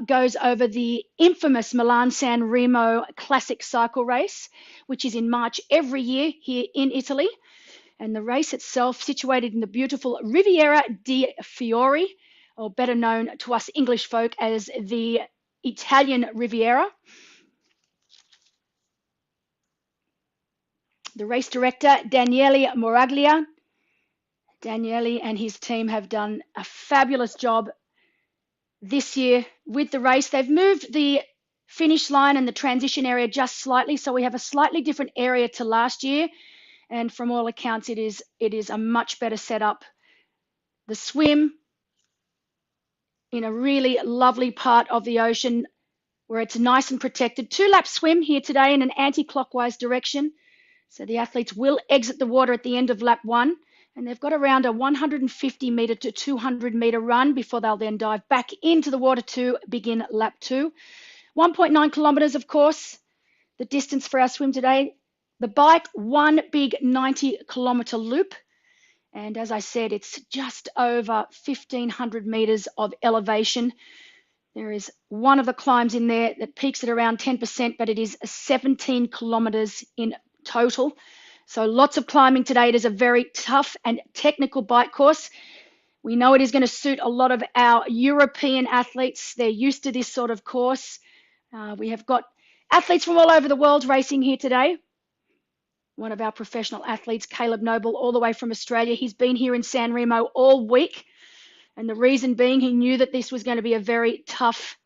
goes over the infamous Milan Sanremo Classic Cycle Race, which is in March every year here in Italy. And the race itself, situated in the beautiful Riviera di Fiori, or better known to us English folk as the Italian Riviera. The race director, Daniele Moraglia. Daniele and his team have done a fabulous job this year with the race. They've moved the finish line and the transition area just slightly, so we have a slightly different area to last year. And from all accounts, it is a much better setup. The swim in a really lovely part of the ocean where it's nice and protected. 2-lap swim here today in an anti-clockwise direction. So the athletes will exit the water at the end of lap 1, and they've got around a 150 meter to 200 meter run before they'll then dive back into the water to begin lap 2. 1.9 kilometers, of course, the distance for our swim today. The bike, one big 90-kilometer loop. And as I said, it's just over 1,500 meters of elevation. There is one of the climbs in there that peaks at around 10%, but it is 17 kilometers in total. So lots of climbing today. It is a very tough and technical bike course. We know it is going to suit a lot of our European athletes. They're used to this sort of course. We have got athletes from all over the world racing here today. One of our professional athletes, Caleb Noble, all the way from Australia. He's been here in Sanremo all week. And the reason being, he knew that this was going to be a very tough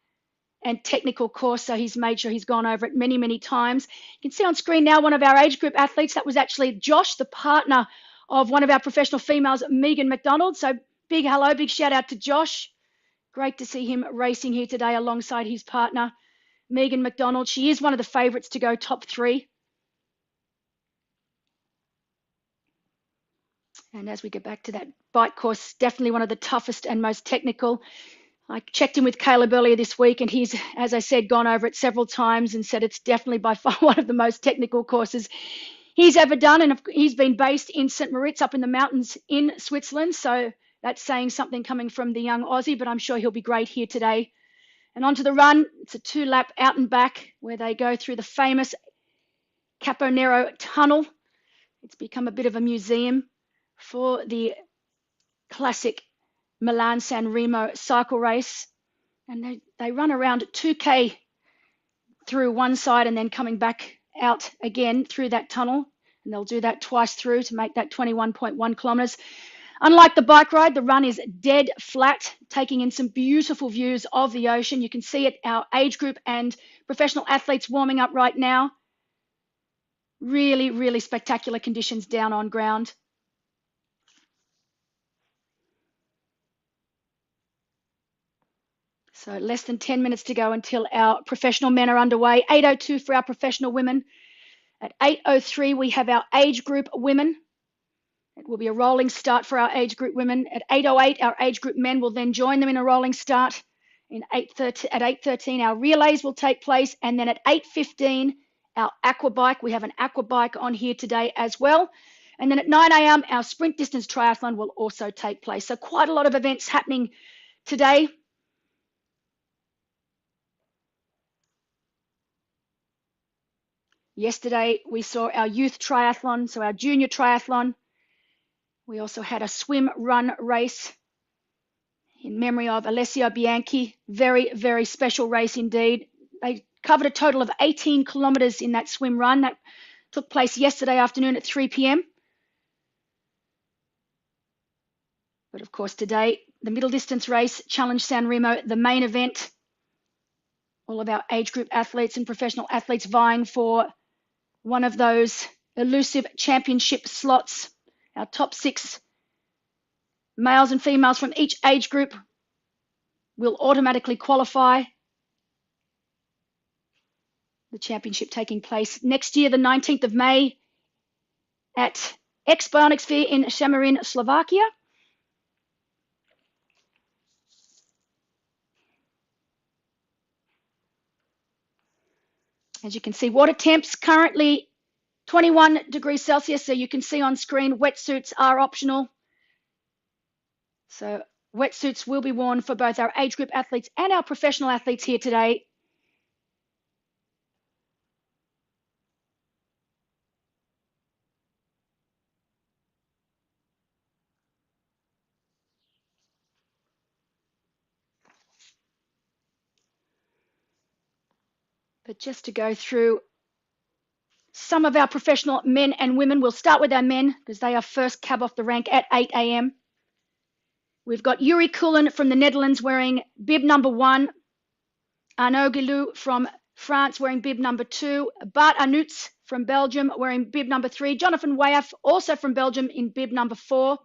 and technical course, so he's made sure he's gone over it many, many times. You can see on screen now one of our age group athletes. That was actually Josh, the partner of one of our professional females, Megan McDonald. So big hello, big shout out to Josh. Great to see him racing here today alongside his partner, Megan McDonald. She is one of the favourites to go top 3. And as we get back to that bike course, definitely one of the toughest and most technical. I checked in with Caleb earlier this week, and he's, as I said, gone over it several times and said it's definitely by far one of the most technical courses he's ever done. And he's been based in St. Moritz up in the mountains in Switzerland. So that's saying something coming from the young Aussie, but I'm sure he'll be great here today. And onto the run. It's a 2-lap out and back where they go through the famous Caponero tunnel. It's become a bit of a museum for the classic Milan Sanremo cycle race. And they run around 2K through one side and then coming back out again through that tunnel. And they'll do that twice through to make that 21.1 kilometers. Unlike the bike ride, the run is dead flat, taking in some beautiful views of the ocean. You can see it, our age group and professional athletes warming up right now. Really, really spectacular conditions down on ground. So less than 10 minutes to go until our professional men are underway. 8:02 for our professional women. At 8:03, we have our age group women. It will be a rolling start for our age group women. At 8:08, our age group men will then join them in a rolling start. At 8:13, our relays will take place. And then at 8:15, our aqua bike. We have an aqua bike on here today as well. And then at 9 a.m., our sprint distance triathlon will also take place. So quite a lot of events happening today. Yesterday, we saw our youth triathlon, so our junior triathlon. We also had a swim run race in memory of Alessio Bianchi. Very, very special race indeed. They covered a total of 18 kilometers in that swim run. That took place yesterday afternoon at 3 p.m. But of course, today, the middle distance race, Challenge Sanremo, the main event. All of our age group athletes and professional athletes vying for one of those elusive championship slots. Our top 6 males and females from each age group will automatically qualify. The championship taking place next year, the 19th of May, at X-Bionic Sphere in Šamorín, Slovakia. As you can see, water temps currently 21 degrees Celsius. So you can see on screen, wetsuits are optional. So Wetsuits will be worn for both our age group athletes and our professional athletes here today. But just to go through some of our professional men and women, we'll start with our men because they are first cab off the rank at 8 a.m. We've got Yuri Kulin from the Netherlands wearing bib number 1. Arnaud Guillou from France wearing bib number 2. Bart Anuts from Belgium wearing bib number 3. Jonathan Wayaf, also from Belgium, in bib number 4.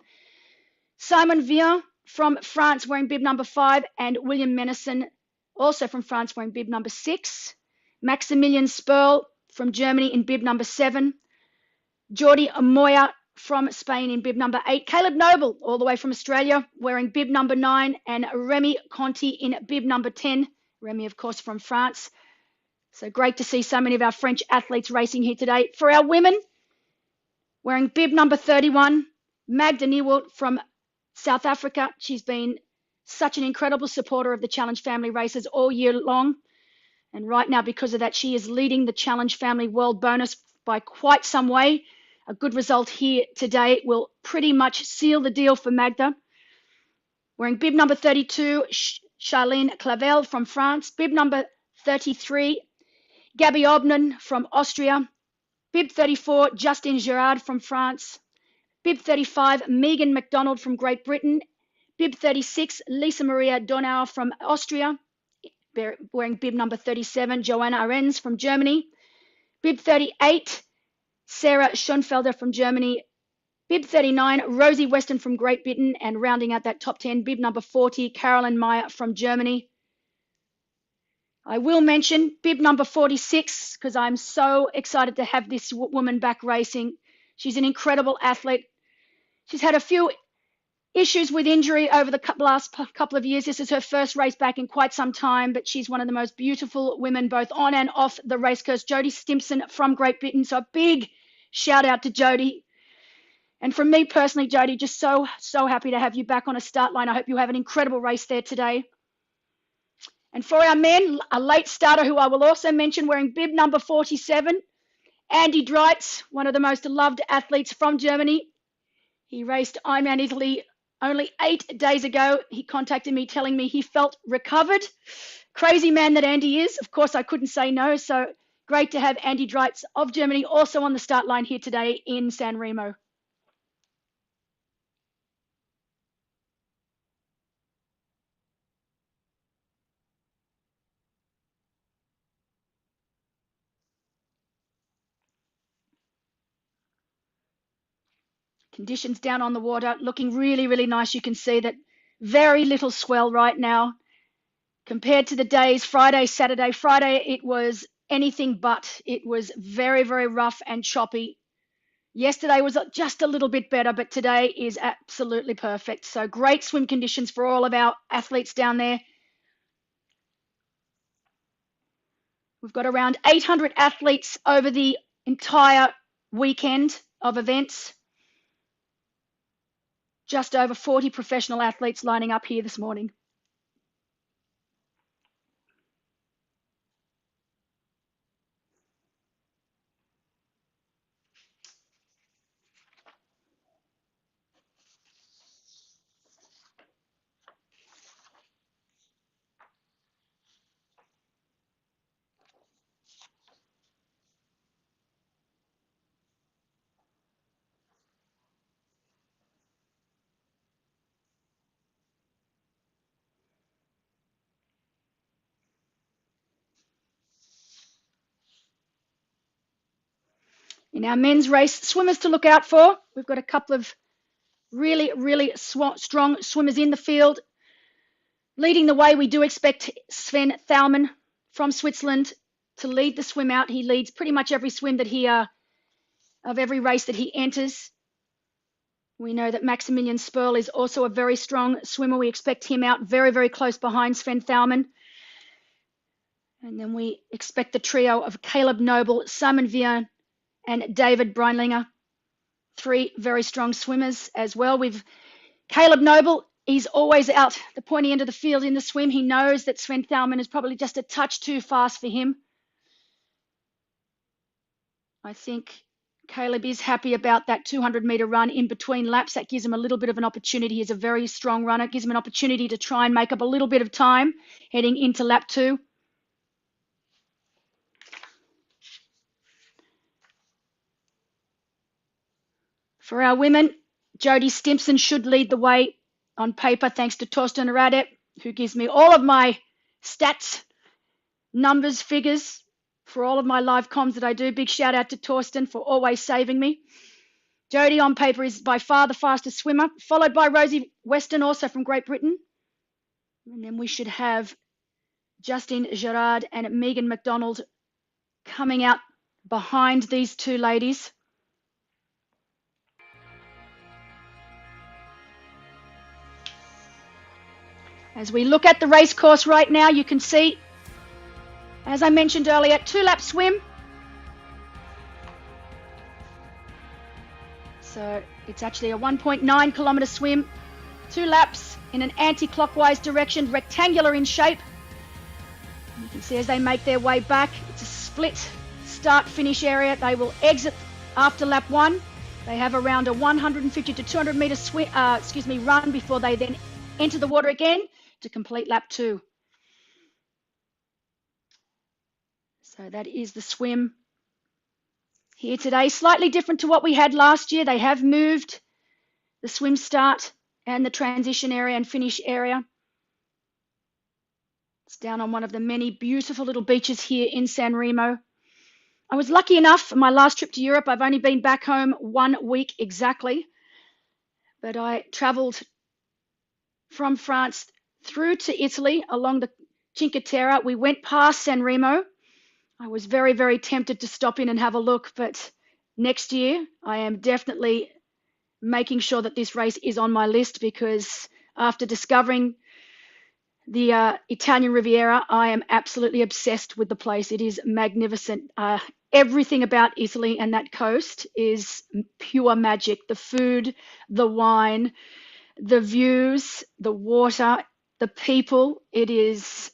Simon Vian from France wearing bib number 5. And William Menison, also from France, wearing bib number 6. Maximilian Sperl from Germany in bib number 7. Jordi Moya from Spain in bib number 8. Caleb Noble, all the way from Australia, wearing bib number 9. And Remy Conti in bib number 10. Remy, of course, from France. So great to see so many of our French athletes racing here today. For our women, wearing bib number 31, Magda Nieuwelt from South Africa. She's been such an incredible supporter of the Challenge Family races all year long. And right now, because of that, she is leading the Challenge Family World Bonus by quite some way. A good result here today will pretty much seal the deal for Magda. Wearing bib number 32, Charlene Clavel from France. Bib number 33, Gabby Obnan from Austria. Bib 34, Justine Girard from France. Bib 35, Megan McDonald from Great Britain. Bib 36, Lisa Maria Donau from Austria. Wearing bib number 37, Joanna Arens from Germany. Bib 38, Sarah Schoenfelder from Germany. Bib 39, Rosie Weston from Great Britain. And rounding out that top 10, bib number 40, Carolyn Meyer from Germany. I will mention bib number 46 because I'm so excited to have this woman back racing. She's an incredible athlete. She's had a few issues with injury over the last couple of years. This is her first race back in quite some time, but she's one of the most beautiful women both on and off the race course. Jodie Stimpson from Great Britain. So a big shout out to Jodie. And from me personally, Jodie, just so happy to have you back on a start line. I hope you have an incredible race there today. And for our men, a late starter who I will also mention, wearing bib number 47, Andy Dreitz, one of the most loved athletes from Germany. He raced Ironman Italy only 8 days ago. He contacted me telling me he felt recovered. Crazy man that Andy is. Of course, I couldn't say no. So great to have Andy Dreitz of Germany also on the start line here today in Sanremo. Conditions down on the water looking really, really nice. You can see that very little swell right now compared to the days Friday, Saturday. Friday, it was anything but. It was very, very rough and choppy. Yesterday was just a little bit better, but today is absolutely perfect. So great swim conditions for all of our athletes down there. We've got around 800 athletes over the entire weekend of events. Just over 40 professional athletes lining up here this morning. In our men's race, swimmers to look out for. We've got a couple of really, really strong swimmers in the field. Leading the way, we do expect Sven Thaumann from Switzerland to lead the swim out. He leads pretty much every swim that of every race that he enters. We know that Maximilian Sperl is also a very strong swimmer. We expect him out very, very close behind Sven Thaumann. And then we expect the trio of Caleb Noble, Simon Vian, and David Breinlinger. 3 very strong swimmers as well. Caleb Noble He's always out the pointy end of the field in the swim. He knows that Sven Thalmann is probably just a touch too fast for him. I think Caleb is happy about that 200-meter run in between laps. That gives him a little bit of an opportunity. He's a very strong runner. It gives him an opportunity to try and make up a little bit of time heading into lap 2. For our women, Jodie Stimpson should lead the way on paper, thanks to Torsten Radet, who gives me all of my stats, numbers, figures for all of my live comms that I do. Big shout out to Torsten for always saving me. Jodie on paper is by far the fastest swimmer, followed by Rosie Weston, also from Great Britain. And then we should have Justine Gerard and Megan McDonald coming out behind these two ladies. As we look at the race course right now, you can see, as I mentioned earlier, 2-lap swim. So it's actually a 1.9 kilometre swim, 2 laps in an anti-clockwise direction, rectangular in shape. You can see as they make their way back, it's a split start-finish area. They will exit after lap 1. They have around a 150 to 200 metre run before they then enter the water again to complete lap 2. So that is the swim here today. Slightly different to what we had last year. They have moved the swim start and the transition area and finish area. It's down on one of the many beautiful little beaches here in Sanremo. I was lucky enough, my last trip to Europe, I've only been back home 1 week exactly, but I travelled from France through to Italy along the Cinque Terre. We went past Sanremo. I was very, very tempted to stop in and have a look, but next year I am definitely making sure that this race is on my list, because after discovering the Italian Riviera, I am absolutely obsessed with the place. It is magnificent. Everything about Italy and that coast is pure magic. The food, the wine, the views, the water, the people. It is,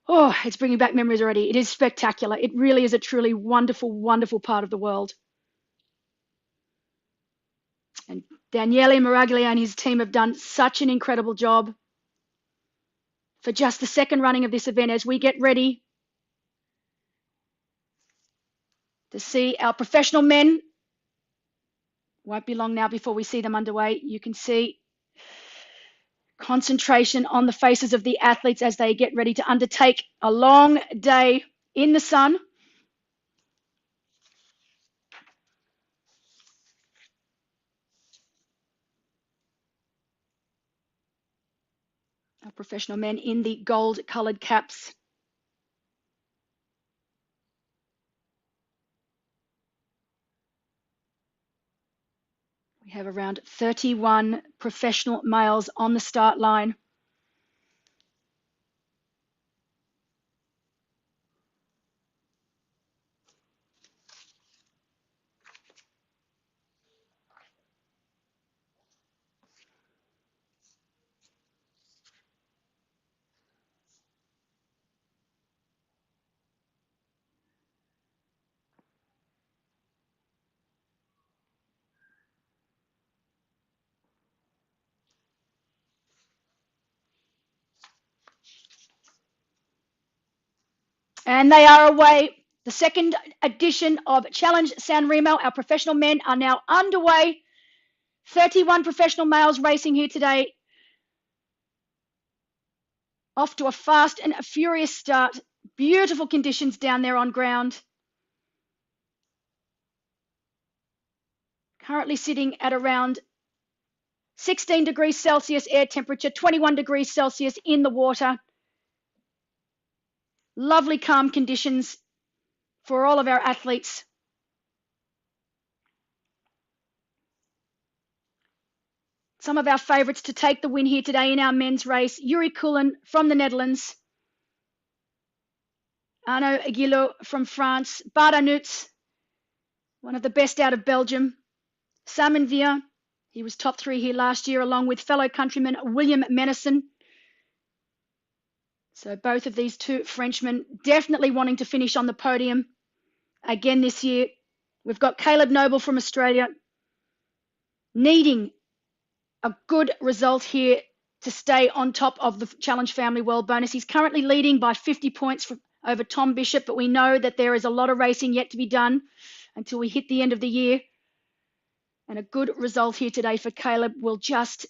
it's bringing back memories already. It is spectacular. It really is a truly wonderful, wonderful part of the world. And Daniele Miraglia and his team have done such an incredible job for just the second running of this event as we get ready to see our professional men. Won't be long now before we see them underway. You can see concentration on the faces of the athletes as they get ready to undertake a long day in the sun. Our professional men in the gold-coloured caps. We have around 31 professional males on the start line. And they are away. The second edition of Challenge Sanremo. Our professional men are now underway. 31 professional males racing here today. Off to a fast and a furious start. Beautiful conditions down there on ground. Currently sitting at around 16 degrees Celsius air temperature, 21 degrees Celsius in the water. Lovely calm conditions for all of our athletes. Some of our favourites to take the win here today in our men's race. Yuri Cullen from the Netherlands. Arnaud Aguilot from France. Bart Arnouts, one of the best out of Belgium. Simon Vier, He was top 3 here last year, along with fellow countryman William Menison. So both of these two Frenchmen definitely wanting to finish on the podium again this year. We've got Caleb Noble from Australia needing a good result here to stay on top of the Challenge Family World Bonus. He's currently leading by 50 points over Tom Bishop, but we know that there is a lot of racing yet to be done until we hit the end of the year. And a good result here today for Caleb will just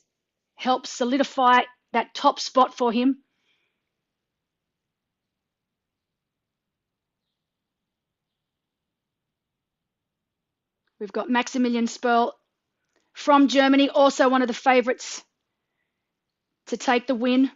help solidify that top spot for him. We've got Maximilian Sperl from Germany, also one of the favourites to take the win.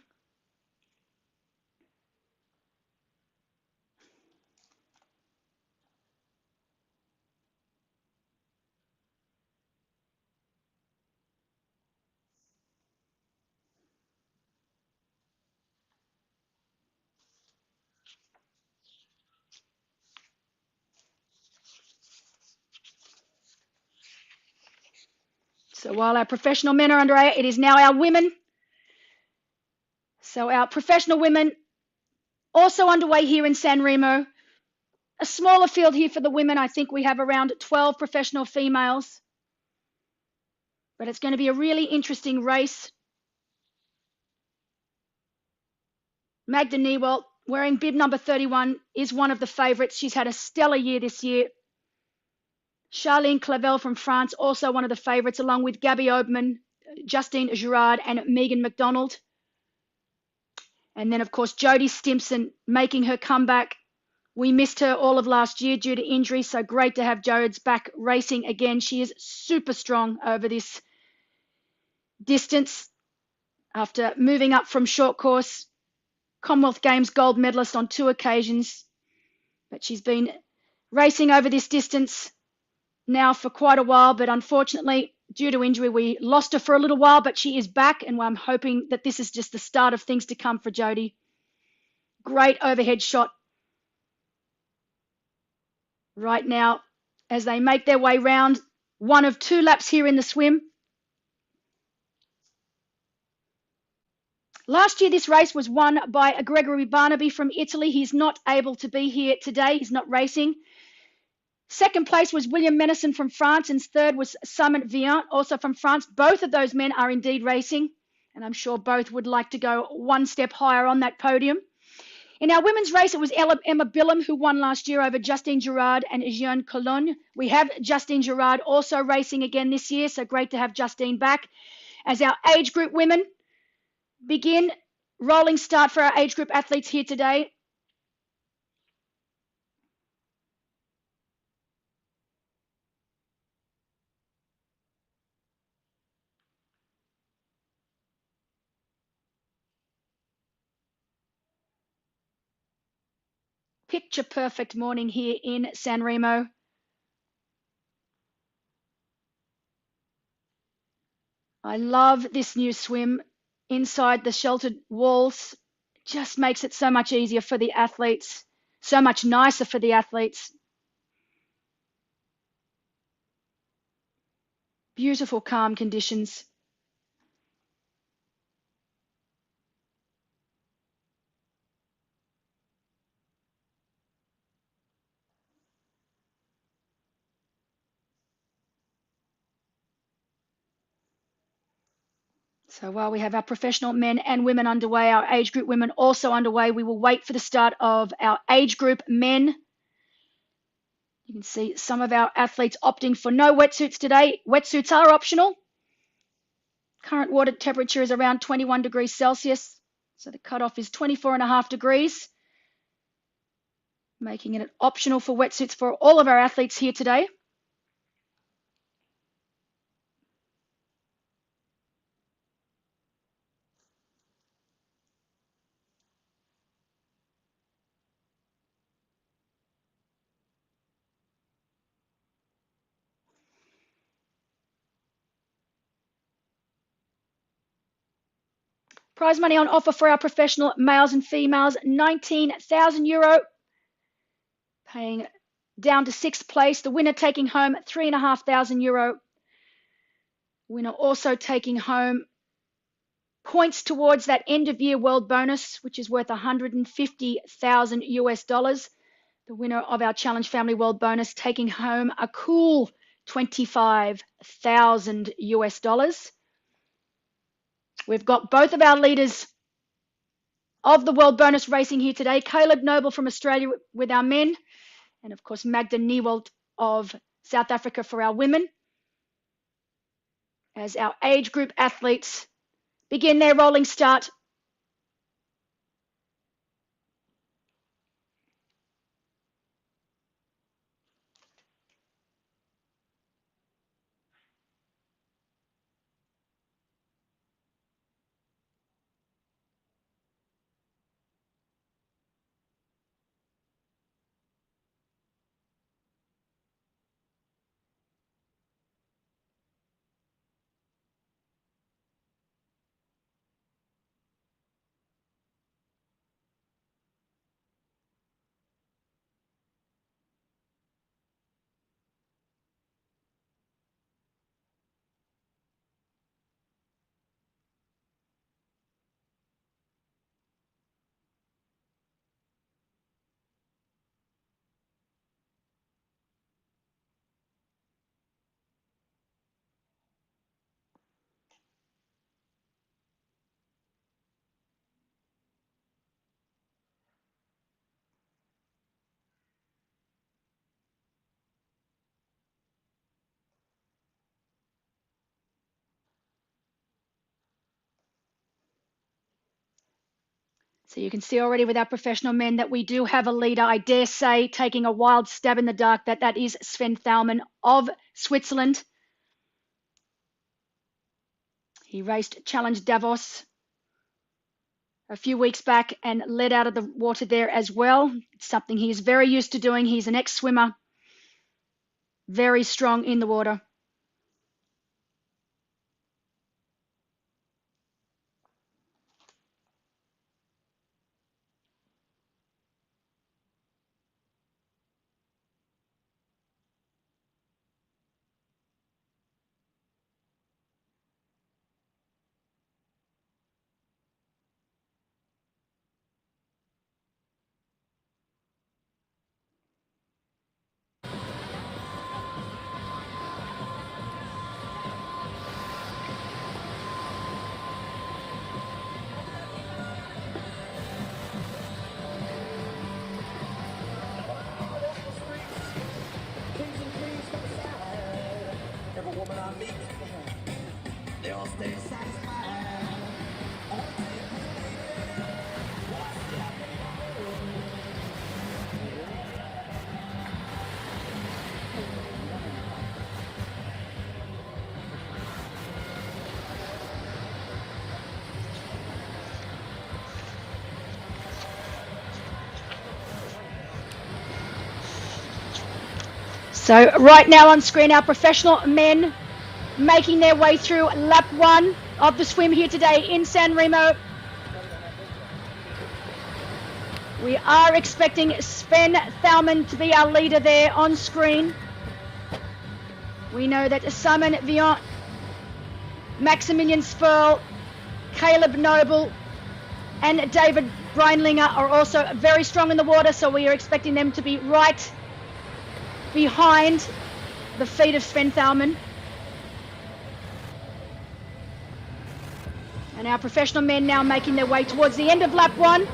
So while our professional men are underway, it is now our women. So our professional women also underway here in Sanremo. A smaller field here for the women. I think we have around 12 professional females. But it's going to be a really interesting race. Magda Newell, wearing bib number 31, is one of the favourites. She's had a stellar year this year. Charlene Clavel from France, also one of the favourites, along with Gabby Oberman, Justine Girard, and Megan McDonald. And then, of course, Jodie Stimpson making her comeback. We missed her all of last year due to injury, so great to have Jodes back racing again. She is super strong over this distance after moving up from short course. Commonwealth Games gold medalist on 2 occasions, but she's been racing over this distance now for quite a while, but unfortunately, due to injury, we lost her for a little while, but she is back, and I'm hoping that this is just the start of things to come for Jodie. Great overhead shot right now as they make their way round. One of 2 laps here in the swim. Last year, this race was won by Gregory Barnaby from Italy. He's not able to be here today. He's not racing. Second place was William Menison from France, and third was Simon Vian, also from France. Both of those men are indeed racing, and I'm sure both would like to go one step higher on that podium. In our women's race, it was Emma Billam who won last year over Justine Girard and Jeanne Cologne. We have Justine Girard also racing again this year, so great to have Justine back. As our age group women begin, rolling start for our age group athletes here today. Picture perfect morning here in Sanremo. I love this new swim inside the sheltered walls. It just makes it so much easier for the athletes, so much nicer for the athletes. Beautiful, calm conditions. So while we have our professional men and women underway, our age group women also underway, we will wait for the start of our age group men. You can see some of our athletes opting for no wetsuits today. Wetsuits are optional. Current water temperature is around 21 degrees Celsius. So the cutoff is 24.5 degrees, making it optional for wetsuits for all of our athletes here today. Prize money on offer for our professional males and females, €19,000, paying down to 6th place. The winner taking home €3,500. Winner also taking home points towards that end of year world bonus, which is worth 150,000 US dollars. The winner of our Challenge Family World Bonus taking home a cool 25,000 US dollars. We've got both of our leaders of the World Bonus racing here today. Caleb Noble from Australia with our men, and of course Magda Niewald of South Africa for our women, as our age group athletes begin their rolling start. So you can see already with our professional men that we do have a leader. I dare say, taking a wild stab in the dark, that is Sven Thaumann of Switzerland. He raced Challenge Davos a few weeks back and led out of the water there as well. It's something he is very used to doing. He's an ex-swimmer, very strong in the water. So right now on screen, our professional men making their way through lap 1 of the swim here today in Sanremo. We are expecting Sven Thaumann to be our leader there on screen. We know that Simon Vian, Maximilian Sperl, Caleb Noble and David Breinlinger are also very strong in the water, so we are expecting them to be right behind the feet of Sven Thaumann. And our professional men now making their way towards the end of lap 1.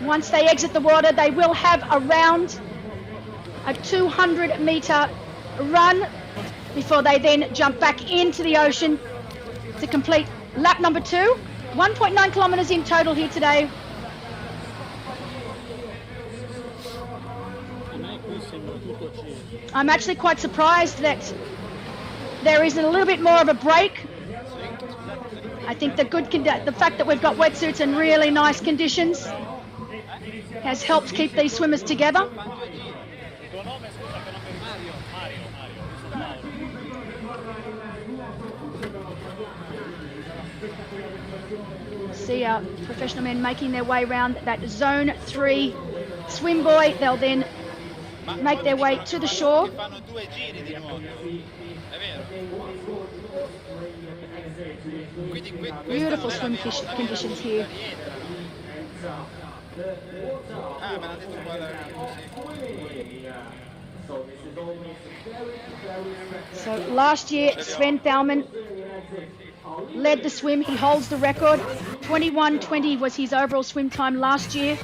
Once they exit the water, they will have around a 200-meter run before they then jump back into the ocean to complete lap number 2. 1.9 kilometers in total here today. I'm actually quite surprised that there isn't a little bit more of a break. I think the fact that we've got wetsuits and really nice conditions has helped keep these swimmers together. See our professional men making their way around that zone 3 swim buoy. They'll then make their way to the shore. Fanno 2 giri di nuoto, è vero? Quindi questa Beautiful non è swim la vera conditions luce, here. la dietro. Ah, me l'ha detto qua la So last year, Sven Thalmann led the swim. He holds the record. 21:20 was his overall swim time last year.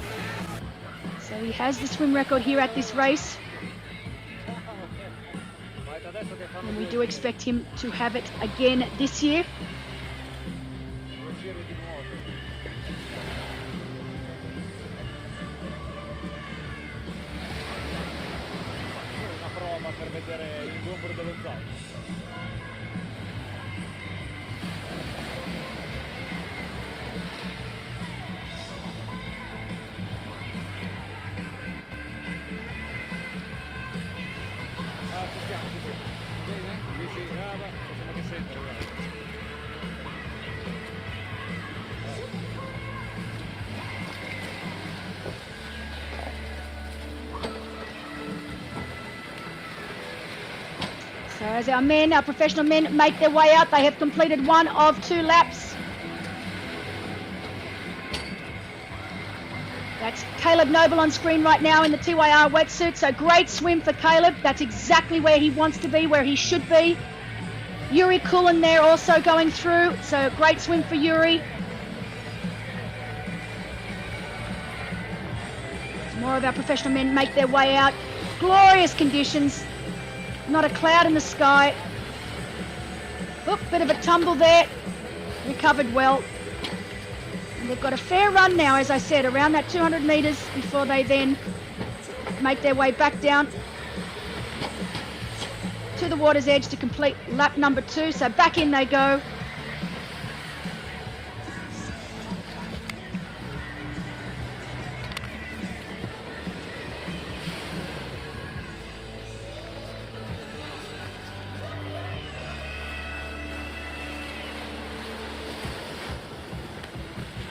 So he has the swim record here at this race. And we do expect him to have it again this year. Per vedere l'ingombro dello zaino. Ci siamo. Bene? Sì, brava, possiamo che sentire, So as our professional men make their way out, they have completed one of 2 laps. That's Caleb Noble on screen right now in the TYR wetsuit. So great swim for Caleb. That's exactly where he wants to be, where he should be. Yuri Kulin there also going through. So great swim for Yuri. More of our professional men make their way out. Glorious conditions. Not a cloud in the sky. Oop, bit of a tumble there. Recovered well. And they've got a fair run now, as I said, around that 200 metres before they then make their way back down to the water's edge to complete lap number 2. So back in they go.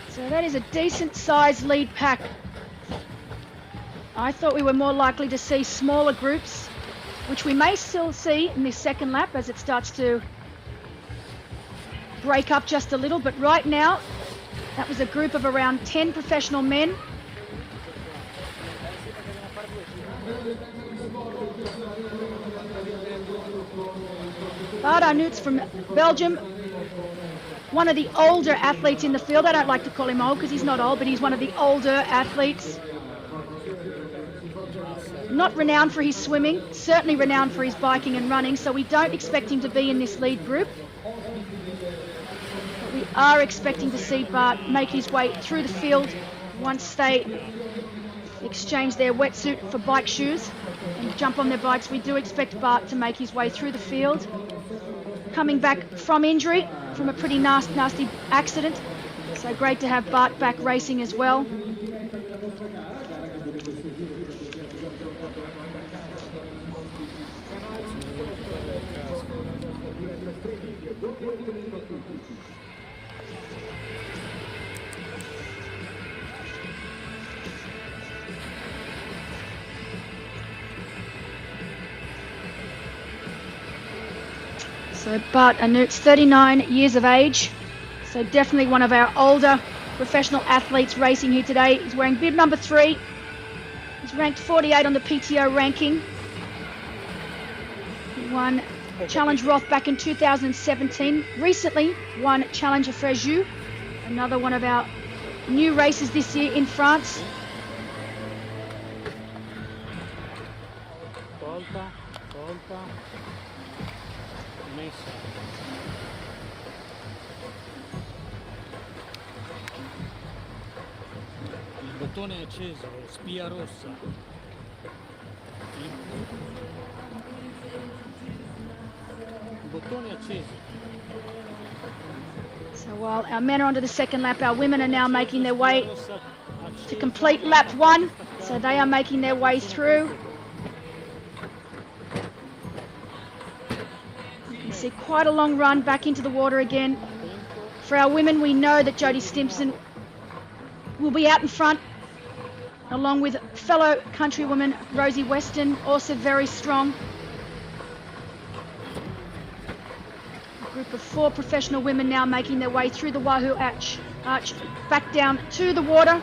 So that is a decent sized lead pack. I thought we were more likely to see smaller groups, which we may still see in this second lap as it starts to break up just a little. But right now, that was a group of around 10 professional men. Bart Arnout's from Belgium, one of the older athletes in the field. I don't like to call him old because he's not old, but he's one of the older athletes. Not renowned for his swimming, certainly renowned for his biking and running, so we don't expect him to be in this lead group. But we are expecting to see Bart make his way through the field once they exchange their wetsuit for bike shoes and jump on their bikes. We do expect Bart to make his way through the field. Coming back from injury, from a pretty nasty accident. So great to have Bart back racing as well. So Bart Arnout's 39 years of age, so definitely one of our older professional athletes racing here today. He's wearing bib number 3. He's ranked 48 on the PTO ranking. He won Challenge Roth back in 2017. Recently won Challenge Frejus, another one of our new races this year in France. Il bottone è acceso, spia rossa. Il bottone è acceso. So while our men are onto the second lap, our women are now making their way to complete lap 1. So they are making their way through. You can see quite a long run back into the water again. For our women, we know that Jodie Stimpson will be out in front along with fellow countrywoman Rosie Weston, also very strong. A group of 4 professional women now making their way through the Wahoo Arch back down to the water.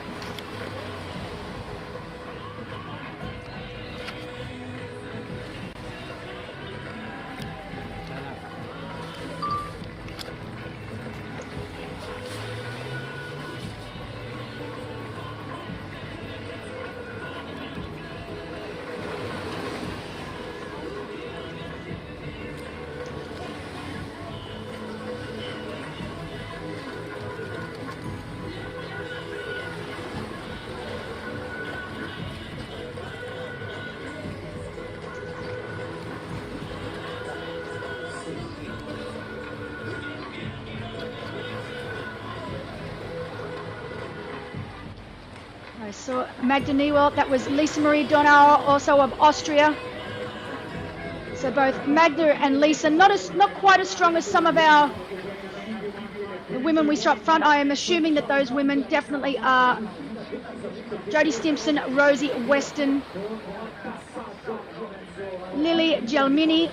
I saw Magda Niewald, that was Lisa Marie Donauer, also of Austria. So both Magda and Lisa, not quite as strong as some of the women we saw up front. I am assuming that those women definitely are Jodie Stimpson, Rosie Weston, Lily Gelmini,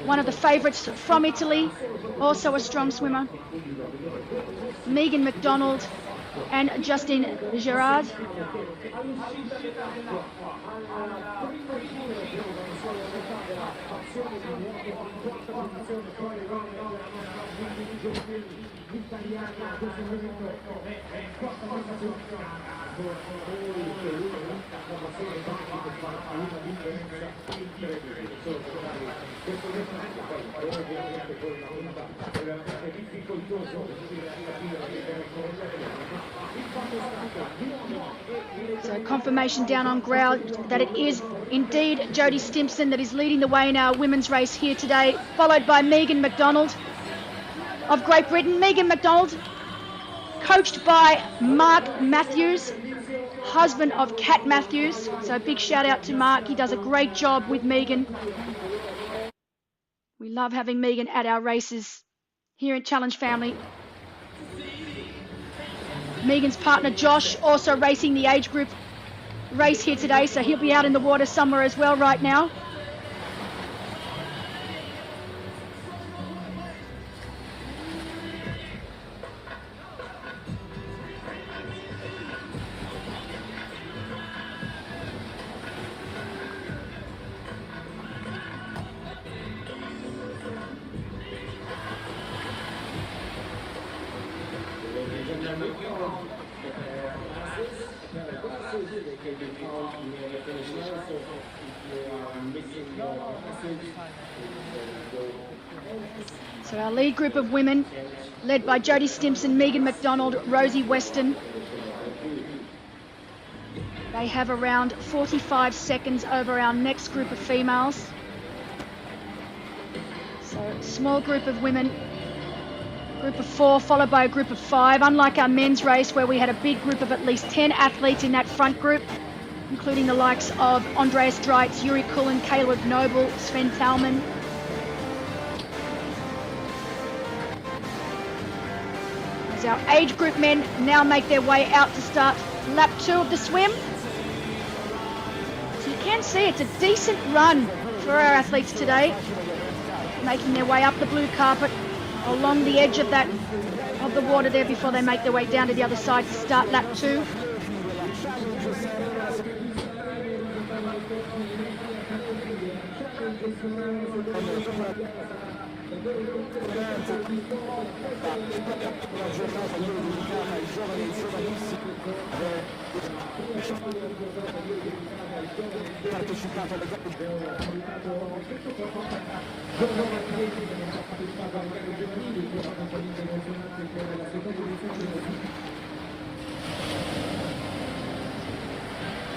one of the favourites from Italy, also a strong swimmer, Megan McDonald, and Justine Gerard. So confirmation down on ground that it is indeed Jodie Stimpson that is leading the way in our women's race here today, followed by Megan McDonald of Great Britain. Megan McDonald, coached by Mark Matthews, husband of Kat Matthews. So a big shout out to Mark. He does a great job with Megan. We love having Megan at our races here at Challenge Family. Megan's partner Josh also racing the age group race here today, so he'll be out in the water somewhere as well right now. So our lead group of women, led by Jodie Stimpson, Megan McDonald, Rosie Weston. They have around 45 seconds over our next group of females. So small group of women, group of 4 followed by a group of 5. Unlike our men's race where we had a big group of at least 10 athletes in that front group, including the likes of Andreas Dreitz, Yuri Kulin, Caleb Noble, Sven Thalmann. As our age group men now make their way out to start lap 2 of the swim. So you can see it's a decent run for our athletes today, making their way up the blue carpet along the edge of the water there before they make their way down to the other side to start lap 2.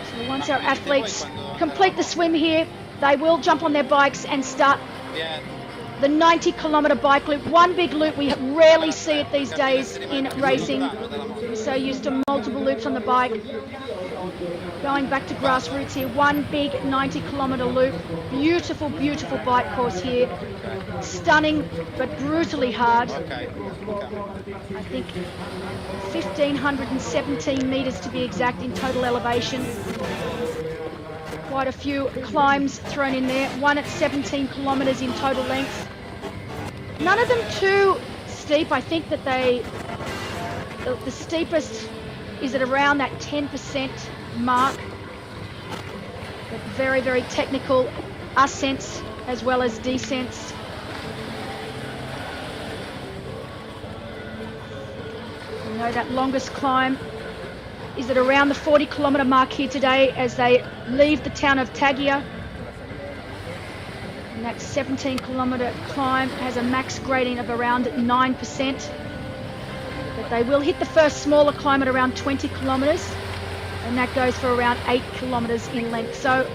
So once our athletes complete the swim here, they will jump on their bikes and start the 90-kilometre bike loop. One big loop, we rarely see it these days in racing. We're so used to multiple loops on the bike. Going back to grassroots here, one big 90-kilometre loop. Beautiful, beautiful bike course here. Stunning, but brutally hard. Ok. I think 1,517 metres to be exact in total elevation. Quite a few climbs thrown in there. One at 17 kilometres in total length. None of them too steep. I think that the steepest is at around that 10% mark. But very, very technical ascents as well as descents. You know, that longest climb is at around the 40-kilometre mark here today as they leave the town of Tagia. And that 17-kilometre climb has a max gradient of around 9%. But they will hit the first smaller climb at around 20 kilometres, and that goes for around 8 kilometres in length. So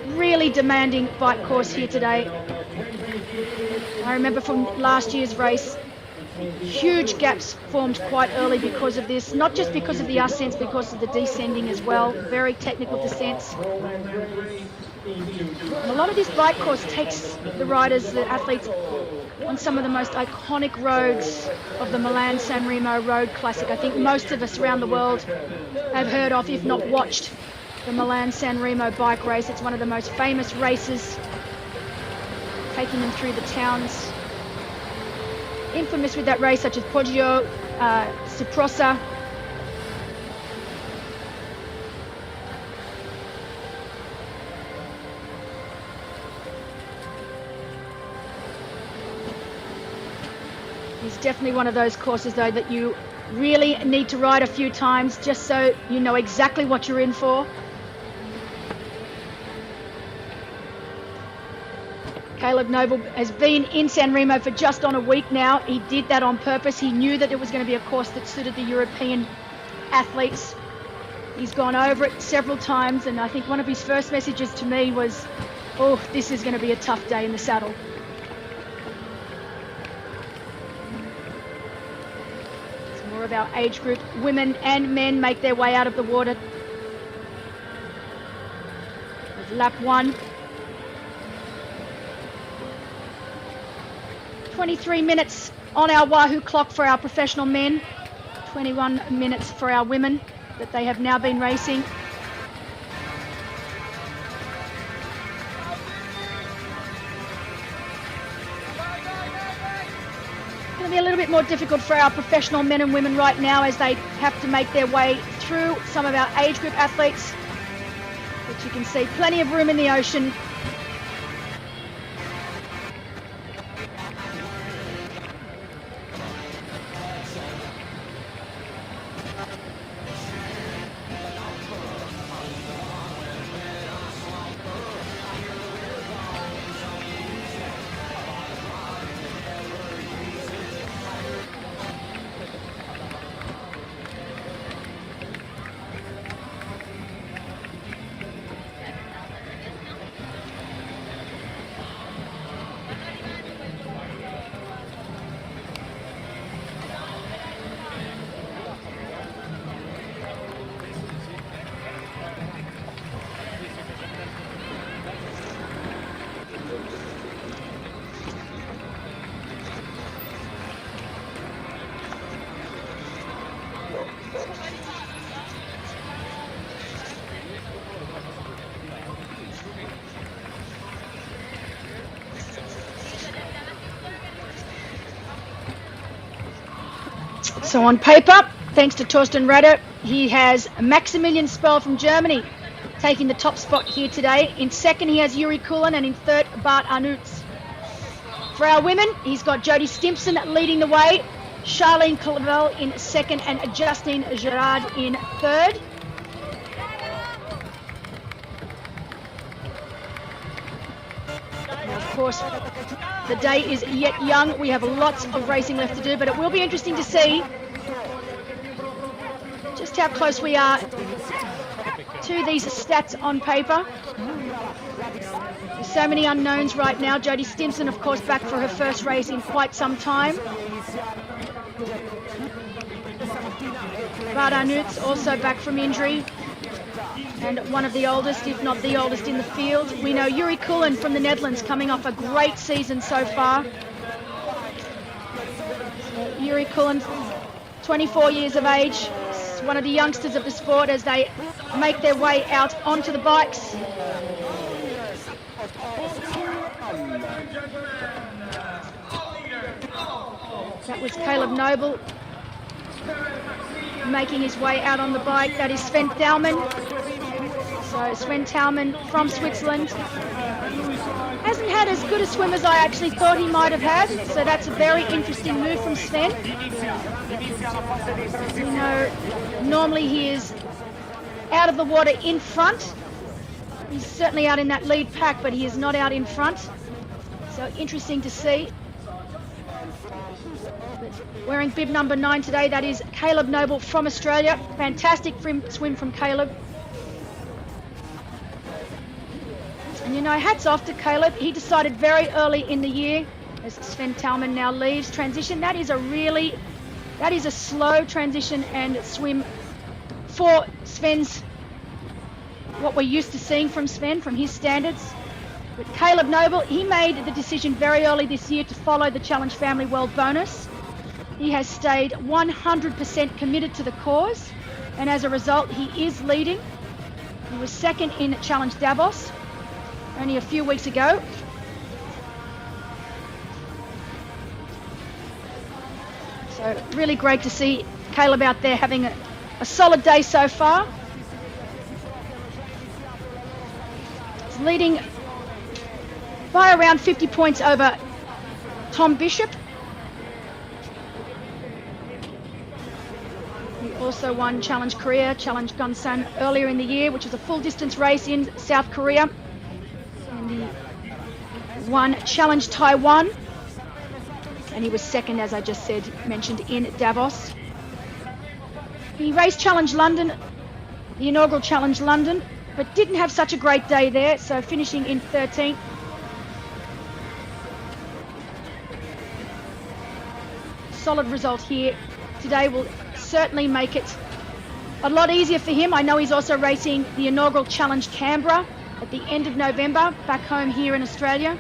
really demanding bike course here today. I remember from last year's race, huge gaps formed quite early because of this, not just because of the ascents, because of the descending as well. Very technical descents. And a lot of this bike course takes the riders, the athletes, on some of the most iconic roads of the Milan Sanremo Road Classic. I think most of us around the world have heard of, if not watched, the Milan Sanremo bike race. It's one of the most famous races, taking them through the towns. Infamous with that race, such as Poggio, Ciprossa. It's definitely one of those courses, though, that you really need to ride a few times just so you know exactly what you're in for. Caleb Noble has been in Sanremo for just on a week now. He did that on purpose. He knew that it was going to be a course that suited the European athletes. He's gone over it several times, and I think one of his first messages to me was, oh, this is going to be a tough day in the saddle. Some more of our age group, women and men, make their way out of the water. With lap 1. 23 minutes on our Wahoo clock for our professional men, 21 minutes for our women that they have now been racing. It's going to be a little bit more difficult for our professional men and women right now as they have to make their way through some of our age group athletes. But you can see plenty of room in the ocean. So on paper, thanks to Torsten Rader, he has Maximilian Spell from Germany taking the top spot here today. In second, he has Yuri Kulin, and in third, Bart Arnouts. For our women, he's got Jodie Stimpson leading the way, Charlene Clavel in second, and Justine Gerard in third. And of course, the day is yet young. We have lots of racing left to do, but it will be interesting to see just how close we are to these stats on paper. There's so many unknowns right now. Jodie Stimpson, of course, back for her first race in quite some time. Bart Arnouts also back from injury. and one of the oldest, if not the oldest in the field. We know Yuri Kulin from the Netherlands coming off a great season so far. So Yuri Kulin, 24 years of age, one of the youngsters of the sport as they make their way out onto the bikes. That was Caleb Noble making his way out on the bike. That is Sven Thaumann. So Sven Thaumann from Switzerland. Hasn't had as good a swim as I actually thought he might have had. So that's a very interesting move from Sven. You know, normally he is out of the water in front. He's certainly out in that lead pack, but he is not out in front. So interesting to see. Wearing bib number 9 today, that is Caleb Noble from Australia. Fantastic swim from Caleb. And you know, hats off to Caleb. He decided very early in the year, as Sven Thaumann now leaves, transition. That is a slow transition and swim for Sven's, what we're used to seeing from Sven, from his standards. But Caleb Noble, he made the decision very early this year to follow the Challenge Family World Bonus. He has stayed 100% committed to the cause, and as a result, he is leading. He was second in Challenge Davos only a few weeks ago. So really great to see Caleb out there having a solid day so far. He's leading by around 50 points over Tom Bishop. He also won Challenge Korea, Challenge Gunsan earlier in the year, which was a full distance race in South Korea. And he won Challenge Taiwan. And he was second, as I just said, mentioned, in Davos. He raced Challenge London, the inaugural Challenge London, but didn't have such a great day there, so finishing in 13th. Solid result here today will certainly make it a lot easier for him. I know he's also racing the inaugural Challenge Canberra at the end of November, back home here in Australia.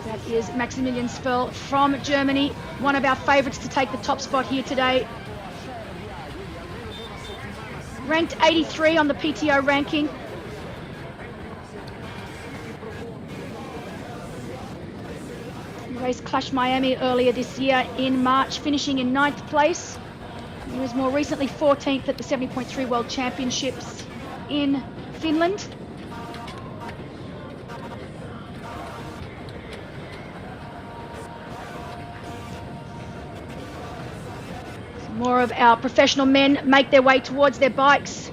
That is Maximilian Spurl from Germany, one of our favourites to take the top spot here today. Ranked 83 on the PTO ranking. He raced Clash Miami earlier this year in March, finishing in 9th place. He was more recently 14th at the 70.3 World Championships in Finland. More of our professional men make their way towards their bikes.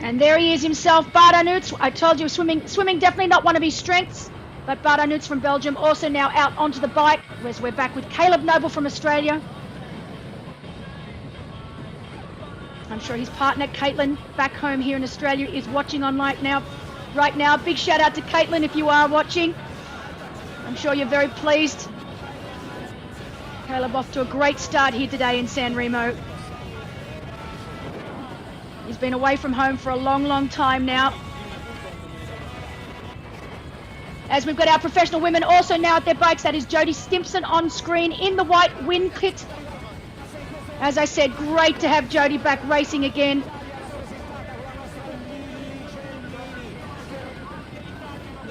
And there he is himself, Baardanuts. I told you, swimming definitely not one of his strengths, but Baardanuts from Belgium also now out onto the bike, as we're back with Caleb Noble from Australia. I'm sure his partner, Caitlin, back home here in Australia, is watching online now. Right now, big shout out to Caitlin if you are watching. I'm sure you're very pleased. Caleb off to a great start here today in Sanremo. He's been away from home for a long, long time now. As we've got our professional women also now at their bikes, that is Jodie Stimpson on screen in the white wind kit. As I said, great to have Jodie back racing again.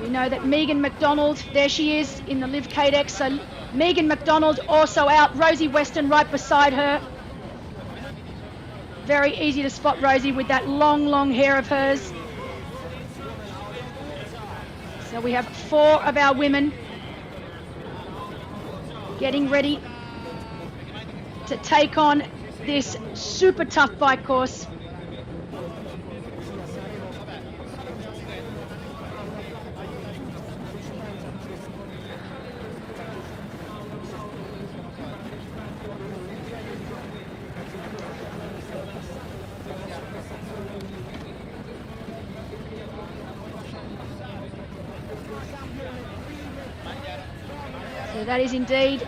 We know that Megan McDonald, there she is in the Liv Cadex. So Megan McDonald also out, Rosie Weston right beside her. Very easy to spot Rosie with that long, long hair of hers. So we have 4 of our women getting ready to take on this super tough bike course. So that is indeed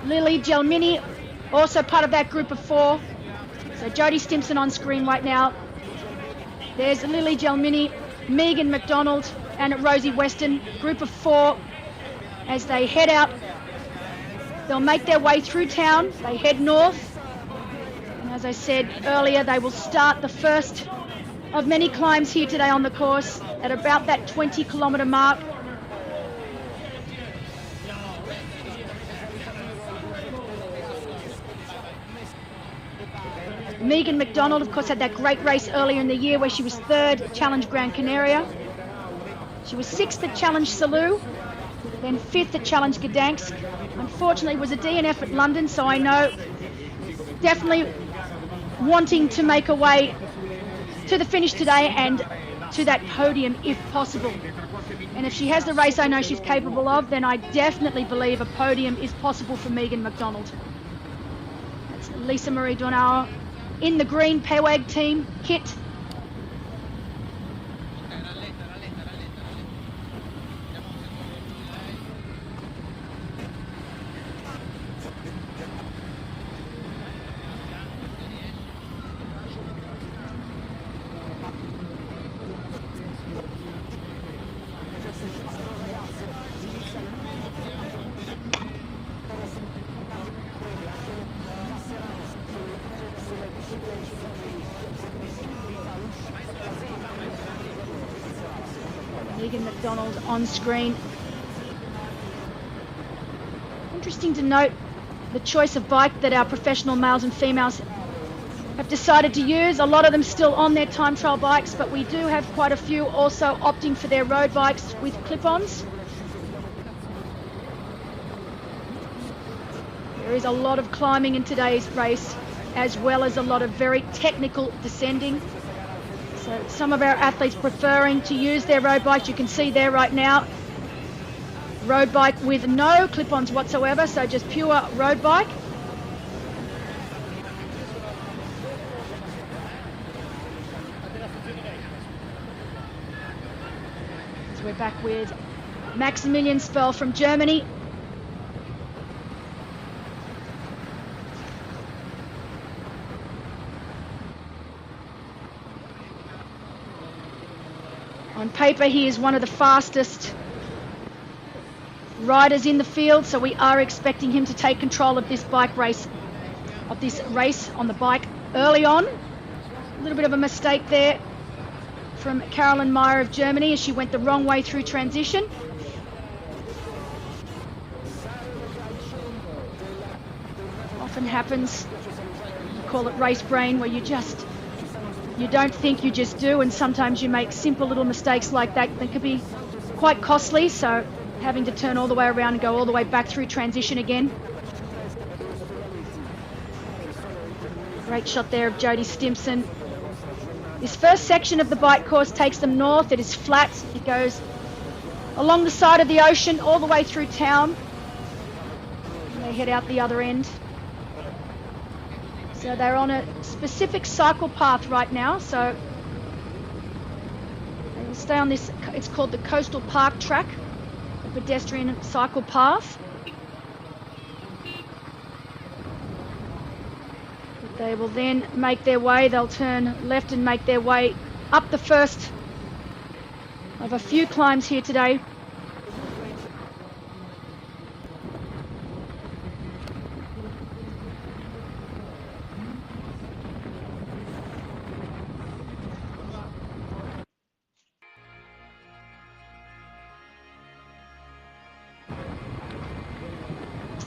Lily Gelmini, also part of that group of 4. So Jodie Stimpson on screen right now. There's Lily Gelmini, Megan McDonald and Rosie Weston, group of 4. As they head out, they'll make their way through town. They head north. And as I said earlier, they will start the first of many climbs here today on the course at about that 20-kilometre mark. Megan McDonald, of course, had that great race earlier in the year where she was 3rd at Challenge Gran Canaria. She was 6th at Challenge Salou, then 5th at Challenge Gdansk. Unfortunately, it was a DNF at London, so I know definitely wanting to make her way to the finish today and to that podium if possible. And if she has the race I know she's capable of, then I definitely believe a podium is possible for Megan McDonald. That's Lisa Marie Donau in the green Pewag team kit. Megan McDonald on screen. Interesting to note the choice of bike that our professional males and females have decided to use. A lot of them still on their time trial bikes, but we do have quite a few also opting for their road bikes with clip-ons. There is a lot of climbing in today's race, as well as a lot of very technical descending. So some of our athletes preferring to use their road bikes. You can see there right now, road bike with no clip-ons whatsoever, so just pure road bike. So we're back with Maximilian Spell from Germany. On paper, he is one of the fastest riders in the field, so we are expecting him to take control of this race on the bike early on. A little bit of a mistake there from Carolyn Meyer of Germany as she went the wrong way through transition. Often happens, we call it race brain, where you don't think, you just do, and sometimes you make simple little mistakes like that that could be quite costly, so having to turn all the way around and go all the way back through transition again. Great shot there of Jodie Stimpson. This first section of the bike course takes them north. It is flat. It goes along the side of the ocean all the way through town. And they head out the other end. So they're on a specific cycle path right now, so they will stay on this. It's called the Coastal Park track. a pedestrian cycle path. But they will then make their way, they'll turn left and make their way up the first of a few climbs here today.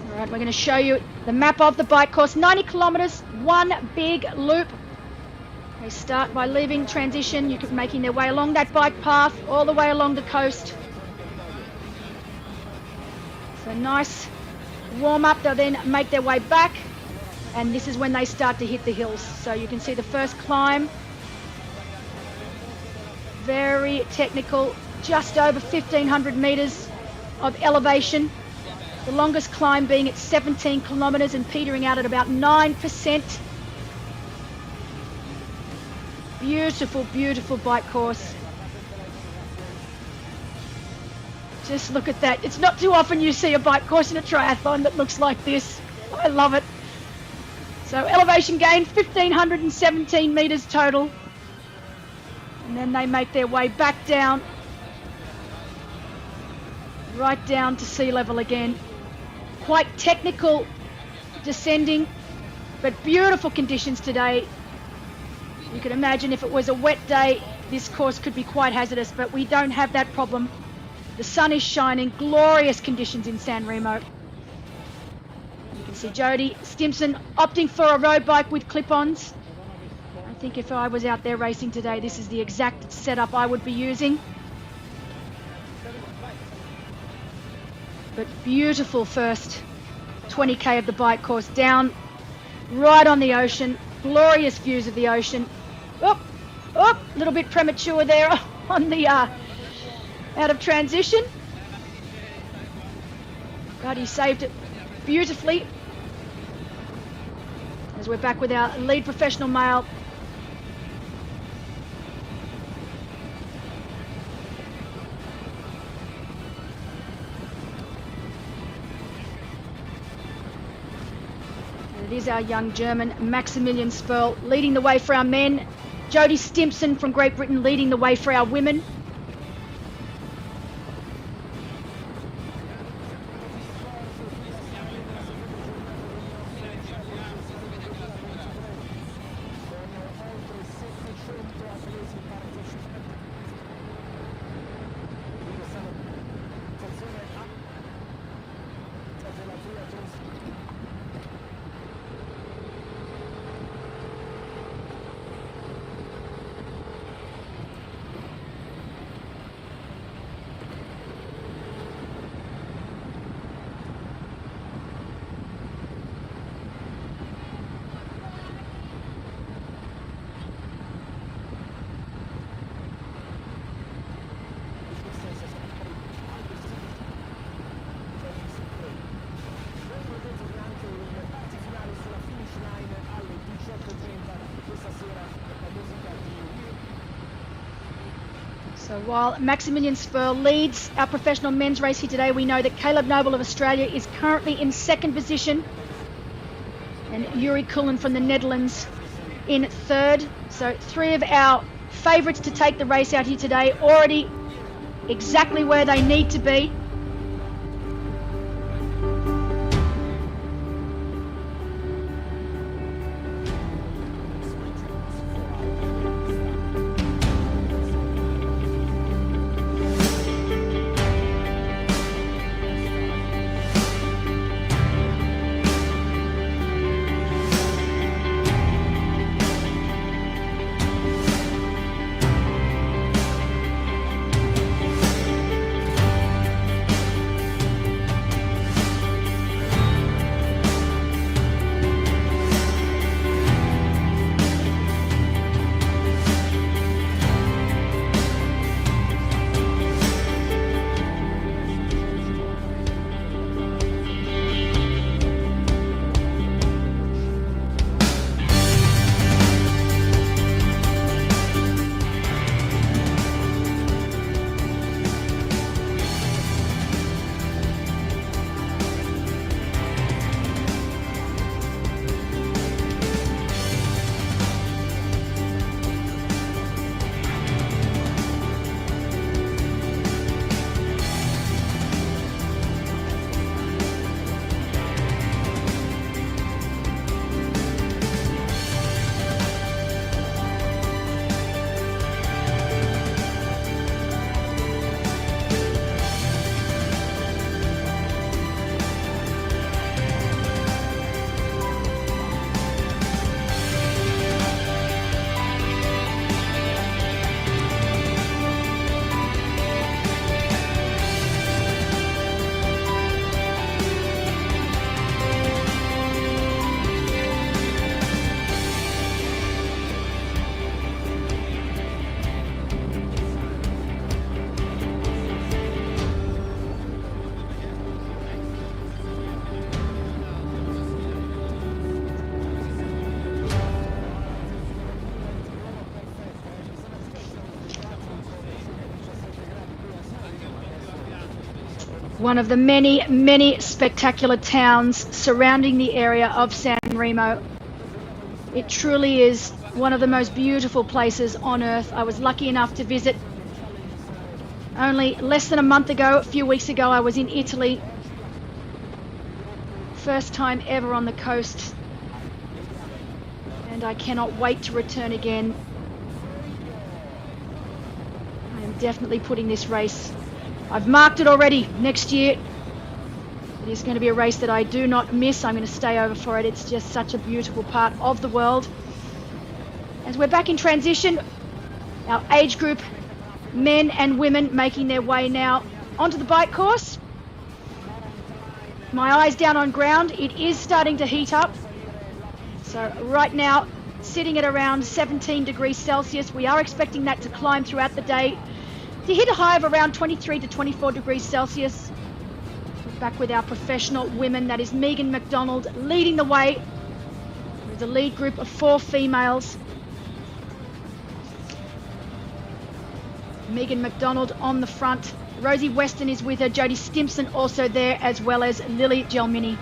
All right, we're going to show you the map of the bike course. 90 kilometres, one big loop. They start by leaving transition. You can making their way along that bike path all the way along the coast. So nice warm up. They'll then make their way back, and this is when they start to hit the hills. So you can see the first climb, very technical, just over 1,500 metres of elevation. The longest climb being at 17 kilometres and petering out at about 9%. Beautiful, beautiful bike course. Just look at that. It's not too often you see a bike course in a triathlon that looks like this. I love it. So elevation gain, 1,517 metres total. And then they make their way back down, right down to sea level again. Quite technical descending, but beautiful conditions today. You can imagine if it was a wet day, this course could be quite hazardous, but we don't have that problem. The sun is shining, glorious conditions in Sanremo. You can see Jody Stimson opting for a road bike with clip-ons. I think if I was out there racing today, this is the exact setup I would be using. But beautiful first 20k of the bike course, down right on the ocean, glorious views of the ocean. Oh, a little bit premature there on the out of transition, but he saved it beautifully. As we're back with our lead professional male. It is our young German, Maximilian Sperl, leading the way for our men. Jody Stimson from Great Britain leading the way for our women. So while Maximilian Sperl leads our professional men's race here today, we know that Caleb Noble of Australia is currently in second position, and Yuri Kulin from the Netherlands in third. So three of our favourites to take the race out here today, already exactly where they need to be. one of the many, many spectacular towns surrounding the area of Sanremo. It truly is one of the most beautiful places on earth. I was lucky enough to visit only less than a month ago. A few weeks ago, I was in Italy. First time ever on the coast. And I cannot wait to return again. I am definitely putting this race. I've marked it already. Next year, it is going to be a race that I do not miss. I'm going to stay over for it. It's just such a beautiful part of the world. As we're back in transition, our age group, men and women, making their way now onto the bike course. My eyes down on ground. It is starting to heat up. So right now, sitting at around 17 degrees Celsius. We are expecting that to climb throughout the day to hit a high of around 23 to 24 degrees Celsius. We're back with our professional women. That is Megan McDonald leading the way with a lead group of 4 females. Megan McDonald on the front. Rosie Weston is with her. Jodie Stimpson also there, as well as Lily Gelmini.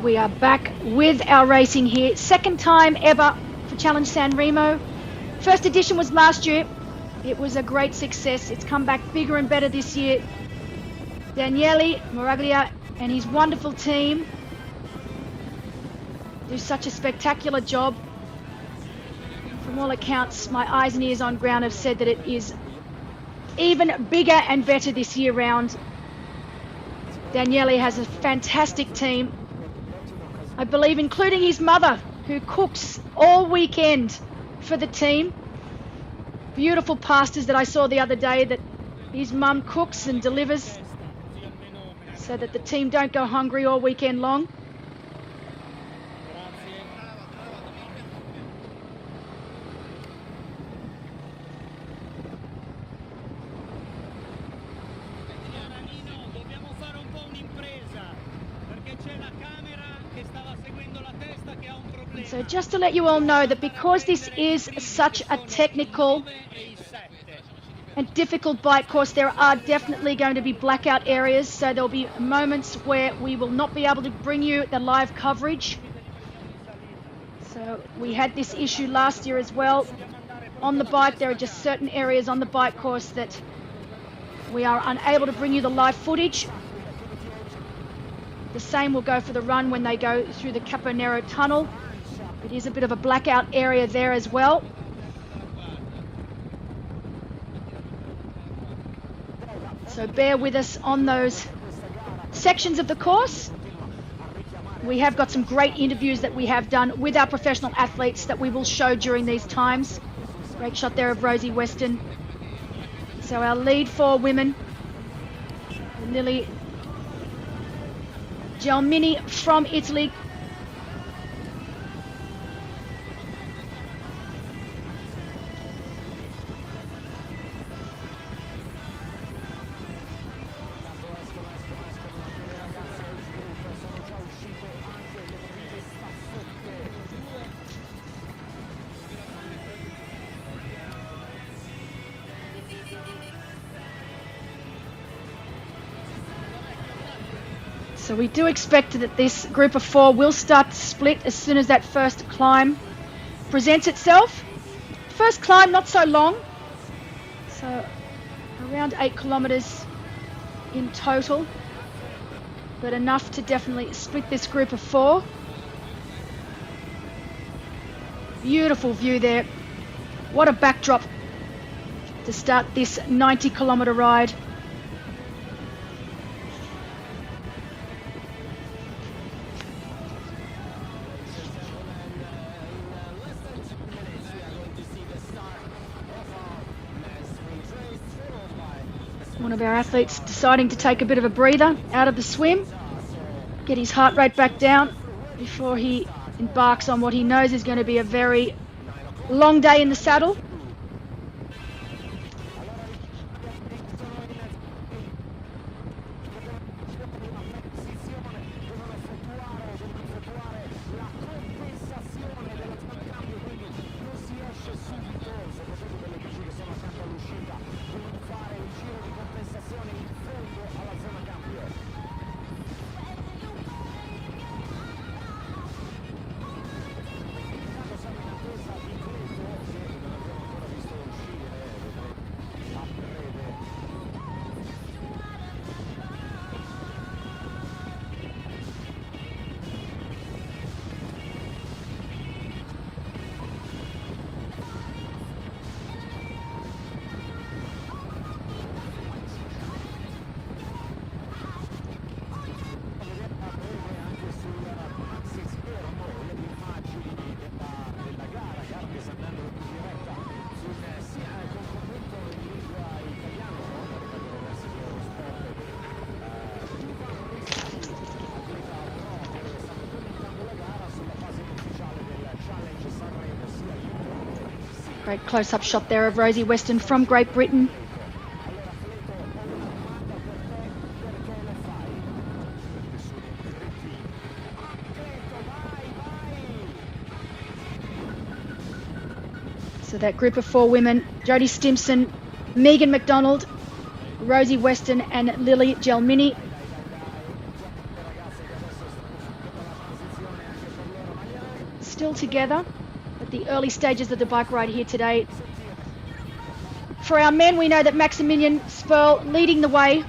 We are back with our racing here. Second time ever for Challenge Sanremo. First edition was last year. It was a great success. It's come back bigger and better this year. Daniele Moraglia and his wonderful team do such a spectacular job. From all accounts, my eyes and ears on ground have said that it is even bigger and better this year round. Daniele has a fantastic team. I believe including his mother, who cooks all weekend for the team. Beautiful pastas that I saw the other day that his mum cooks and delivers so that the team don't go hungry all weekend long. So just to let you all know that because this is such a technical and difficult bike course, there are definitely going to be blackout areas. So there'll be moments where we will not be able to bring you the live coverage. So we had this issue last year as well. On the bike, there are just certain areas on the bike course that we are unable to bring you the live footage. The same will go for the run when they go through the Caponero tunnel. It is a bit of a blackout area there as well. So bear with us on those sections of the course. We have got some great interviews that we have done with our professional athletes that we will show during these times. Great shot there of Rosie Weston. So our lead 4 women, Lily Gelmini from Italy. So we do expect that this group of 4 will start to split as soon as that first climb presents itself. First climb not so long, so around 8 kilometers in total, but enough to definitely split this group of 4. Beautiful view there. What a backdrop to start this 90-kilometer ride. One of our athletes deciding to take a bit of a breather out of the swim, get his heart rate back down before he embarks on what he knows is going to be a very long day in the saddle. Great close-up shot there of Rosie Weston from Great Britain. So that group of 4 women, Jodie Stimpson, Megan McDonald, Rosie Weston and Lily Gelmini. Still together at the early stages of the bike ride here today. For our men, we know that Maximilian Sperl leading the way.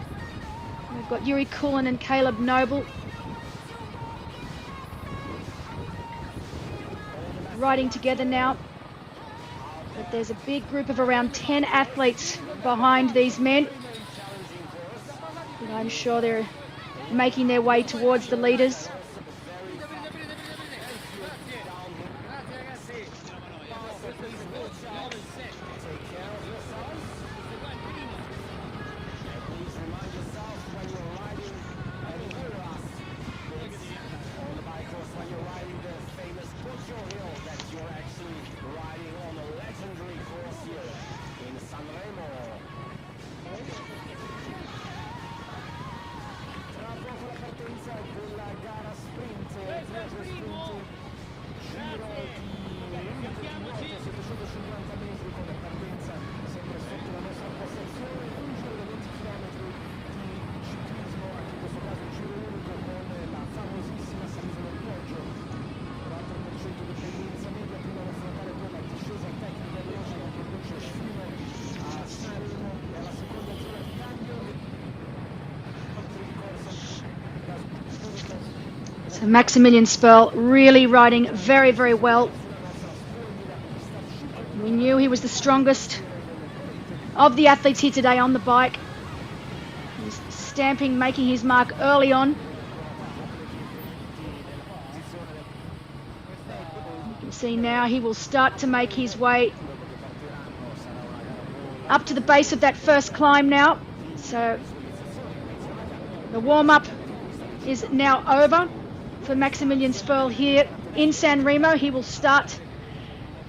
We've got Yuri Kulin and Caleb Noble riding together now. But there's a big group of around 10 athletes behind these men. And I'm sure they're making their way towards the leaders. So Maximilian Sperl really riding very, very well. We knew he was the strongest of the athletes here today on the bike. He's stamping, making his mark early on. You can see now he will start to make his way up to the base of that first climb now. So The warm-up is now over for Maximilian Sperl here in Sanremo. He will start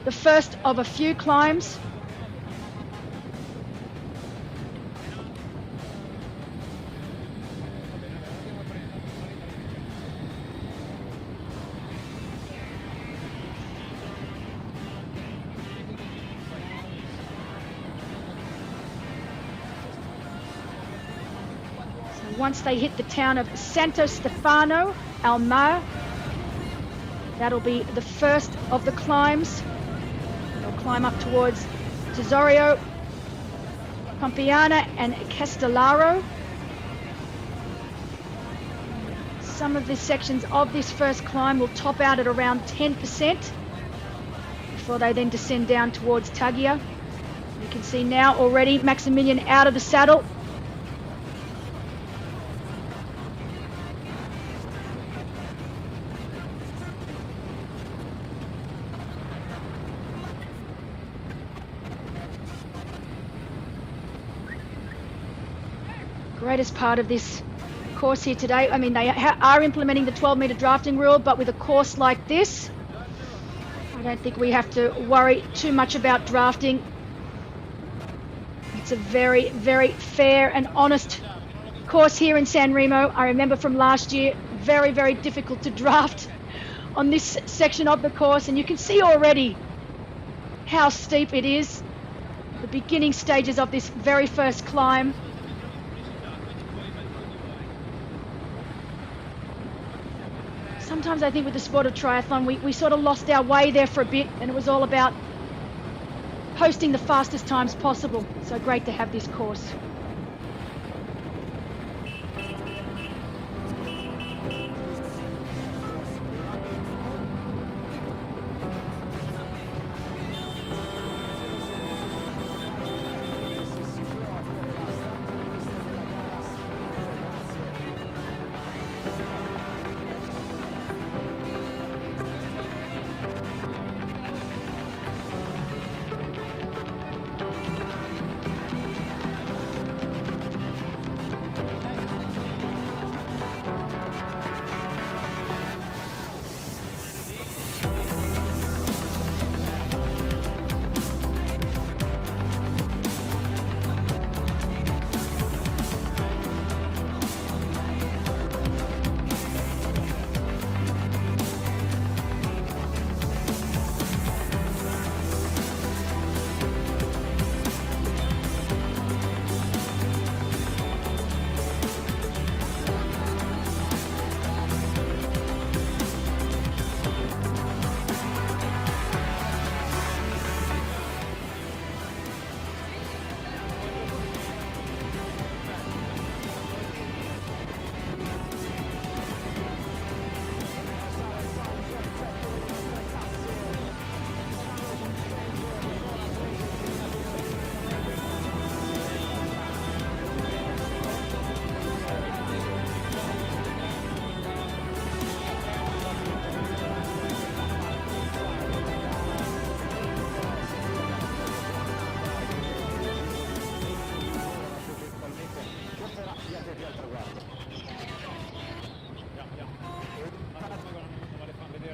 the first of a few climbs. Once they hit the town of Santo Stefano al Mar, that'll be the first of the climbs. They'll climb up towards Tesorio, Pompiana and Castellaro. Some of the sections of this first climb will top out at around 10% before they then descend down towards Taggia. You can see now already Maximilian out of the saddle. Greatest part of this course here today, I mean, they are implementing the 12-meter drafting rule, but with a course like this, I don't think we have to worry too much about drafting. It's a very, very fair and honest course here in Sanremo. I remember from last year, very, very difficult to draft on this section of the course, and you can see already how steep it is. The beginning stages of this very first climb. Sometimes I think with the sport of triathlon, we sort of lost our way there for a bit, and it was all about posting the fastest times possible. So great to have this course.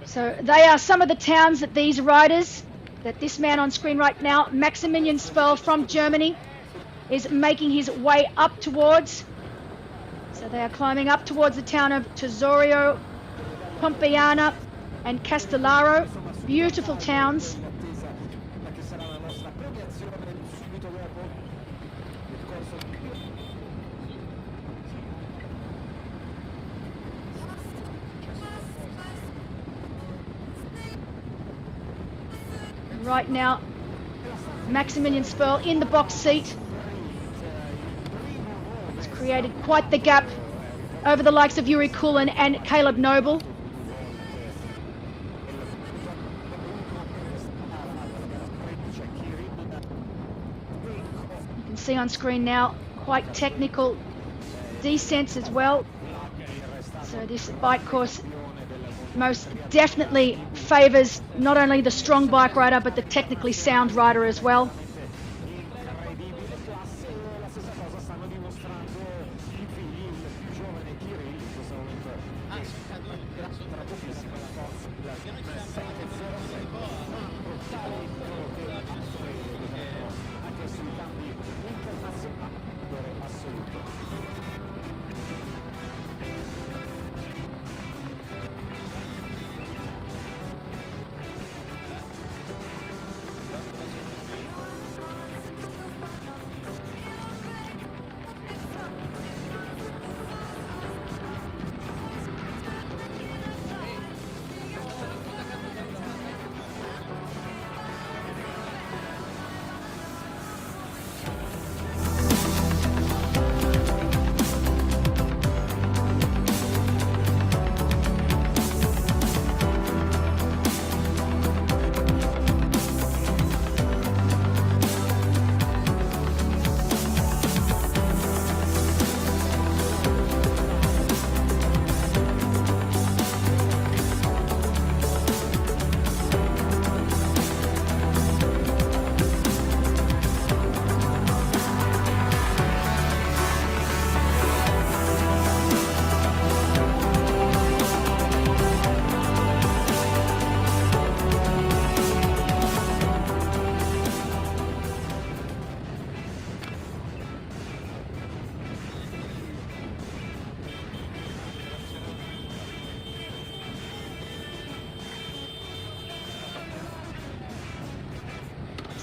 So they are some of the towns that these riders, that this man on screen right now, Maximilian Sperl from Germany, is making his way up towards. So they are climbing up towards the town of Tesorio, Pompiana and Castellaro. Beautiful towns. Right now, Maximilian Sperl in the box seat. It's created quite the gap over the likes of Yuri Kulin and Caleb Noble. You can see on screen now quite technical descents as well. So this bike course most definitely favours not only the strong bike rider but the technically sound rider as well.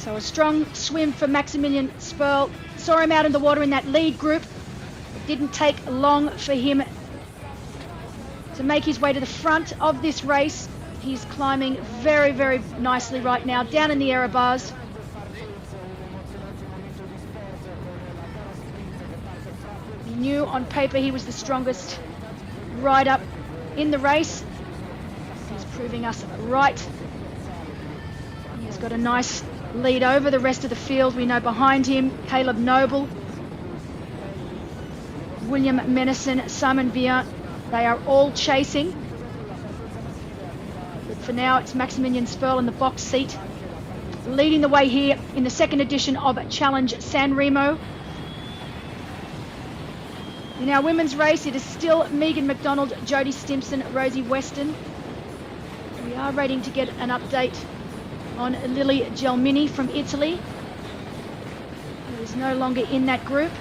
So a strong swim for Maximilian Sperl. Saw him out in the water in that lead group. It didn't take long for him to make his way to the front of this race. He's climbing very, very nicely right now, down in the error bars. He knew on paper he was the strongest rider in the race. He's proving us right. He's got a nice lead over the rest of the field. We know behind him, Caleb Noble, William Menison, Simon Vian, they are all chasing. But for now, it's Maximilian Sperl in the box seat, leading the way here in the second edition of Challenge Sanremo. In our women's race, it is still Megan McDonald, Jodie Stimpson, Rosie Weston. We are waiting to get an update on Lily Gelmini from Italy, who is no longer in that group.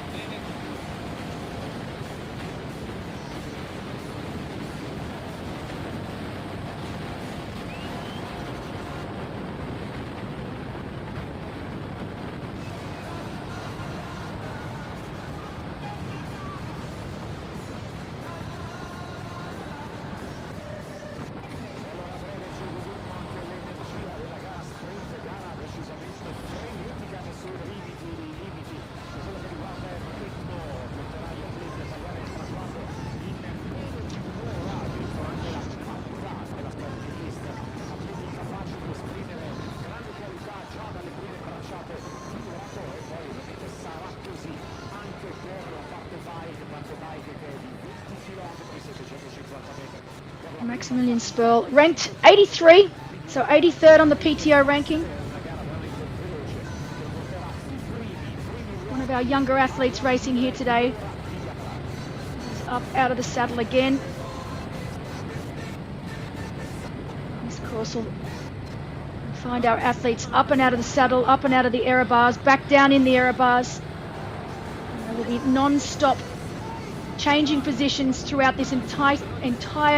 Maximilian Sperl ranked 83, so 83rd on the PTO ranking. One of our younger athletes racing here today. He's up out of the saddle again. This course will find our athletes up and out of the saddle, up and out of the error bars, back down in the error bars. There will be non-stop changing positions throughout this entire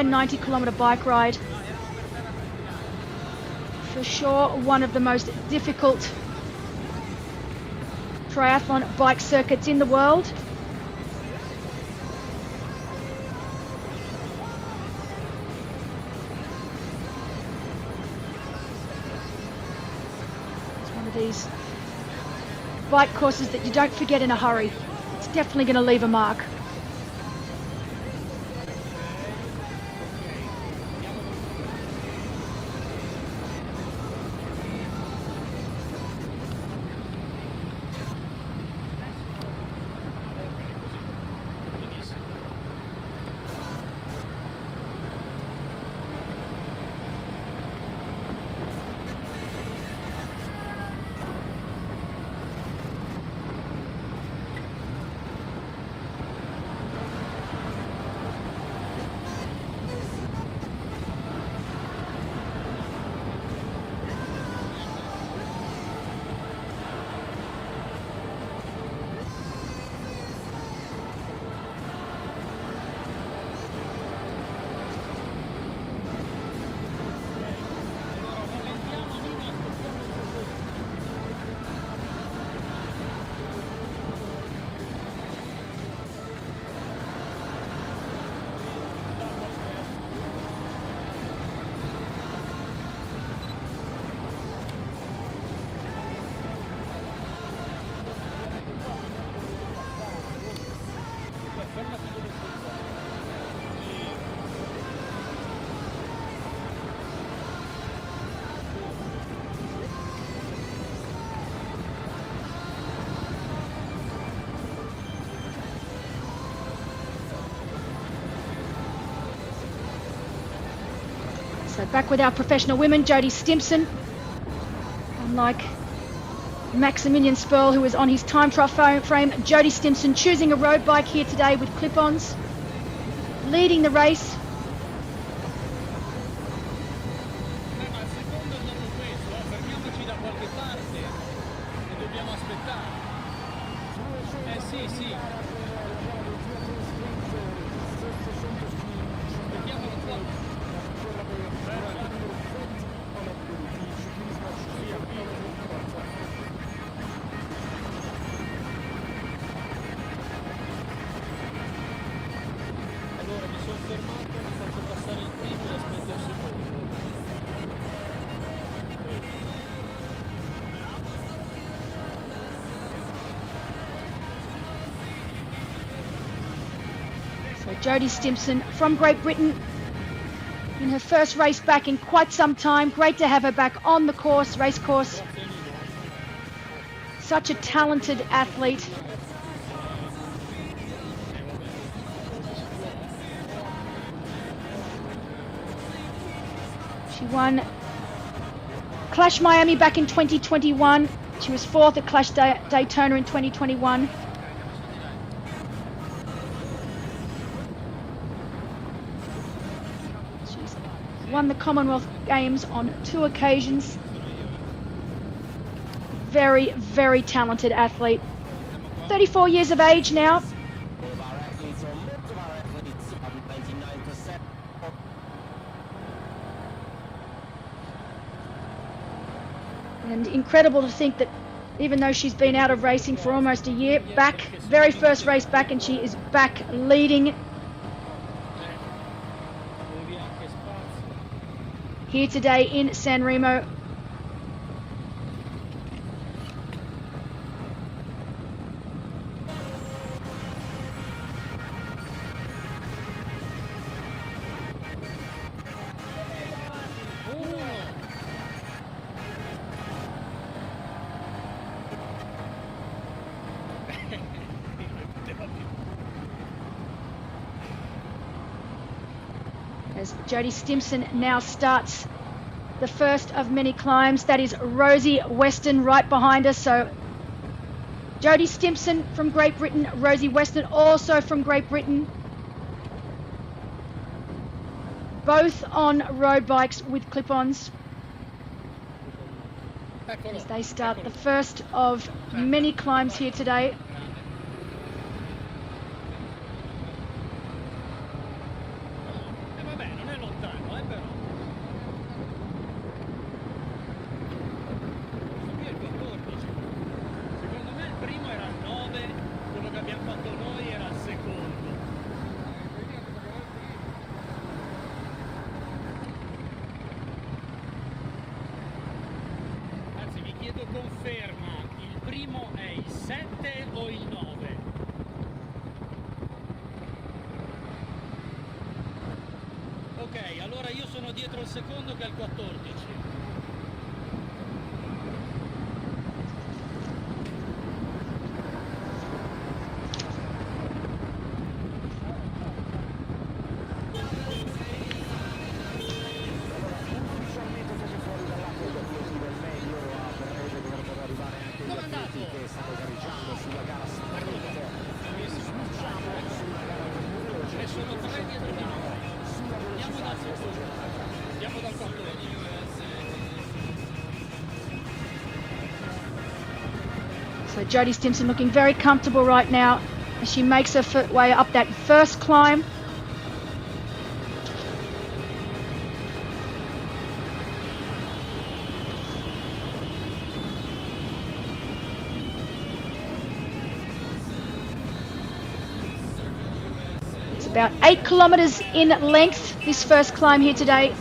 90-kilometre bike ride. For sure, one of the most difficult triathlon bike circuits in the world. It's one of these bike courses that you don't forget in a hurry. It's definitely going to leave a mark. So back with our professional women, Jodie Stimpson. Unlike Maximilian Sperl, who was on his time trial frame, Jodie Stimpson choosing a road bike here today with clip-ons, leading the race. Jodie Stimpson from Great Britain in her first race back in quite some time. Great to have her back on the course, race course. Such a talented athlete. She won Clash Miami back in 2021. She was fourth at Clash Daytona in 2021. She's won the Commonwealth Games on 2 occasions. Very, very talented athlete. 34 years of age now. And incredible to think that even though she's been out of racing for almost a year, back, very first race back, and she is back leading here today in Sanremo. As Jodie Stimpson now starts the first of many climbs. That is Rosie Weston right behind us. So Jodie Stimpson from Great Britain, Rosie Weston also from Great Britain. Both on road bikes with clip-ons. As they start the first of many climbs here today. Conferma, il primo è il 7 o il 9? Ok, allora io sono dietro il secondo che è il 14. So Jodie Stimpson looking very comfortable right now as she makes her way up that first climb. It's about 8 kilometers in length, this first climb here today.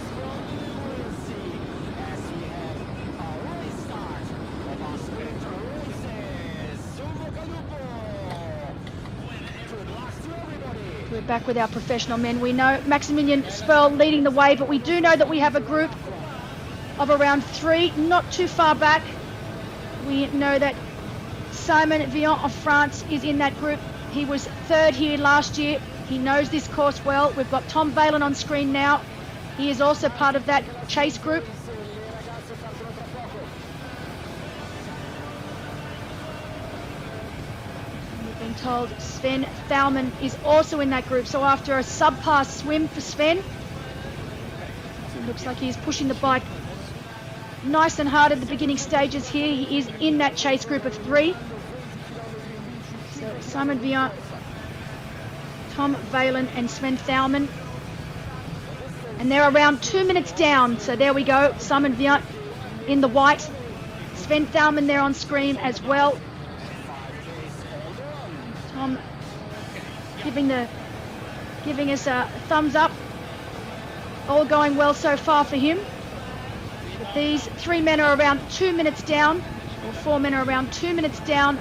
We're back with our professional men. We know Maximilian Sperl leading the way, but we do know that we have a group of around 3, not too far back. We know that Simon Vian of France is in that group. He was 3rd here last year. He knows this course well. We've got Tom Valen on screen now. He is also part of that chase group. Been told Sven Thaumann is also in that group. So after a subpar swim for Sven, it looks like he's pushing the bike nice and hard at the beginning stages here. He is in that chase group of 3. So Simon Vian, Tom Valen and Sven Thaumann. And they're around 2 minutes down. So there we go. Simon Vian in the white. Sven Thaumann there on screen as well. Tom giving us a thumbs up. All going well so far for him. But these 3 men are around 2 minutes down, or 4 men are around 2 minutes down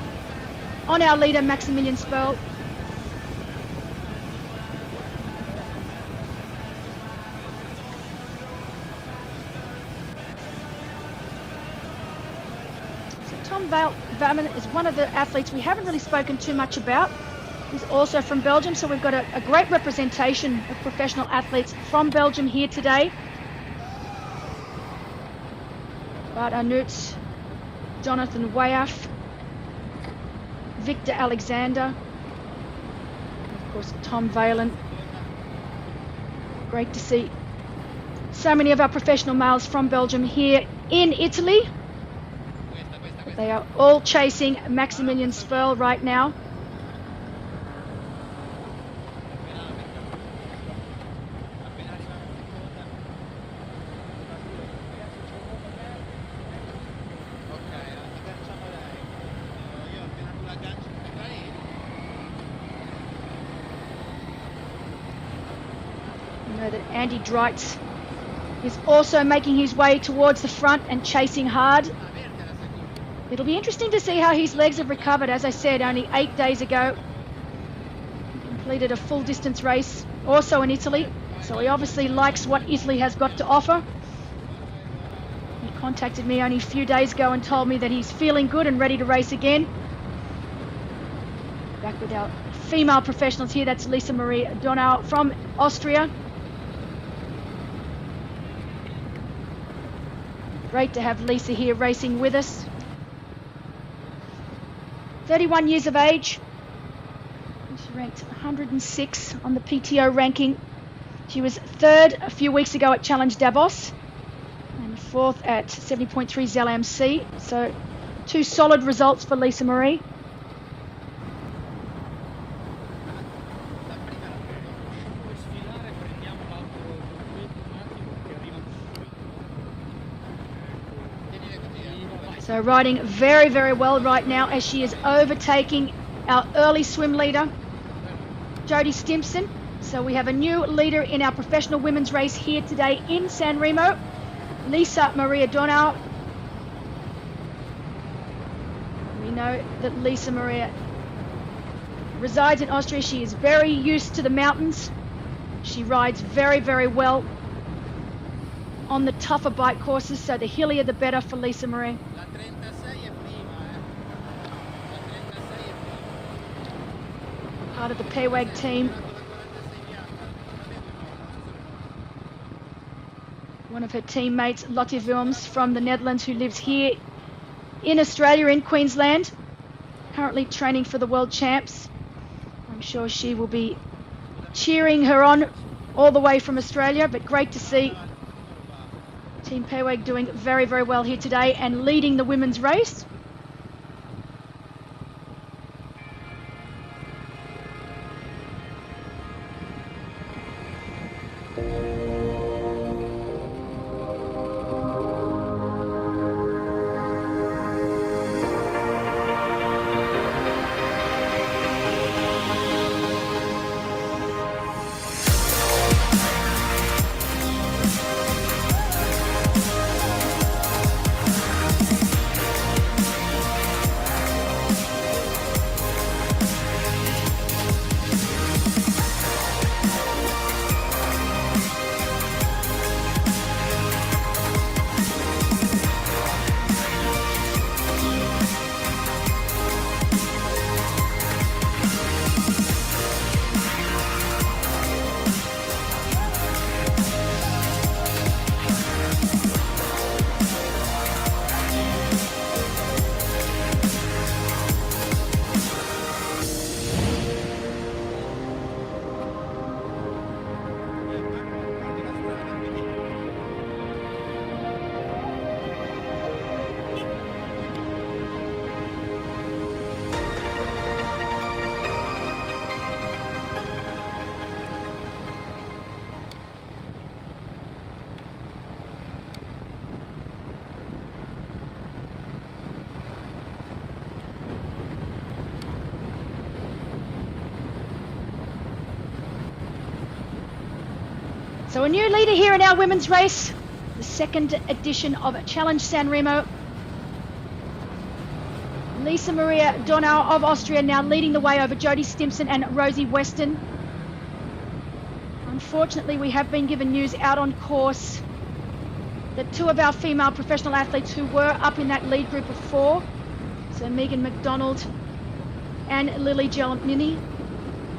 on our leader Maximilian Sperl. Tom Valman is one of the athletes we haven't really spoken too much about. He's also from Belgium, so we've got a great representation of professional athletes from Belgium here today. Bart Arnouts, Jonathan Wayaf, Victor Alexander, and of course Tom Valen. Great to see so many of our professional males from Belgium here in Italy. They are all chasing Maximilian Sperl right now. You know that Andy Dreitz is also making his way towards the front and chasing hard. It'll be interesting to see how his legs have recovered. As I said, only 8 days ago, he completed a full distance race, also in Italy. So he obviously likes what Italy has got to offer. He contacted me only a few days ago and told me that he's feeling good and ready to race again. Back with our female professionals here. That's Lisa Marie Donau from Austria. Great to have Lisa here racing with us. 31 years of age. She ranked 106 on the PTO ranking. She was third a few weeks ago at Challenge Davos and fourth at 70.3 Zell MC. So 2 solid results for Lisa Marie. So riding very, very well right now as she is overtaking our early swim leader, Jodie Stimpson. So we have a new leader in our professional women's race here today in Sanremo, Lisa Maria Donau. We know that Lisa Maria resides in Austria. She is very used to the mountains. She rides very, very well on the tougher bike courses, so the hillier the better for Lisa Marie. Part of the PWAG team. One of her teammates, Lotte Wilms from the Netherlands, who lives here in Australia, in Queensland, currently training for the World Champs. I'm sure she will be cheering her on all the way from Australia, but great to see Team PWAG doing very, very well here today and leading the women's race. So a new leader here in our women's race, the second edition of Challenge Sanremo. Lisa Maria Donau of Austria now leading the way over Jodie Stimpson and Rosie Weston. Unfortunately, we have been given news out on course that 2 of our female professional athletes who were up in that lead group of 4 So Megan McDonald and Lily Gelmini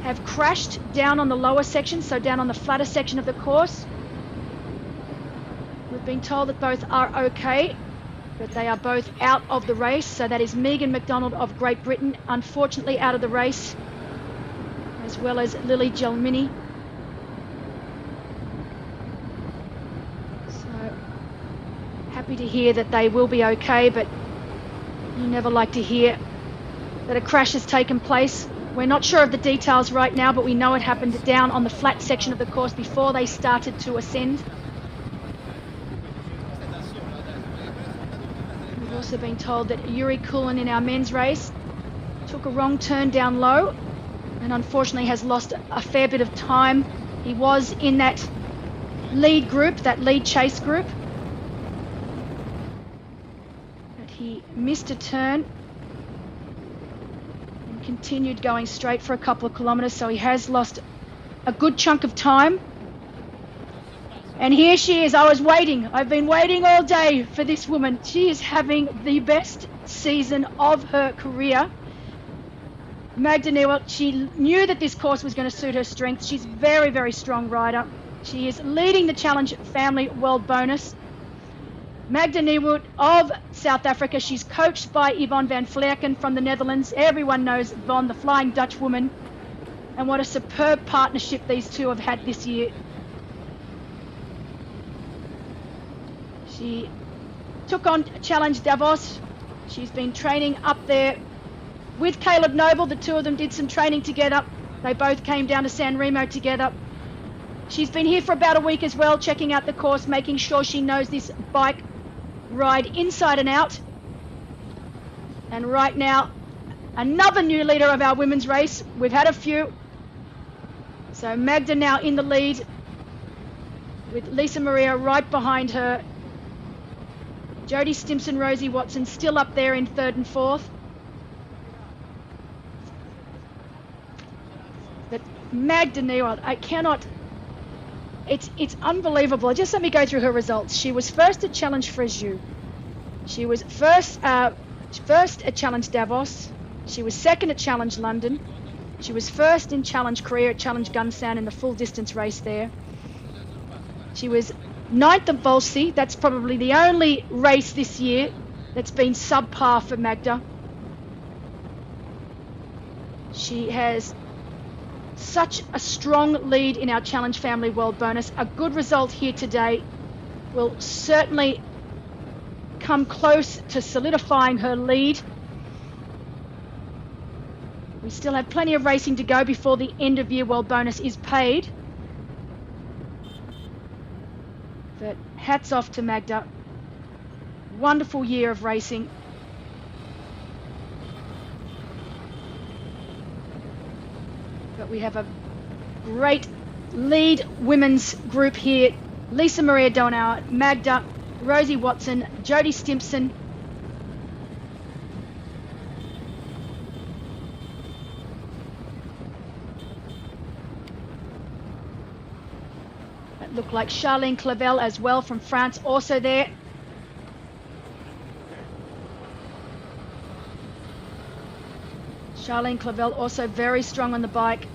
have crashed down on the lower section, so down on the flatter section of the course. We've been told that both are okay, but they are both out of the race. So that is Megan McDonald of Great Britain, unfortunately out of the race, as well as Lily Gelmini. So happy to hear that they will be okay, but you never like to hear that a crash has taken place. We're not sure of the details right now, but we know it happened down on the flat section of the course before they started to ascend. We've also been told that Yuri Kulin in our men's race took a wrong turn down low and unfortunately has lost a fair bit of time. He was in that lead group, that lead chase group, but he missed a turn and continued going straight for a couple of kilometres, so he has lost a good chunk of time. And here she is. I've been waiting all day for this woman. She is having the best season of her career. Magda Nieuwholt, she knew that this course was going to suit her strength. She's a very, very strong rider. She is leading the Challenge Family World Bonus. Magda Nieuwholt of South Africa. She's coached by Yvonne van Vlerken from the Netherlands. Everyone knows Yvonne, the Flying Dutch woman. And what a superb partnership these two have had this year. She took on Challenge Davos. She's been training up there with Caleb Noble. The two of them did some training together. They both came down to Sanremo together. She's been here for about a week as well, checking out the course, making sure she knows this bike ride inside and out. And right now, another new leader of our women's race. We've had a few. So Magda now in the lead with Lisa Maria right behind her. Jodie Stimpson, Rosie Watson still up there in third and fourth. But Magda Nieuwholt, I cannot, it's unbelievable. Just let me go through her results. She was first at Challenge Fréjus. She was first at Challenge Davos. She was second at Challenge London. She was first in Challenge Korea at Challenge Gunsan in the full distance race there. She was ninth at Volsci. That's probably the only race this year that's been subpar for Magda. She has such a strong lead in our Challenge Family World Bonus. A good result here today will certainly come close to solidifying her lead. We still have plenty of racing to go before the end of year World Bonus is paid. But hats off to Magda. Wonderful year of racing. But we have a great lead women's group here. Lisa Maria Donauer, Magda, Rosie Watson, Jodie Stimpson. That looked like Charlene Clavel as well from France, also there. Charlene Clavel also very strong on the bike.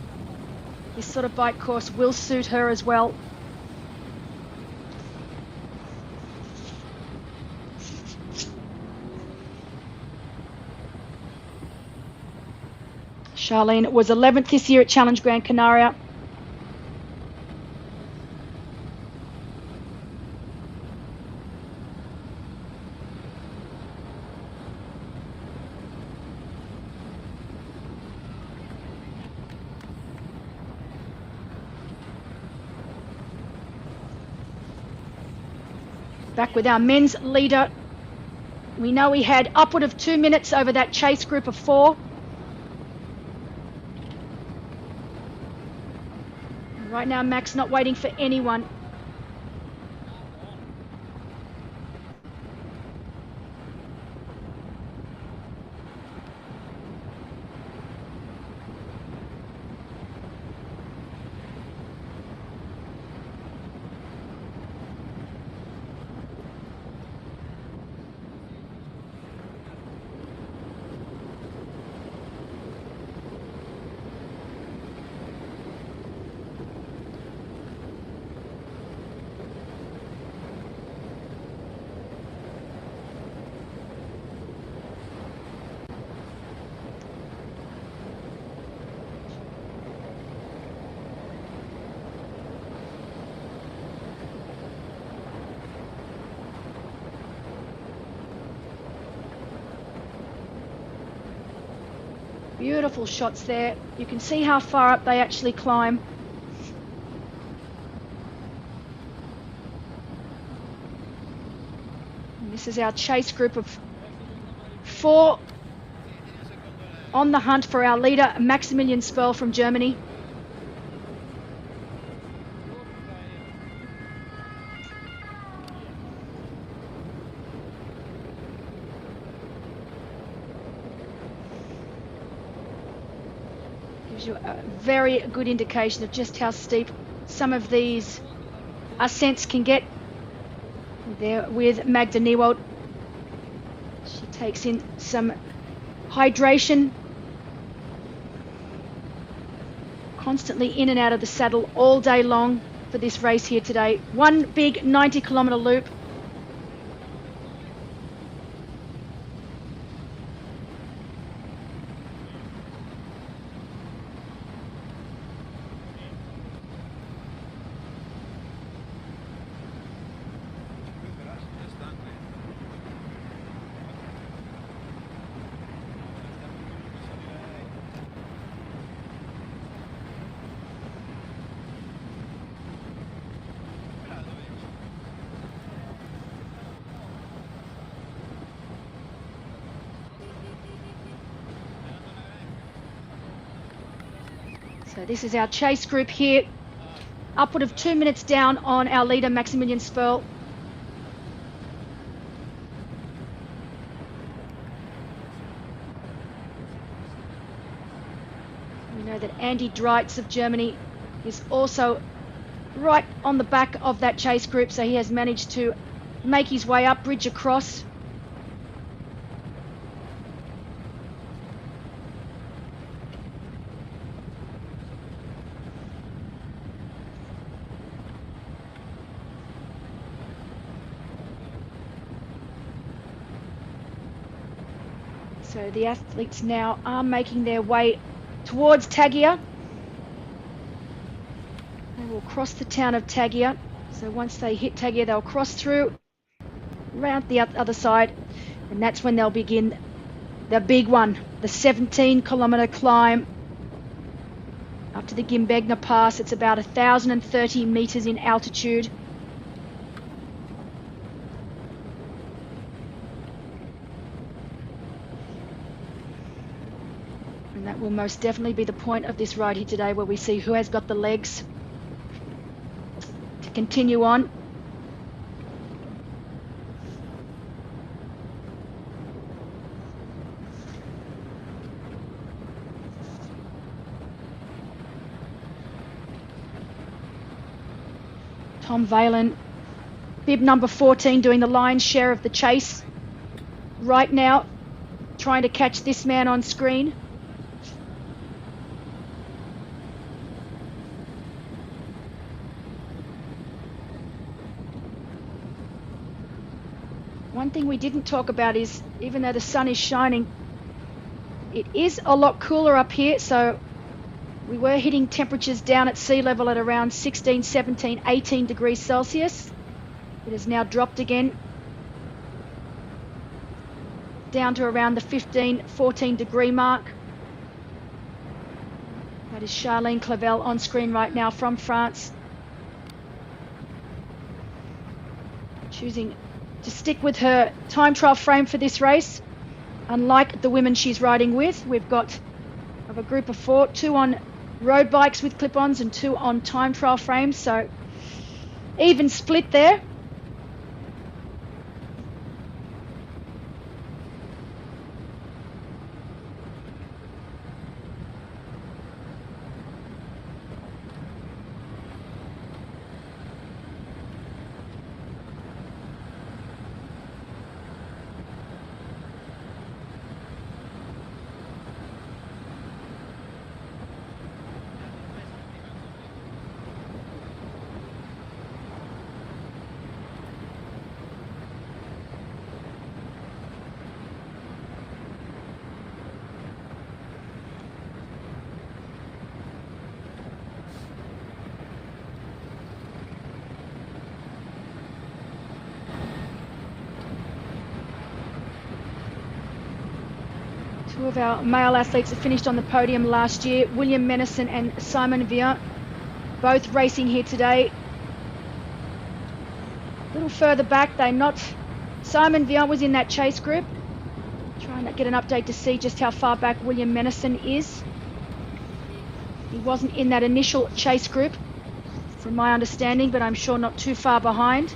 This sort of bike course will suit her as well. Charlene was 11th this year at Challenge Gran Canaria. Back with our men's leader. We know he had upward of 2 minutes over that chase group of 4. Right now, Max not waiting for anyone. Beautiful shots there. You can see how far up they actually climb. And this is our chase group of 4 on the hunt for our leader, Maximilian Sperl from Germany. Gives you a very good indication of just how steep some of these ascents can get. There with Magda Niewald. She takes in some hydration. Constantly in and out of the saddle all day long for this race here today. One big 90-kilometre loop. So this is our chase group here. Upward of 2 minutes down on our leader, Maximilian Sperl. We know that Andy Dreitz of Germany is also right on the back of that chase group, so he has managed to make his way up, bridge across. So the athletes now are making their way towards Tagia. They will cross the town of Tagia. So once they hit Tagia, they'll cross through, round the other side, and that's when they'll begin the big one, the 17-kilometre climb up to the Gimbegna Pass. It's about 1,030 metres in altitude. And that will most definitely be the point of this ride here today, where we see who has got the legs to continue on. Tom Valen, bib number 14, doing the lion's share of the chase right now, trying to catch this man on screen. One thing we didn't talk about is, even though the sun is shining, it is a lot cooler up here. So we were hitting temperatures down at sea level at around 16, 17, 18 degrees Celsius. It has now dropped again down to around the 15, 14 degree mark. That is Charlene Clavel on screen right now from France, choosing to stick with her time trial frame for this race. Unlike the women she's riding with, we've got of a group of 4, 2 on road bikes with clip-ons and 2 on time trial frames, so even split there. Two of our male athletes that finished on the podium last year, William Menison and Simon Vian, both racing here today. A little further back, Simon Vian was in that chase group. Trying to get an update to see just how far back William Menison is. He wasn't in that initial chase group, from my understanding, but I'm sure not too far behind.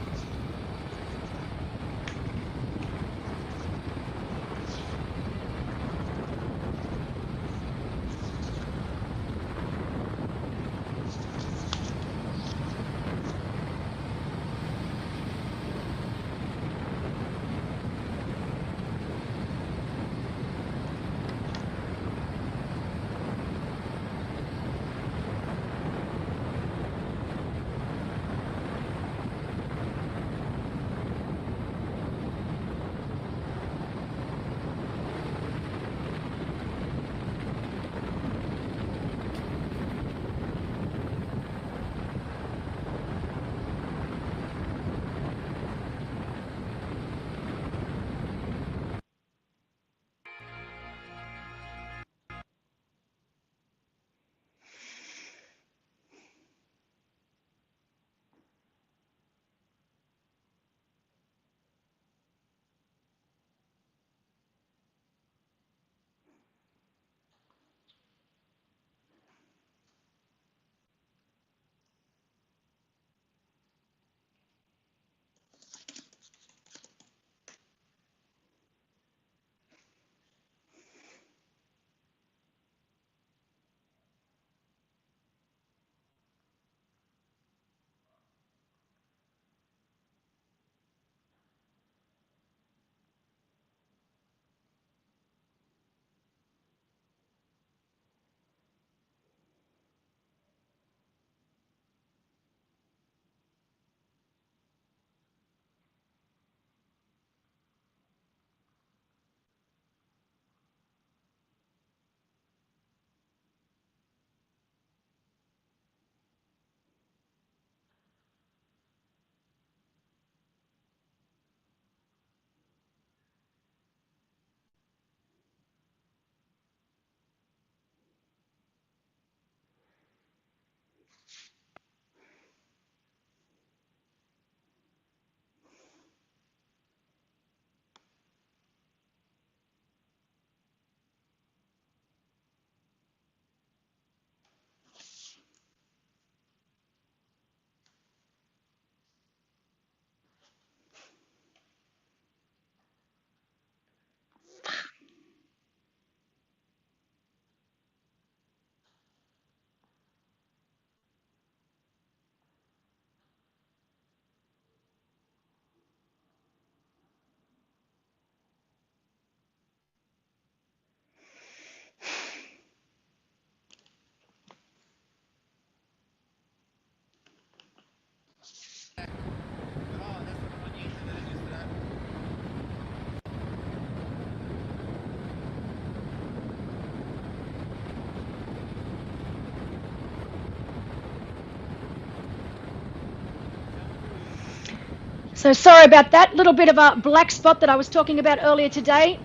So sorry about that. Little bit of a black spot that I was talking about earlier today.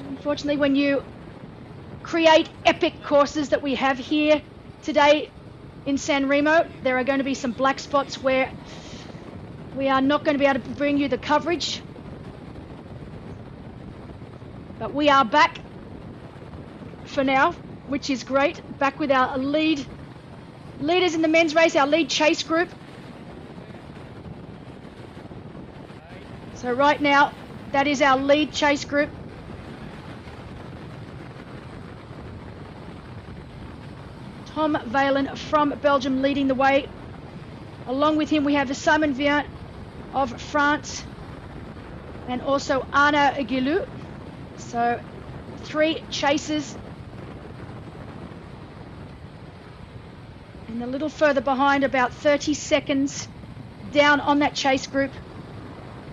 Unfortunately, when you create epic courses that we have here today in Sanremo, there are going to be some black spots where we are not going to be able to bring you the coverage. But we are back for now, which is great. Back with our leaders in the men's race, our lead chase group. So right now, that is our lead chase group. Tom Valen from Belgium leading the way. Along with him, we have Simon Vian of France and also Arnaud Aguilou. So 3 chasers. And a little further behind, about 30 seconds down on that chase group,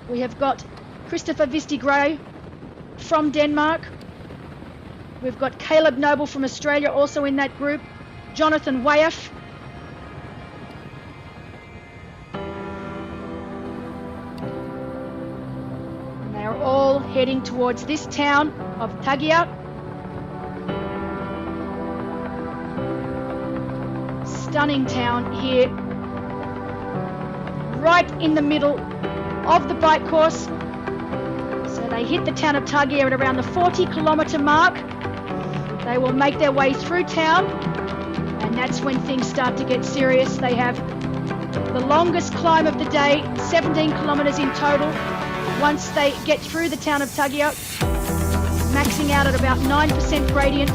we have got Christopher Vistigray from Denmark. We've got Caleb Noble from Australia also in that group. Jonathan Wyeth. And they are all heading towards this town of Tagia. stunning town here, right in the middle of the bike course. So they hit the town of Tagia at around the 40-kilometre mark. They will make their way through town, and that's when things start to get serious. They have the longest climb of the day, 17 kilometres in total. Once they get through the town of Tagia, maxing out at about 9% gradient.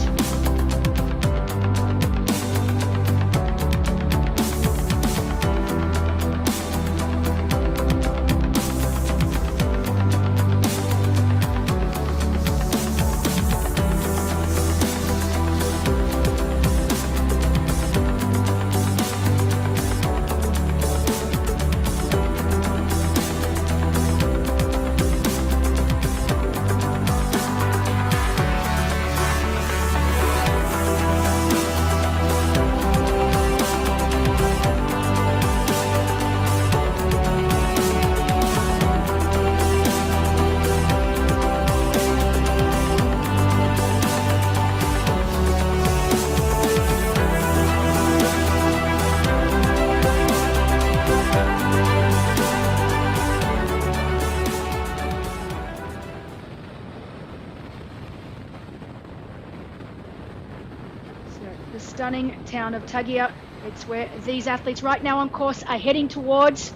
Stunning town of Tagia. It's where these athletes right now on course are heading towards.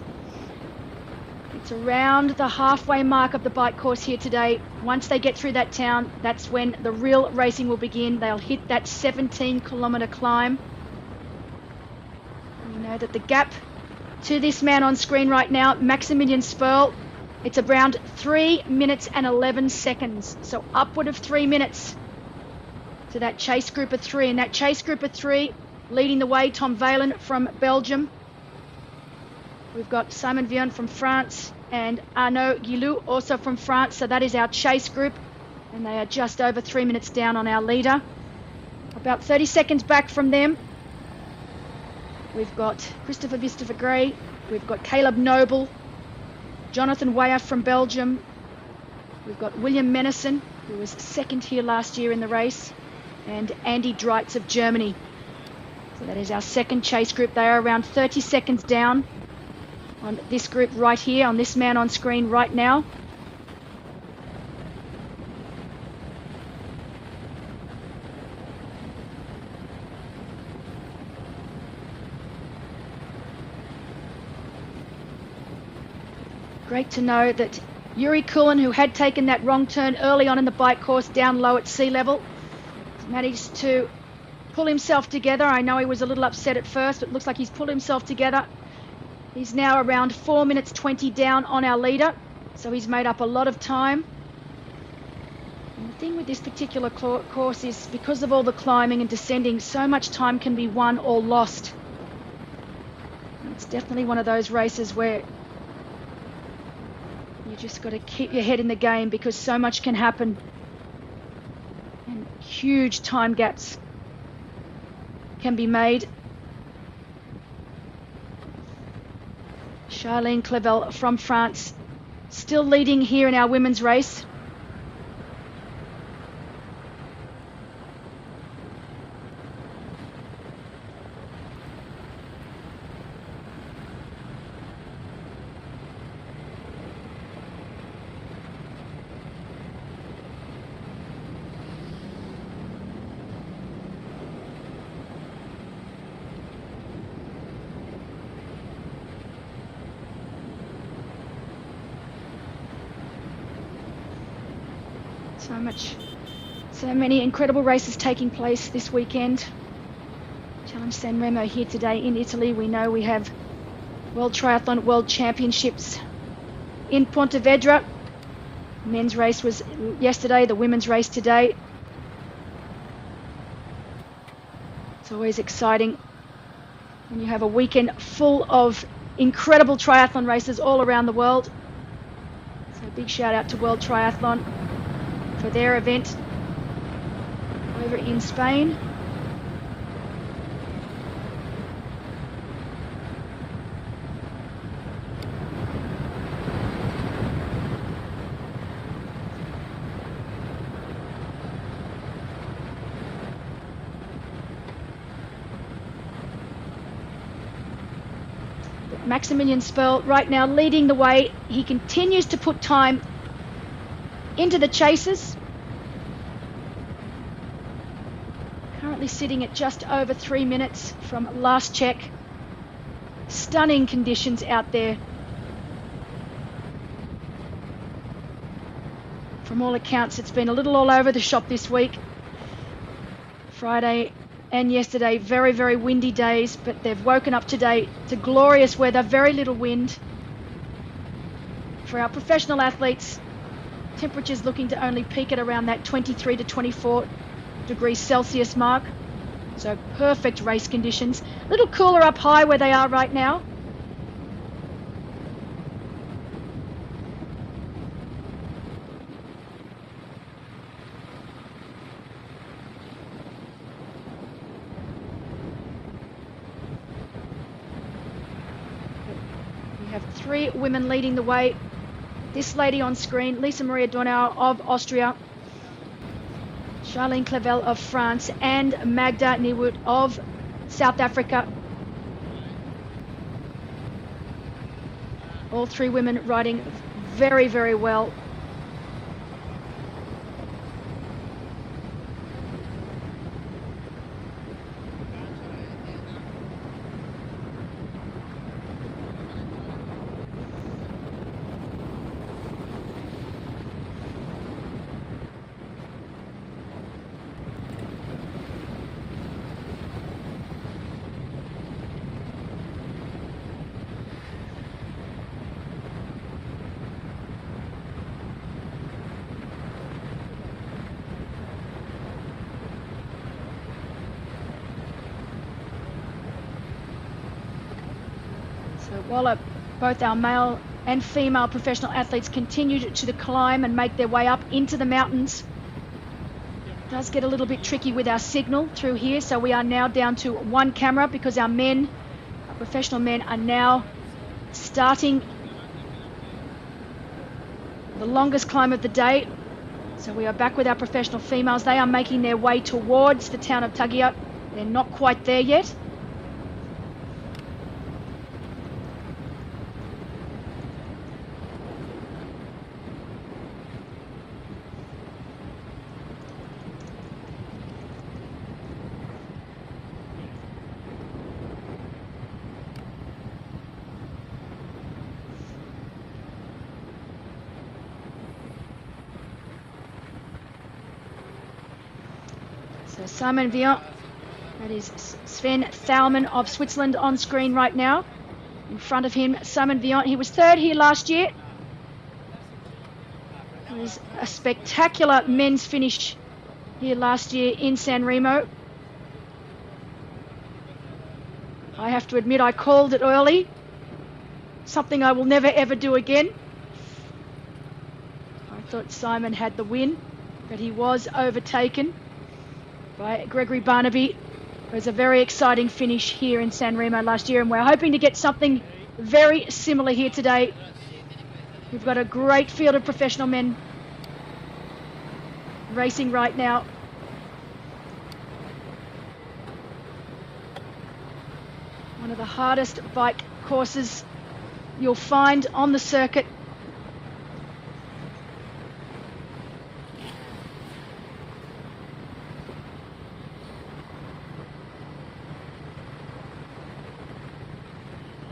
It's around the halfway mark of the bike course here today. Once they get through that town, that's when the real racing will begin. They'll hit that 17-kilometre climb. You know that the gap to this man on screen right now, Maximilian Sperl, it's around 3 minutes and 11 seconds. So upward of 3 minutes to that chase group of three. And that chase group of three leading the way, Tom Valen from Belgium. We've got Simon Vion from France and Arnaud Guillou also from France. So that is our chase group. And they are just over 3 minutes down on our leader. About 30 seconds back from them, we've got Christopher Gray. We've got Caleb Noble, Jonathan Weyer from Belgium. We've got William Menison, who was second here last year in the race, and Andy Dreitz of Germany. So that is our second chase group. They are around 30 seconds down on this group right here, on this man on screen right now. Great to know that Yuri Kulin, who had taken that wrong turn early on in the bike course down low at sea level, managed to pull himself together. I know he was a little upset at first, but it looks like he's pulled himself together. He's now around 4 minutes 20 down on our leader, so he's made up a lot of time. And the thing with this particular course is, because of all the climbing and descending, so much time can be won or lost. And it's definitely one of those races where you just got to keep your head in the game, because so much can happen. And huge time gaps can be made. Charlene Clevel from France still leading here in our women's race. So many incredible races taking place this weekend. Challenge Sanremo here today in Italy. We know we have World Triathlon World Championships in Pontevedra. Men's race was yesterday, the women's race today. It's always exciting when you have a weekend full of incredible triathlon races all around the world. So a big shout out to World Triathlon for their event over in Spain. Maximilian Sperl right now leading the way. He continues to put time into the chases. Currently sitting at just over 3 minutes from last check. Stunning conditions out there. From all accounts, it's been a little all over the shop this week. Friday and yesterday, very, very windy days, but they've woken up today to glorious weather, very little wind. For our professional athletes, temperatures looking to only peak at around that 23 to 24 degrees Celsius mark. So perfect race conditions. A little cooler up high where they are right now. We have 3 women leading the way. This lady on screen, Lisa Maria Dornauer of Austria, Charlene Clavel of France, and Magda Niewood of South Africa. All 3 women riding very, very well. So while both our male and female professional athletes continue to climb and make their way up into the mountains, it does get a little bit tricky with our signal through here. So we are now down to 1 camera because our professional men are now starting the longest climb of the day. So we are back with our professional females. They are making their way towards the town of Tagiat. They're not quite there yet. So Simon Vian, that is Sven Thalmann of Switzerland on screen right now. In front of him, Simon Vian, he was 3rd here last year. It was a spectacular men's finish here last year in Sanremo. I have to admit I called it early, something I will never ever do again. I thought Simon had the win, but he was overtaken by Gregory Barnaby. It was a very exciting finish here in Sanremo last year, and we're hoping to get something very similar here today. We've got a great field of professional men racing right now. One of the hardest bike courses you'll find on the circuit.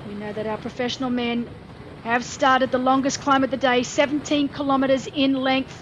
We know that our professional men have started the longest climb of the day, 17 kilometers in length.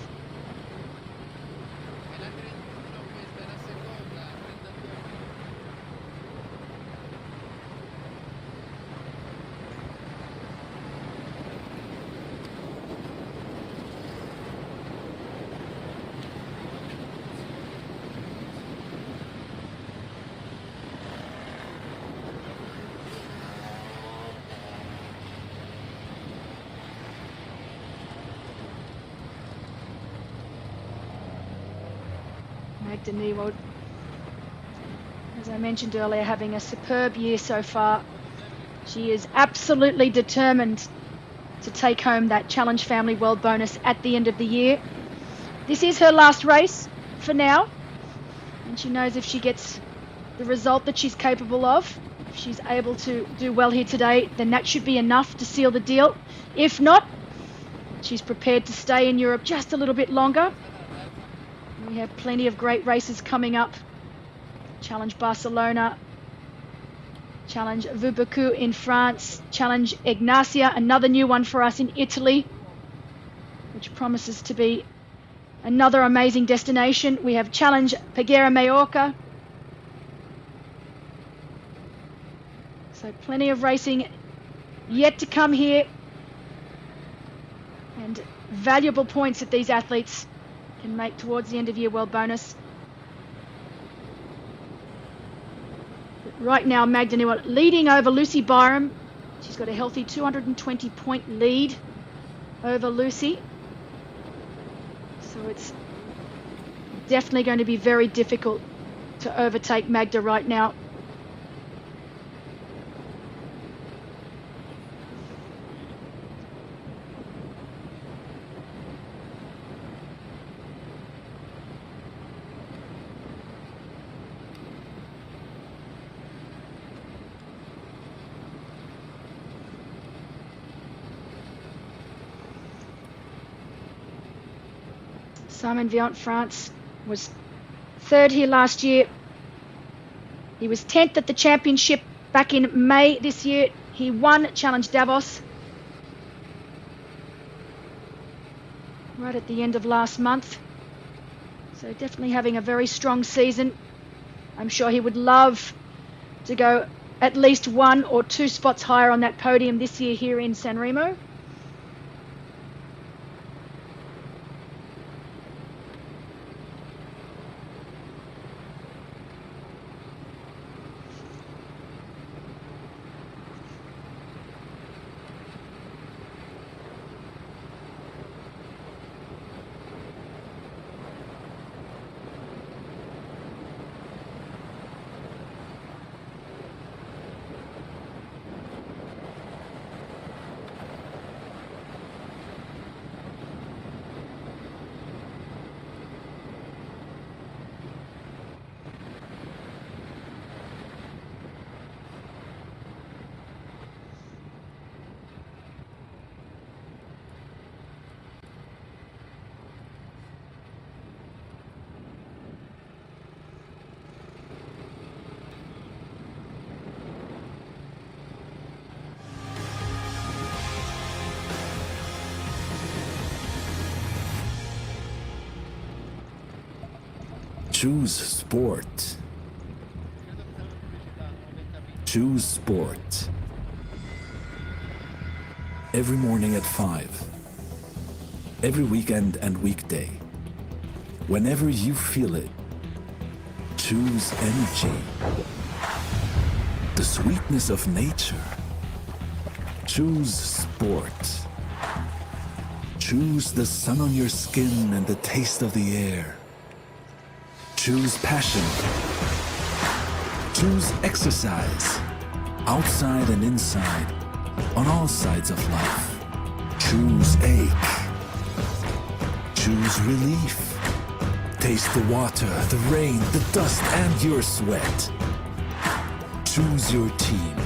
Magda Niewold, as I mentioned earlier, having a superb year so far. She is absolutely determined to take home that Challenge Family World bonus at the end of the year. This is her last race for now, and she knows if she gets the result that she's capable of, If she's able to do well here today, then that should be enough to seal the deal. If not, she's prepared to stay in Europe just a little bit longer. We have plenty of great races coming up. Challenge Barcelona, Challenge Vubacu in France, Challenge Ignacia, another new one for us in Italy, which promises to be another amazing destination. We have Challenge Peguera Majorca. So plenty of racing yet to come here, and valuable points that these athletes can make towards the end of year world bonus. But right now, Magda Nieuwe leading over Lucy Byram. She's got a healthy 220 point lead over Lucy. So it's definitely going to be very difficult to overtake Magda right now. Simon Viant, France, was third here last year. He was 10th at the championship back in May this year. He won Challenge Davos right at the end of last month. So definitely having a very strong season. I'm sure he would love to go at least 1 or 2 spots higher on that podium this year here in Sanremo. Choose sport. Choose sport. Every morning at 5. Every weekend and weekday. Whenever you feel it. Choose energy. The sweetness of nature. Choose sport. Choose the sun on your skin and the taste of the air. Choose passion. Choose exercise. Outside and inside. On all sides of life. Choose ache. Choose relief. Taste the water, the rain, the dust, and your sweat. Choose your team.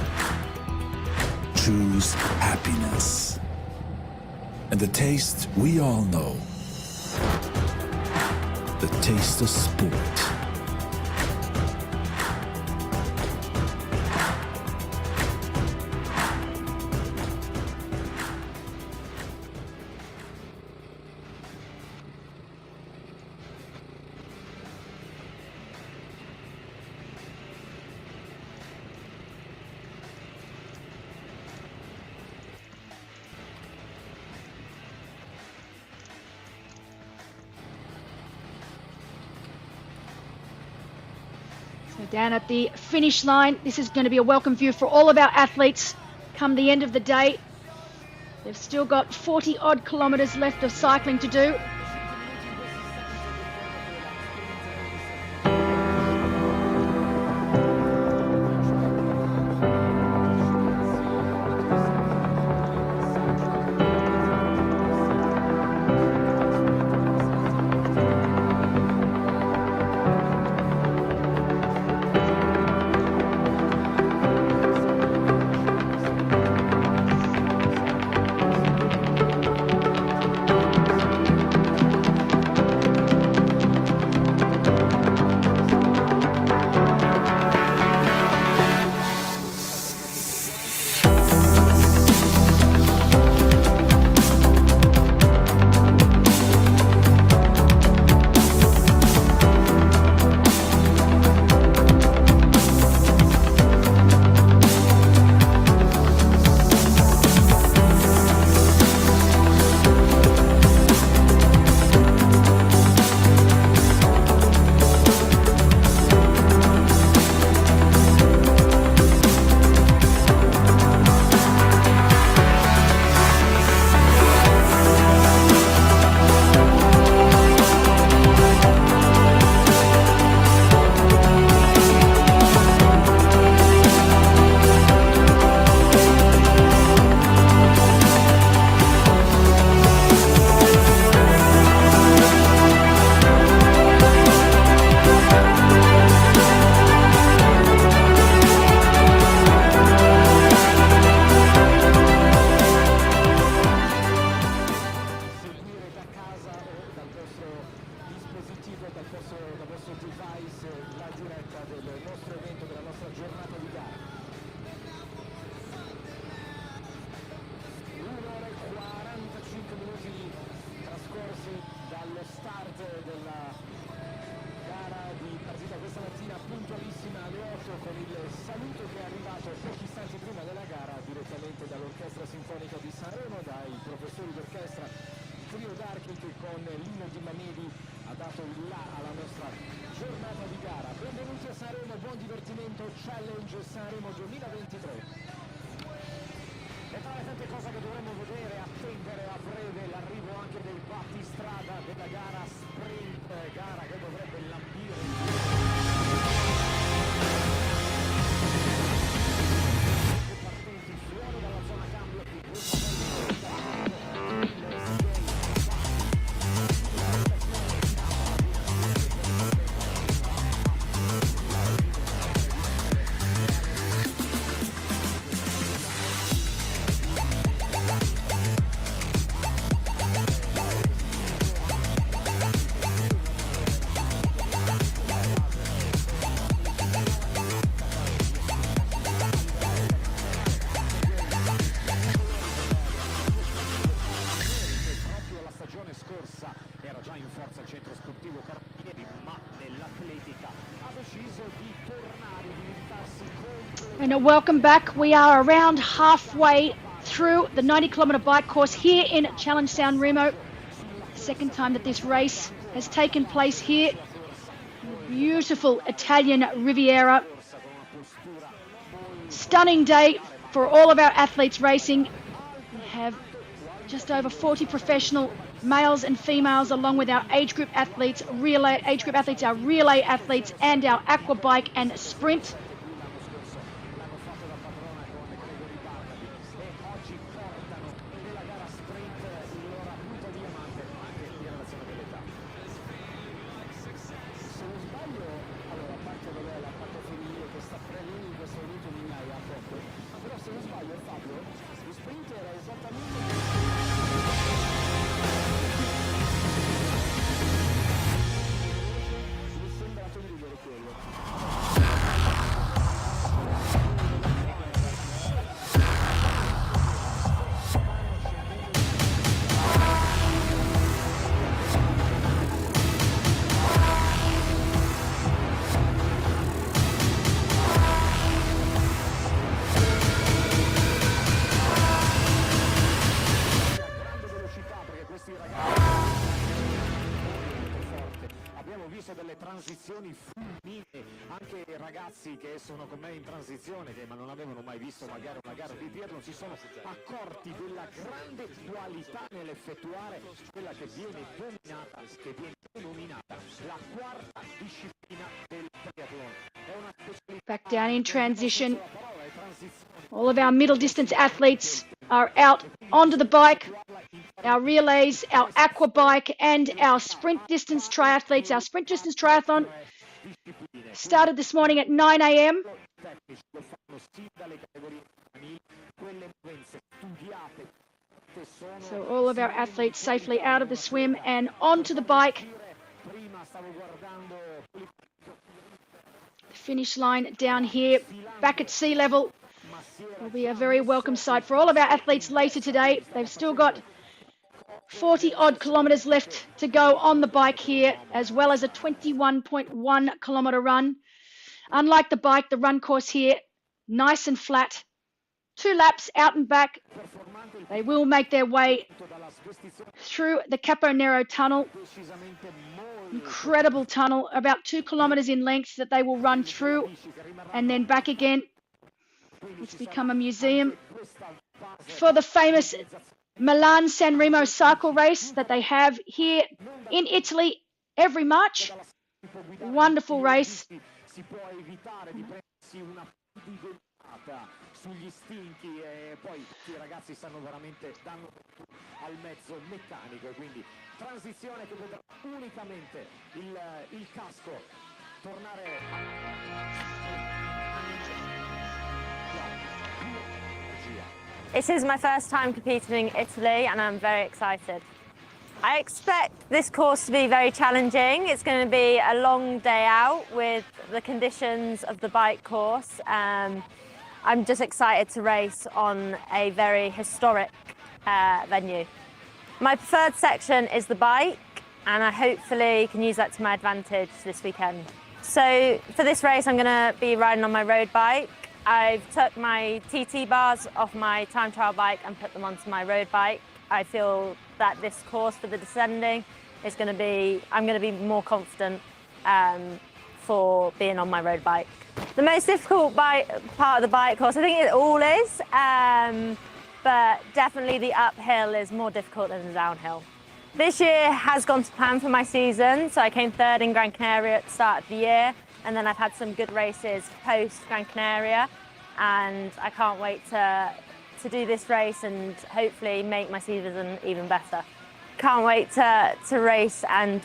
Choose happiness. And the taste we all know. The taste of sport. So down at the finish line, this is going to be a welcome view for all of our athletes come the end of the day. They've still got 40 odd kilometres left of cycling to do. vostro device la diretta del nostro evento, della nostra giornata di gara. 1 ora e 45 minuti trascorsi dallo start della gara di partita questa mattina, puntualissima alle 8, con il saluto che è arrivato pochi istanti prima della gara direttamente dall'Orchestra Sinfonica di Sanremo, dai professori d'orchestra. Trio d'Archi che con l'inno di Manili ha dato il là alla nostra giornata di gara. Benvenuti a Sanremo, buon divertimento, Challenge Sanremo 2023. E tra le tante cose che dovremmo vedere, attendere a breve l'arrivo anche del battistrada della gara sprint, gara che dovrebbe lambire partenti fuori dalla zona cambio di era già in forza al centro sportivo Carpieri, ma nell'atletica ha deciso di tornare, di diventarsi contro. And welcome back. We are around halfway through the 90-kilometer bike course here in Challenge Sanremo. Second time that this race has taken place here. Beautiful Italian Riviera. Stunning day for all of our athletes racing. We have just over 40 professional males and females, along with our age group athletes, our relay athletes, and our aqua bike and sprint. Delle transizioni fulminee, anche ragazzi che sono con me in transizione, ma non avevano mai visto magari una gara di triathlon, si sono accorti della grande qualità nell'effettuare quella che viene denominata la quarta disciplina del triathlon. È una Back down in transition. All of our middle distance athletes are out onto the bike. Our relays, our aqua bike, and our sprint distance triathletes. Our sprint distance triathlon started this morning at 9 a.m. So all of our athletes safely out of the swim and onto the bike. The finish line down here, back at sea level. Will be a very welcome sight for all of our athletes later today. They've still got 40 odd kilometers left to go on the bike here, as well as a 21.1 kilometer run. Unlike the bike, the run course here, nice and flat. 2 laps out and back. They will make their way through the Capo Nero tunnel. Incredible tunnel, about 2 kilometers in length that they will run through and then back again. It's become a museum for the famous Milan Sanremo cycle race that they have here in Italy every March. Wonderful race. Sugli stinchi e poi i ragazzi stanno veramente dando al mezzo meccanico, quindi transizione che vedrà unicamente il casco tornare It is my first time competing in Italy and I'm very excited. I expect this course to be very challenging. It's going to be a long day out with the conditions of the bike course. I'm just excited to race on a very historic venue. My preferred section is the bike, and I hopefully can use that to my advantage this weekend. So for this race, I'm going to be riding on my road bike. I've took my TT bars off my time trial bike and put them onto my road bike. I feel that this course for the descending is going to be, I'm going to be more confident for being on my road bike. The most difficult part of the bike course, I think it all is, but definitely the uphill is more difficult than the downhill. This year has gone to plan for my season, so I came third in Gran Canaria at the start of the year, and then I've had some good races post Gran Canaria, and I can't wait to do this race and hopefully make my season even better. Can't wait to race and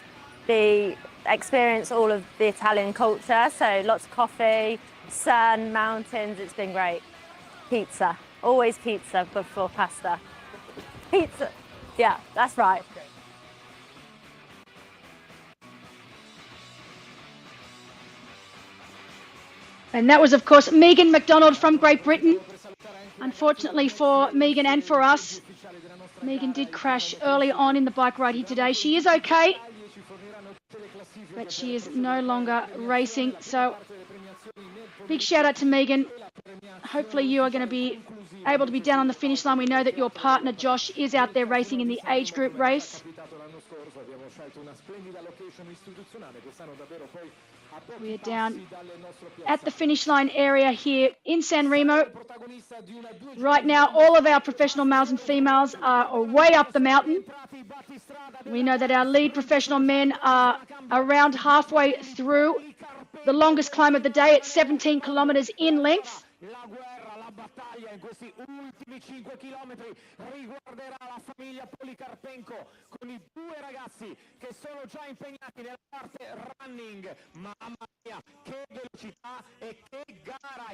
experience all of the Italian culture, so lots of coffee, sun, mountains, it's been great. Pizza, always pizza before pasta. Pizza, yeah, that's right. And that was, of course, Megan McDonald from Great Britain. Unfortunately for Megan and for us, Megan did crash early on in the bike ride here today. She is okay, but she is no longer racing. So big shout out to Megan. Hopefully you are going to be able to be down on the finish line. We know that your partner Josh is out there racing in the age group race. We are down at the finish line area here in Sanremo. Right now, all of our professional males and females are way up the mountain. We know that our lead professional men are around halfway through the longest climb of the day at 17 kilometers in length. In questi ultimi 5 chilometri riguarderà la famiglia Policarpenco con i due ragazzi che sono già impegnati nella parte running. Mamma mia, che velocità e che gara!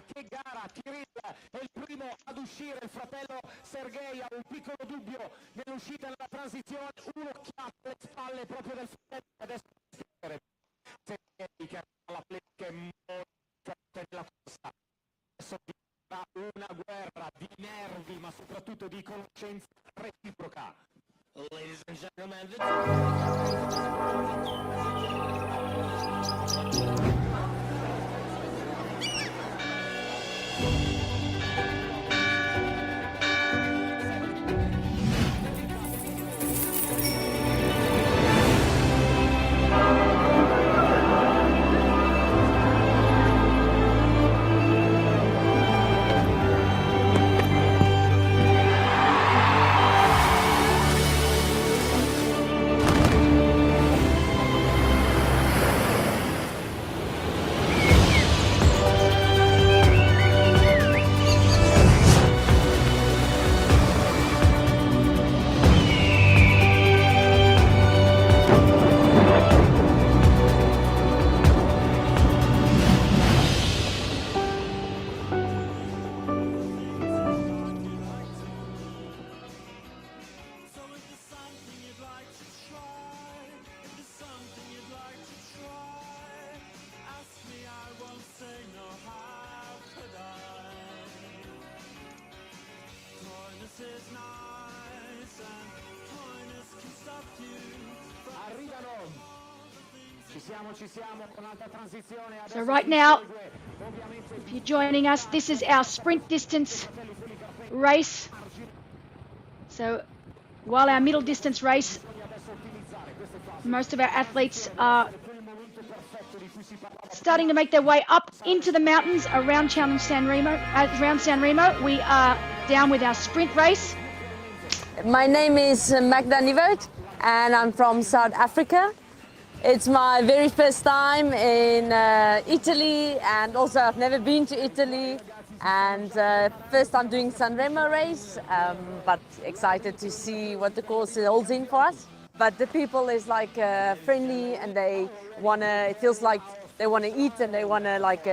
Kirill è il primo ad uscire, il fratello Sergei ha un piccolo dubbio nell'uscita nella transizione, un'occhiata alle spalle proprio del fratello. Adesso Sergei che ha la flecca molto forte nella corsa. Adesso una guerra di nervi ma soprattutto di conoscenza reciproca. Ladies and gentlemen, So right now, if you're joining us, this is our sprint distance race. So while our middle distance race, most of our athletes are starting to make their way up into the mountains around Sanremo. We are down with our sprint race. My name is Magda Nivert and I'm from South Africa. It's my very first time in Italy, and also I've never been to Italy, and first time doing Sanremo race, but excited to see what the course holds in for us. But the people is like friendly, and they wanna, it feels like they want to eat and they want to like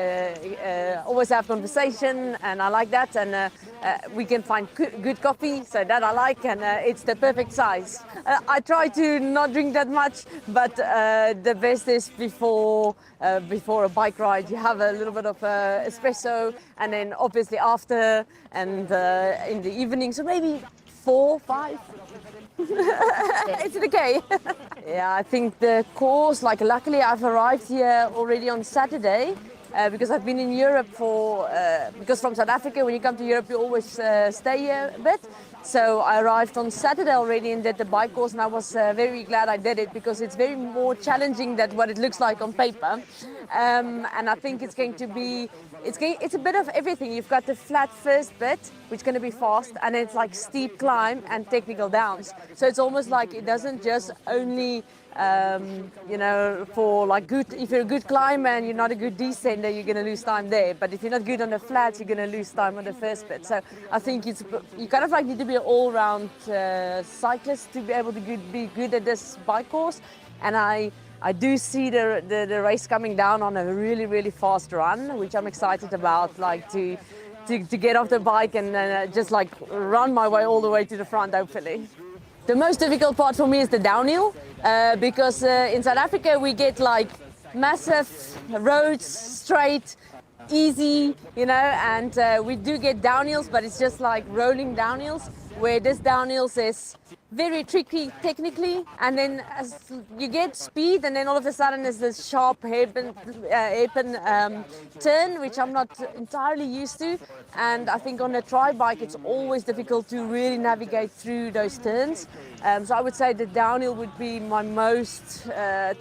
always have conversation, and I like that. And we can find good coffee, so that I like, and it's the perfect size. I try to not drink that much, but the best is before a bike ride. You have a little bit of espresso, and then obviously after, and in the evening, so maybe 4, 5. Is it okay? Yeah, I think the course, like luckily I've arrived here already on Saturday because I've been in Europe because from South Africa when you come to Europe you always stay here a bit. So I arrived on Saturday already and did the bike course, and I was very glad I did it because it's very more challenging than what it looks like on paper. And I think it's going to be, it's a bit of everything. You've got the flat first bit, which is going to be fast, and it's like steep climb and technical downs. So it's almost like it doesn't just only for like good, if you're a good climber and you're not a good descender, you're going to lose time there. But if you're not good on the flats, you're going to lose time on the first bit. So I think you kind of like need to be an all-round cyclist to be able to be good at this bike course. And I do see the race coming down on a really, really fast run, which I'm excited about, like to get off the bike and just like run my way all the way to the front, hopefully. The most difficult part for me is the downhill, because in South Africa we get like massive roads, straight, easy, and we do get downhills, but it's just like rolling downhills, where this downhills is very tricky technically, and then as you get speed, and then all of a sudden there's this sharp hairpin turn, which I'm not entirely used to. And I think on a tri bike it's always difficult to really navigate through those turns. So I would say the downhill would be my most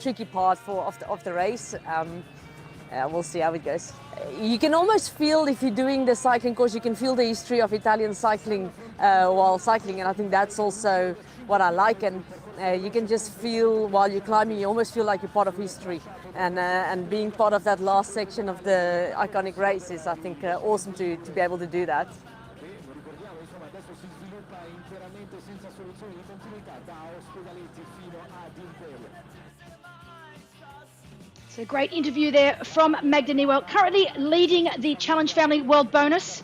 tricky part of the race. We'll see how it goes. You can almost feel, if you're doing the cycling course, you can feel the history of Italian cycling while cycling, and I think that's also what I like. And you can just feel while you're climbing, you almost feel like you're part of history. And being part of that last section of the iconic race is, I think, awesome to be able to do that. It's a great interview there from Magda Newell, currently leading the Challenge Family World Bonus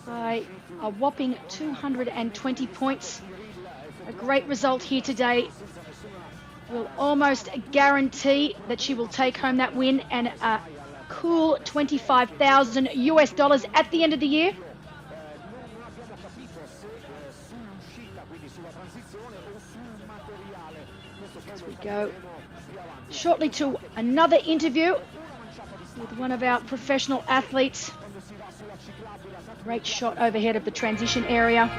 by a whopping 220 points. A great result here today. Will almost guarantee that she will take home that win and a cool $25,000 at the end of the year. As we go shortly to another interview with one of our professional athletes. Great shot overhead of the transition area.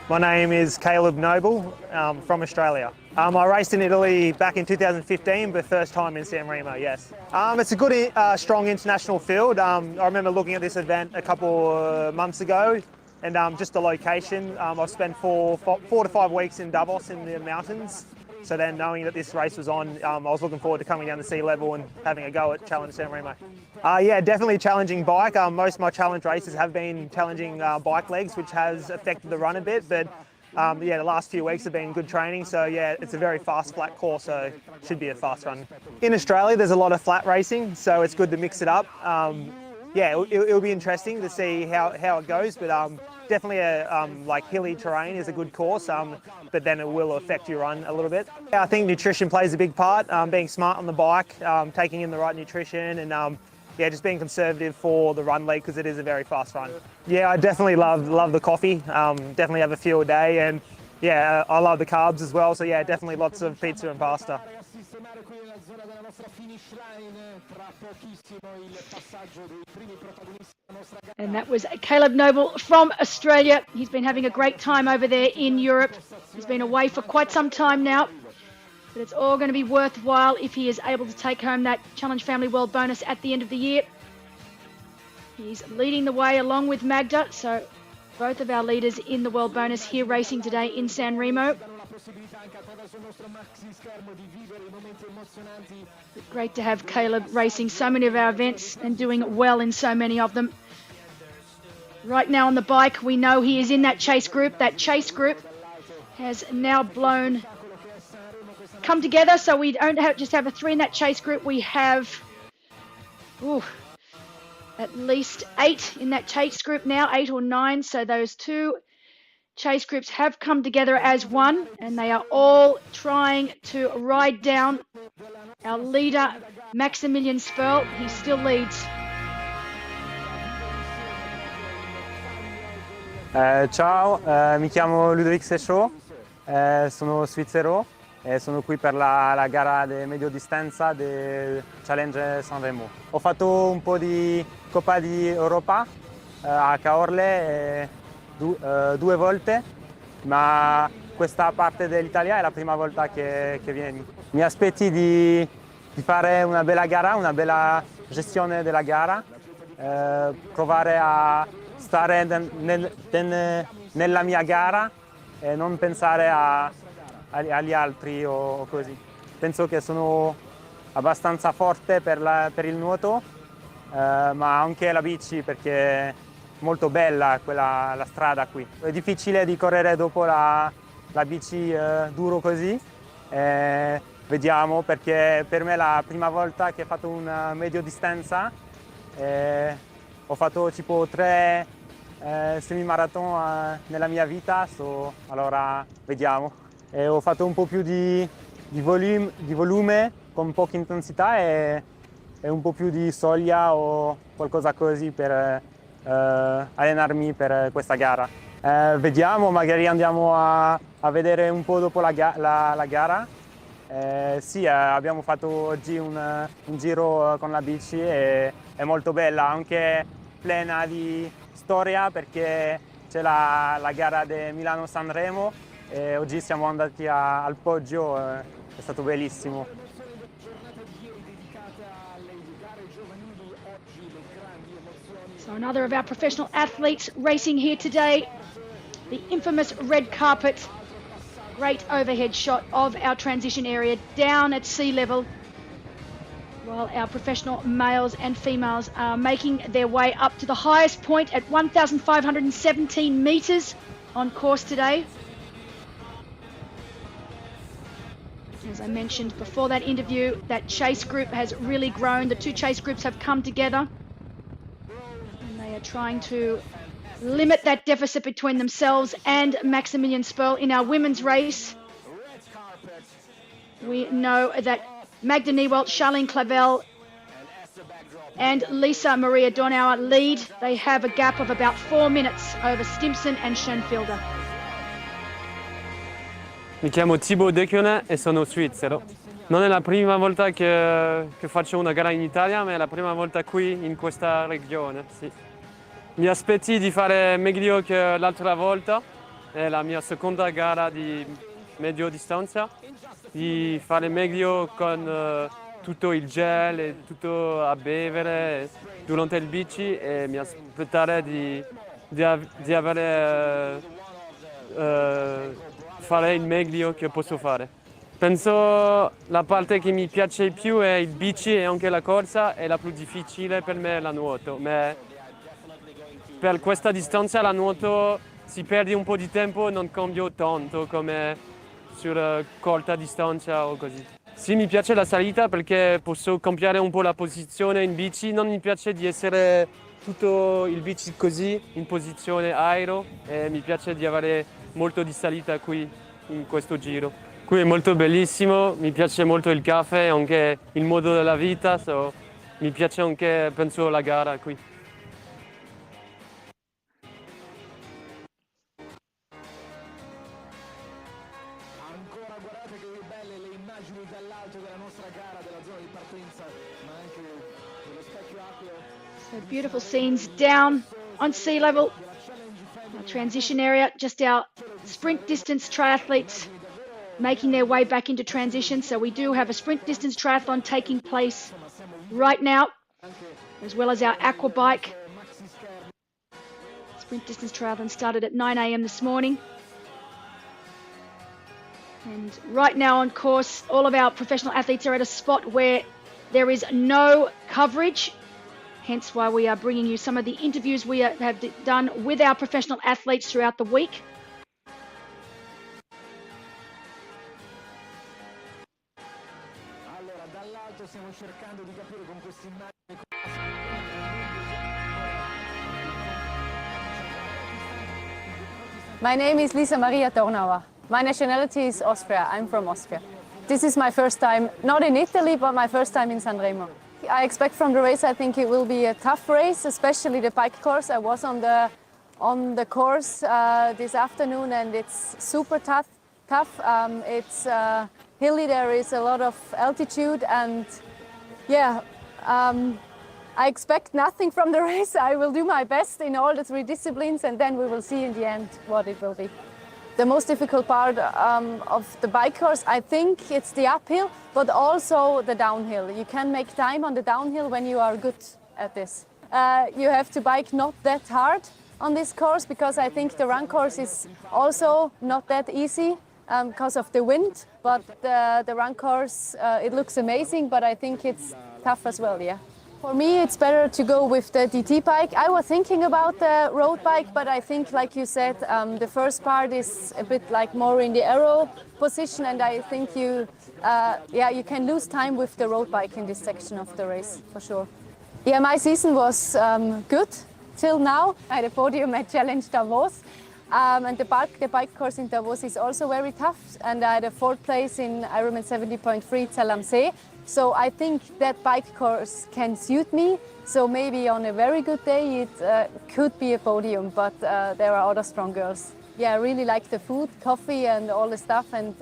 My name is Caleb Noble, from Australia. I raced in Italy back in 2015, but first time in Sanremo, yes. It's a good, strong international field. I remember looking at this event a couple months ago, and just the location. I've spent 4 to 5 weeks in Davos in the mountains. So then knowing that this race was on, I was looking forward to coming down to sea level and having a go at Challenge Sanremo. Yeah, definitely a challenging bike. Most of my challenge races have been challenging bike legs, which has affected the run a bit. But yeah, the last few weeks have been good training. So yeah, it's a very fast flat course, so it should be a fast run. In Australia, there's a lot of flat racing, so it's good to mix it up. Yeah, it'll be interesting to see how it goes, but definitely a like hilly terrain is a good course, but then it will affect your run a little bit. I think nutrition plays a big part, being smart on the bike, taking in the right nutrition, and yeah, just being conservative for the run leg because it is a very fast run. Yeah, I definitely love the coffee, definitely have a few a day, and yeah, I love the carbs as well, so yeah, definitely lots of pizza and pasta. And that was Caleb Noble from Australia. He's been having a great time over there in Europe. He's been away for quite some time now, but it's all going to be worthwhile if he is able to take home that Challenge Family World Bonus at the end of the year. He's leading the way along with Magda, so both of our leaders in the World Bonus here racing today in Sanremo. Great to have Caleb racing so many of our events and doing well in so many of them. Right now on the bike, we know he is in that chase group. That chase group has now blown come together, so we don't just have a 3 in that chase group. We have at least 8 in that chase group now, 8 or 9. So those 2 chase groups have come together as one, and they are all trying to ride down our leader, Maximilian Sperl. He still leads. Ciao, mi chiamo Ludovic Sechaud, sono svizzero e sono qui per la gara di medio distanza del Challenge Sanremo. Ho fatto un po' di Coppa di Europa a Caorle 2 volte, ma questa parte dell'Italia è la prima volta che vieni. Mi aspetti di fare una bella gara, una bella gestione della gara, provare a stare nella mia gara e non pensare agli altri o così. Penso che sono abbastanza forte per il nuoto, ma anche la bici, perché è molto bella la strada qui. È difficile di correre dopo la bici duro così. Vediamo, perché per me è la prima volta che ho fatto una medio distanza. Ho fatto tipo 3 semimarathon nella mia vita, allora vediamo. Ho fatto un po' più di volume con poca intensità e un po' più di soglia o qualcosa così per allenarmi per questa gara. Vediamo, magari andiamo a vedere un po' dopo la gara. Sì, abbiamo fatto oggi un giro con la bici e è molto bella, anche piena di storia, perché c'è la gara di Milano-Sanremo e oggi siamo andati al poggio, è stato bellissimo. So another of our professional athletes racing here today. The infamous red carpet. Great overhead shot of our transition area down at sea level, while our professional males and females are making their way up to the highest point at 1,517 metres on course today. As I mentioned before that interview, that chase group has really grown. The 2 chase groups have come together, and they are trying to limit that deficit between themselves and Maximilian Sperl. In our women's race, we know that Magda Niewelt, Charlene Clavel and Lisa Maria Donauer lead. They have a gap of about 4 minutes over Stimpson and Schoenfelder. Mi chiamo Thibaut Dequionet e sono svizzero. Non è la prima volta che faccio una gara in Italia, ma è la prima volta qui in questa regione. Sì. Mi aspetti di fare meglio che l'altra volta, è la mia seconda gara di medio distanza, di fare meglio con tutto il gel e tutto a bere durante il bici, e mi aspettare di avere fare il meglio che posso fare. Penso la parte che mi piace più è il bici e anche la corsa, e la più difficile per me è la nuoto. Ma per questa distanza la nuoto si perde un po' di tempo, non cambio tanto come sulla corta distanza o così. Sì, mi piace la salita perché posso cambiare un po' la posizione in bici, non mi piace di essere tutto il bici così in posizione aero, e mi piace di avere molto di salita qui in questo giro. Qui è molto bellissimo, mi piace molto il caffè, anche il modo della vita, mi piace anche, penso, la gara qui. So beautiful scenes down on sea level. Our transition area, just our sprint distance triathletes making their way back into transition. So we do have a sprint distance triathlon taking place right now, as well as our aqua bike. Sprint distance triathlon started at 9 a.m. this morning. And right now on course, all of our professional athletes are at a spot where there is no coverage. Hence why we are bringing you some of the interviews we have done with our professional athletes throughout the week. stiamo cercando di capire con questa immagine. My name is Lisa Maria Tornauer. My nationality is Austria. I'm from Austria. This is my first time, not in Italy, but my first time in Sanremo. I expect from the race, I think it will be a tough race, especially the bike course. I was on the course this afternoon, and it's super tough. It's hilly, there is a lot of altitude, and yeah, I expect nothing from the race. I will do my best in all the 3 disciplines, and then we will see in the end what it will be. The most difficult part of the bike course, I think it's the uphill, but also the downhill. You can make time on the downhill when you are good at this. You have to bike not that hard on this course, because I think the run course is also not that easy because of the wind, but the run course, it looks amazing, but I think it's tough as well, yeah. For me, it's better to go with the DT bike. I was thinking about the road bike, but I think, like you said, the first part is a bit like more in the aero position, and I think you can lose time with the road bike in this section of the race, for sure. Yeah, my season was good till now. I had a podium at Challenge Davos, and the bike course in Davos is also very tough, and I had a 4th place in Ironman 70.3 Zell am See. So I think that bike course can suit me. So maybe on a very good day it could be a podium, but there are other strong girls. Yeah, I really like the food, coffee and all the stuff, and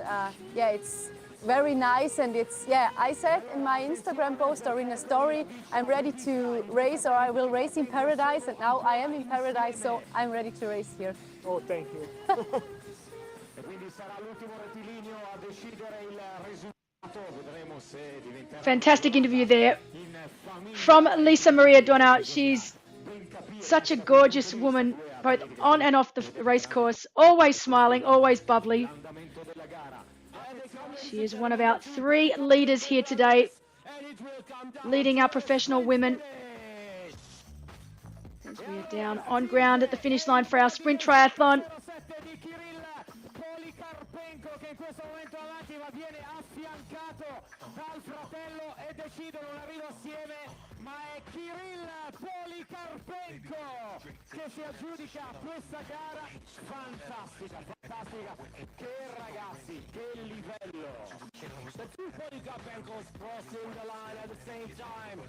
yeah, it's very nice, and it's, yeah, I said in my Instagram post or in a story, I'm ready to race, or I will race in paradise, and now I am in paradise, so I'm ready to race here. Oh, thank you. Fantastic interview there from Lisa Maria Donau. She's such a gorgeous woman, both on and off the race course, always smiling, always bubbly. She is one of our 3 leaders here today, leading our professional women. As we are down on ground at the finish line for our sprint triathlon. Che in questo momento avanti, ma viene affiancato dal fratello e decidono un arrivo assieme, ma è Kirill Polikarpenko che si aggiudica questa gara. Fantastica, che ragazzi, che livello. The 2 Polikarpenkos crossing the line at the same time.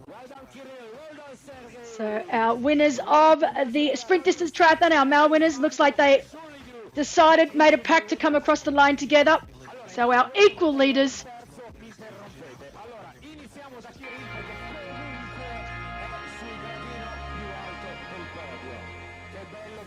Well done Kirill, well done Sergey. So our winners of the sprint distance triathlon, our male winners, looks like they made a pact to come across the line together. So our equal leaders.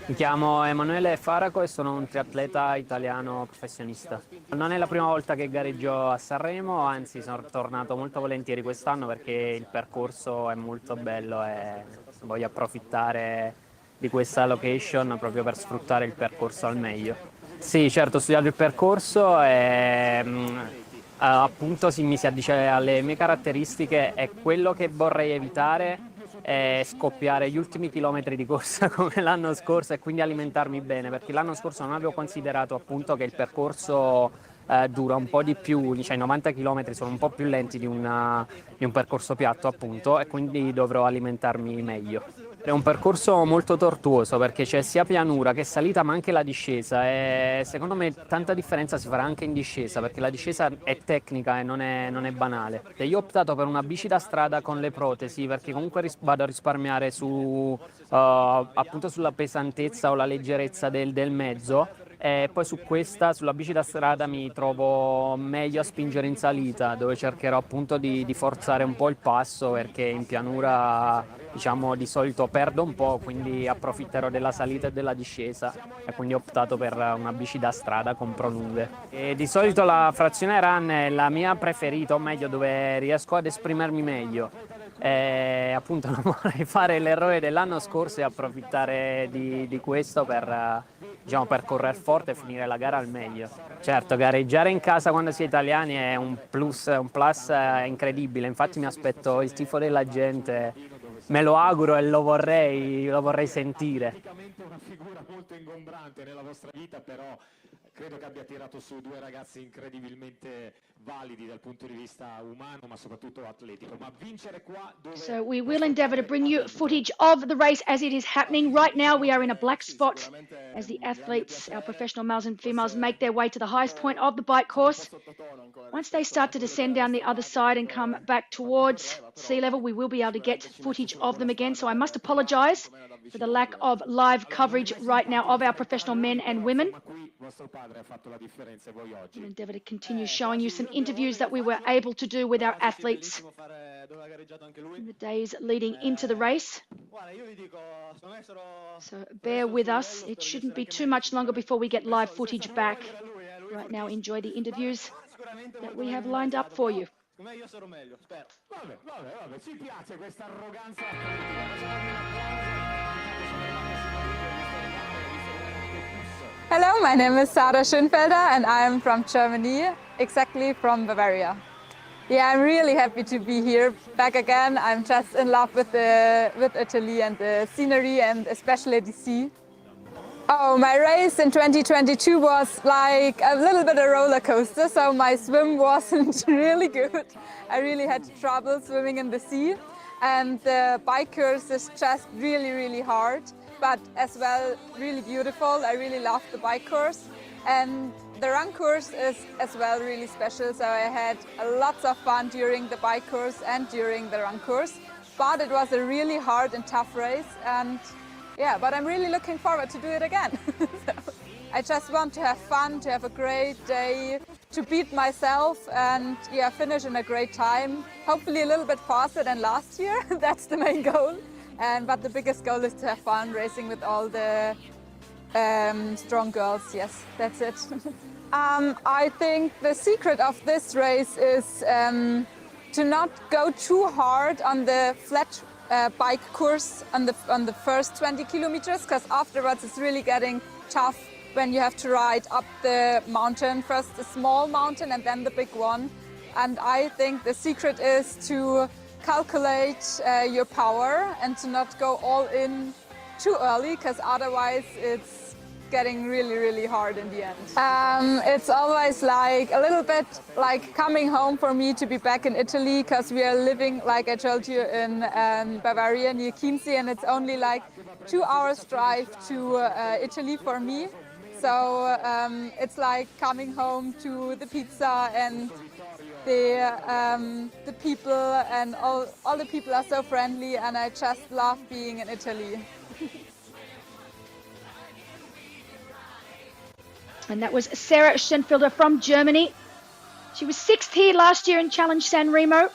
Mi chiamo Emanuele Faraco e sono un triatleta italiano professionista. Non è la prima volta che gareggio a Sanremo, anzi sono tornato molto volentieri quest'anno perché il percorso è molto bello e voglio approfittare di questa location proprio per sfruttare il percorso al meglio. Sì, certo, ho studiato il percorso e appunto mi si addice alle mie caratteristiche, e quello che vorrei evitare è scoppiare gli ultimi chilometri di corsa come l'anno scorso e quindi alimentarmi bene, perché l'anno scorso non avevo considerato appunto che il percorso dura un po' di più, cioè i 90 km sono un po' più lenti di un percorso piatto appunto, e quindi dovrò alimentarmi meglio. È un percorso molto tortuoso perché c'è sia pianura che salita, ma anche la discesa, e secondo me tanta differenza si farà anche in discesa, perché la discesa è tecnica e non è banale. E io ho optato per una bici da strada con le protesi perché comunque vado a risparmiare appunto sulla pesantezza o la leggerezza del mezzo, e poi sulla bici da strada mi trovo meglio a spingere in salita, dove cercherò appunto di forzare un po' il passo, perché in pianura diciamo di solito perdo un po', quindi approfitterò della salita e della discesa, e quindi ho optato per una bici da strada con prolunghe. E di solito la frazione run è la mia preferita, o meglio dove riesco ad esprimermi meglio. E appunto non vorrei fare l'errore dell'anno scorso e approfittare di questo per correre forte e finire la gara al meglio. Certo, gareggiare in casa quando si è italiani è un plus incredibile, infatti mi aspetto il tifo della gente me lo auguro e lo vorrei sentire. Praticamente una figura molto ingombrante nella vostra vita, però credo che abbia tirato su due ragazzi incredibilmente validi dal punto di vista umano, ma soprattutto atletico. Ma vincere qua dove... So we will endeavour to bring you footage of the race as it is happening. Right now we are in a black spot as the athletes, our professional males and females, make their way to the highest point of the bike course. Once they start to descend down the other side and come back towards sea level, we will be able to get footage of them again. So I must apologise for the lack of live coverage right now of our professional men and women. We'll endeavour to continue showing you some interviews that we were able to do with our athletes in the days leading into the race. So bear with us. It shouldn't be too much longer before we get live footage back. Right now, enjoy the interviews that we have lined up for you. Hello, my name is Sarah Schönfelder and I am from Germany, exactly from Bavaria. Yeah, I'm really happy to be here back again. I'm just in love with Italy and the scenery and especially the sea. Oh, my race in 2022 was like a little bit a roller coaster, so my swim wasn't really good. I really had trouble swimming in the sea, and the bike course is just really hard, but as well really beautiful. I really love the bike course, and the run course is as well really special, so I had lots of fun during the bike course and during the run course, but it was a really hard and tough race, and yeah, but I'm really looking forward to do it again. So, I just want to have fun, to have a great day, to beat myself and yeah, finish in a great time. Hopefully a little bit faster than last year, that's the main goal. But the biggest goal is to have fun racing with all the strong girls, yes, that's it. I think the secret of this race is to not go too hard on the flat bike course on the first 20 kilometers, because afterwards it's really getting tough when you have to ride up the mountain, first a small mountain and then the big one. And I think the secret is to calculate your power and to not go all in too early, because otherwise it's getting really hard in the end. It's always like a little bit like coming home for me to be back in Italy, because we are living, like I told you, in Bavaria near Chiemsee, and it's only like 2 hours drive to Italy for me. So it's like coming home to the pizza and the people, and all the people are so friendly, and I just love being in Italy. And that was Sarah Schenfelder from Germany. She was 6th here last year in Challenge Sanremo.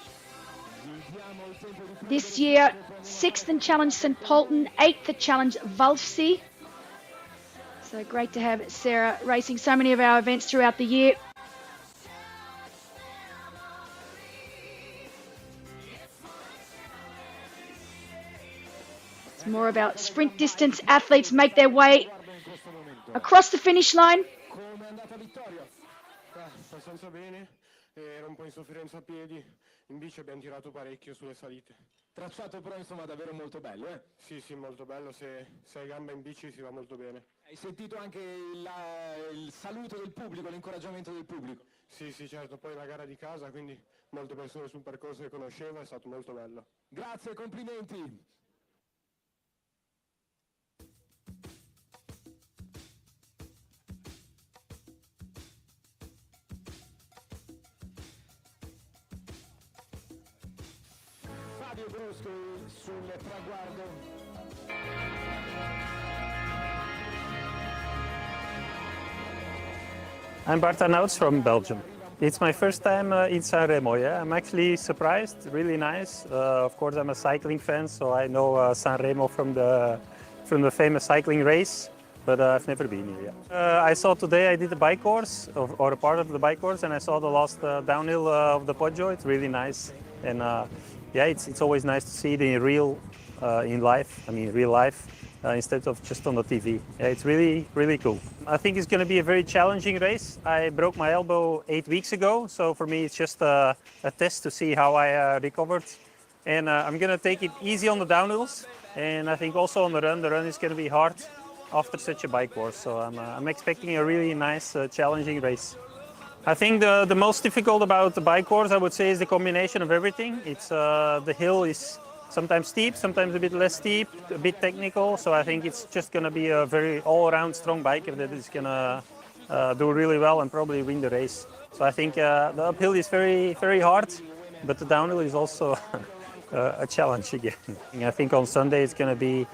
This year, 6th in Challenge St. Polten, 8th at Challenge Walchsee. So great to have Sarah racing so many of our events throughout the year. It's more about sprint distance athletes make their way across the finish line. Abbastanza bene, ero un po' in sofferenza a piedi, in bici abbiamo tirato parecchio sulle salite. Tracciato però insomma davvero molto bello, eh? Sì, molto bello, se hai gamba in bici si va molto bene. Hai sentito anche il saluto del pubblico, l'incoraggiamento del pubblico? Sì, certo, poi la gara di casa, quindi molte persone sul percorso che conoscevo, è stato molto bello. Grazie, complimenti! Fabio Bruschi sul traguardo. I'm Bart Arnouts from Belgium. It's my first time in Sanremo, yeah. I'm actually surprised, really nice. Of course, I'm a cycling fan, so I know Sanremo from the famous cycling race, but I've never been here yet. I saw today, I did the bike course, or a part of the bike course, and I saw the last downhill of the Poggio. It's really nice. And yeah, it's always nice to see it in real life, instead of just on the TV. Yeah, it's really cool. I think it's going to be a very challenging race. I broke my elbow 8 weeks ago, so for me it's just a test to see how I recovered and I'm going to take it easy on the downhills, and I think also on the run. The run is going to be hard after such a bike course, so I'm expecting a really nice, challenging race. I think the most difficult about the bike course, I would say, is the combination of everything. It's the hill is sometimes steep, sometimes a bit less steep, a bit technical. So I think it's just going to be a very all-around strong biker that is going to do really well and probably win the race. So I think the uphill is very, very hard, but the downhill is also a challenge again. I think on Sunday it's going to be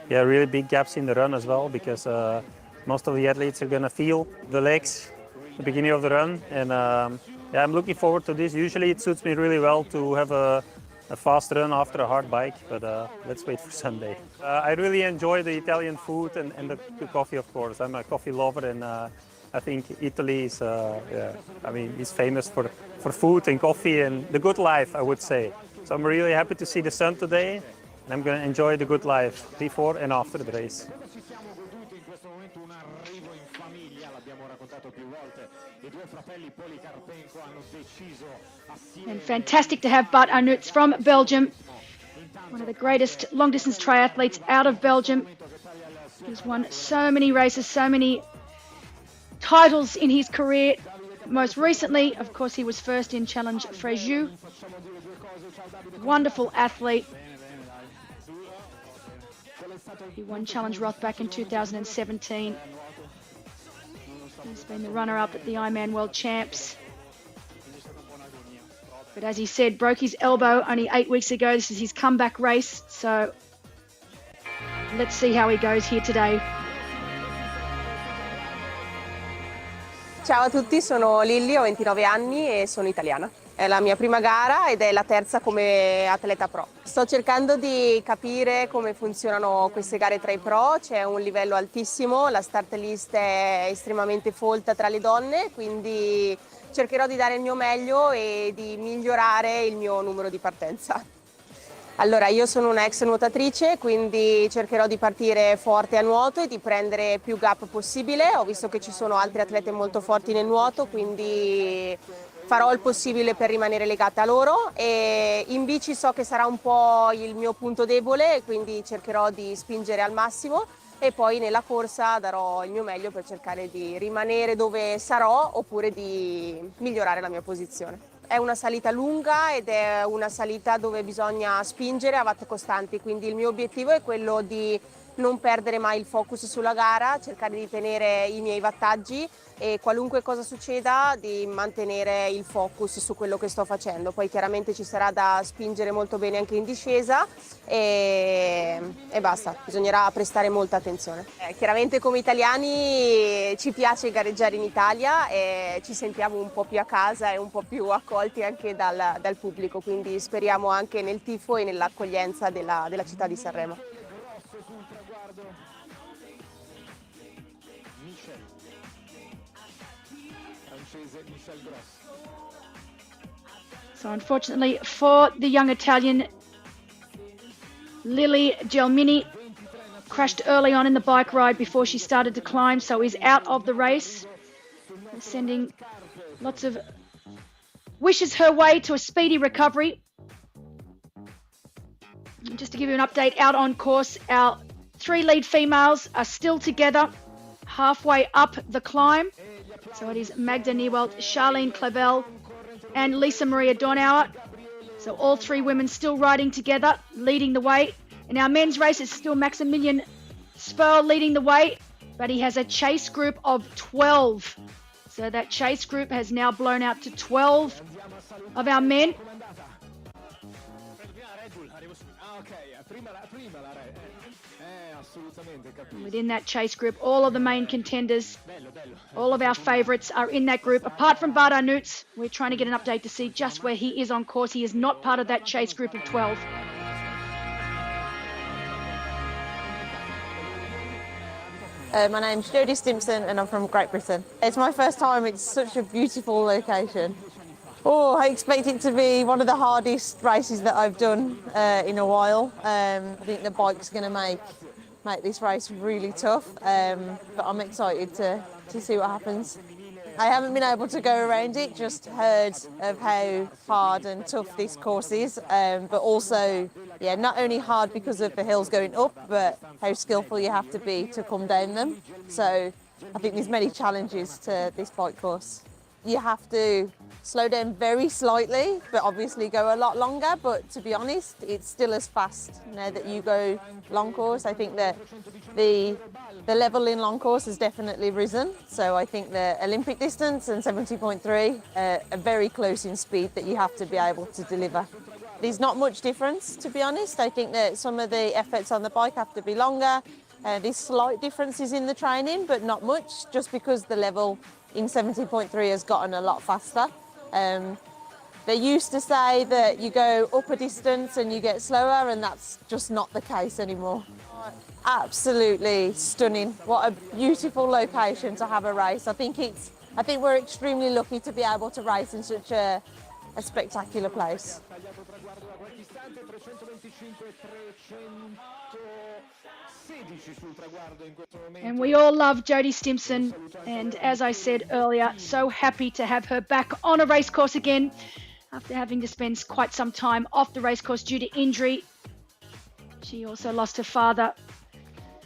really big gaps in the run as well, because most of the athletes are going to feel the legs the beginning of the run, and I'm looking forward to this. Usually it suits me really well to have a fast run after a hard bike, but let's wait for Sunday. I really enjoy the Italian food and the coffee, of course. I'm a coffee lover, and I think Italy is, is famous for food and coffee and the good life, I would say. So I'm really happy to see the sun today, and I'm going to enjoy the good life before and after the race. And fantastic to have Bart Arnouts from Belgium, one of the greatest long-distance triathletes out of Belgium. He's won so many races, so many titles in his career. Most recently, of course, he was first in Challenge Fréjus. Wonderful athlete. He won Challenge Roth back in 2017. He's been the runner-up at the Ironman World Champs. But as he said, broke his elbow only 8 weeks ago. This is his comeback race. So let's see how he goes here today. Ciao a tutti, sono Lilly, ho 29 anni e sono italiana. È la mia prima gara ed è la terza come atleta pro. Sto cercando di capire come funzionano queste gare tra i pro, c'è un livello altissimo, la start list è estremamente folta tra le donne, quindi cercherò di dare il mio meglio e di migliorare il mio numero di partenza. Allora, io sono una ex nuotatrice, quindi cercherò di partire forte a nuoto e di prendere più gap possibile. Ho visto che ci sono altri atlete molto forti nel nuoto, quindi farò il possibile per rimanere legata a loro. E in bici so che sarà un po' il mio punto debole, quindi cercherò di spingere al massimo. E poi nella corsa darò il mio meglio per cercare di rimanere dove sarò oppure di migliorare la mia posizione. È una salita lunga ed è una salita dove bisogna spingere a watt costanti, quindi il mio obiettivo è quello di non perdere mai il focus sulla gara, cercare di tenere i miei wattaggi e qualunque cosa succeda di mantenere il focus su quello che sto facendo. Poi chiaramente ci sarà da spingere molto bene anche in discesa e basta, bisognerà prestare molta attenzione. Chiaramente come italiani ci piace gareggiare in Italia e ci sentiamo un po' più a casa e un po' più accolti anche dal pubblico, quindi speriamo anche nel tifo e nell'accoglienza della città di Sanremo. So unfortunately for the young Italian, Lilly Gelmini crashed early on in the bike ride before she started to climb, so is out of the race. We're sending lots of wishes her way to a speedy recovery. And just to give you an update, out on course, our 3 lead females are still together halfway up the climb. So it is Magda Niewelt, Charlene Clavel and Lisa Maria Donauer. So all 3 women still riding together, leading the way. In our men's race, it's still Maximilian Sperl leading the way, but he has a chase group of 12. So that chase group has now blown out to 12 of our men. Within that chase group, all of the main contenders, all of our favourites are in that group. Apart from Bart Arnouts, we're trying to get an update to see just where he is on course. He is not part of that chase group of 12. My name's Jodie Stimpson and I'm from Great Britain. It's my first time, it's such a beautiful location. Oh, I expect it to be one of the hardest races that I've done in a while. I think the bike's going to make this race really tough, but I'm excited to see what happens. I haven't been able to go around it, just heard of how hard and tough this course is, but also, yeah, not only hard because of the hills going up, but how skillful you have to be to come down them. So I think there's many challenges to this bike course. You have to slow down very slightly, but obviously go a lot longer. But to be honest, it's still as fast now that you go long course. I think that the level in long course has definitely risen. So I think the Olympic distance and 70.3 are very close in speed that you have to be able to deliver. There's not much difference, to be honest. I think that some of the efforts on the bike have to be longer. There's slight differences in the training, but not much, just because the level in 70.3 has gotten a lot faster. They used to say that you go up a distance and you get slower, and that's just not the case anymore. Absolutely stunning. What a beautiful location to have a race. I think we're extremely lucky to be able to race in such a spectacular place. And we all love Jodie Stimpson, and as I said earlier, so happy to have her back on a racecourse again after having to spend quite some time off the racecourse due to injury. She also lost her father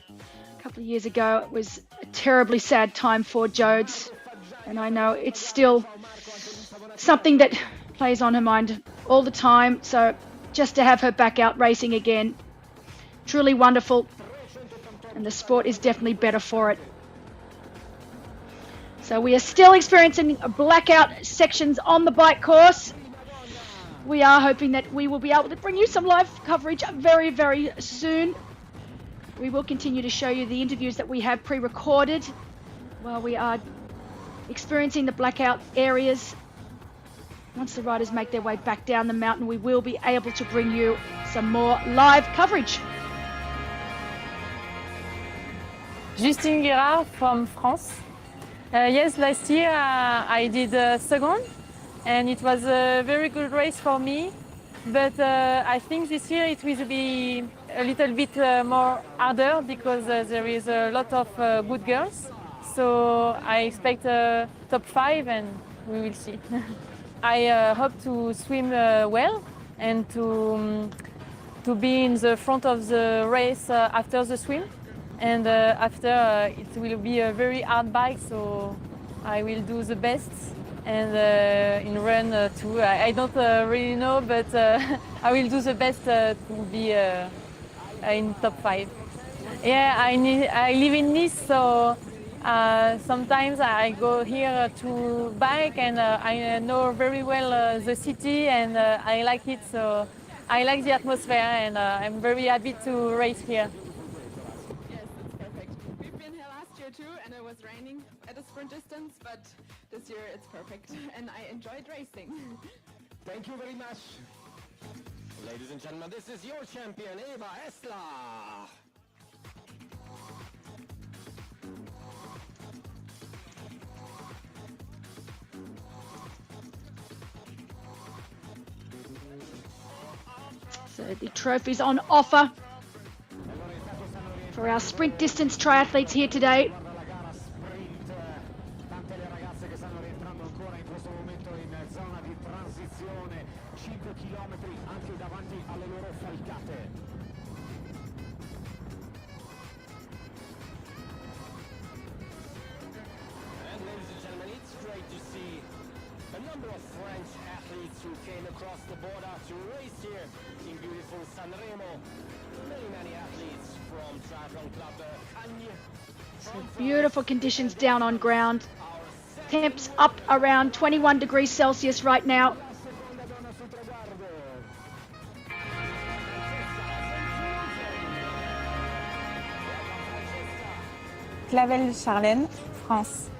a couple of years ago. It was a terribly sad time for Jodes, and I know it's still something that plays on her mind all the time. So just to have her back out racing again, truly wonderful. And the sport is definitely better for it. So we are still experiencing blackout sections on the bike course. We are hoping that we will be able to bring you some live coverage very, very soon. We will continue to show you the interviews that we have pre-recorded while we are experiencing the blackout areas. Once the riders make their way back down the mountain, we will be able to bring you some more live coverage. Justine Guérard from France. Yes, last year I did second, and it was a very good race for me. But I think this year it will be a little bit more harder because there is a lot of good girls. So I expect top 5, and we will see. I hope to swim well and to be in the front of the race after the swim. And after it will be a very hard bike, so I will do the best. And in run too, I don't really know, but I will do the best to be in top 5. Yeah, I live in Nice, so sometimes I go here to bike, and I know very well the city, and I like it. So I like the atmosphere, and I'm very happy to race here. And it was raining at a sprint distance, but this year it's perfect and I enjoyed racing. Thank you very much. Ladies and gentlemen, this is your champion, Eva Esler. So the trophy's on offer for our sprint distance triathletes here today. Who came across the border to race here in beautiful Sanremo. Many athletes from Triathlon Club Cagne. So beautiful conditions down on ground. Temps up around 21 degrees Celsius right now. Clavel Charlène, France.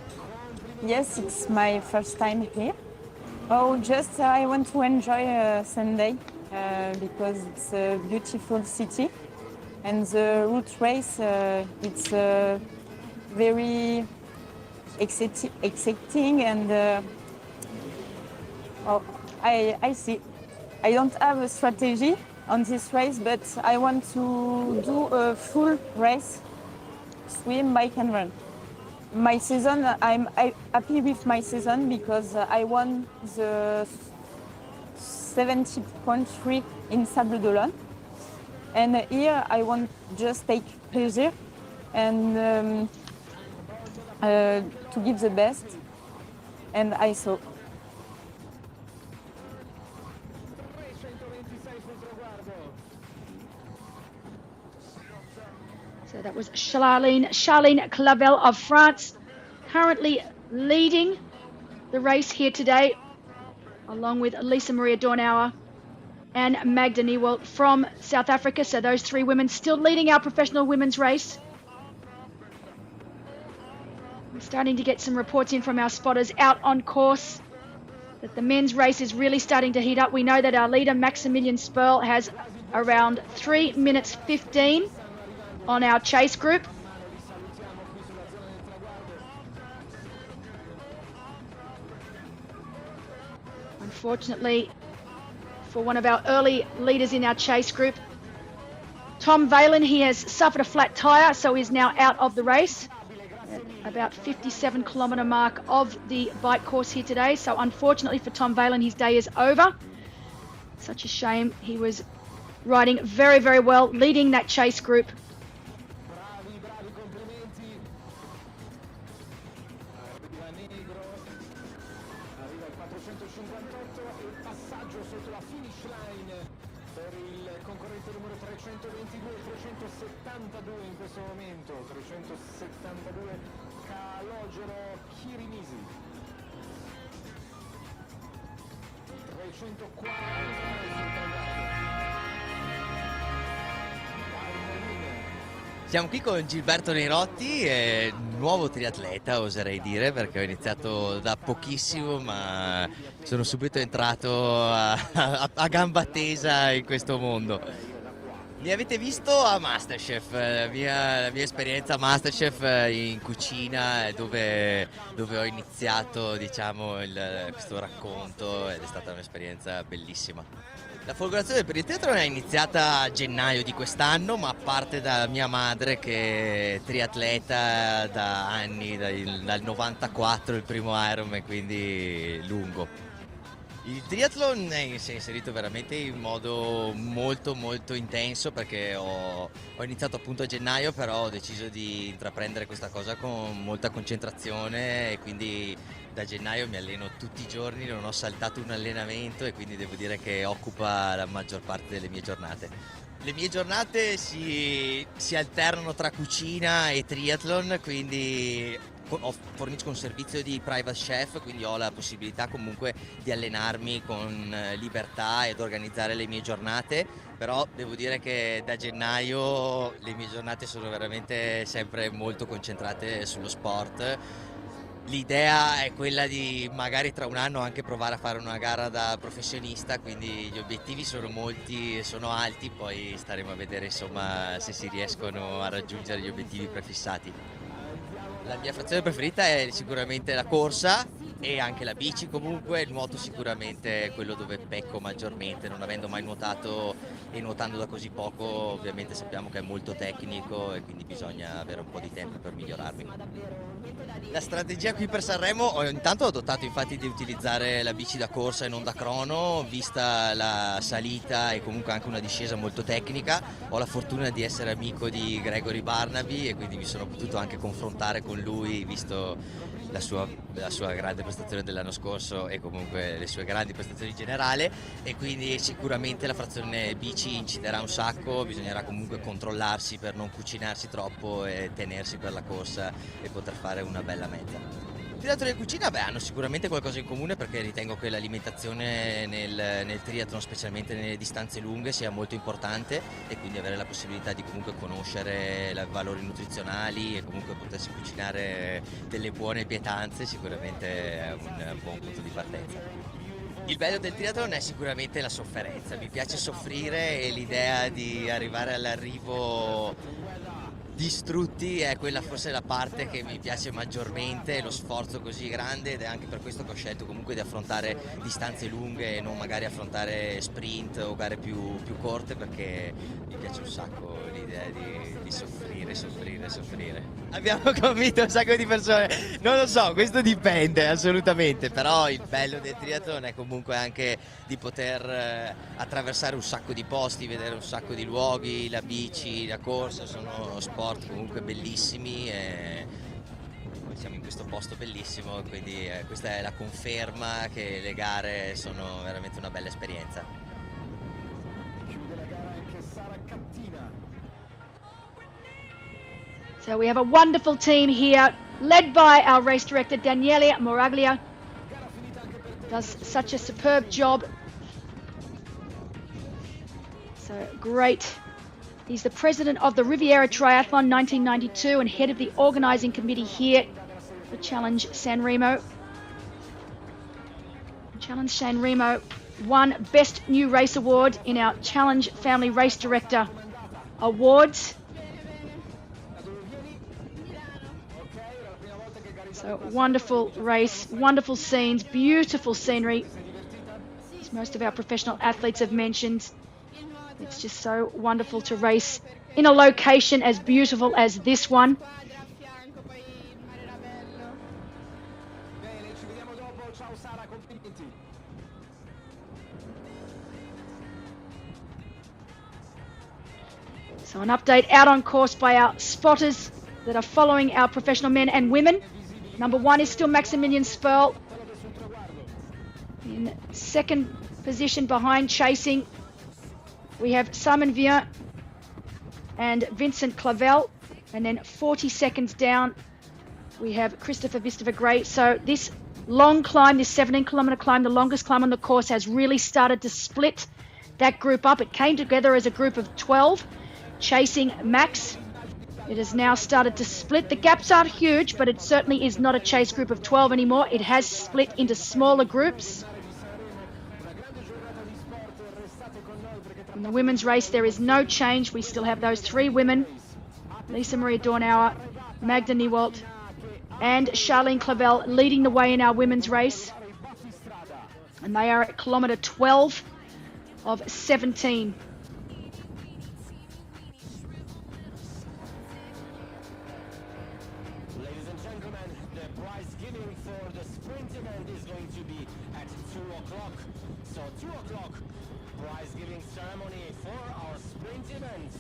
Yes, it's my first time here. Oh, just I want to enjoy Sunday because it's a beautiful city, and the route race it's very exciting, and I see. I don't have a strategy on this race, but I want to do a full race, swim, bike and run. my season, I'm happy with my season because I won the 70.3 in Sable d'Olonne. And here I want just take pleasure and to give the best. And I saw. So that was Charline Clavel of France, currently leading the race here today, along with Lisa Maria Dornauer and Magda Nieuwald from South Africa. So those three women still leading our professional women's race. We're starting to get some reports in from our spotters out on course that the men's race is really starting to heat up. We know that our leader, Maximilian Sperl, has around 3 minutes 15 on our chase group. Unfortunately, for one of our early leaders in our chase group, Tom Valen, he has suffered a flat tyre, so he's now out of the race at about 57-kilometre mark of the bike course here today. So unfortunately for Tom Valen, his day is over. Such a shame. He was riding very, very well, leading that chase group. In questo momento 372 Calogero Chirimisi, 340. Siamo qui con Gilberto Neirotti, nuovo triatleta oserei dire, perché ho iniziato da pochissimo ma sono subito entrato a gamba tesa in questo mondo. Mi avete visto a Masterchef, la mia esperienza a Masterchef in cucina, dove ho iniziato, diciamo, questo racconto, ed è stata un'esperienza bellissima. La folgorazione per il triathlon è iniziata a gennaio di quest'anno, ma parte da mia madre che è triatleta da anni, dal 94 il primo Ironman, quindi lungo. Il triathlon si è inserito veramente in modo molto molto intenso, perché ho iniziato appunto a gennaio, però ho deciso di intraprendere questa cosa con molta concentrazione e quindi da gennaio mi alleno tutti i giorni, non ho saltato un allenamento e quindi devo dire che occupa la maggior parte delle mie giornate. Le mie giornate si alternano tra cucina e triathlon, quindi fornisco un servizio di private chef, quindi ho la possibilità comunque di allenarmi con libertà ed organizzare le mie giornate, però devo dire che da gennaio le mie giornate sono veramente sempre molto concentrate sullo sport. L'idea è quella di magari tra un anno anche provare a fare una gara da professionista, quindi gli obiettivi sono molti e sono alti, poi staremo a vedere insomma se si riescono a raggiungere gli obiettivi prefissati. La mia frazione preferita è sicuramente la corsa e anche la bici, comunque il nuoto sicuramente è quello dove pecco maggiormente, non avendo mai nuotato e nuotando da così poco ovviamente sappiamo che è molto tecnico e quindi bisogna avere un po' di tempo per migliorarmi. La strategia qui per Sanremo, intanto ho adottato infatti di utilizzare la bici da corsa e non da crono, vista la salita e comunque anche una discesa molto tecnica. Ho la fortuna di essere amico di Gregory Barnaby e quindi mi sono potuto anche confrontare con lui, visto la sua grande prestazione dell'anno scorso e comunque le sue grandi prestazioni in generale, e quindi sicuramente la frazione bici inciderà un sacco, bisognerà comunque controllarsi per non cucinarsi troppo e tenersi per la corsa e poter fare una bella mezza. Il triathlon e cucina hanno sicuramente qualcosa in comune, perché ritengo che l'alimentazione nel triathlon, specialmente nelle distanze lunghe, sia molto importante, e quindi avere la possibilità di comunque conoscere i valori nutrizionali e comunque potersi cucinare delle buone pietanze sicuramente è un buon punto di partenza. Il bello del triathlon è sicuramente la sofferenza, mi piace soffrire e l'idea di arrivare all'arrivo distrutti è quella forse la parte che mi piace maggiormente, lo sforzo così grande, ed è anche per questo che ho scelto comunque di affrontare distanze lunghe e non magari affrontare sprint o gare più corte, perché mi piace un sacco l'idea di soffrire. Abbiamo convinto un sacco di persone, non lo so, questo dipende assolutamente, però il bello del triathlon è comunque anche di poter attraversare un sacco di posti, vedere un sacco di luoghi, la bici, la corsa, sono sport comunque bellissimi e siamo in questo posto bellissimo, quindi questa è la conferma che le gare sono veramente una bella esperienza. So we have a wonderful team here, led by our race director, Daniele Moraglia. Does such a superb job. So great. He's the president of the Riviera Triathlon 1992 and head of the organising committee here for Challenge Sanremo. Challenge Sanremo won Best New Race Award in our Challenge Family Race Director Awards. So wonderful race, wonderful scenes, beautiful scenery, as most of our professional athletes have mentioned. It's just so wonderful to race in a location as beautiful as this one. So an update out on course by our spotters that are following our professional men and women. Number 1 is still Maximilian Sperl in second position behind chasing. We have Simon Vian and Vincent Clavel, and then 40 seconds down we have Christopher Vistova-Gray. So this long climb, this 17-kilometre climb, the longest climb on the course, has really started to split that group up. It came together as a group of 12 chasing Max. It has now started to split. The gaps aren't huge, but it certainly is not a chase group of 12 anymore. It has split into smaller groups. In the women's race, there is no change. We still have those 3 women, Lisa Maria Dornauer, Magda Niewalt, and Charlene Clavel leading the way in our women's race. And they are at kilometre 12 of 17. So 2 o'clock, prize giving ceremony for our sprint events.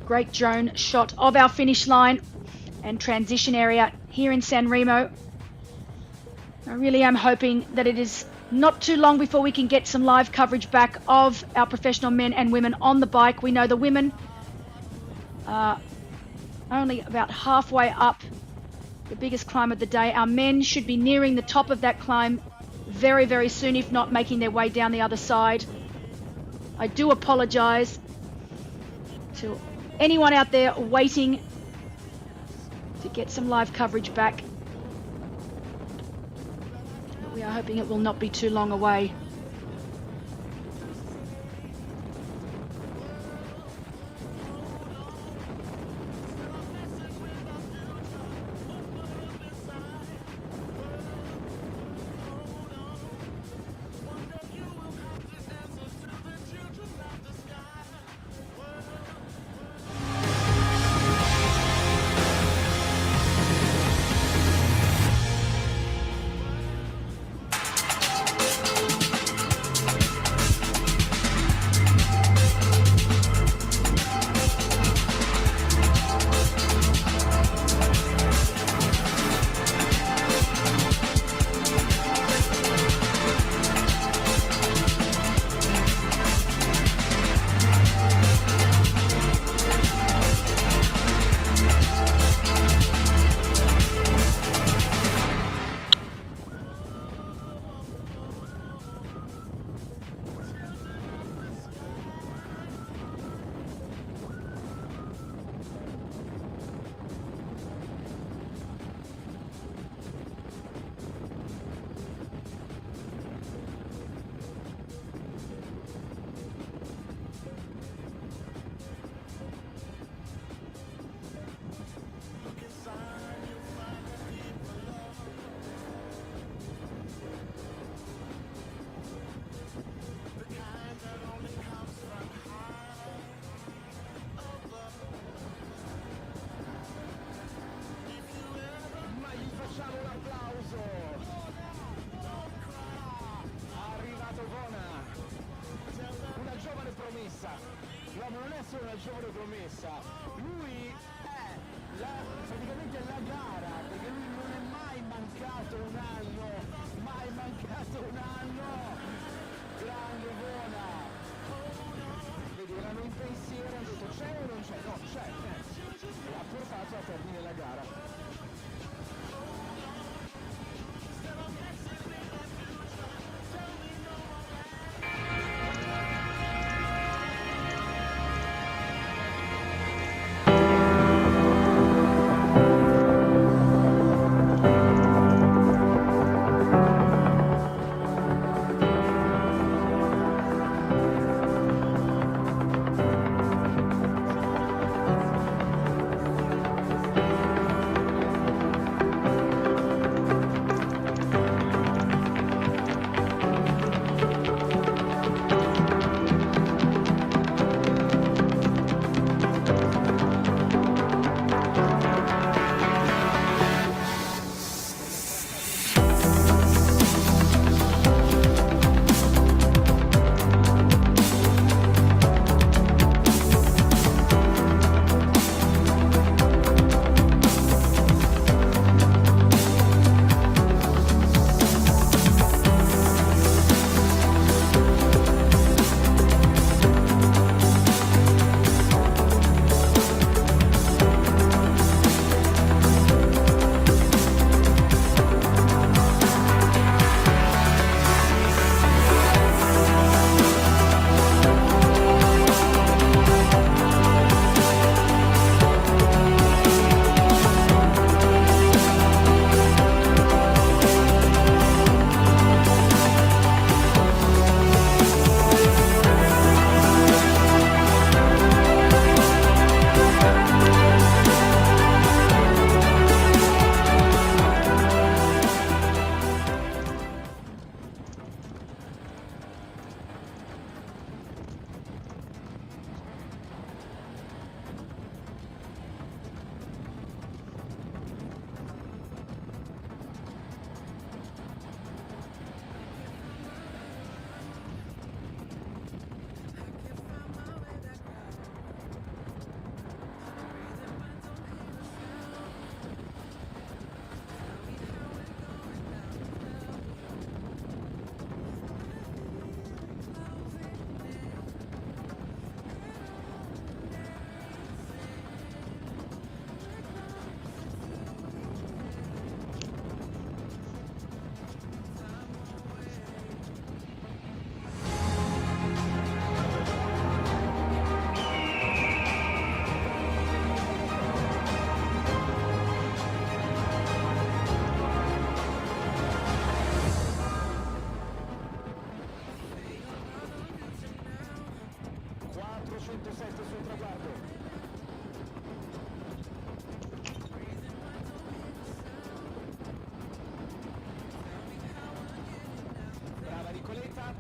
great drone shot of our finish line and transition area here in Sanremo. I really am hoping that it is not too long before we can get some live coverage back of our professional men and women on the bike. We know the women are only about halfway up the biggest climb of the day. Our men should be nearing the top of that climb very, very soon, if not making their way down the other side. I do apologize to anyone out there waiting to get some live coverage back. But we are hoping it will not be too long away. L'uomo non è solo una giovane promessa, lui è praticamente la gara, perché lui non è mai mancato un anno, mai mancato un anno. Grande Vona. Vedi, erano in pensiero, hanno detto c'è o non c'è? No, c'è. E ha portato a termine la gara. 407 sul traguardo. Brava Nicoletta.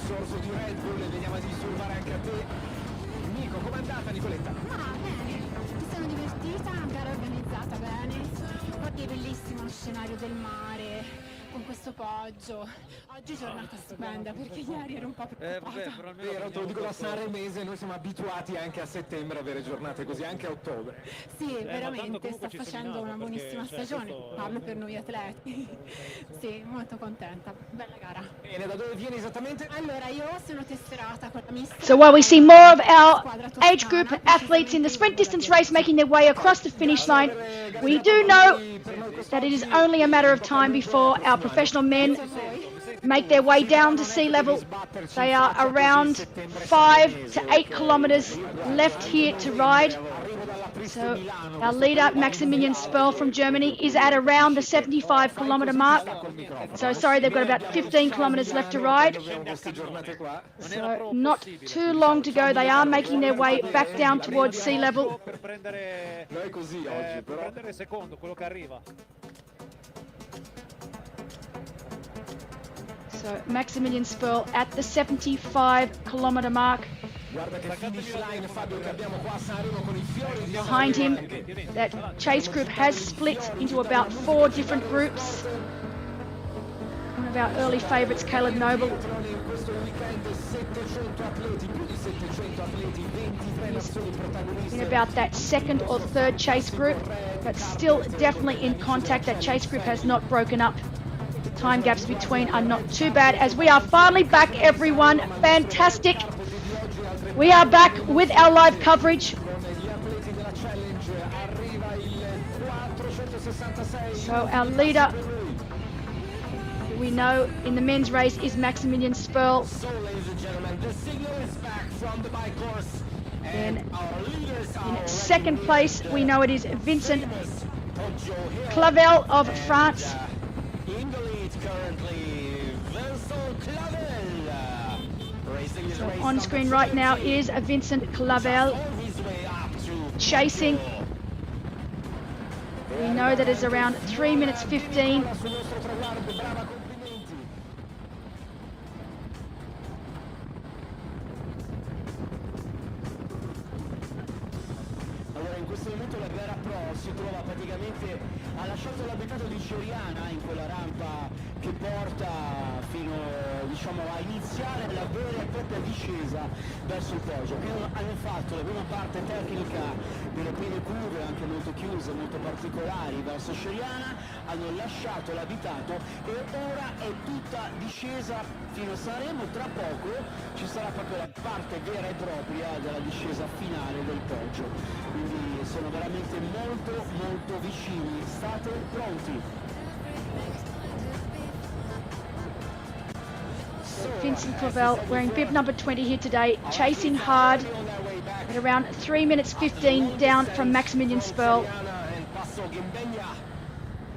Sorso di Red Bull, vediamo di disturbare anche a te. Nico, com'è andata Nicoletta? Ma bene, mi sono divertita, gara organizzata bene, poi è bellissimo lo scenario del mare con questo poggio. Oggi giornata stupenda perché ieri ero un po' preoccupata. Vero, te lo dico da sanremese, noi siamo abituati anche a settembre a avere giornate così, anche a ottobre. Sì, veramente sta facendo una buonissima stagione, parlo per noi atleti. Sì, molto contenta, bella gara. Bene, da dove vieni esattamente? Allora, io sono tesserata con la mister. So while we see more of our age group athletes in the sprint distance race making their way across the finish line, we do know that it is only a matter of time before our professional men make their way down to sea level. They are around 5 to 8 kilometers left here to ride. So our leader, Maximilian Sperl from Germany, is at around the 75-kilometer mark. So sorry, they've got about 15 kilometers left to ride. So not too long to go. They are making their way back down towards sea level. Per prendere secondo quello che arriva. So Maximilian Sperl at the 75-kilometer mark. Behind him, that chase group has split into about 4 different groups. One of our early favourites, Caleb Noble, in about that second or third chase group, but still definitely in contact. That chase group has not broken up. The time gaps between are not too bad as we are finally back, everyone. Fantastic. We are back with our live coverage. So our leader, who we know in the men's race, is Maximilian Sperl. Then in second place, we know it is Vincent Clavel of France. So on screen right now is Vincent Clavel chasing. We know that it's around 3 minutes 15. Allora in questo momento la gara pro si trova praticamente, ha lasciato l'abitato di Ceriana in quella rampa che porta fino a iniziare la vera e propria discesa verso il poggio. Qui hanno fatto la prima parte tecnica delle prime curve anche molto chiuse, molto particolari verso Ceriana, hanno lasciato l'abitato e ora è tutta discesa fino a Sanremo. Tra poco ci sarà proprio la parte vera e propria della discesa finale del poggio, quindi sono veramente molto vicini. State pronti? Vincent Clavel wearing bib number 20 here today, chasing hard at around 3 minutes 15 down from Maximilian Sperl.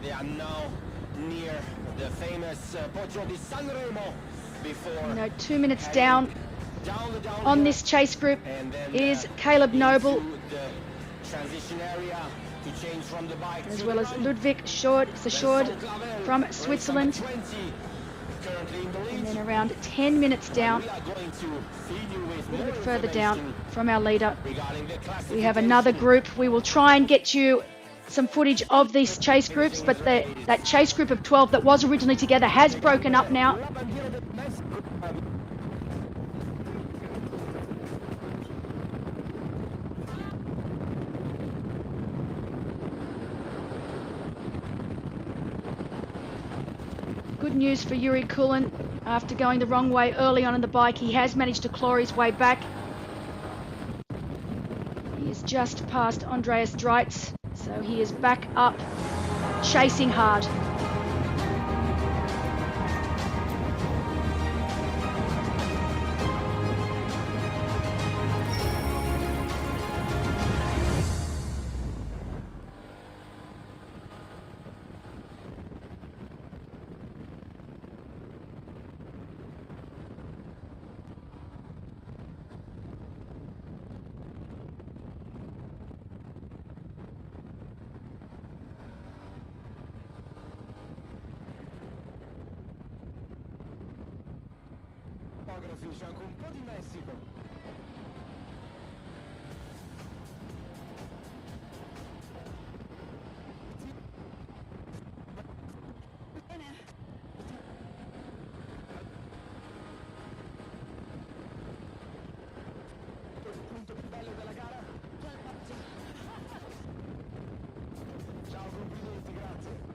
They are now near the famous Poggio di Sanremo. You know, 2 minutes down on this chase group is Caleb Noble, as well as Ludwig Schord from Switzerland. And then around 10 minutes down, a little bit further down from our leader, we have another group. We will try and get you some footage of these chase groups, but that chase group of 12 that was originally together has broken up now. Good news for Yuri Kulin. After going the wrong way early on the bike, he has managed to claw his way back. He is just past Andreas Dreitz, so he is back up, chasing hard. coreografi, c'è anche un po' di Messico. Il punto più bello della gara? Ciao, complimenti, grazie.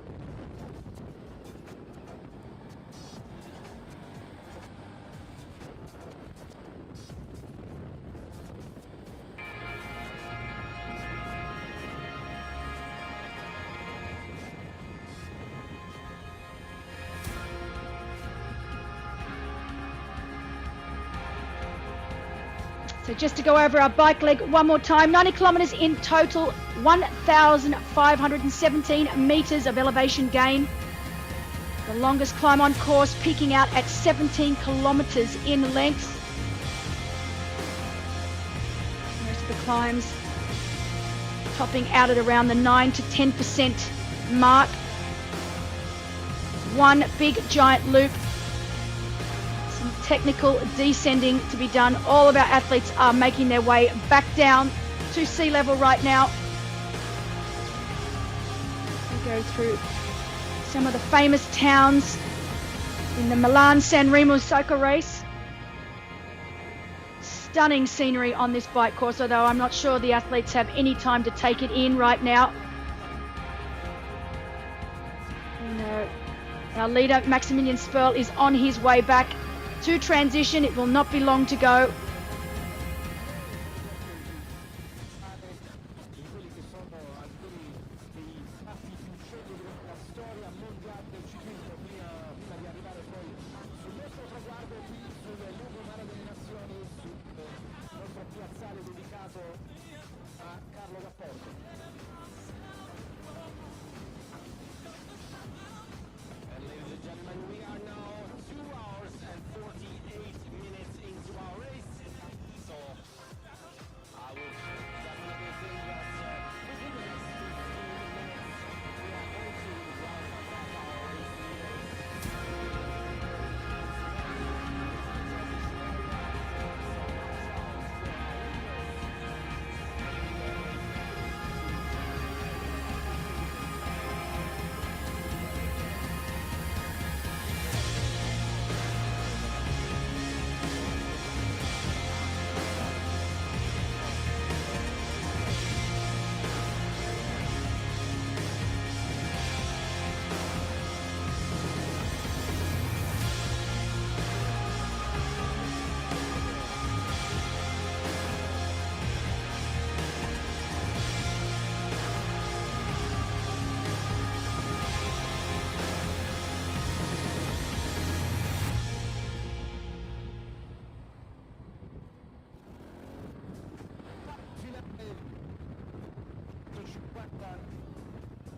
So just to go over our bike leg one more time, 90 kilometres in total, 1,517 metres of elevation gain. The longest climb on course, peaking out at 17 kilometres in length. Most of the climbs topping out at around the 9 to 10% mark. One big giant loop. Some technical descending to be done. All of our athletes are making their way back down to sea level right now. We go through some of the famous towns in the Milan Sanremo cycle race. Stunning scenery on this bike course, although I'm not sure the athletes have any time to take it in right now. Our leader, Maximilian Sperl, is on his way back to transition. It will not be long to go.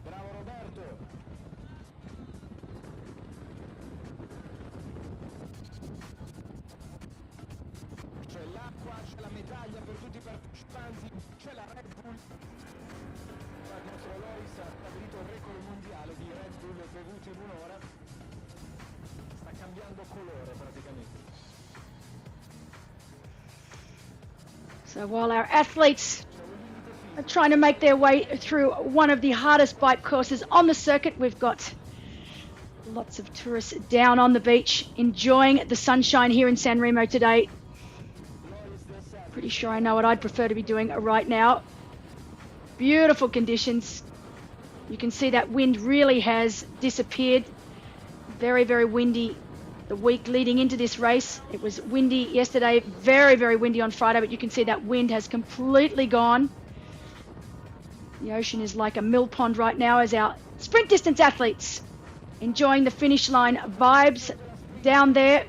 Bravo Roberto. C'è l'acqua, c'è la medaglia per tutti i partecipanti, c'è la Red Bull. Il nostro Loris ha stabilito il record mondiale di Red Bull bevuti in un'ora. Sta cambiando colore praticamente. So while our athletes are trying to make their way through one of the hardest bike courses on the circuit, we've got lots of tourists down on the beach enjoying the sunshine here in Sanremo today. Pretty sure I know what I'd prefer to be doing right now. Beautiful conditions. You can see that wind really has disappeared. Very, very windy the week leading into this race. It was windy yesterday, very, very windy on Friday, but you can see that wind has completely gone. The ocean is like a mill pond right now as our sprint distance athletes enjoying the finish line vibes down there.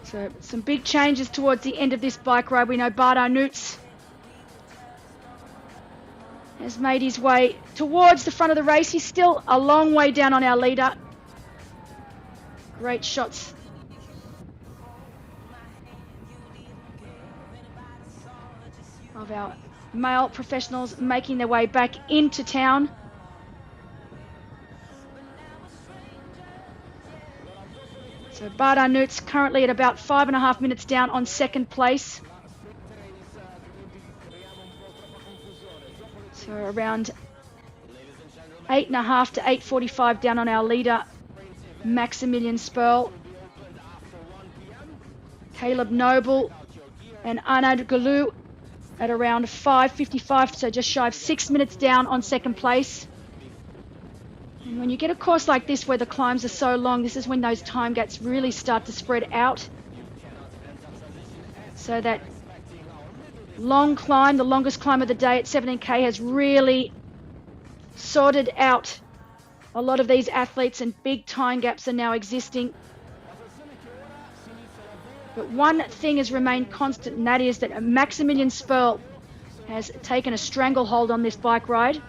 So some big changes towards the end of this bike ride. We know Bardar Nutz has made his way towards the front of the race. He's still a long way down on our leader. Great shots. Of our male professionals making their way back into town. So Bardar Newt's currently at about 5.5 minutes down on second place. So around 8.5 to 8:45 down on our leader, Maximilian Sperl. Caleb Noble and Arnaud Galou at around 5:55, so just shy of 6 minutes down on second place. And when you get a course like this where the climbs are so long, this is when those time gaps really start to spread out. So that long climb, the longest climb of the day at 17K, has really sorted out a lot of these athletes, and big time gaps are now existing. But one thing has remained constant, and that is that Maximilian Sperl has taken a stranglehold on this bike ride.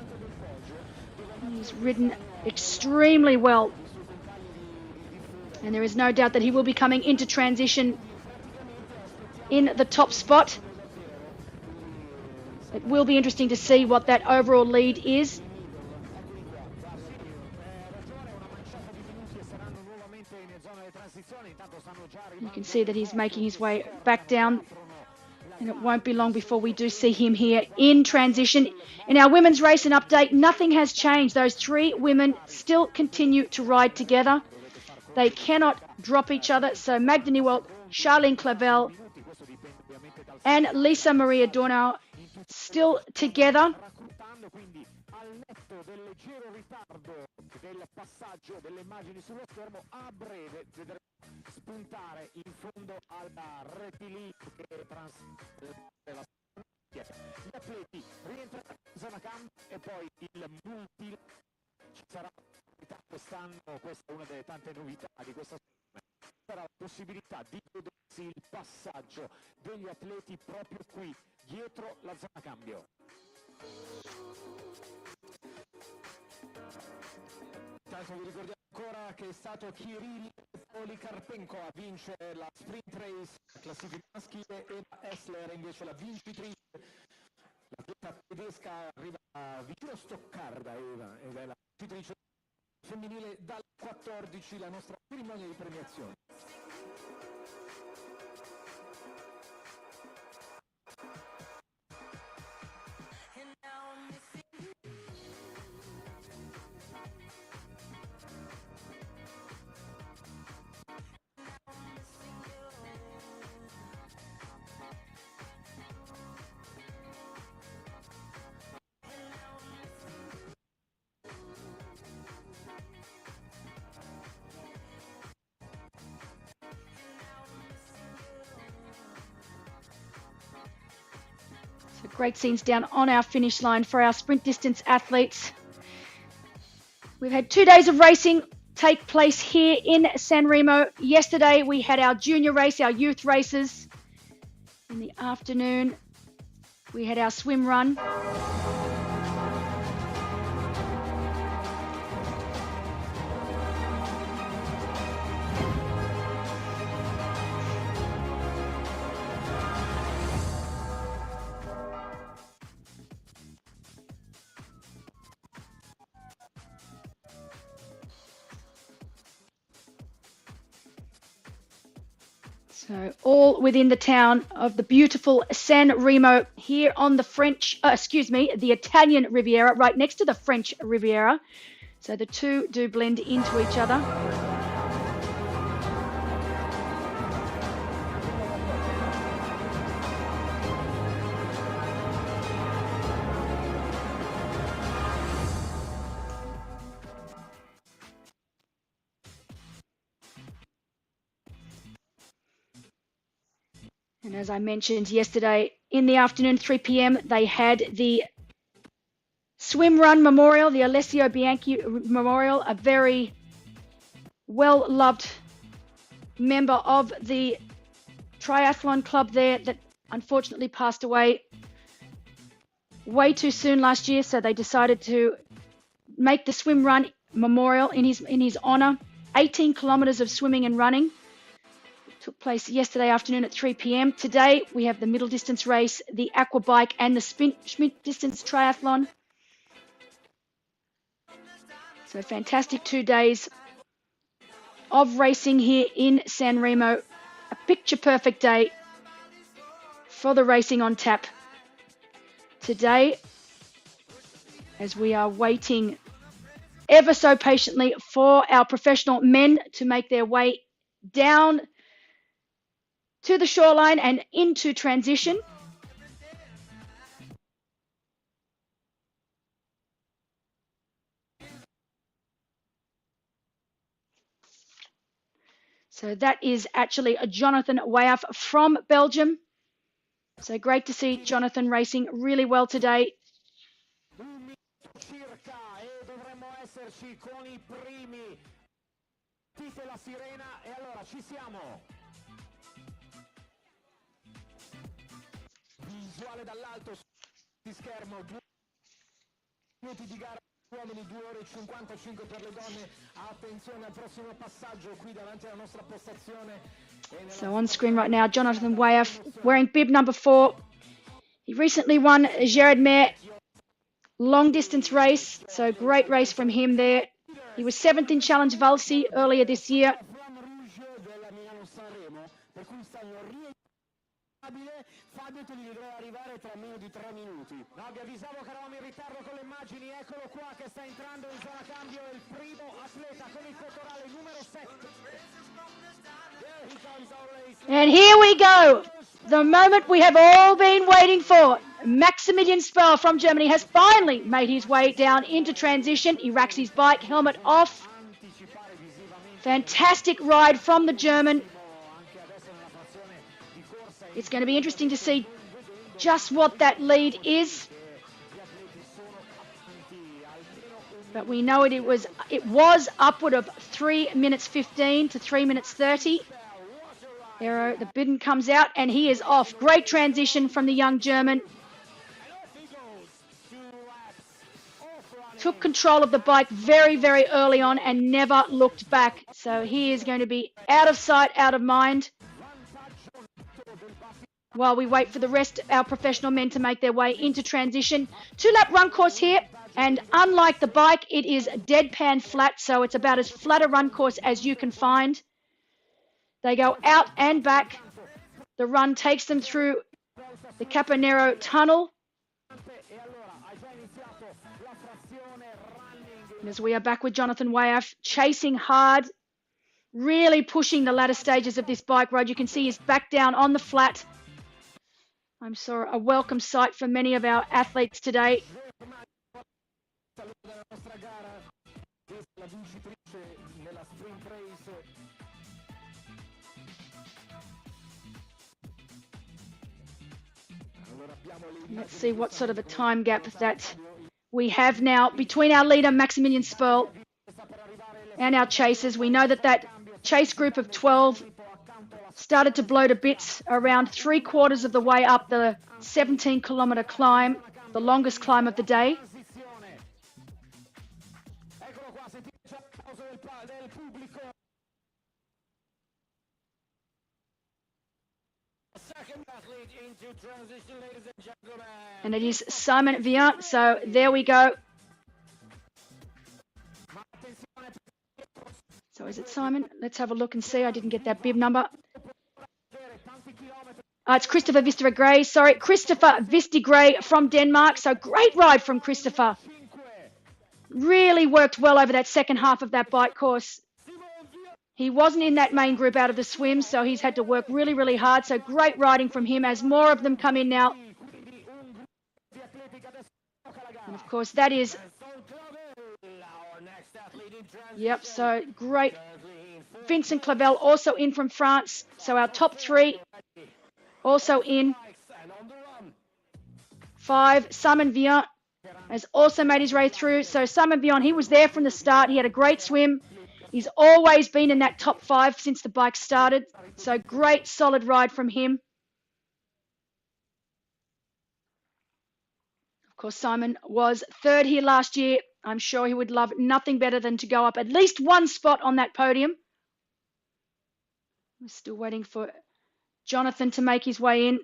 He's ridden extremely well, and there is no doubt that he will be coming into transition in the top spot. It will be interesting to see what that overall lead is. You can see that he's making his way back down, and it won't be long before we do see him here in transition. In our women's race and update, nothing has changed. Those three women still continue to ride together. They cannot drop each other. So Magda Newell, Charlene Clavel, and Lisa Maria Dornau still together. Del passaggio delle immagini sullo schermo, a breve vedremo spuntare in fondo alla rettilineo che la gli atleti rientrano in zona cambio e poi il multi ci sarà quest'anno. Questa è una delle tante novità di questa stagione, sarà la possibilità di godersi il passaggio degli atleti proprio qui dietro la zona cambio. Intanto vi ricordiamo ancora che è stato Kirill Polikarpenko a vincere la sprint race, la classifica maschile, e Essler invece la vincitrice. L'atleta tedesca arriva vicino a Stoccarda ed è la vincitrice femminile dal 14, la nostra cerimonia di premiazione. So great scenes down on our finish line for our sprint distance athletes. We've had 2 days of racing take place here in Sanremo. Yesterday we had our junior race, our youth races. In the afternoon we had our swim run. So all within the town of the beautiful Sanremo here on the the Italian Riviera, right next to the French Riviera. So the two do blend into each other. And as I mentioned yesterday, in the afternoon, 3 p.m., they had the swim run memorial, the Alessio Bianchi Memorial, a very well-loved member of the triathlon club there that unfortunately passed away way too soon last year. So they decided to make the swim run memorial in his honor. 18 kilometres of swimming and running. It took place yesterday afternoon at 3 p.m. Today we have the middle distance race, the aqua bike and the sprint distance triathlon. So fantastic 2 days of racing here in Sanremo. A picture perfect day for the racing on tap today, as we are waiting ever so patiently for our professional men to make their way down to the shoreline and into transition. So that is actually a Jonathan Wyeth from Belgium. So great to see Jonathan racing really well today. La sirena e allora ci siamo. Visuale dall'alto di schermo, 2 minuti di gara uomini, 2 ore e 55 per le donne. Attenzione al prossimo passaggio qui davanti alla nostra postazione. So on screen right now, Jonathan Wyeth wearing bib number 4. He recently won Gerard Mayer long distance race, so great race from him there. He was 7th in Challenge Valsi earlier this year. Fabio, te li vedrò arrivare tra meno di 3 minuti. No, vi avvisavo che eravamo in ritardo con le immagini. Eccolo qua che sta entrando in zona cambio il primo atleta con il pettorale numero 7. And here we go. The moment we have all been waiting for. Maximilian Spell from Germany has finally made his way down into transition. He racks his bike, helmet off. Fantastic ride from the German. It's going to be interesting to see just what that lead is. But we know it was upward of 3 minutes 15 to 3 minutes 30. There, the bidden comes out and he is off. Great transition from the young German. Took control of the bike very, very early on and never looked back. So he is going to be out of sight, out of mind, while we wait for the rest of our professional men to make their way into transition. 2-lap run course here, and unlike the bike, it is deadpan flat, so it's about as flat a run course as you can find. They go out and back. The run takes them through the Caponero tunnel. And as we are back with Jonathan Wyeth, chasing hard, really pushing the latter stages of this bike ride. You can see he's back down on the flat. I'm sure a welcome sight for many of our athletes today. Let's see what sort of a time gap that we have now between our leader, Maximilian Spurl, and our chasers. We know that that chase group of 12 started to blow to bits around 3/4 of the way up the 17-kilometre climb, the longest climb of the day. And it is Simon Viant, so there we go. So is it Simon? Let's have a look and see. I didn't get that bib number. It's Christopher Vistigray. Sorry, Christopher Vistigray from Denmark. So great ride from Christopher. Really worked well over that second half of that bike course. He wasn't in that main group out of the swim, so he's had to work really, really hard. So great riding from him as more of them come in now. And of course, that is... Yep, so great. Vincent Clavel also in from France. So our top 3 also in. 5, Simon Viant has also made his way through. So Simon Viant, he was there from the start. He had a great swim. He's always been in that top 5 since the bike started. So great, solid ride from him. Of course, Simon was 3rd here last year I'm sure he would love nothing better than to go up at least one spot on that podium. We're still waiting for Jonathan to make his way in.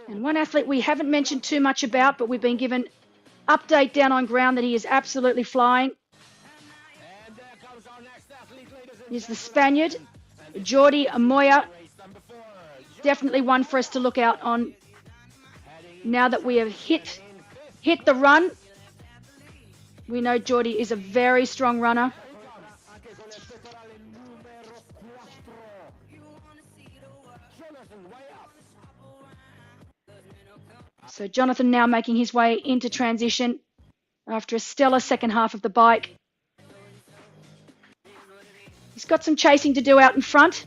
And one athlete we haven't mentioned too much about, but we've been given update down on ground that he is absolutely flying, is the Spaniard, Jordi Moya. Definitely one for us to look out on now that we have hit the run. We know Jordi is a very strong runner. So Jonathan now making his way into transition after a stellar second half of the bike. He's got some chasing to do out in front.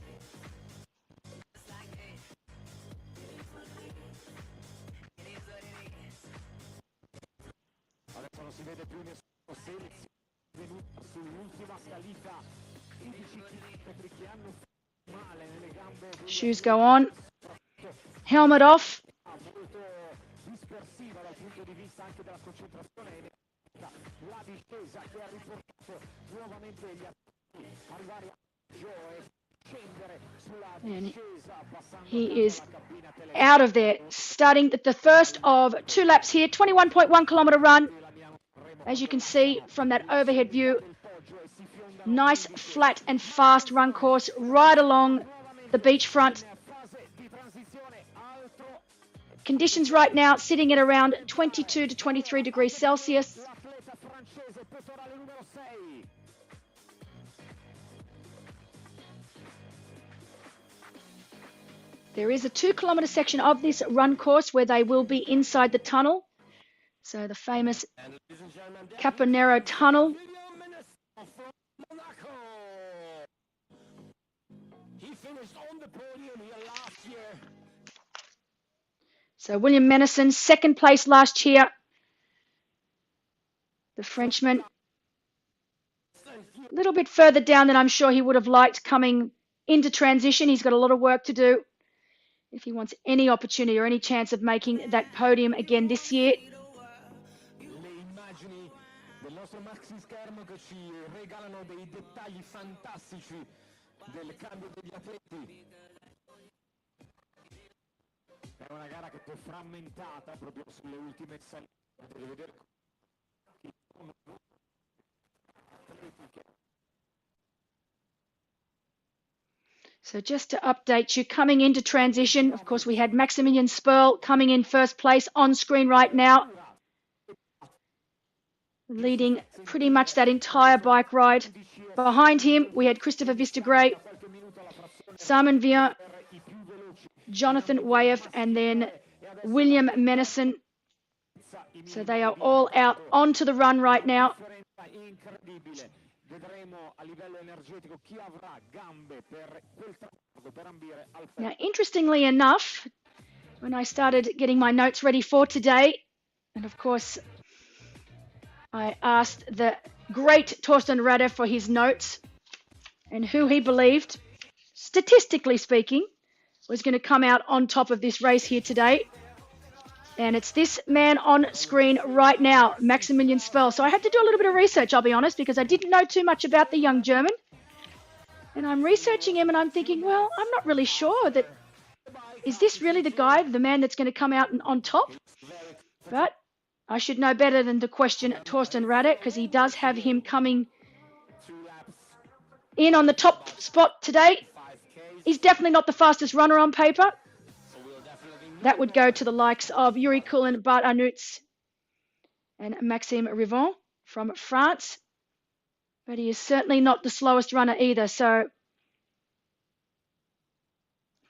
Shoes go on. Helmet off. And he is out of there, starting the first of 2 laps here, 21.1 kilometer run. As you can see from that overhead view, nice, flat and fast run course right along the beachfront. Conditions right now sitting at around 22 to 23 degrees Celsius. There is a 2-kilometer section of this run course where they will be inside the tunnel. So the famous Caponero tunnel. So William Menison, second place last year. The Frenchman, a little bit further down than I'm sure he would have liked coming into transition. He's got a lot of work to do if he wants any opportunity or any chance of making that podium again this year. È una gara che è frammentata proprio sulle ultime salite, potete vedere So just to update you, coming into transition, of course, we had Maximilian Sperl coming in first place on screen right now, leading pretty much that entire bike ride. Behind him, we had Christopher Vistagray, Simon Vian, Jonathan Wyeth, and then William Menison. So they are all out onto the run right now. Now, interestingly enough, when I started getting my notes ready for today, and of course, I asked the great Torsten Rader for his notes and who he believed, statistically speaking, was going to come out on top of this race here today. And it's this man on screen right now, Maximilian Sperl. So I had to do a little bit of research, I'll be honest, because I didn't know too much about the young German. And I'm researching him and I'm thinking, well, I'm not really sure that, is this really the guy, the man that's going to come out on top? But I should know better than to question Torsten Rader, because he does have him coming in on the top spot today. He's definitely not the fastest runner on paper. That would go to the likes of Yuri Kulin, Bart Arnouts, and Maxime Rivon from France. But he is certainly not the slowest runner either. So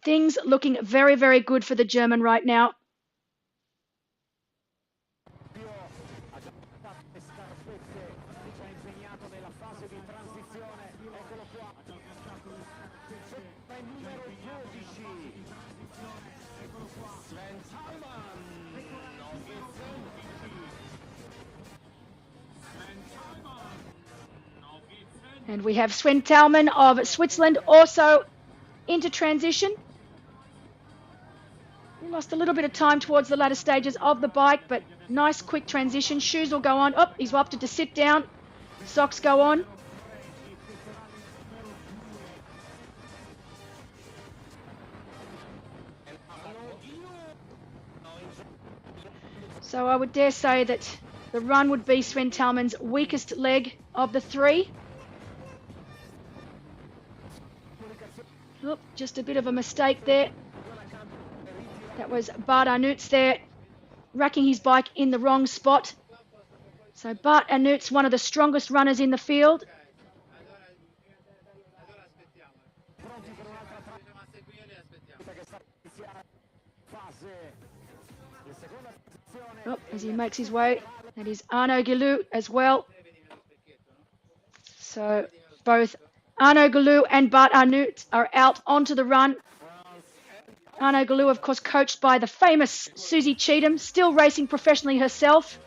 things looking very, very good for the German right now. And we have Sven Thalmann of Switzerland also into transition. He lost a little bit of time towards the latter stages of the bike, but nice quick transition. Shoes will go on. Oh, he's opted to sit down. Socks go on. So I would dare say that the run would be Sven Thalmann's weakest leg of the three. Oh, just a bit of a mistake there. That was Bart Arnouts there, racking his bike in the wrong spot. So Bart Arnouts, one of the strongest runners in the field. Oh, as he makes his way, that is Arnaud Guillou as well. So both Arnaud Guillou and Bart Arnouts are out onto the run. Arnaud Guillou, of course, coached by the famous Susie Cheetham, still racing professionally herself.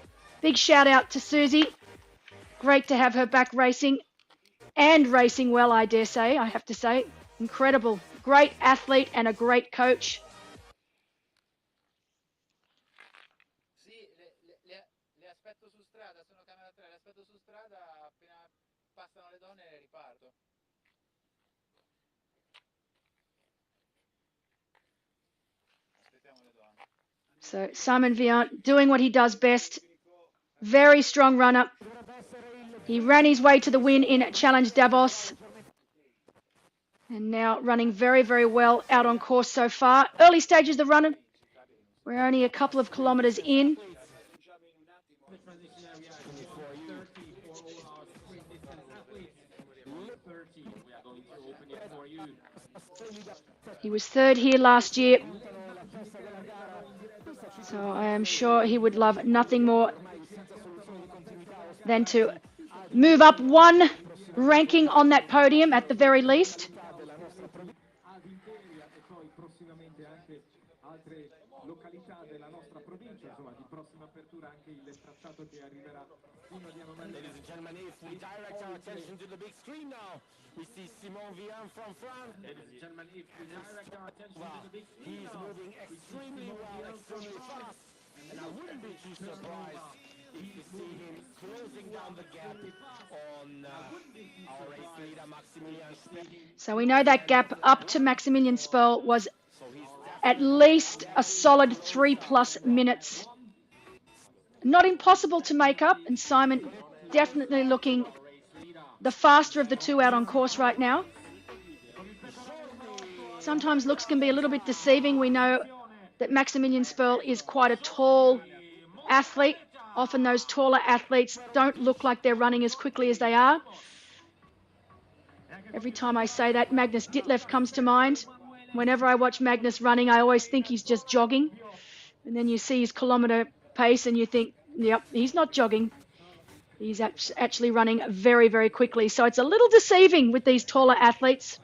Big shout out to Susie. Great to have her back racing and racing well, I dare say, I have to say. Incredible. Great athlete and a great coach. Le aspetto su strada, sono camera 3, le aspetto su strada, appena passano le donne riparto. Aspettiamo le donne. So Simon Viant doing what he does best. Very strong runner. He ran his way to the win in Challenge Davos. And now running very, very well out on course so far. Early stages of the run. We're only a couple of kilometres in. He was third here last year. So I am sure he would love nothing more than to move up one ranking on that podium at the very least. Ladies and gentlemen, if we direct our attention to the big screen now, we see Simon Vian from France. Ladies and gentlemen, if we direct our attention to the big screen now, he's moving extremely well, extremely fast, and I wouldn't be too surprised if you see him closing down the gap on our race leader, Maximilian Spell. So we know that gap up to Maximilian Spell was at least a solid 3+ minutes. Not impossible to make up, and Simon definitely looking the faster of the two out on course right now. Sometimes looks can be a little bit deceiving. We know that Maximilian Spell is quite a tall athlete. Often those taller athletes don't look like they're running as quickly as they are. Every time I say that, Magnus Ditlev comes to mind. Whenever I watch Magnus running, I always think he's just jogging. And then you see his kilometre pace and you think, yep, he's not jogging. He's actually running very, very quickly. So it's a little deceiving with these taller athletes.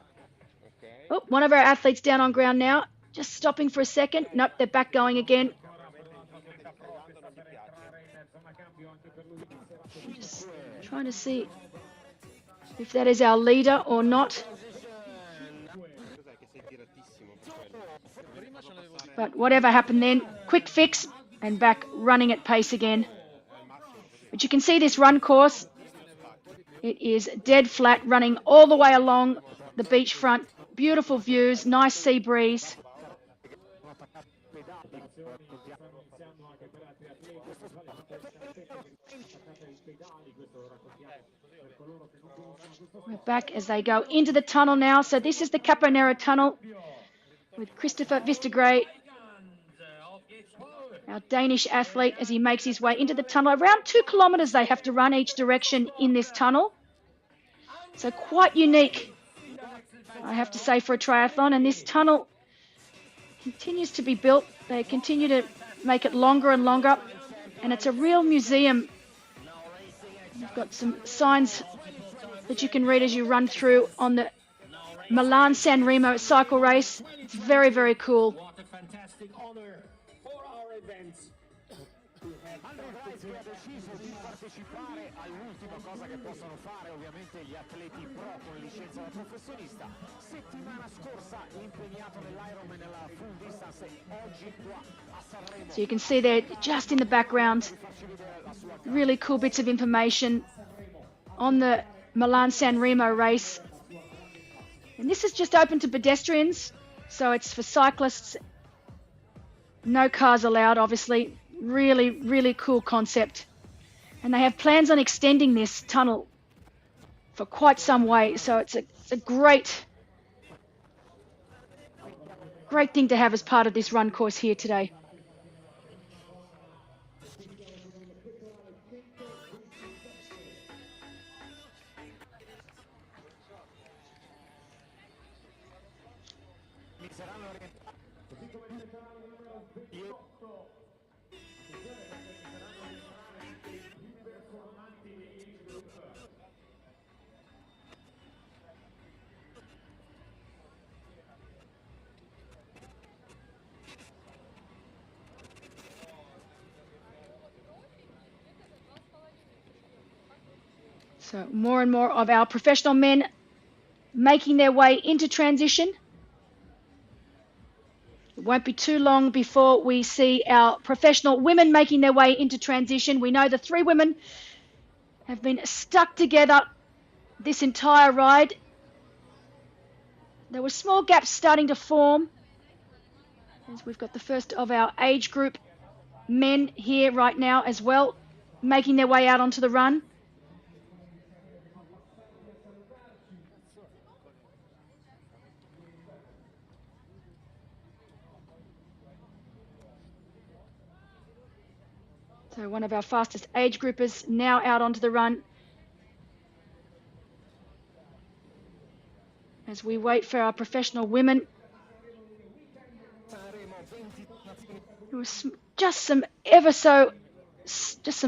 Oh, one of our athletes down on ground now. Just stopping for a second. Nope, they're back going again. Just trying to see if that is our leader or not. But whatever happened then, quick fix and back running at pace again. But you can see this run course. It is dead flat, running all the way along the beachfront. Beautiful views, nice sea breeze. We're back as they go into the tunnel now. So this is the Caponera tunnel with Christopher Vistegray, our Danish athlete, as he makes his way into the tunnel. Around 2 kilometres they have to run each direction in this tunnel. So quite unique, I have to say, for a triathlon. And this tunnel continues to be built. They continue to make it longer and longer. And it's a real museum. You've got some signs that you can read as you run through on the Milan Sanremo cycle race. It's very, very cool. What a fantastic honor for our events. che ha deciso di partecipare all'ultima cosa che possono fare ovviamente gli atleti pro con licenza da professionista. Settimana scorsa impegnato nell'Ironman nella full distance e oggi qua a Sanremo. So you can see there just in the background, really cool bits of information on the Milan Sanremo race. And this is just open to pedestrians, so it's for cyclists. No cars allowed, obviously. Really, really cool concept. And they have plans on extending this tunnel for quite some way, so it's a great thing to have as part of this run course here today. So more and more of our professional men making their way into transition. It won't be too long before we see our professional women making their way into transition. We know the three women have been stuck together this entire ride. There were small gaps starting to form as we've got the first of our age group men here right now as well, making their way out onto the run. So one of our fastest age groupers now out onto the run as we wait for our professional women. There was just some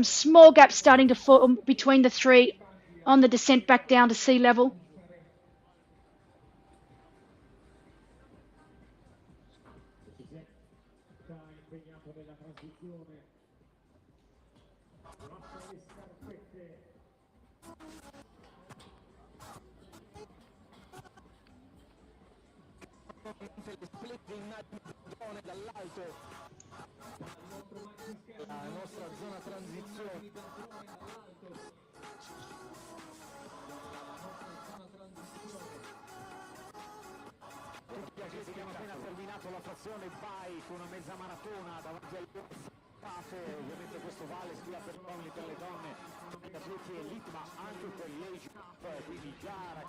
small gaps starting to form between the three on the descent back down to sea level. Dall'alto la nostra zona transizione. Tutti gli atleti che hanno appena terminato la frazione bike, una mezza maratona davanti al cafe, ovviamente questo vale sia per gli uomini che per le donne, per gli atleti elite ma anche per gli age group, quindi gara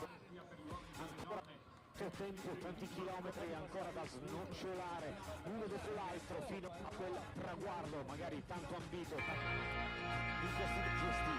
ancora tempo, tanti chilometri ancora da snocciolare uno dopo l'altro fino a quel traguardo magari tanto ambito in questi gesti.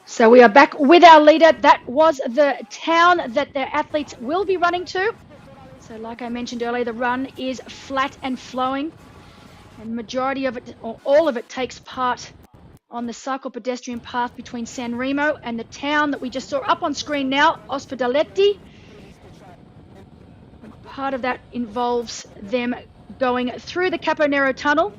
So we are back with our leader. That was the town that their athletes will be running to. So like I mentioned earlier, the run is flat and flowing, and majority of it, or all of it, takes part on the cycle pedestrian path between Sanremo and the town that we just saw up on screen now, Ospedaletti. Part of that involves them going through the Caponero tunnel.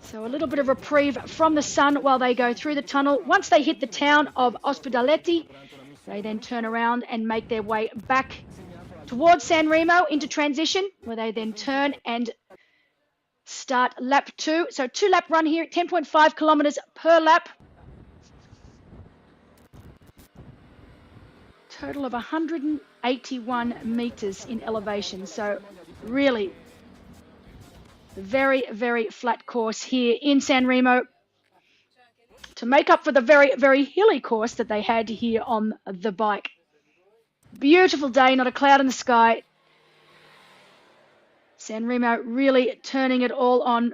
So a little bit of reprieve from the sun while they go through the tunnel. Once they hit the town of Ospedaletti, they then turn around and make their way back towards Sanremo into transition, where they then turn and start lap 2. So 2-lap run here at 10.5 kilometers per lap. Total of 181 meters in elevation. So really very, very flat course here in Sanremo to make up for the very, very hilly course that they had here on the bike. Beautiful day, not a cloud in the sky. Sanremo really turning it all on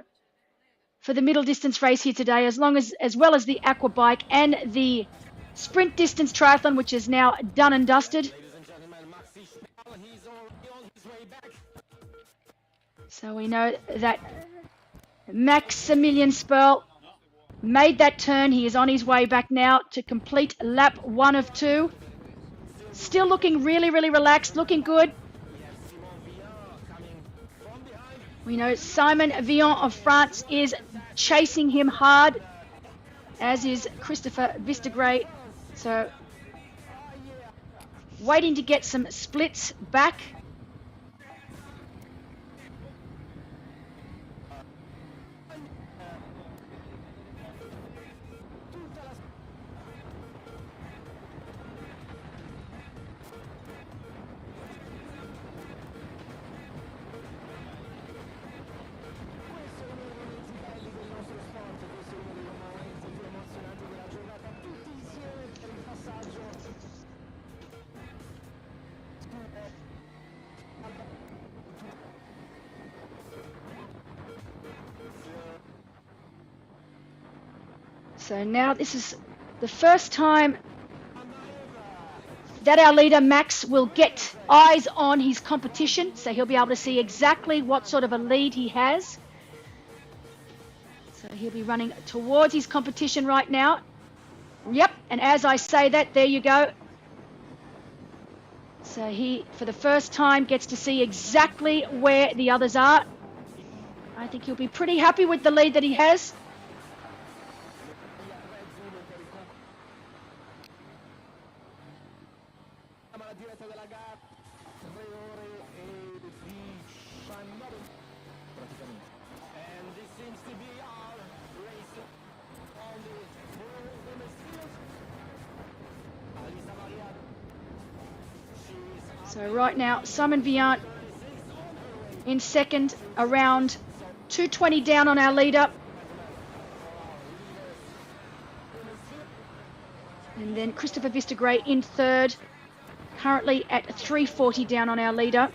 for the middle distance race here today, as well as the aqua bike and the sprint distance triathlon, which is now done and dusted. So we know that Maximilian Sperl made that turn. He is on his way back now to complete lap 1 of 2. Still looking really, really relaxed, looking good. We know Simon Vion of France is chasing him hard, as is Christopher Vistegray. So waiting to get some splits back. So now this is the first time that our leader Max will get eyes on his competition, so he'll be able to see exactly what sort of a lead he has. So he'll be running towards his competition right now. Yep, and as I say that, there you go. So he, for the first time, gets to see exactly where the others are. I think he'll be pretty happy with the lead that he has. So right now, Simon Vian in second, around 2:20 down on our leader. And then Christopher Vistegray in third, currently at 3:40 down on our leader.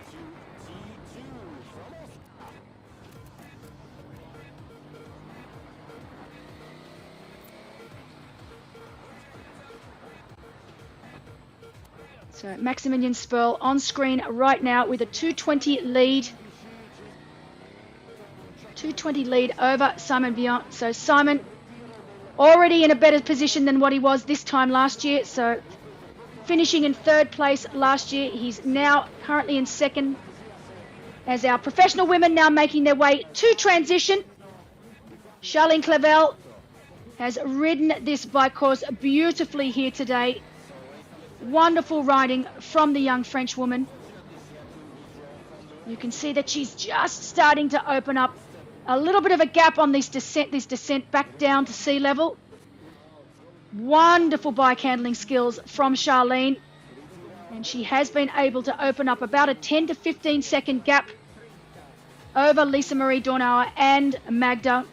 So Maximilian Sperl on screen right now with a 2:20 lead. 2:20 lead over Simon Vian. So Simon already in a better position than what he was this time last year. So finishing in third place last year, he's now currently in second. As our professional women now making their way to transition, Charlene Clavel has ridden this bike course beautifully here today. Wonderful riding from the young French woman. You can see that she's just starting to open up a little bit of a gap on this descent back down to sea level. Wonderful bike handling skills from Charlene. And she has been able to open up about a 10 to 15 second gap over Lisa Marie Dornauer and Magda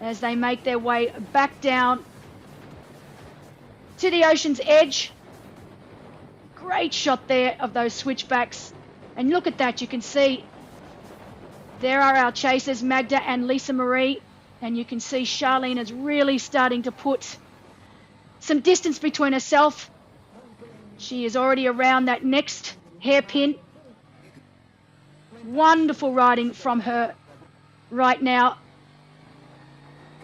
as they make their way back down to the ocean's edge. Great shot there of those switchbacks. And look at that, you can see there are our chasers, Magda and Lisa Marie. And you can see Charlene is really starting to put some distance between herself. She is already around that next hairpin. Wonderful riding from her right now.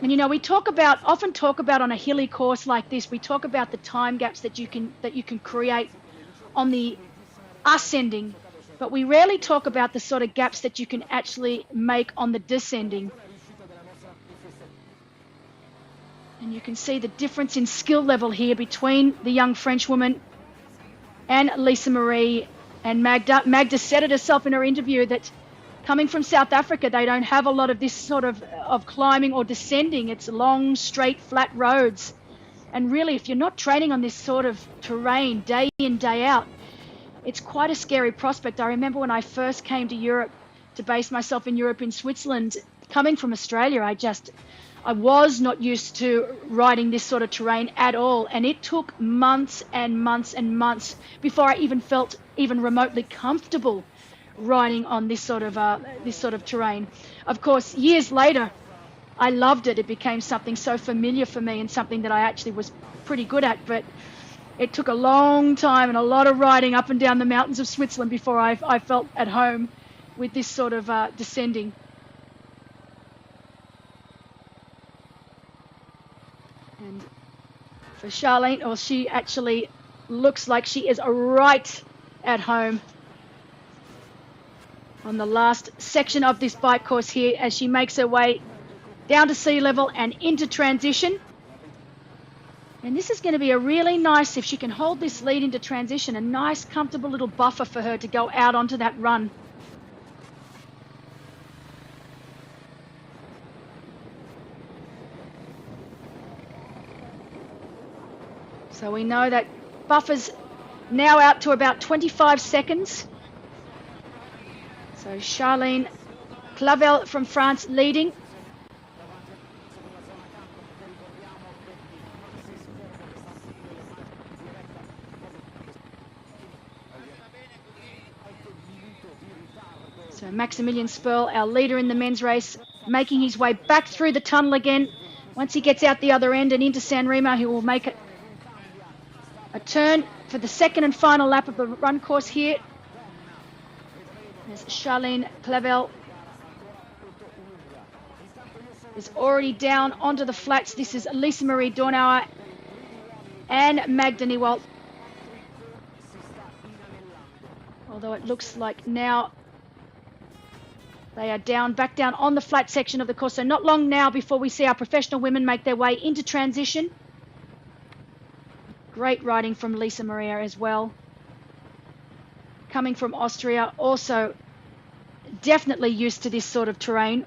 And you know, we often talk about on a hilly course like this, we talk about the time gaps that you can create on the ascending, but we rarely talk about the sort of gaps that you can actually make on the descending. And you can see the difference in skill level here between the young Frenchwoman and Lisa Marie and Magda. Magda said it herself in her interview that coming from South Africa, they don't have a lot of this sort of climbing or descending. It's long, straight, flat roads. And really, if you're not training on this sort of terrain day in, day out, it's quite a scary prospect. I remember when I first came to Europe to base myself in Europe, in Switzerland, coming from Australia, I was not used to riding this sort of terrain at all. And it took months and months and months before I even felt even remotely comfortable riding on this sort of terrain. Of course, years later, I loved it. It became something so familiar for me and something that I actually was pretty good at. But it took a long time and a lot of riding up and down the mountains of Switzerland before I felt at home with this sort of descending. And for Charlene, she actually looks like she is right at home on the last section of this bike course here as she makes her way down to sea level and into transition. And this is going to be a really nice, if she can hold this lead into transition, a nice comfortable little buffer for her to go out onto that run. So we know that buffer's now out to about 25 seconds. So Charlene Clavel from France leading. So Maximilian Sperl, our leader in the men's race, making his way back through the tunnel again. Once he gets out the other end and into Sanremo, he will make a turn for the second and final lap of the run course here. As Charlene Clavel is already down onto the flats. This is Lisa Marie Dornauer and Magda Niewald. Although it looks like now they are back down on the flat section of the course. So not long now before we see our professional women make their way into transition. Great riding from Lisa Maria as well. Coming from Austria, also definitely used to this sort of terrain.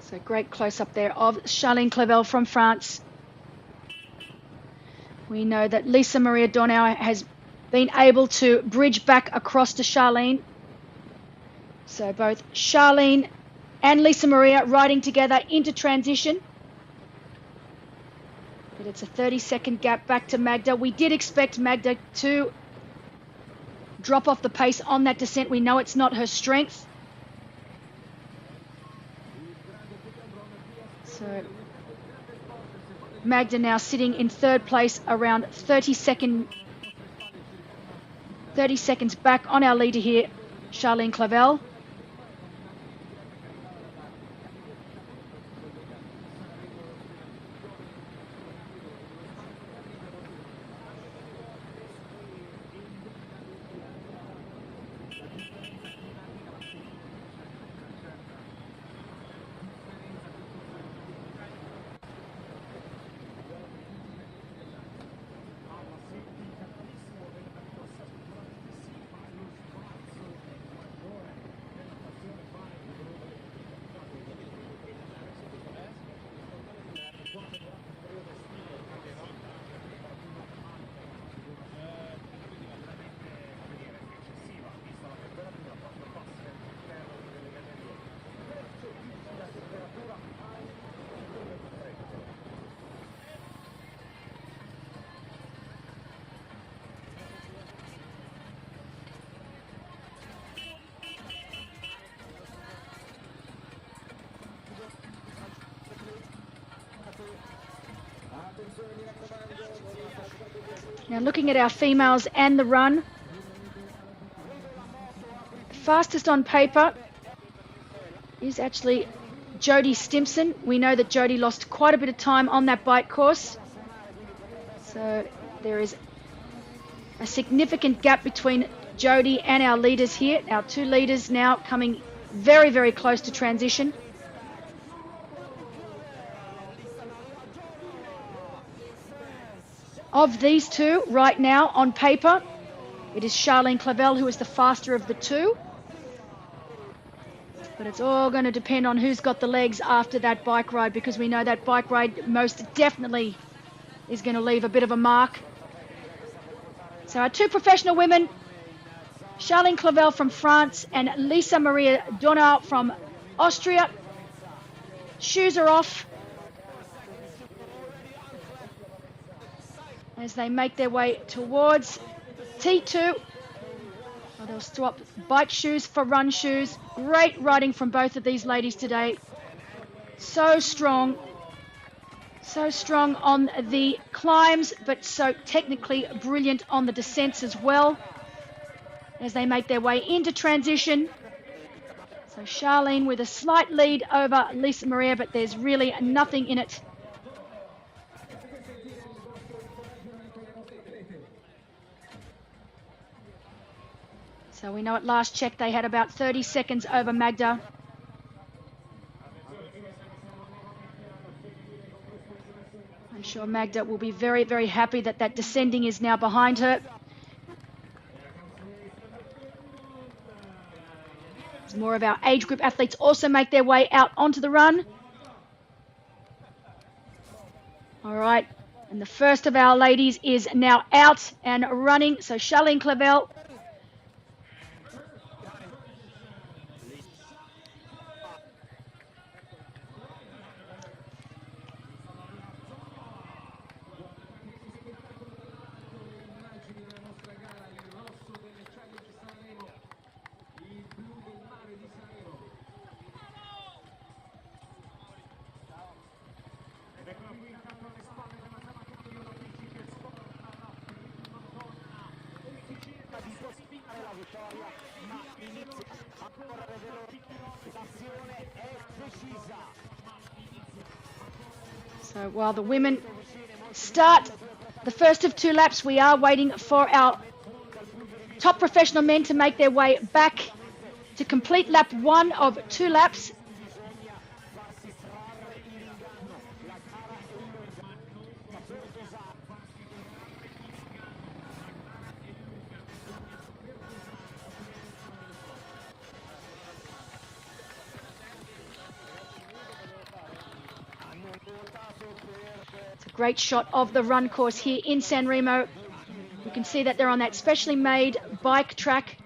So great close-up there of Charlene Clavel from France. We know that Lisa Maria Dornauer has been able to bridge back across to Charlene. So both Charlene and Lisa Maria riding together into transition. But it's a 30-second gap back to Magda. We did expect Magda to drop off the pace on that descent. We know it's not her strength. So Magda now sitting in third place, around 30 seconds back on our leader here, Charlene Clavel. Now looking at our females and the run, fastest on paper is actually Jodie Stimpson. We know that Jodie lost quite a bit of time on that bike course. So there is a significant gap between Jodie and our leaders here. Our two leaders now coming very, very close to transition. Of these two, right now, on paper, it is Charlene Clavel who is the faster of the two. But it's all going to depend on who's got the legs after that bike ride, because we know that bike ride most definitely is going to leave a bit of a mark. So our two professional women, Charlene Clavel from France and Lisa Maria Donau from Austria. Shoes are off as they make their way towards T2. Oh, they'll swap bike shoes for run shoes. Great riding from both of these ladies today. So strong on the climbs, but so technically brilliant on the descents as well as they make their way into transition. So Charlene with a slight lead over Lisa Maria, but there's really nothing in it. So we know at last check they had about 30 seconds over Magda. I'm sure Magda will be very, very happy that that descending is now behind her. As more of our age group athletes also make their way out onto the run. All right, and the first of our ladies is now out and running. So Charlene Clavel. So while the women start the first of two laps, we are waiting for our top professional men to make their way back to complete lap one of two laps. It's a great shot of the run course here in Sanremo. You can see that they're on that specially made bike track.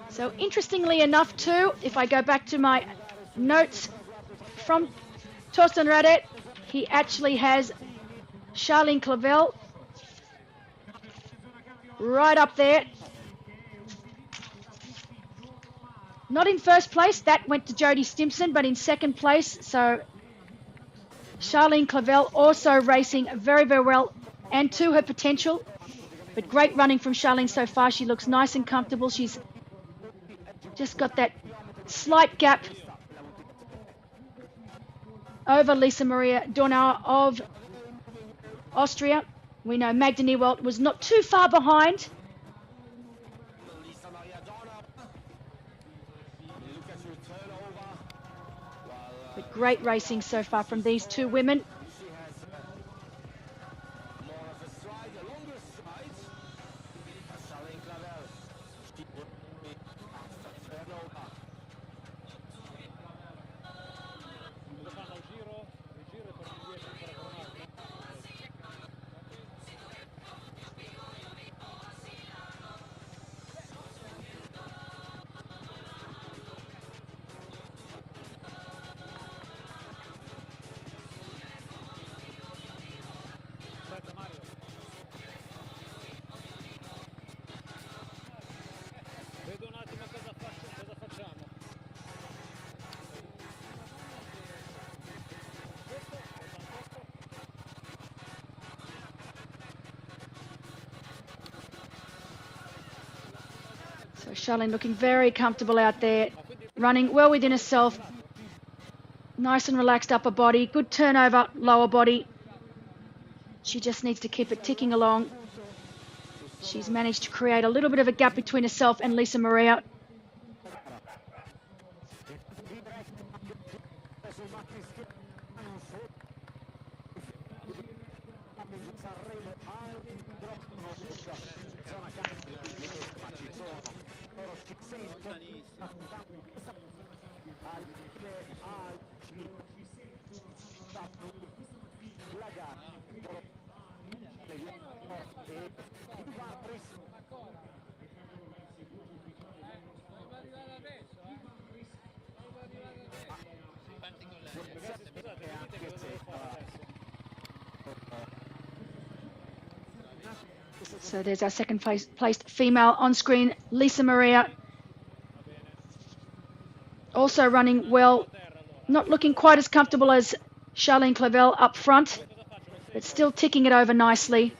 So interestingly enough too, if I go back to my notes from Torsten Radet, he actually has Charlene Clavel right up there. Not in first place, that went to Jodie Stimpson, but in second place. So Charlene Clavel also racing very, very well and to her potential. But great running from Charlene so far. She looks nice and comfortable. She's just got that slight gap over Lisa Maria Donau of Austria. We know Magda Niewald was not too far behind. But great racing so far from these two women. So Charlene looking very comfortable out there, running well within herself. Nice and relaxed upper body, good turnover, lower body. She just needs to keep it ticking along. She's managed to create a little bit of a gap between herself and Lisa Maria. So there's our second placed female on screen, Lisa Maria. Also running well, not looking quite as comfortable as Charlene Clavel up front, but still ticking it over nicely.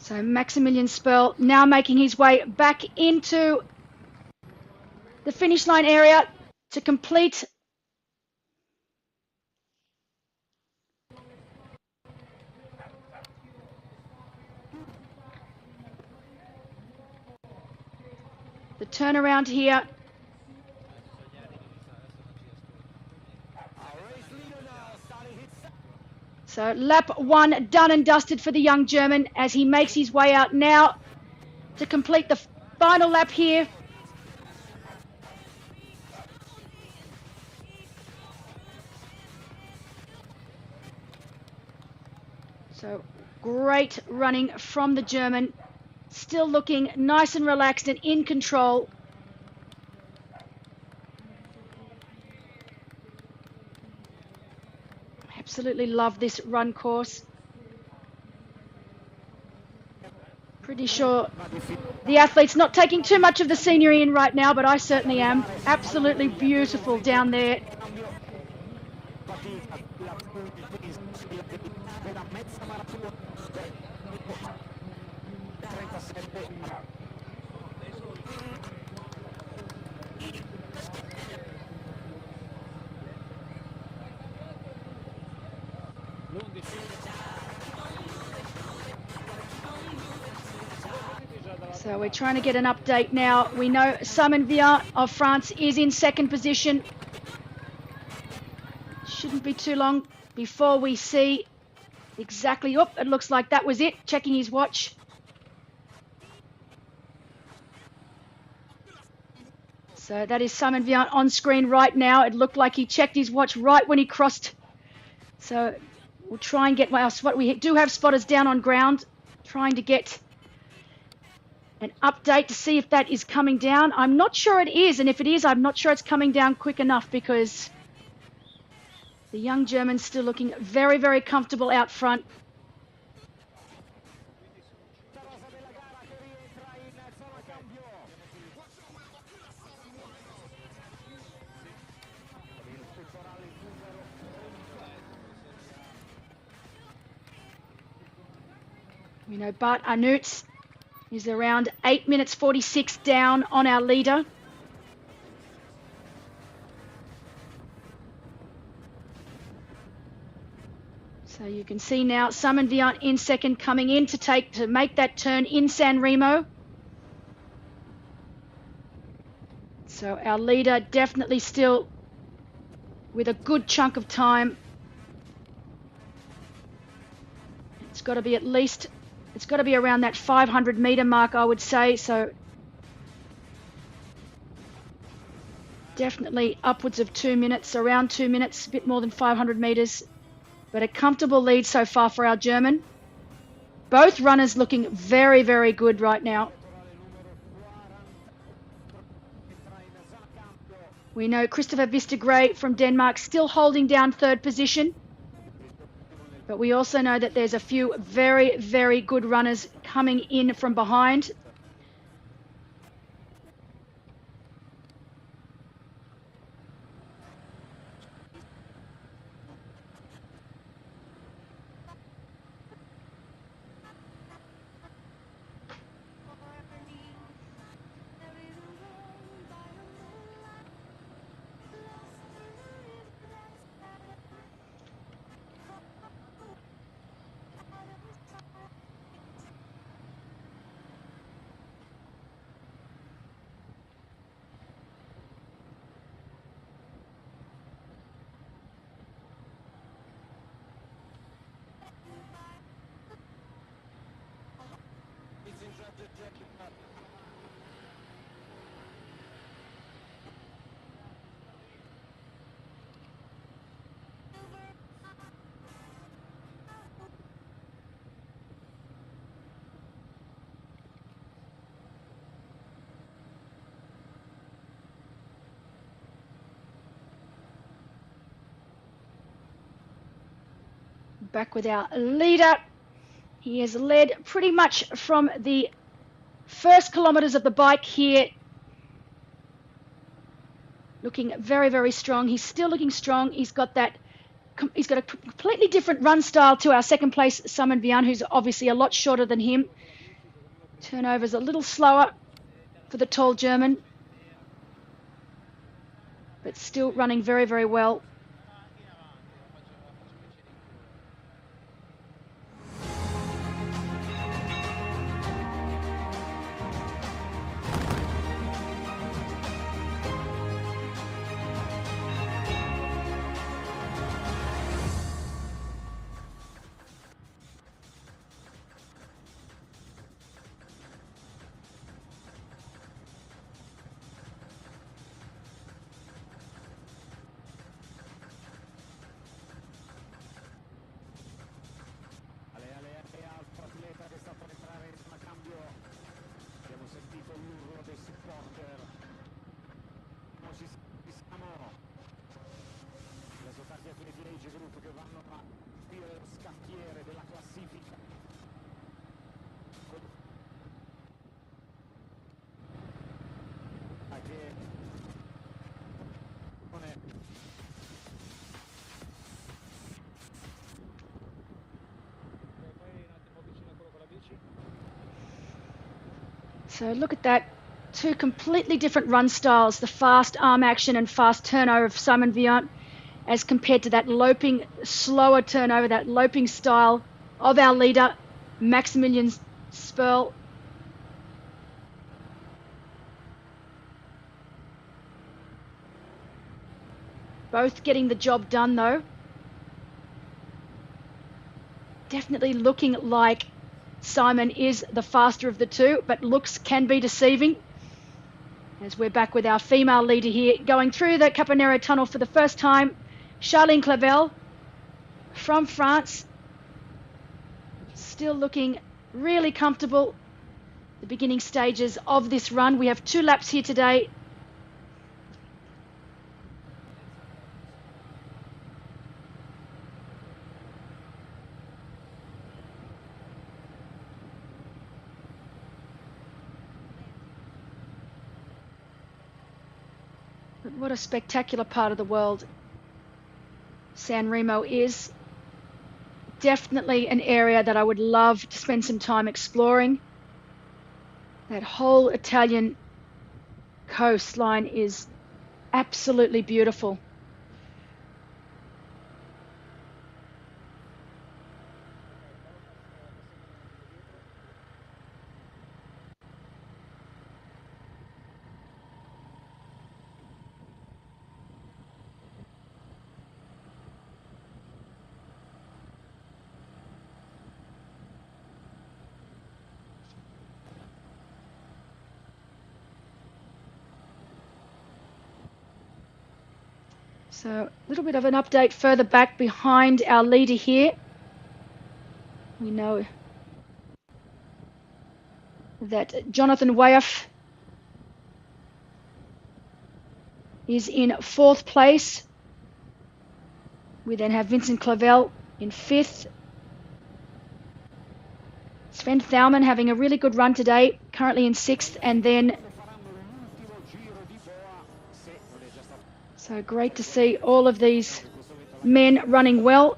So Maximilian Sperl now making his way back into the finish line area to complete the turnaround here. So lap 1 done and dusted for the young German as he makes his way out now to complete the final lap here. So great running from the German, still looking nice and relaxed and in control. Absolutely love this run course. Pretty sure the athlete's not taking too much of the scenery in right now, but I certainly am. Absolutely beautiful down there. So we're trying to get an update now. We know Simon Vian of France is in second position. Shouldn't be too long before we see exactly, oh, it looks like that was it, checking his watch. So that is Simon Vian on screen right now. It looked like he checked his watch right when he crossed. So we'll try and get our spot. We do have spotters down on ground, trying to get an update to see if that is coming down. I'm not sure it is, and if it is, I'm not sure it's coming down quick enough because the young German's still looking very, very comfortable out front. We know Bart Arnouts is around 8 minutes 46 down on our leader. So you can see now Simon Viant in second, coming in to make that turn in Sanremo. So our leader definitely still with a good chunk of time. It's got to be around that 500 meter mark, I would say. So definitely upwards of 2 minutes, around 2 minutes, a bit more than 500 meters. But a comfortable lead so far for our German. Both runners looking very, very good right now. We know Christopher Vistagray from Denmark still holding down third position. But we also know that there's a few very, very good runners coming in from behind. Back with our leader. He has led pretty much from the first kilometers of the bike here. Looking very, very strong. He's still looking strong. He's got a completely different run style to our second place, Simon Viant, who's obviously a lot shorter than him. Turnover's a little slower for the tall German, but still running very, very well. So look at that, two completely different run styles, the fast arm action and fast turnover of Simon Viant as compared to that loping, slower turnover, that loping style of our leader, Maximilian Sperl. Both getting the job done though. Definitely looking like Simon is the faster of the two, but looks can be deceiving. As we're back with our female leader here, going through the Caponero tunnel for the first time, Charlene Clavel from France. Still looking really comfortable. The beginning stages of this run. We have 2 laps here today. But what a spectacular part of the world Sanremo is. Definitely an area that I would love to spend some time exploring. That whole Italian coastline is absolutely beautiful. So a little bit of an update further back behind our leader here. We know that Jonathan Wyeth is in 4th place. We then have Vincent Clavel in 5th. Sven Thaumann having a really good run today, currently in 6th, and then so great to see all of these men running well.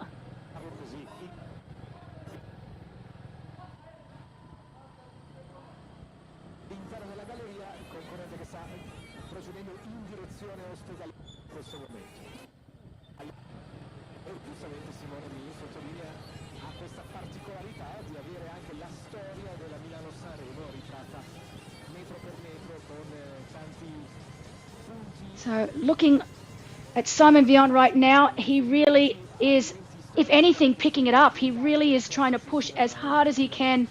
So looking at Simon Vian right now, he really is, if anything, picking it up. He really is trying to push as hard as he can.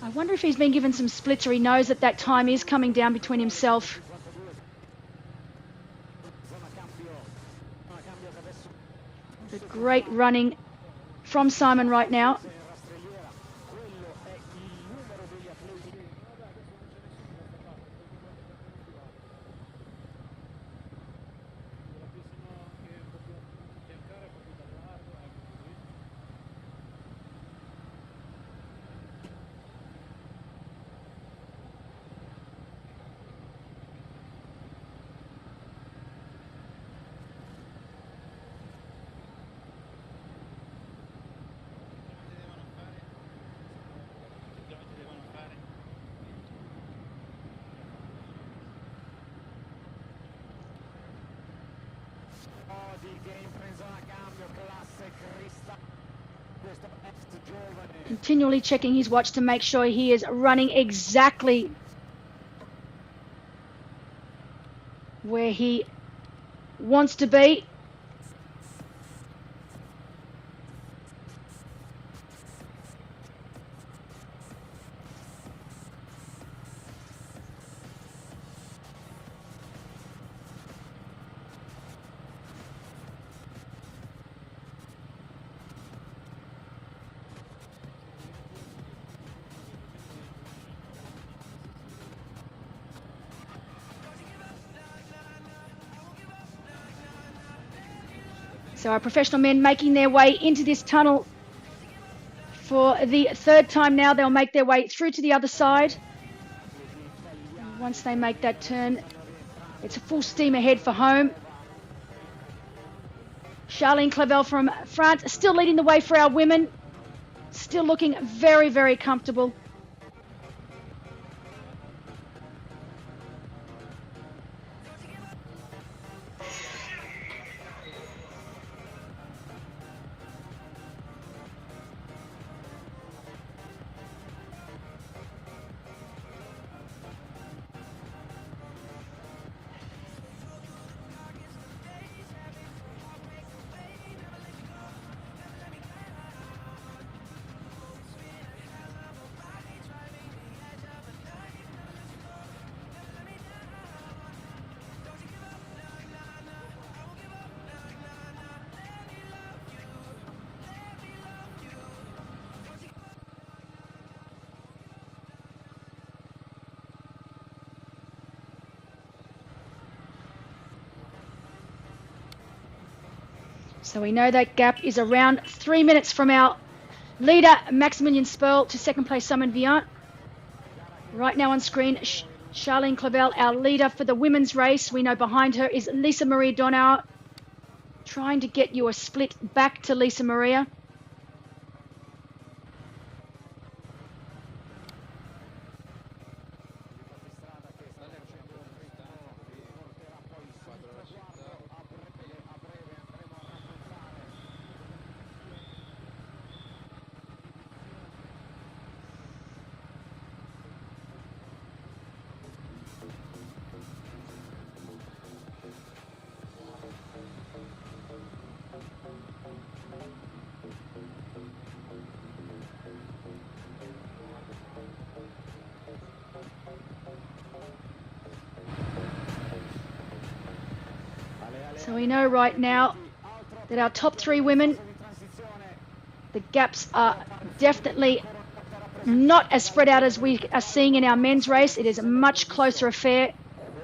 I wonder if he's been given some splits or he knows that that time is coming down between himself. The great running from Simon right now. Continually checking his watch to make sure he is running exactly where he wants to be. So our professional men making their way into this tunnel for the 3rd time now. They'll make their way through to the other side. And once they make that turn, it's a full steam ahead for home. Charlene Clavel from France still leading the way for our women. Still looking very, very comfortable. So we know that gap is around 3 minutes from our leader, Maximilian Sperl, to 2nd place, Simon Vian. Right now on screen, Charlene Clavel, our leader for the women's race. We know behind her is Lisa Maria Donau, trying to get you a split back to Lisa Maria. So we know right now that our top 3 women, the gaps are definitely not as spread out as we are seeing in our men's race. It is a much closer affair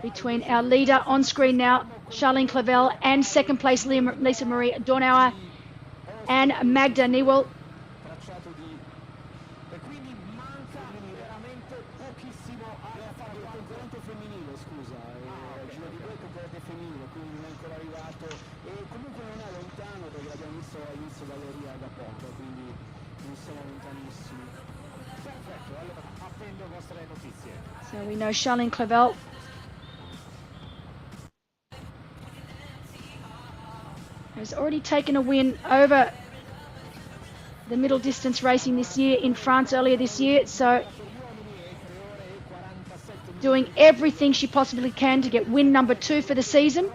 between our leader on screen now, Charlene Clavel, and second place Lisa Marie Dornauer and Magda Newell. So we know Charlene Clavel has already taken a win over the middle distance racing this year in France earlier this year. So doing everything she possibly can to get win number 2 for the season.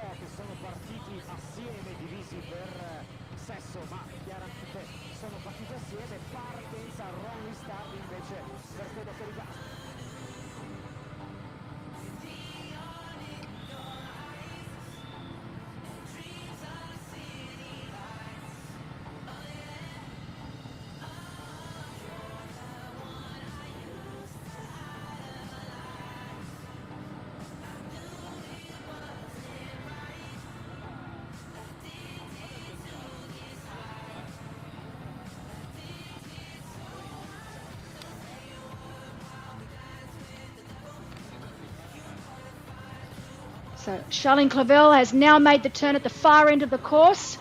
So Charlene Clavel has now made the turn at the far end of the course.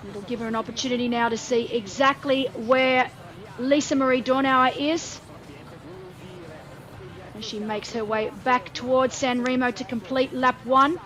It'll give her an opportunity now to see exactly where Lisa Marie Dornauer is. As she makes her way back towards Sanremo to complete lap 1.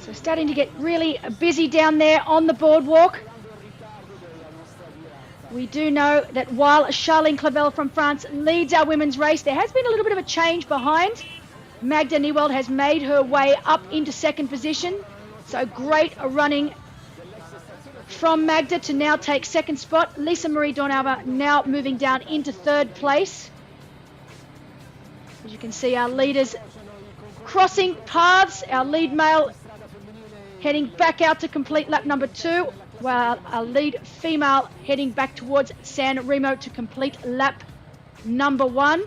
So starting to get really busy down there on the boardwalk. We do know that while Charlene Clavel from France leads our women's race, there has been a little bit of a change behind. Magda Newell has made her way up into second position. So great running from Magda to now take second spot. Lisa Marie Dornauer now moving down into third place. As you can see, our leaders crossing paths. Our lead male heading back out to complete lap number 2, while our lead female heading back towards Sanremo to complete lap number 1.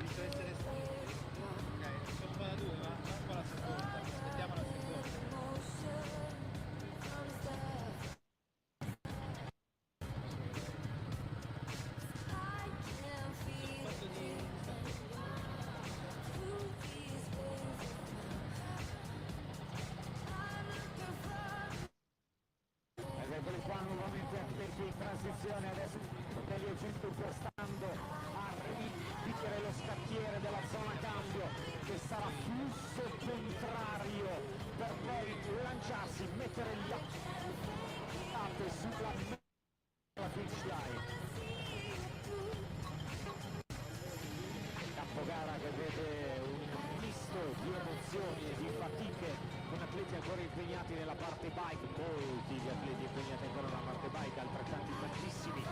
Gara che vede un misto di emozioni e di fatiche, con atleti ancora impegnati nella parte bike, molti gli atleti impegnati ancora nella parte bike, altrettanti tantissimi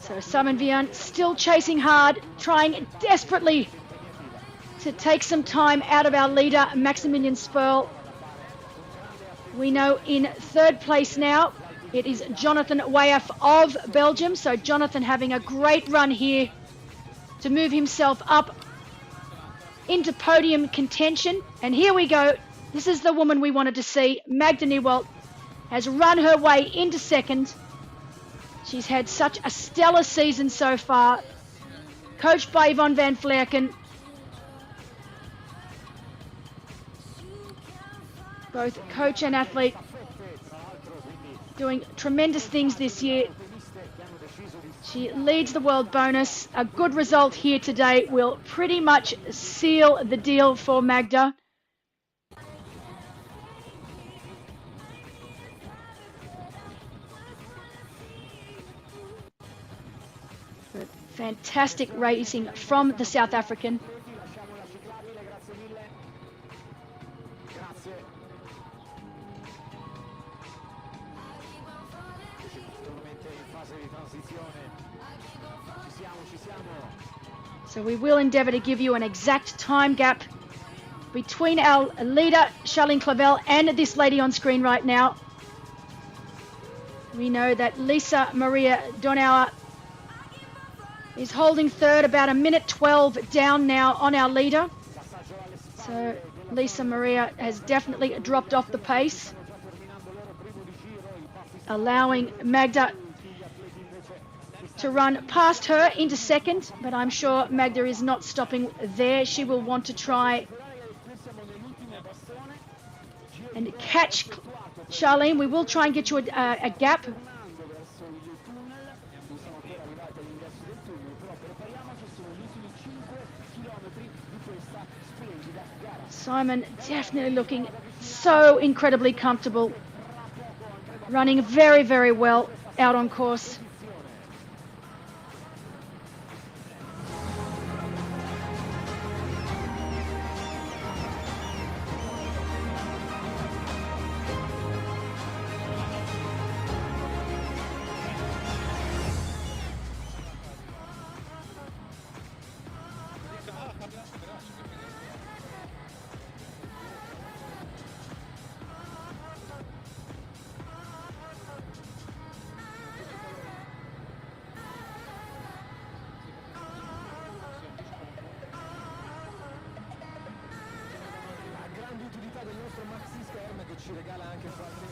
So Simon Vian still chasing hard, trying desperately to take some time out of our leader, Maximilian Sperl. We know in third place now, it is Jonathan Wayaf of Belgium. So Jonathan having a great run here to move himself up into podium contention. And here we go. This is the woman we wanted to see. Magda Nieuwald has run her way into second. She's had such a stellar season so far. Coached by Yvonne van Vlerken. Both coach and athlete doing tremendous things this year. She leads the world bonus. A good result here today will pretty much seal the deal for Magda. Fantastic racing from the South African. So we will endeavour to give you an exact time gap between our leader, Charlene Clavel, and this lady on screen right now. We know that Lisa Maria Donauer is holding third, about a minute 12 down now on our leader. So Lisa Maria has definitely dropped off the pace, allowing Magda to run past her into second, but I'm sure Magda is not stopping there. She will want to try and catch Charlene. We will try and get you a gap. Simon definitely looking so incredibly comfortable, running very, very well out on course. Ci regala anche qualche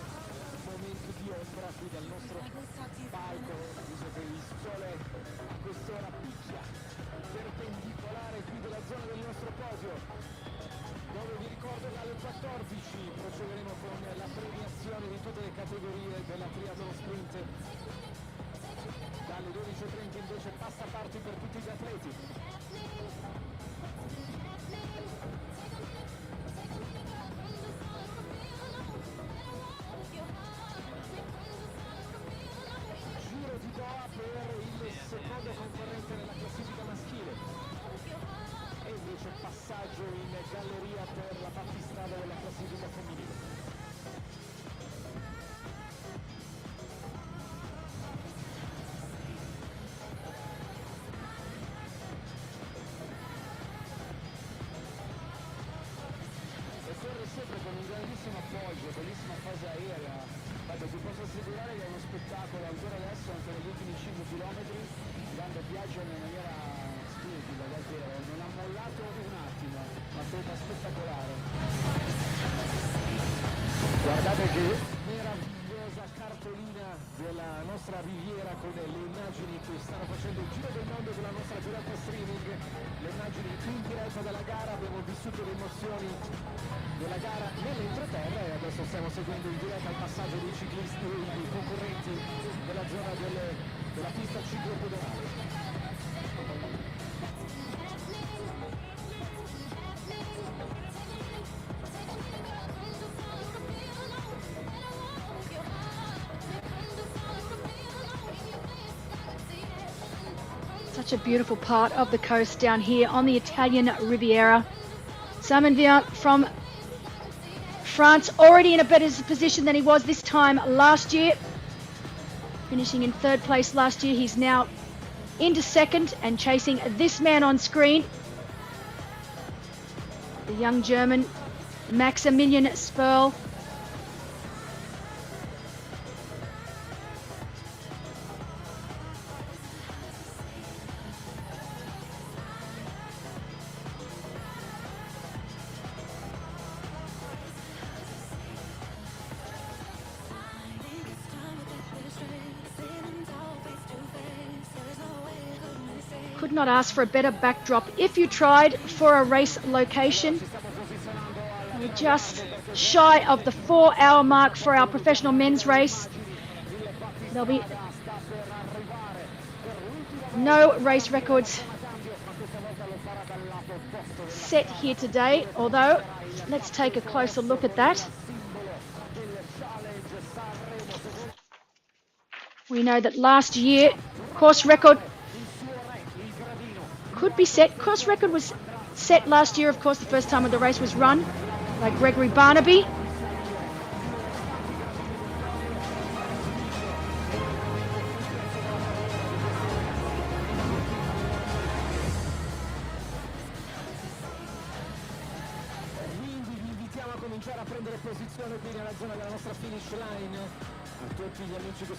momento di ombra qui dal nostro palco, visto che il sole a quest'ora picchia perpendicolare qui della zona del nostro podio, dove vi ricordo che alle 14 procederemo con la premiazione di tutte le categorie della Triathlon Sprint. Dalle 12:30 invece passaparti per tutti gli atleti. Per il secondo concorrente nella classifica maschile e invece passaggio in galleria per la battistrada della classifica femminile. E corre sempre con un grandissimo appoggio, bellissima fase aerea. Guarda, ti posso assicurare che è uno spettacolo ancora adesso, anche negli ultimi 5 chilometri, Gamba viaggia in maniera splendida, davvero, non ha mollato un attimo, una scelta spettacolare. Guardate che meravigliosa cartolina della nostra Riviera con le immagini che stanno facendo il giro del mondo della nostra diretta streaming, le immagini in diretta dalla gara. Abbiamo vissuto le emozioni della gara nell'entroterra e adesso stiamo seguendo in diretta il passaggio dei ciclisti, dei concorrenti della zona della pista ciclopedonale. Such a beautiful part of the coast down here on the Italian Riviera. Simon Vian from France, already in a better position than he was this time last year. Finishing in third place last year, he's now into second and chasing this man on screen, the young German Maximilian Sperl. Could not ask for a better backdrop if you tried for a race location. We're just shy of the 4-hour mark for our professional men's race. There'll be no race records set here today, although let's take a closer look at that. We know that last year course record could be set. Course record was set last year, of course, the first time the race was run by Gregory Barnaby.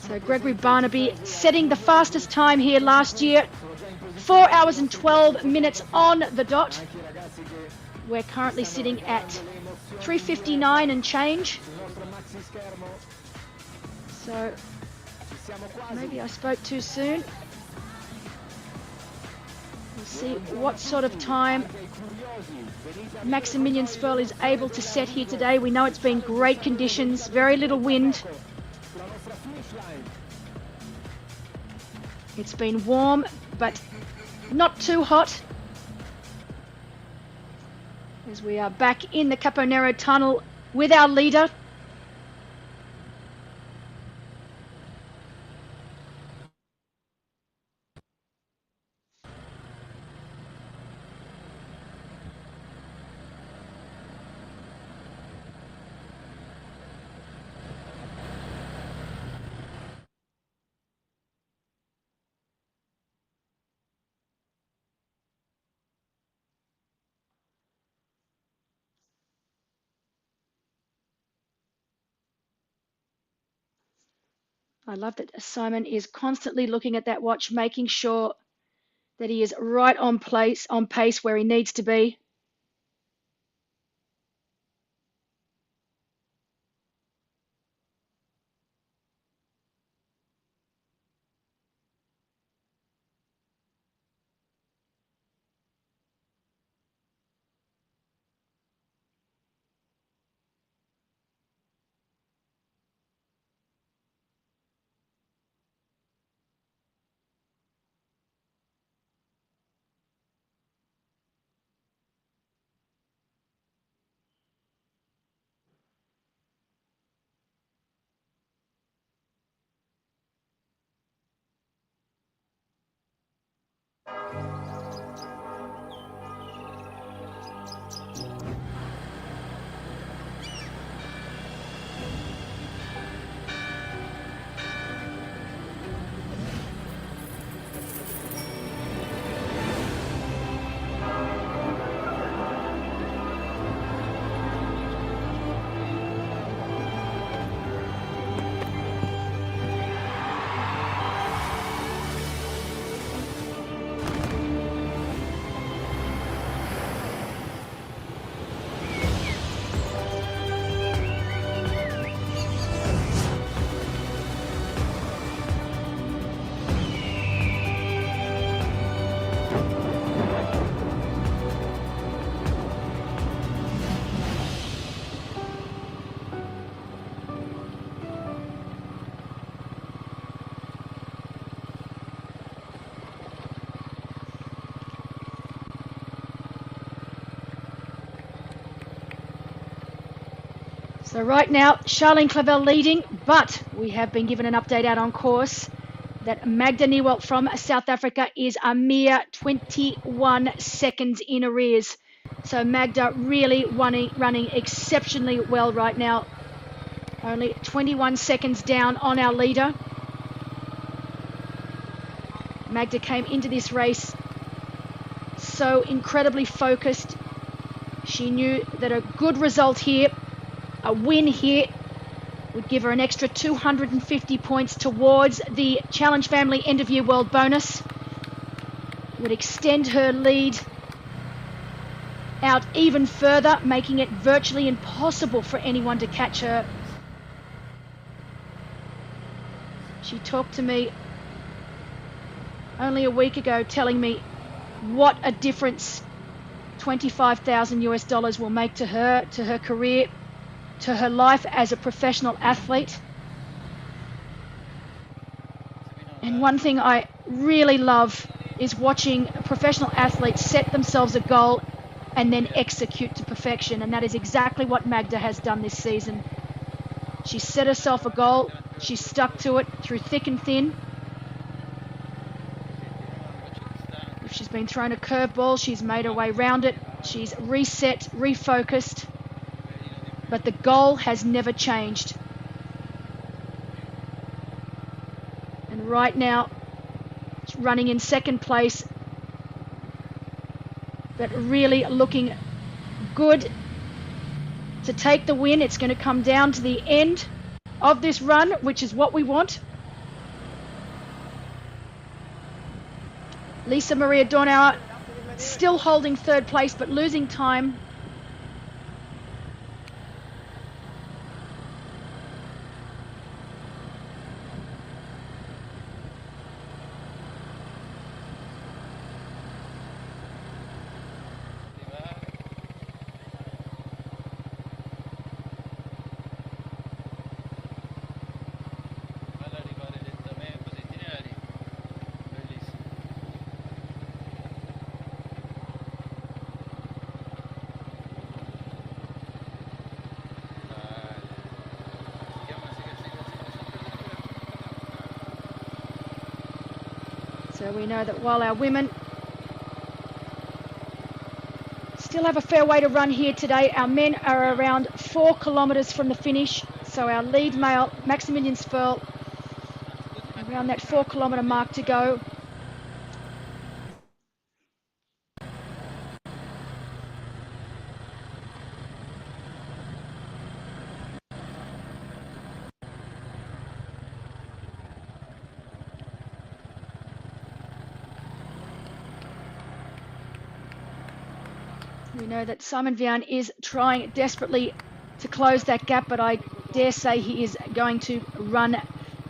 So Gregory Barnaby setting the fastest time here last year, 4 hours and 12 minutes on the dot. We're currently sitting at 3:59 and change. So maybe I spoke too soon. We'll see what sort of time Maximilian Sperl is able to set here today. We know it's been great conditions, very little wind. It's been warm, but not too hot. As we are back in the Caponero tunnel with our leader. I love that Simon is constantly looking at that watch, making sure that he is right on pace where he needs to be. So right now, Charlene Clavel leading, but we have been given an update out on course that Magda Nieuwelt from South Africa is a mere 21 seconds in arrears. So Magda really running exceptionally well right now. Only 21 seconds down on our leader. Magda came into this race so incredibly focused. She knew that a good result here, a win here, would give her an extra 250 points towards the Challenge Family End of Year World Bonus. Would extend her lead out even further, making it virtually impossible for anyone to catch her. She talked to me only a week ago telling me what a difference $25,000 will make to her career, to her life as a professional athlete. And one thing I really love is watching professional athletes set themselves a goal and then execute to perfection. And that is exactly what Magda has done this season. She set herself a goal. She stuck to it through thick and thin. If she's been thrown a curveball, she's made her way around it. She's reset, refocused. But the goal has never changed. And right now, she's running in second place, but really looking good to take the win. It's going to come down to the end of this run, which is what we want. Lisa Maria Dornauer still holding third place, but losing time. So we know that while our women still have a fair way to run here today, our men are around 4 kilometres from the finish. So our lead male, Maximilian Sperl, around that 4 kilometre mark to go. We know that Simon Vian is trying desperately to close that gap, but I dare say he is going to run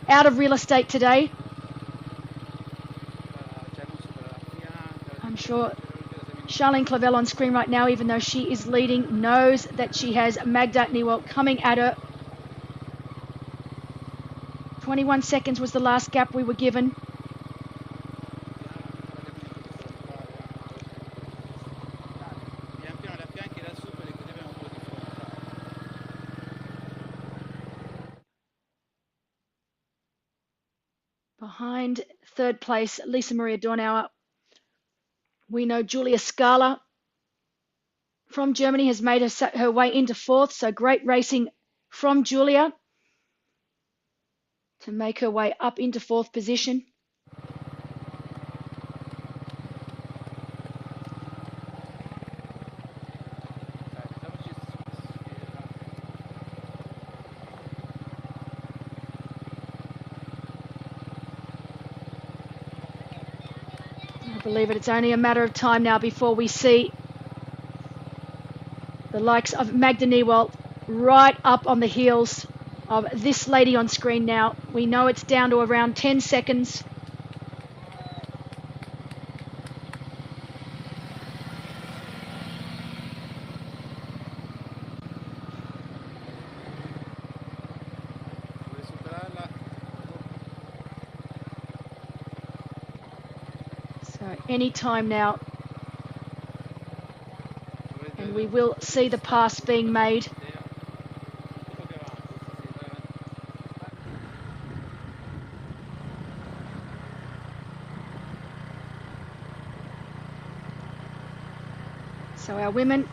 out of real estate today. I'm sure Charlene Clavel on screen right now, even though she is leading, knows that she has Magda Newell coming at her. 21 seconds was the last gap we were given. Behind third place, Lisa Maria Dornauer. We know Julia Scala from Germany has made her way into fourth, so great racing from Julia to make her way up into fourth position. I believe it's only a matter of time now before we see the likes of Magda Newell right up on the heels of this lady on screen now. We know it's down to around 10 seconds. So any time now, and we will see the pass being made. So our women,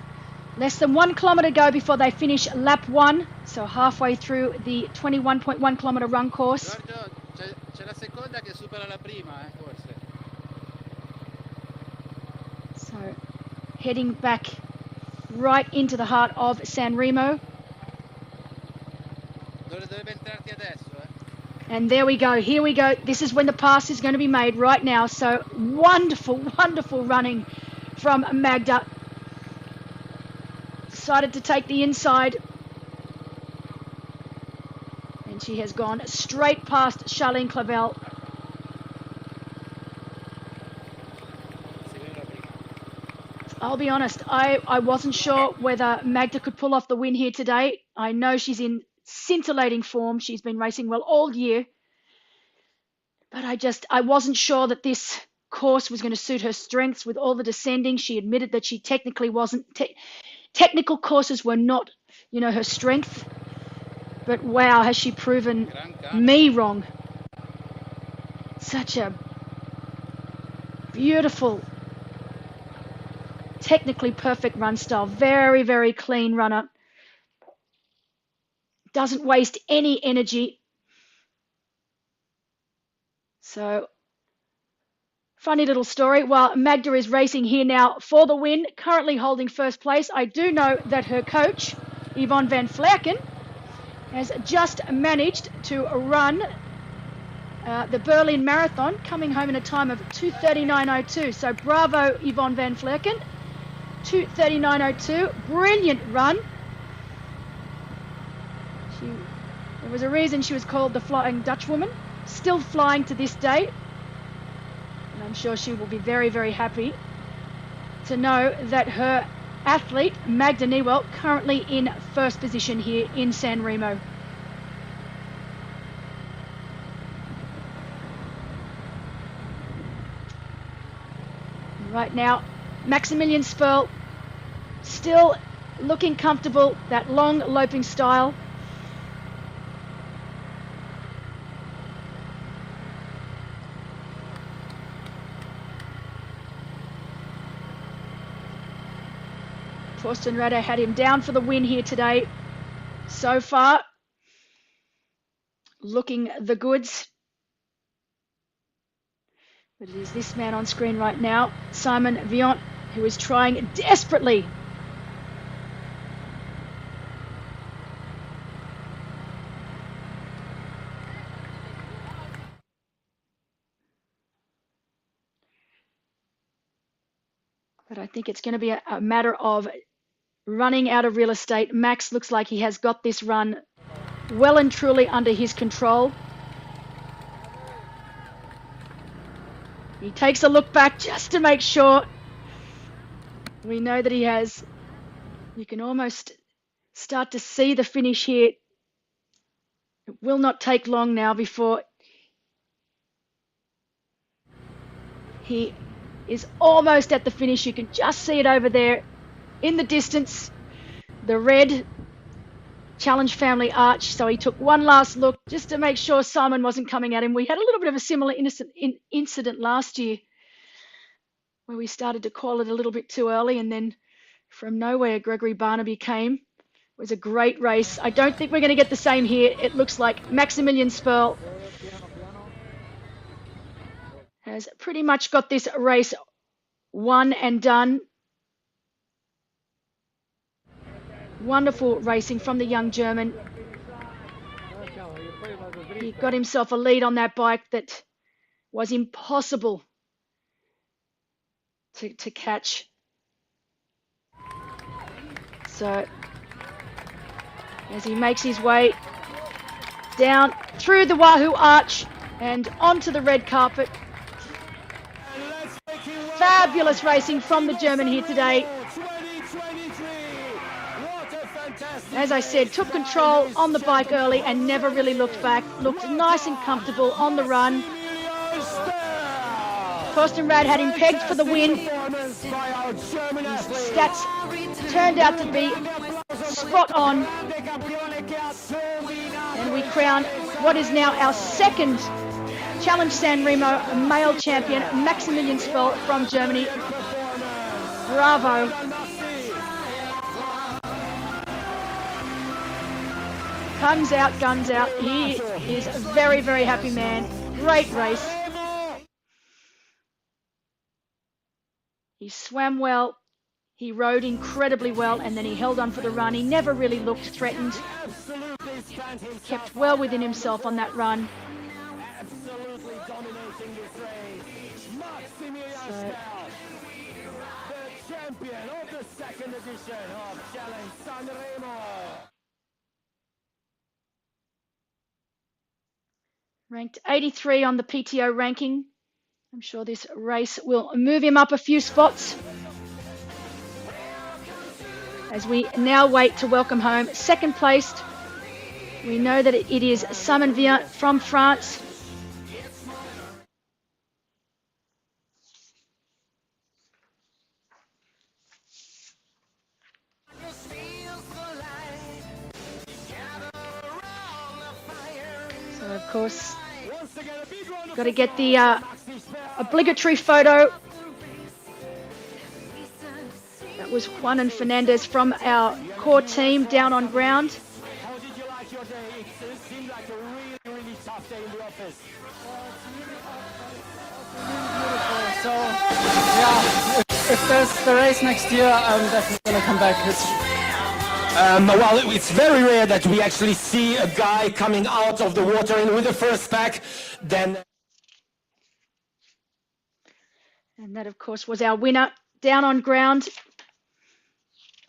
less than 1 kilometre to go before they finish lap 1, so halfway through the 21.1 kilometre run course. Giorgio, c'è la seconda che supera la prima, forse. So heading back right into the heart of Sanremo. Dovrebbe entrarti adesso, And there we go, here we go. This is when the pass is going to be made right now. So wonderful, wonderful running from Magda. Decided to take the inside. And she has gone straight past Charlene Clavel. I'll be honest, I wasn't sure whether Magda could pull off the win here today. I know she's in scintillating form. She's been racing well all year. But I wasn't sure that this course was going to suit her strengths with all the descending. She admitted that she technically wasn't. Technical courses were not, her strength. But wow, has she proven me wrong. Such a beautiful, technically perfect run style. Very, very clean runner. Doesn't waste any energy. So, funny little story. While Magda is racing here now for the win, currently holding first place, I do know that her coach, Yvonne van Vleuten, has just managed to run the Berlin Marathon, coming home in a time of 2:39.02. So bravo, Yvonne van Vleuten. 2:39.02. Brilliant run. There was a reason she was called the Flying Dutchwoman. Still flying to this day. And I'm sure she will be very, very happy to know that her athlete, Magda Newell, currently in first position here in Sanremo. Right now, Maximilian Sperl still looking comfortable, that long loping style. Torsten Rader had him down for the win here today. So far, looking the goods. But it is this man on screen right now, Simon Viant, who is trying desperately. But I think it's going to be a matter of running out of real estate. Max looks like he has got this run well and truly under his control. He takes a look back just to make sure. We know that he has. You can almost start to see the finish here. It will not take long now before he is almost at the finish. You can just see it over there in the distance, the red Challenge Family arch. So he took one last look just to make sure Simon wasn't coming at him. We had a little bit of a similar incident last year where we started to call it a little bit too early, and then from nowhere Gregory Barnaby came. It was a great race. I don't think we're going to get the same here. It looks like Maximilian Sperl has pretty much got this race won and done. Wonderful racing from the young German. He got himself a lead on that bike that was impossible to catch. So as he makes his way down through the Wahoo Arch and onto the red carpet. Fabulous racing from the German here today. As I said, took control on the bike early and never really looked back. Looked nice and comfortable on the run. Torsten Rad had him pegged for the win. His stats turned out to be spot on. And we crown what is now our second Challenge Sanremo male champion, Maximilian Sperl from Germany. Bravo. Comes out, guns out. He is a very, very happy man. Great race. He swam well. He rode incredibly well, and then he held on for the run. He never really looked threatened. Kept well within himself on that run. Absolutely dominating this race. Maximilian the champion of the second edition of Challenge Sanremo. Ranked 83 on the PTO ranking. I'm sure this race will move him up a few spots. As we now wait to welcome home second placed. We know that it is Simon Vian from France. So of course, got to get the obligatory photo. That was Juan and Fernandez from our core team down on ground. How did you like your day? It seemed like a really, really tough day in the office. So, yeah, if there's the race next year, I'm definitely going to come back. Well, it's very rare that we actually see a guy coming out of the water and with the first pack, then... And that, of course, was our winner down on ground.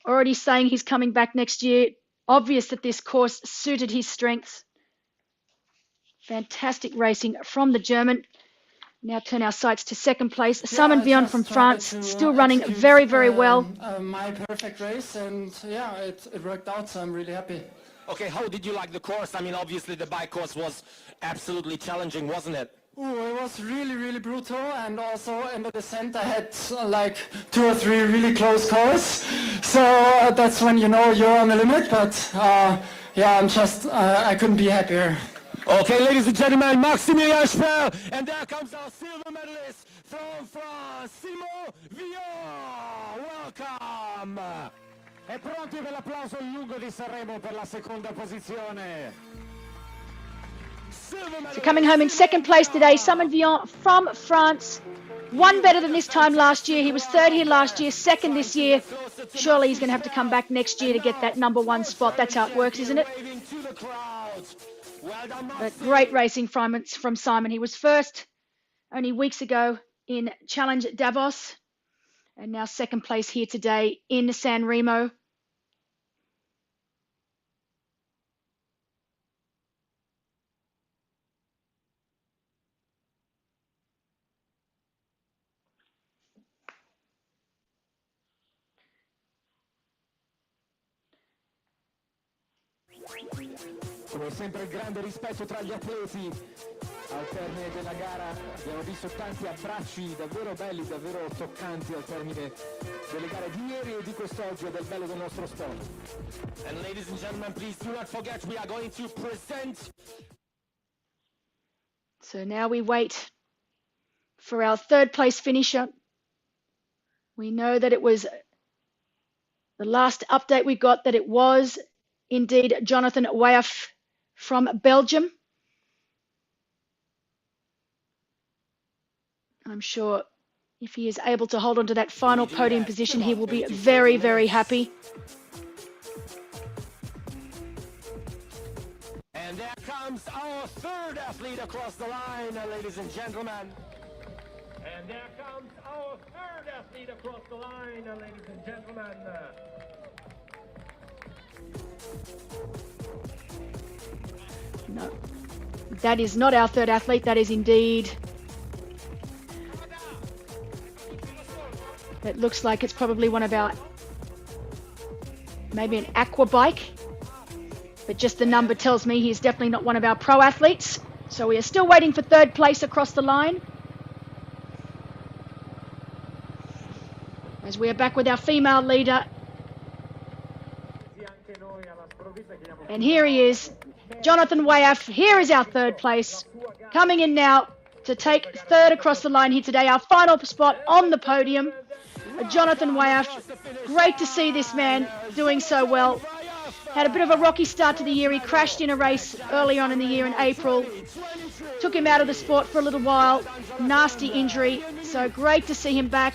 Already saying he's coming back next year. Obvious that this course suited his strengths. Fantastic racing from the German. Now turn our sights to second place. Simon Vian from France, still running very, very well. My perfect race, and yeah, it worked out, so I'm really happy. Okay, how did you like the course? I mean, obviously the bike course was absolutely challenging, wasn't it? Ooh, it was really, really brutal, and also in the descent I had like 2 or 3 really close calls. So that's when you know you're on the limit, but yeah, I couldn't be happier. Okay, ladies and gentlemen, Maximilian Schperl, and there comes our silver medalist from France, Simon Vian. Welcome! E pronti per l'applauso lungo di Sanremo per la seconda posizione. So coming home in second place today, Simon Vian from France. One better than this time last year. He was third here last year, second this year. Surely he's going to have to come back next year to get that number 1 spot. That's how it works, isn't it? But great racing from Simon. He was first only weeks ago in Challenge Davos, and now second place here today in Sanremo. Come sempre il grande rispetto tra gli atleti. Al termine della gara abbiamo visto tanti abbracci davvero belli, davvero toccanti al termine delle gare di ieri e di quest'oggi, ed è il bello del nostro sport. And ladies and gentlemen, please do not forget we are going to present. So now we wait for our third place finisher. We know that it was the last update we got that it was indeed Jonathan Wyeth from Belgium. I'm sure if he is able to hold on to that final podium position, he will be very, very happy. And there comes our third athlete across the line, ladies and gentlemen. And there comes our third athlete across the line, ladies and gentlemen. No, that is not our third athlete. That is indeed... It looks like it's probably one of our... Maybe an aqua bike. But just the number tells me he's definitely not one of our pro athletes. So we are still waiting for third place across the line. As we are back with our female leader. And here he is, Jonathan Wyeth. Here is our third place. Coming in now to take third across the line here today. Our final spot on the podium. Jonathan Wyeth. Great to see this man doing so well. had a bit of a rocky start to the year. He crashed in a race early on in the year in April. Took him out of the sport for a little while. Nasty injury. So great to see him back.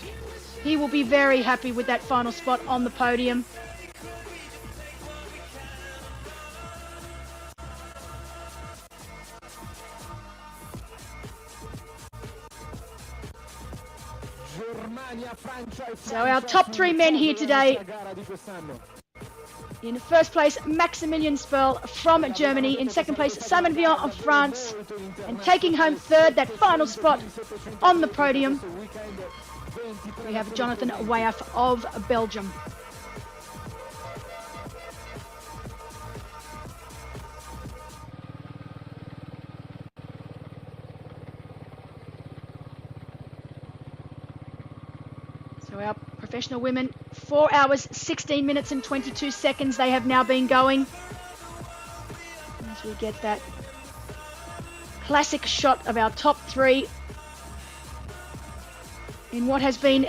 He will be very happy with that final spot on the podium. So our top three men here today. In first place, Maximilian Sperl from Germany. In second place, Simon Vian of France. And taking home third, that final spot on the podium, we have Jonathan Wyeth of Belgium. So our professional women, 4 hours, 16 minutes and 22 seconds they have now been going. As we get that classic shot of our top three in what has been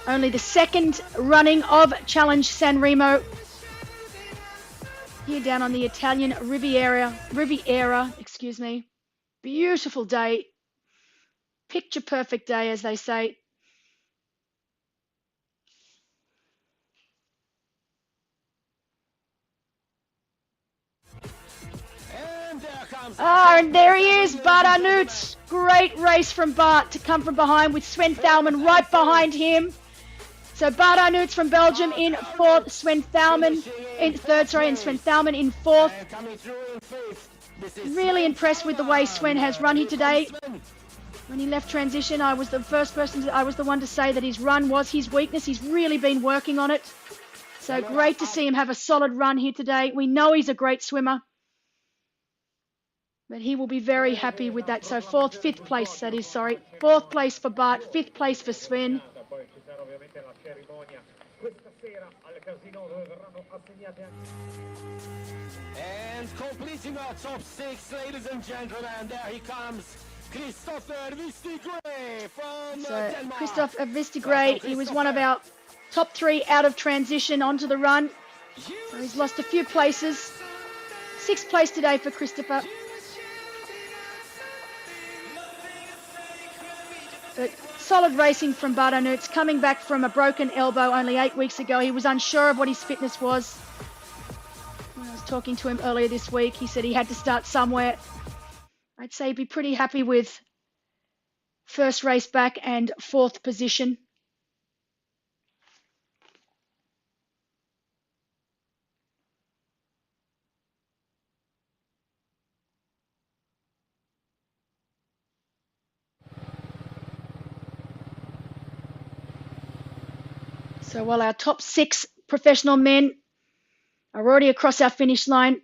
only the second running of Challenge Sanremo. Here down on the Italian Riviera, excuse me. Beautiful day. Picture perfect day, as they say. And there he is, Bart Arnouts. Great race from Bart to come from behind with Sven Thoumann right behind him. So Bart Arnouts from Belgium in fourth, Sven Thoumann in third, and Sven Thoumann in fourth. Really impressed with the way Sven has run here today. When he left transition, I was the one to say that his run was his weakness. He's really been working on it. So great to see him have a solid run here today. We know he's a great swimmer, but he will be very happy with that. So fifth place for Bart, fifth place for Sven. And completing our top six, ladies and gentlemen, there he comes, Christopher Vistigray from Denmark. Christopher Vistigray, he was one of our top three out of transition onto the run. So he's lost a few places. Sixth place today for Christopher. But solid racing from Bart Arnouts, coming back from a broken elbow only 8 weeks ago. He was unsure of what his fitness was. When I was talking to him earlier this week, he said he had to start somewhere. I'd say he'd be pretty happy with first race back and fourth position. So while our top six professional men are already across our finish line,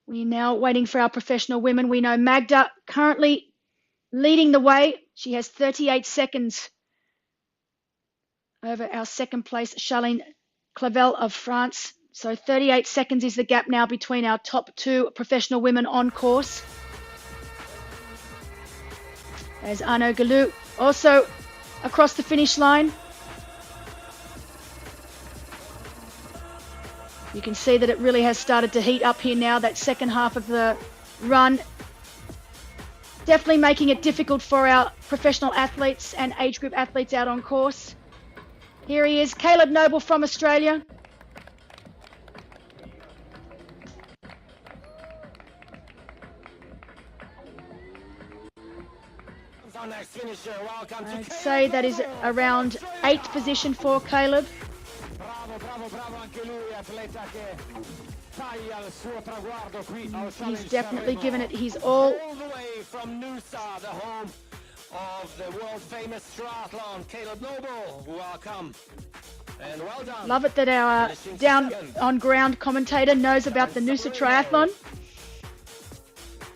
we're now waiting for our professional women. We know Magda currently leading the way. She has 38 seconds over our second place, Charlene Clavel of France. So 38 seconds is the gap now between our top two professional women on course. There's Arnaud Galou also across the finish line. You can see that it really has started to heat up here now, that second half of the run. Definitely making it difficult for our professional athletes and age group athletes out on course. Here he is, Caleb Noble from Australia. I'd say that is around 8th position for Caleb. He's definitely given it his all. All the way from Noosa, the home of the world famous triathlon, Caleb Noble, welcome and well done. Love it that our down on ground commentator knows about the Noosa Triathlon.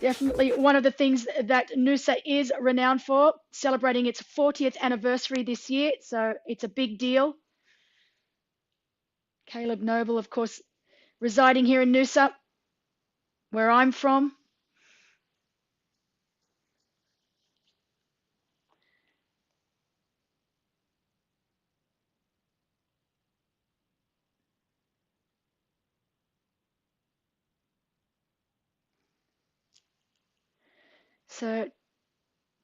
Definitely one of the things that Noosa is renowned for, celebrating its 40th anniversary this year, so it's a big deal. Caleb Noble, of course, residing here in Noosa, where I'm from. So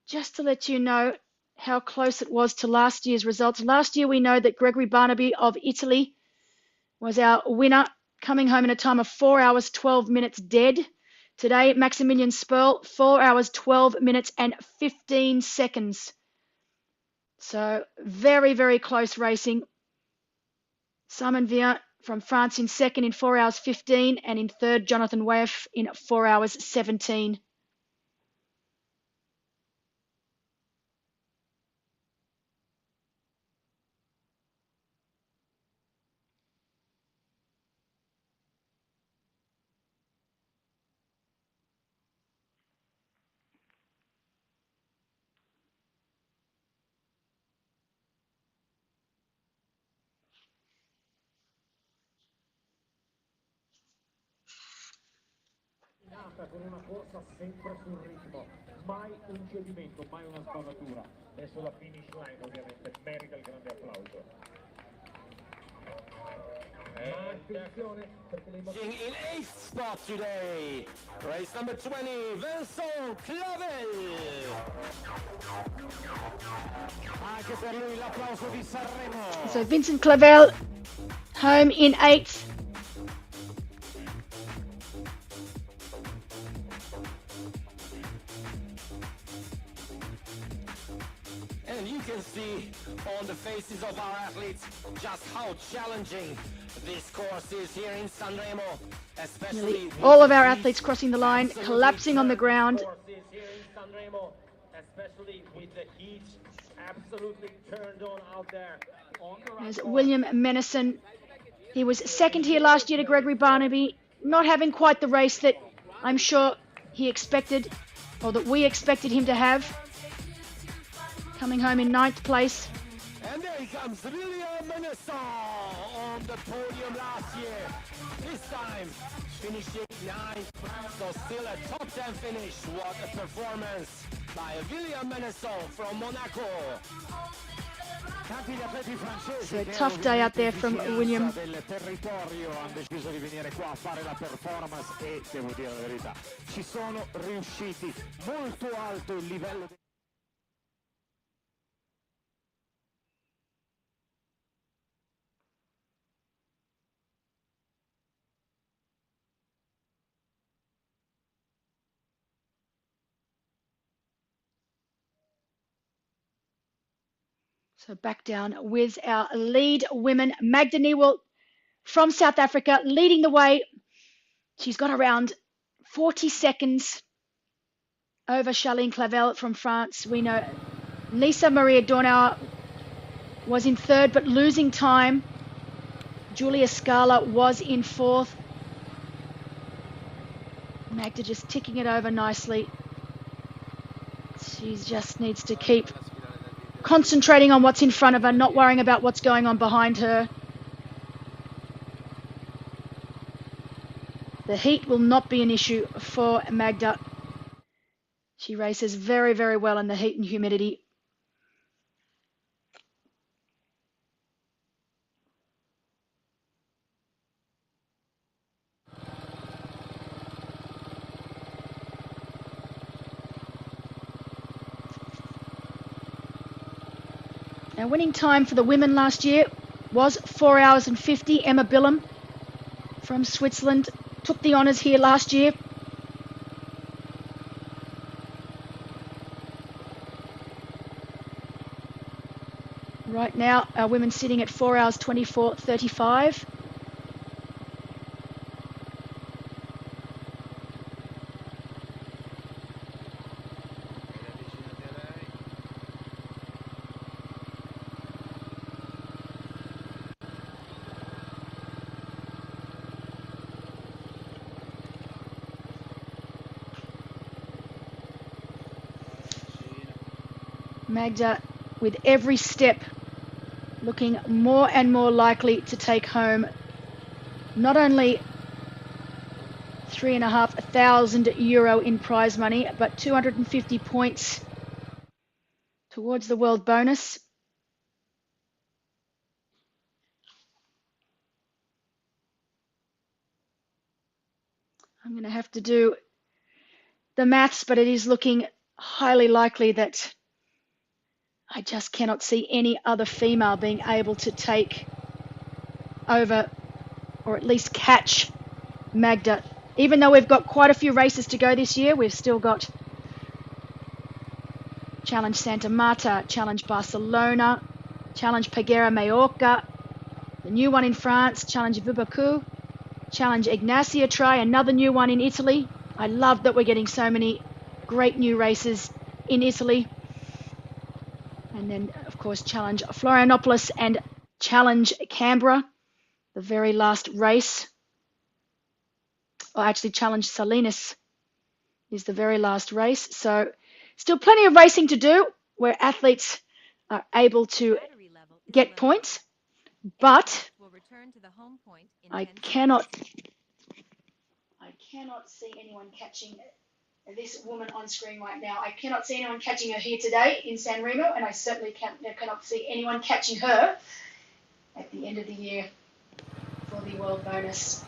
just to let you know how close it was to last year's results. Last year, we know that Gregory Barnaby of Italy was our winner, coming home in a time of 4 hours, 12 minutes dead. Today, Maximilian Sperl, 4 hours, 12 minutes and 15 seconds. So very, very close racing. Simon Vian from France in second in 4 hours 15, and in third, Jonathan Waif in 4 hours 17. Con una corsa sempre sul ritmo, mai un cedimento, mai una sbavatura. Adesso la finish line ovviamente merita il grande applauso. Attenzione perché le In 8th spot today, race number 20, Vincent Clavel. Anche per lui l'applauso di Sanremo. So Vincent Clavel home in 8th. And you can see on the faces of our athletes just how challenging this course is here in Sanremo, especially Nearly all of our athletes crossing the line, collapsing on the ground. Especially with the heat absolutely turned on out there. There's William Menison. He was second here last year to Gregory Barnaby, not having quite the race that I'm sure he expected, or that we expected him to have. Coming home in 9th place. And there he comes, William Menison on the podium last year. This time finishing 9th, so still a top 10 finish. What a performance by William Menison from Monaco. So tough day out there from William. Del territorio hanno deciso di venire qua a fare la performance e devo dire la verità, ci sono riusciti. Molto alto il livello. So back down with our lead women. Magda Newell from South Africa leading the way. She's got around 40 seconds over Charlene Clavel from France. We know Lisa Maria Dornauer was in third but losing time. Julia Scala was in fourth. Magda just ticking it over nicely. She just needs to keep concentrating on what's in front of her, not worrying about what's going on behind her. The heat will not be an issue for Magda. She races very, very well in the heat and humidity. Our winning time for the women last year was 4 hours and 50. Emma Billum from Switzerland took the honours here last year. Right now, our women sitting at 4 hours 24:35. Magda, with every step, looking more and more likely to take home not only €3,500 in prize money, but 250 points towards the world bonus. I'm going to have to do the maths, but it is looking highly likely that I just cannot see any other female being able to take over or at least catch Magda. Even though we've got quite a few races to go this year, we've still got Challenge Santa Marta, Challenge Barcelona, Challenge Peguera Mallorca, the new one in France, Challenge Vibaku, Challenge Ignacia Tri, another new one in Italy. I love that we're getting so many great new races in Italy. And then, of course, Challenge Florianopolis and Challenge Canberra, the very last race. Or actually, Challenge Salinas is the very last race. So still plenty of racing to do where athletes are able to get points. But I cannot see anyone catching this woman on screen right now. I cannot see anyone catching her here today in Sanremo, and I certainly cannot see anyone catching her at the end of the year for the World Bonus.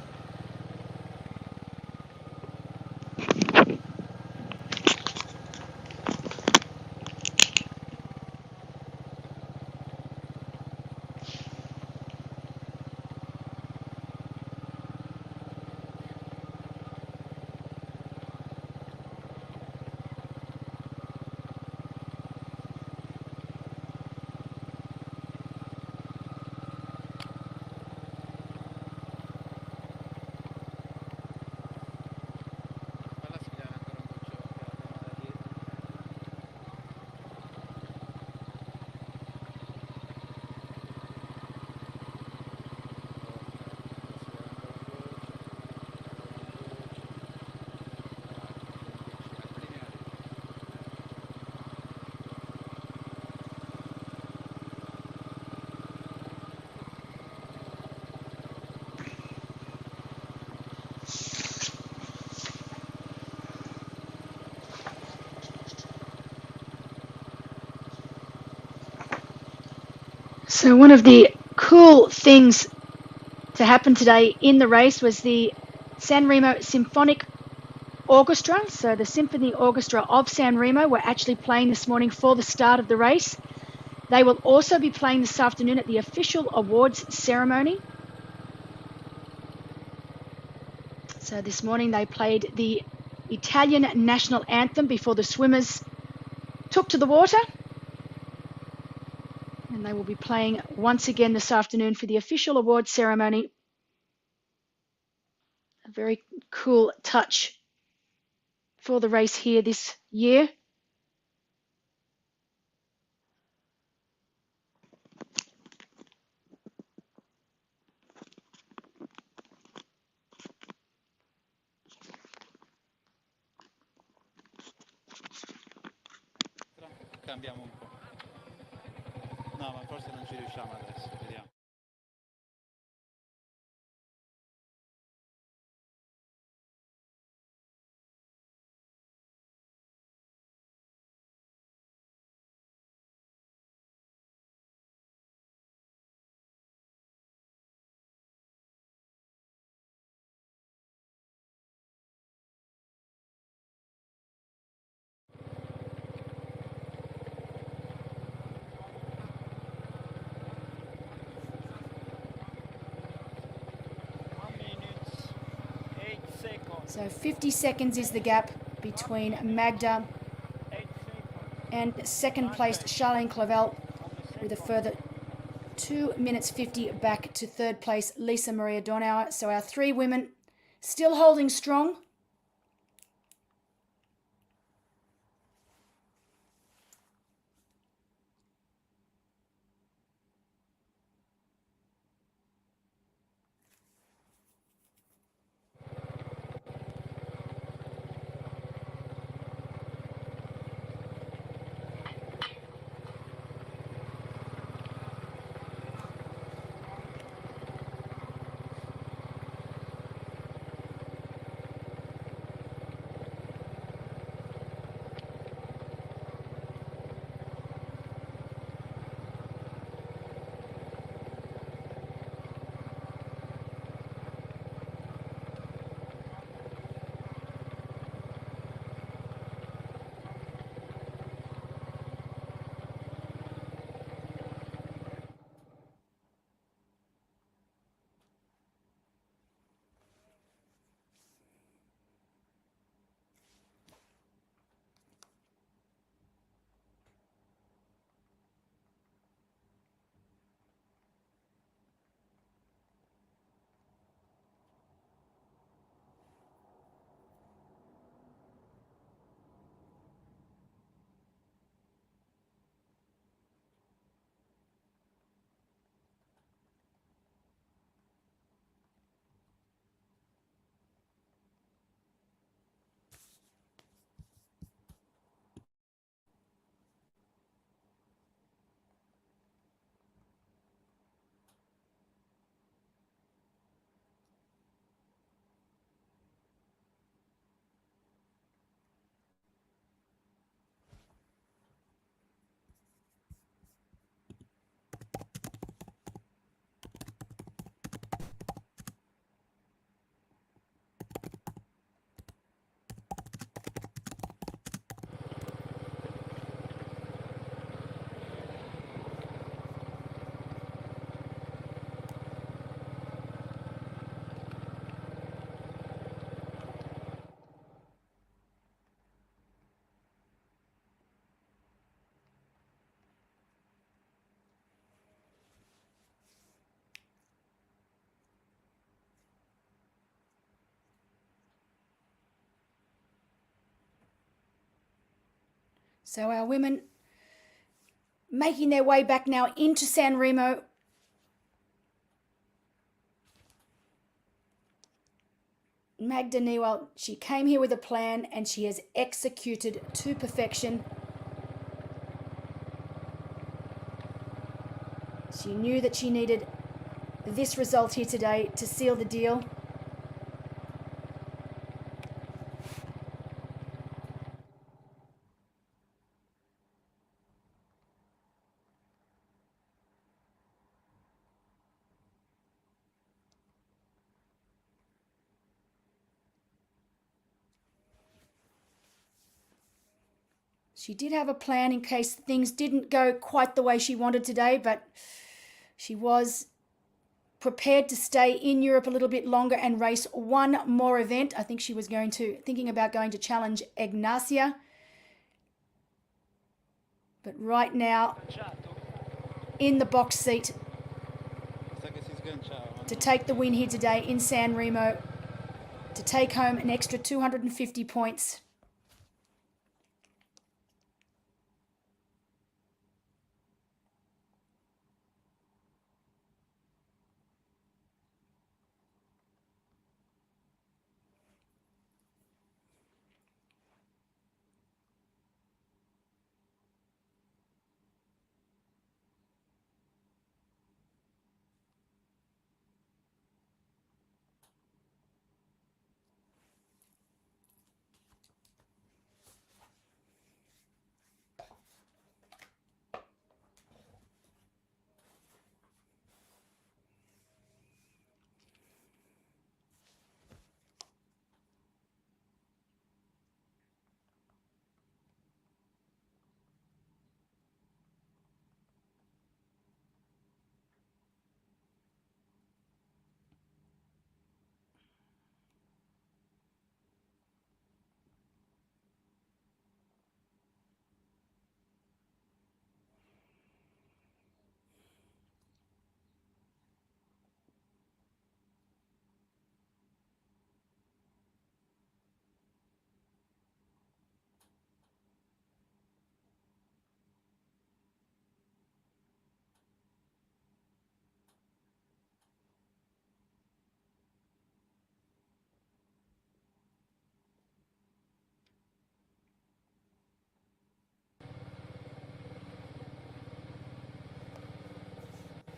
So one of the cool things to happen today in the race was the Sanremo Symphonic Orchestra. So the Symphony Orchestra of Sanremo were actually playing this morning for the start of the race. They will also be playing this afternoon at the official awards ceremony. So this morning they played the Italian national anthem before the swimmers took to the water. And they will be playing once again this afternoon for the official awards ceremony. A very cool touch for the race here this year. Cambiamo un po'. No, ma forse non ci riusciamo adesso, vediamo. So 50 seconds is the gap between Magda and second placed Charlene Clavel, with a further 2 minutes 50 back to third place Lisa Maria Dornauer. So our three women still holding strong. So our women making their way back now into Sanremo. Magda Newell, she came here with a plan and she has executed to perfection. She knew that she needed this result here today to seal the deal. She did have a plan in case things didn't go quite the way she wanted today, but she was prepared to stay in Europe a little bit longer and race one more event. I think she was thinking about going to challenge Ignacia. But right now, in the box seat to take the win here today in Sanremo, to take home an extra 250 points.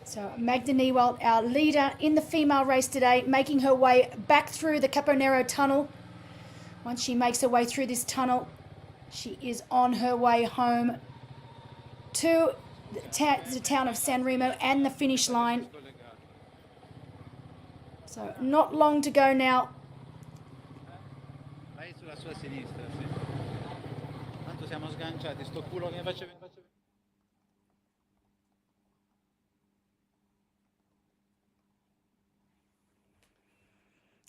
So Magda Newell, our leader in the female race today, making her way back through the Caponero tunnel. Once she makes her way through this tunnel, she is on her way home to the town of Sanremo and the finish line. So not long to go now. Vai sulla sua sinistra, sì. Tanto siamo sganciati, sto culo che mi faccio...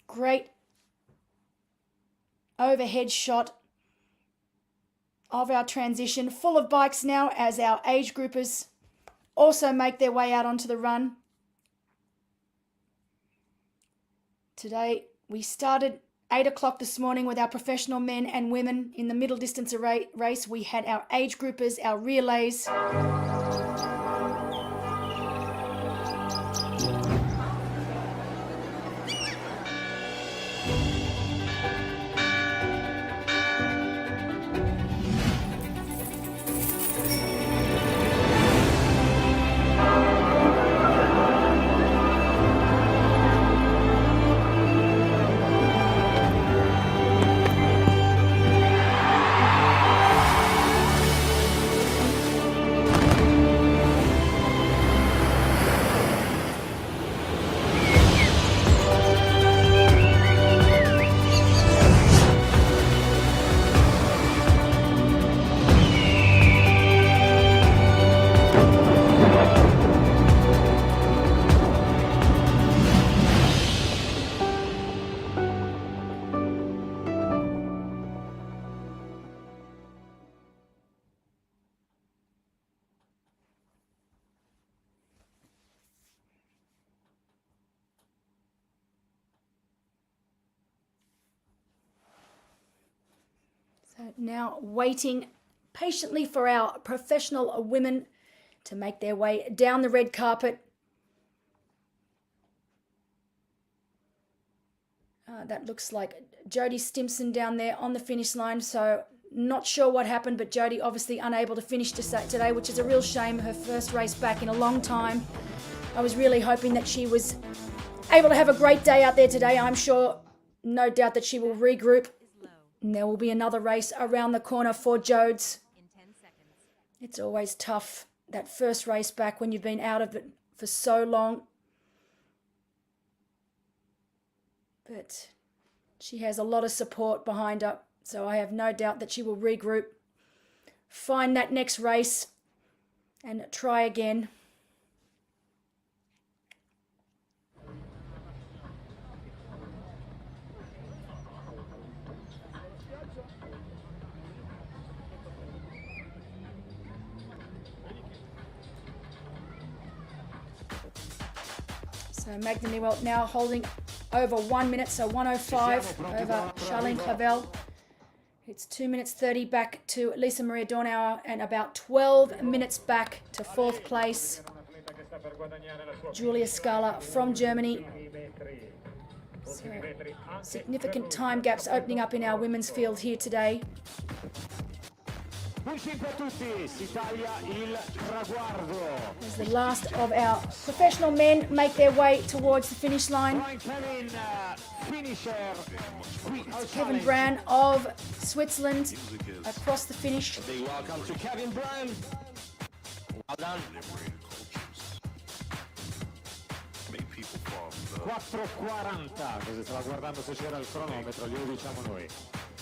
Great overhead shot of our transition, full of bikes now as our age groupers also make their way out onto the run. Today we started 8 o'clock this morning with our professional men and women in the middle distance race. We had our age groupers, our relays. So now waiting patiently for our professional women to make their way down the red carpet. That looks like Jodie Stimpson down there on the finish line. So not sure what happened, but Jodie obviously unable to finish today, which is a real shame. Her first race back in a long time. I was really hoping that she was able to have a great day out there today. I'm sure, no doubt, that she will regroup. And there will be another race around the corner for Jodes. It's always tough, that first race back when you've been out of it for so long. But she has a lot of support behind her, so I have no doubt that she will regroup, find that next race, and try again. So Magda Newell now holding over 1 minute, so 1:05 over Charlene Clavel. It's 2 minutes 30 back to Lisa Maria Dornauer and about 12 minutes back to fourth place. Julia Scala from Germany. So significant time gaps opening up in our women's field here today. Un 5 a tutti, si taglia il traguardo. As the last of our professional men make their way towards the finish line. It's Kevin Brand of Switzerland across the finish. Welcome to Kevin Brand. Well done. 4:40, così stava guardando se c'era il cronometro, glielo diciamo noi.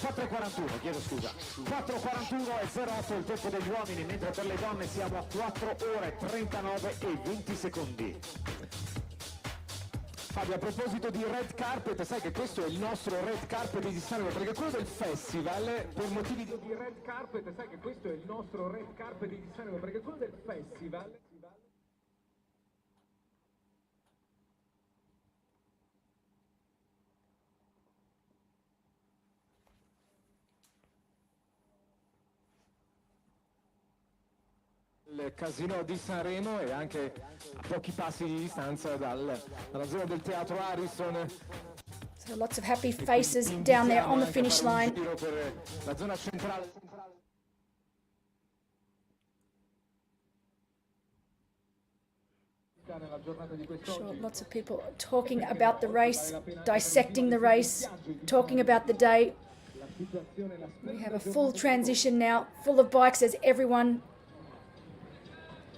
4:41, chiedo scusa. 4:41 e 08 il tempo degli uomini, mentre per le donne siamo a 4 ore 39 e 20 secondi. Fabio, a proposito di red carpet, sai che questo è il nostro red carpet di Sanremo, perché quello del festival, per motivi di red carpet, sai che questo è il nostro red carpet di Sanremo, perché quello del festival... Il casino di Sanremo e anche a pochi passi di distanza dalla zona del teatro Ariston. So lots of happy faces down there on the finish line. La zona centrale. Sure, lots of people talking about the race, dissecting the race, talking about the day. We have a full transition now, full of bikes as everyone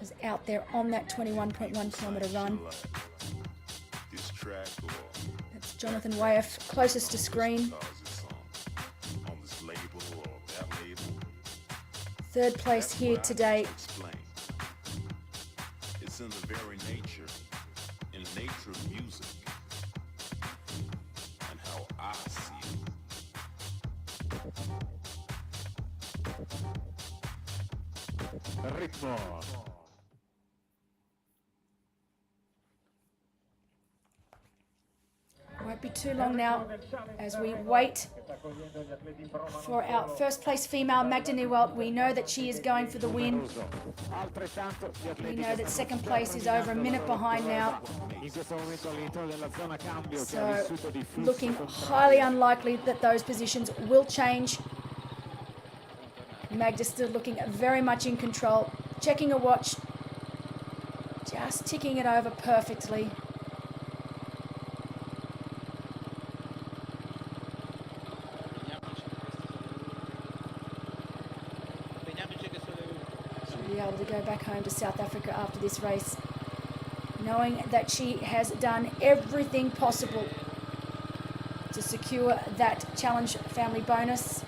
is out there on that 21.1 kilometre run. That's Jonathan Wyeth, closest to screen. Third place here today. It's in the very nature of music and how I see it. Ritmo. Won't be too long now as we wait for our first place female, Magda Newell. We know that she is going for the win. We know that second place is over a minute behind now. So looking highly unlikely that those positions will change. Magda still looking very much in control, checking her watch, just ticking it over perfectly. Be able to go back home to South Africa after this race, knowing that she has done everything possible to secure that Challenge Family bonus.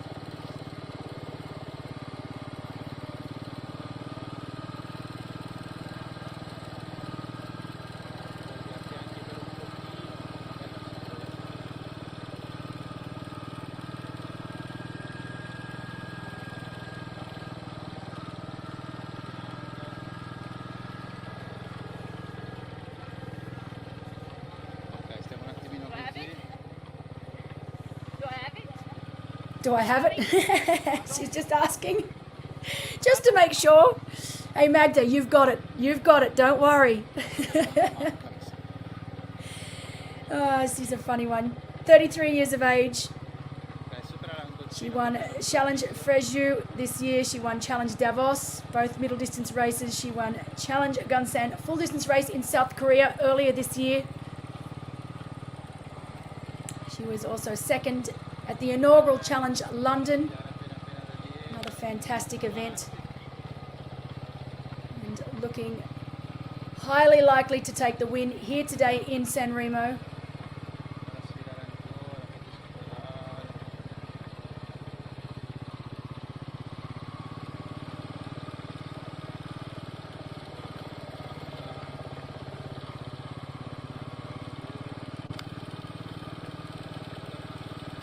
Do I have it? She's just asking. Just to make sure. Hey Magda, you've got it. You've got it. Don't worry. Oh, she's a funny one. 33 years of age. She won Challenge Frejus this year. She won Challenge Davos, both middle distance races. She won Challenge Gunsan full distance race in South Korea earlier this year. She was also second at the inaugural Challenge London. Another fantastic event. And looking highly likely to take the win here today in Sanremo.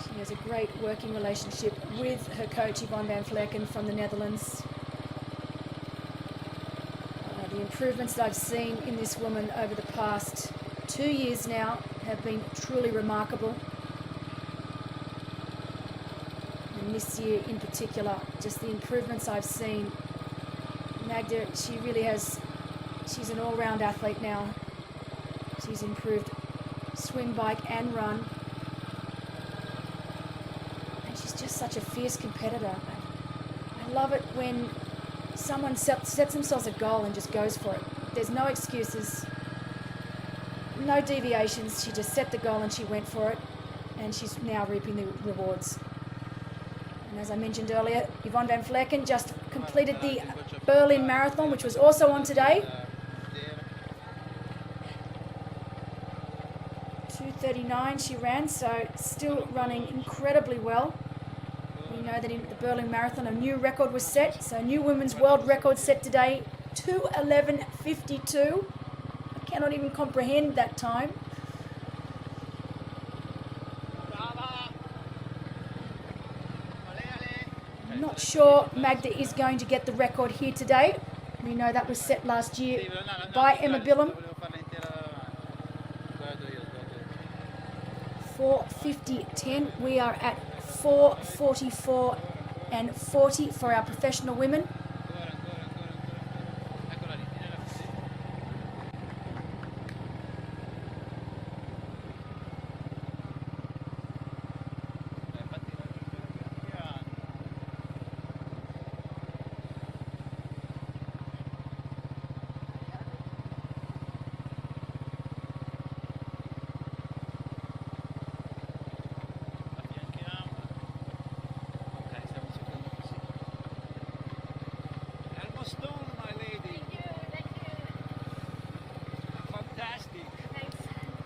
She has a great working relationship with her coach Yvonne van Vleuten from the Netherlands. The improvements that I've seen in this woman over the past 2 years now have been truly remarkable. And this year in particular, just the improvements I've seen. Magda, she really has, she's an all-round athlete now. She's improved swim, bike and run. And she's just such a fierce competitor. I love it when someone sets themselves a goal and just goes for it. There's no excuses, no deviations. She just set the goal and she went for it, and she's now reaping the rewards. And as I mentioned earlier, Yvonne van Vleuten just completed the Berlin Marathon, which was also on today. 2:39 she ran, so still running incredibly well. We know that in the Berlin Marathon a new record was set, so a new women's world record set today, 2:11:52. I cannot even comprehend that time. I'm not sure Magda is going to get the record here today. We know that was set last year by Emma Billum. 4:50:10. We are at 4:44 and 40 for our professional women.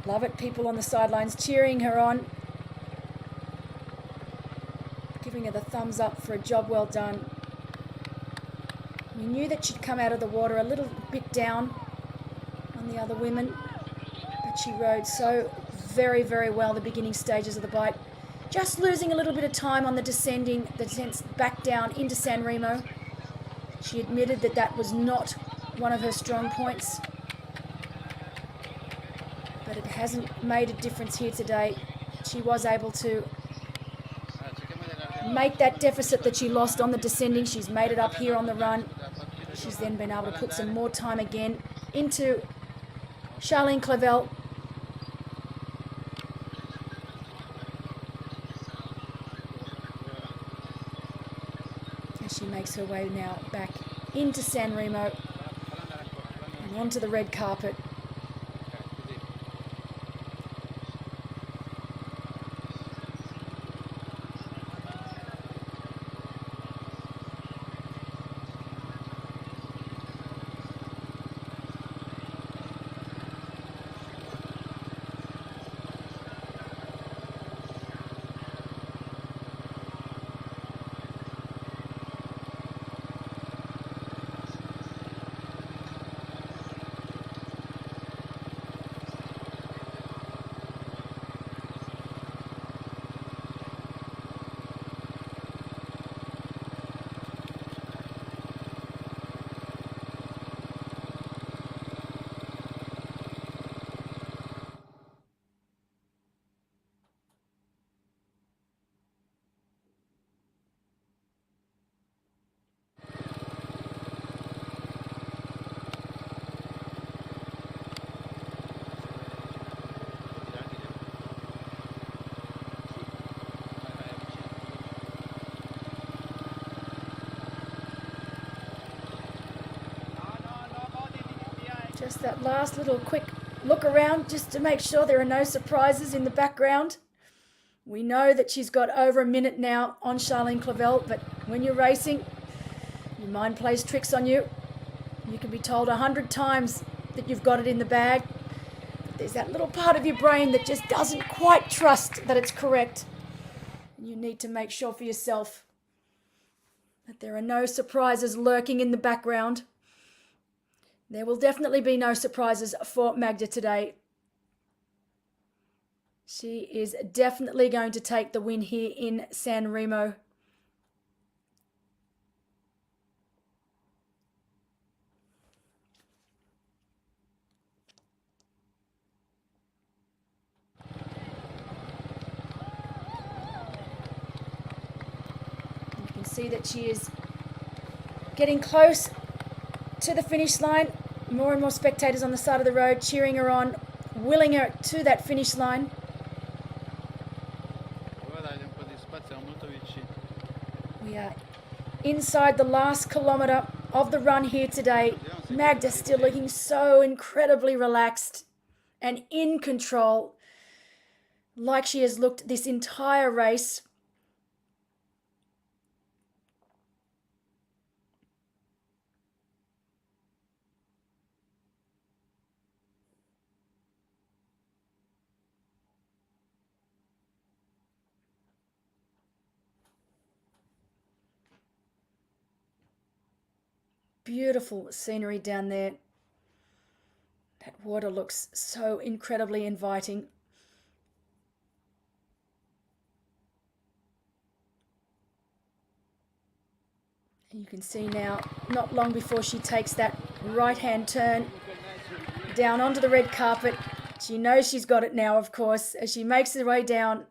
Love it, people on the sidelines cheering her on, giving her the thumbs up for a job well done. We knew that she'd come out of the water a little bit down on the other women, but she rode so very, very well the beginning stages of the bike. Just losing a little bit of time on the descent back down into Sanremo. She admitted that that was not one of her strong points. But it hasn't made a difference here today. She was able to make that deficit that she lost on the descending. She's made it up here on the run. She's then been able to put some more time again into Charlene Clavel. As she makes her way now back into Sanremo and onto the red carpet. Just that last little quick look around just to make sure there are no surprises in the background. We know that she's got over a minute now on Charlene Clavel, but when you're racing, your mind plays tricks on you. You can be told 100 times that you've got it in the bag. But there's that little part of your brain that just doesn't quite trust that it's correct. And you need to make sure for yourself that there are no surprises lurking in the background. There will definitely be no surprises for Magda today. She is definitely going to take the win here in Sanremo. You can see that she is getting close to the finish line. More and more spectators on the side of the road cheering her on, willing her to that finish line. We are inside the last kilometre of the run here today. Magda still looking so incredibly relaxed and in control, like she has looked this entire race. Beautiful scenery down there. That water looks so incredibly inviting. And you can see now, not long before she takes that right-hand turn down onto the red carpet, she knows she's got it now, of course, as she makes her way down.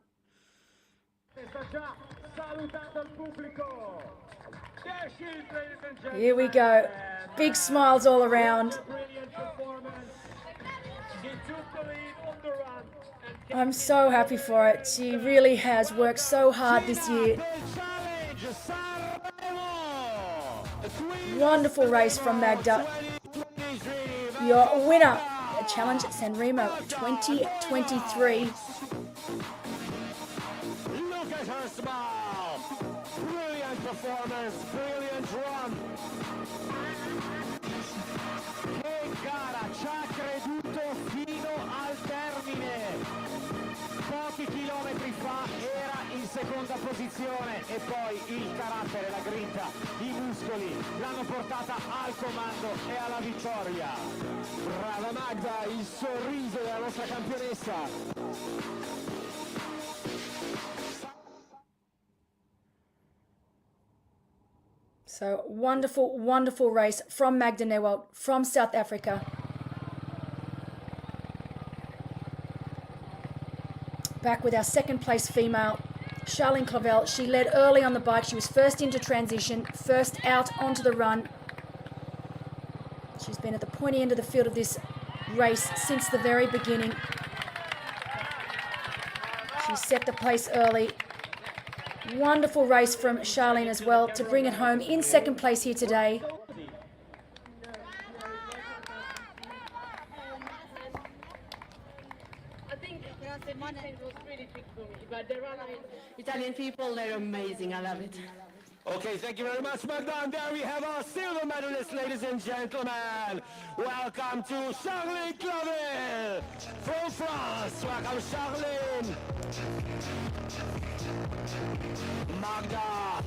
Here we go. Big smiles all around. I'm so happy for it. She really has worked so hard this year. Wonderful race from Magda. Your winner, the Challenge at Sanremo 2023. Look at her smile. Brilliant performance, brilliant run. Che gara, ci ha creduto fino al termine. Pochi chilometri fa era in seconda posizione e poi il carattere, la grinta, i muscoli l'hanno portata al comando e alla vittoria. Brava Magda, il sorriso della nostra campionessa. So wonderful, wonderful race from Magda Newald from South Africa. Back with our second place female, Charlene Clavel. She led early on the bike. She was first into transition, first out onto the run. She's been at the pointy end of the field of this race since the very beginning. She set the pace early. Wonderful race from Charlene as well to bring it home in second place here today. I think Monday was really big for me, but the Italian people, they're amazing. I love it. Okay, thank you very much, Magda. And there we have our silver medalist, ladies and gentlemen. Welcome to Charlene Clavel from France. Welcome, Charlene. Magda,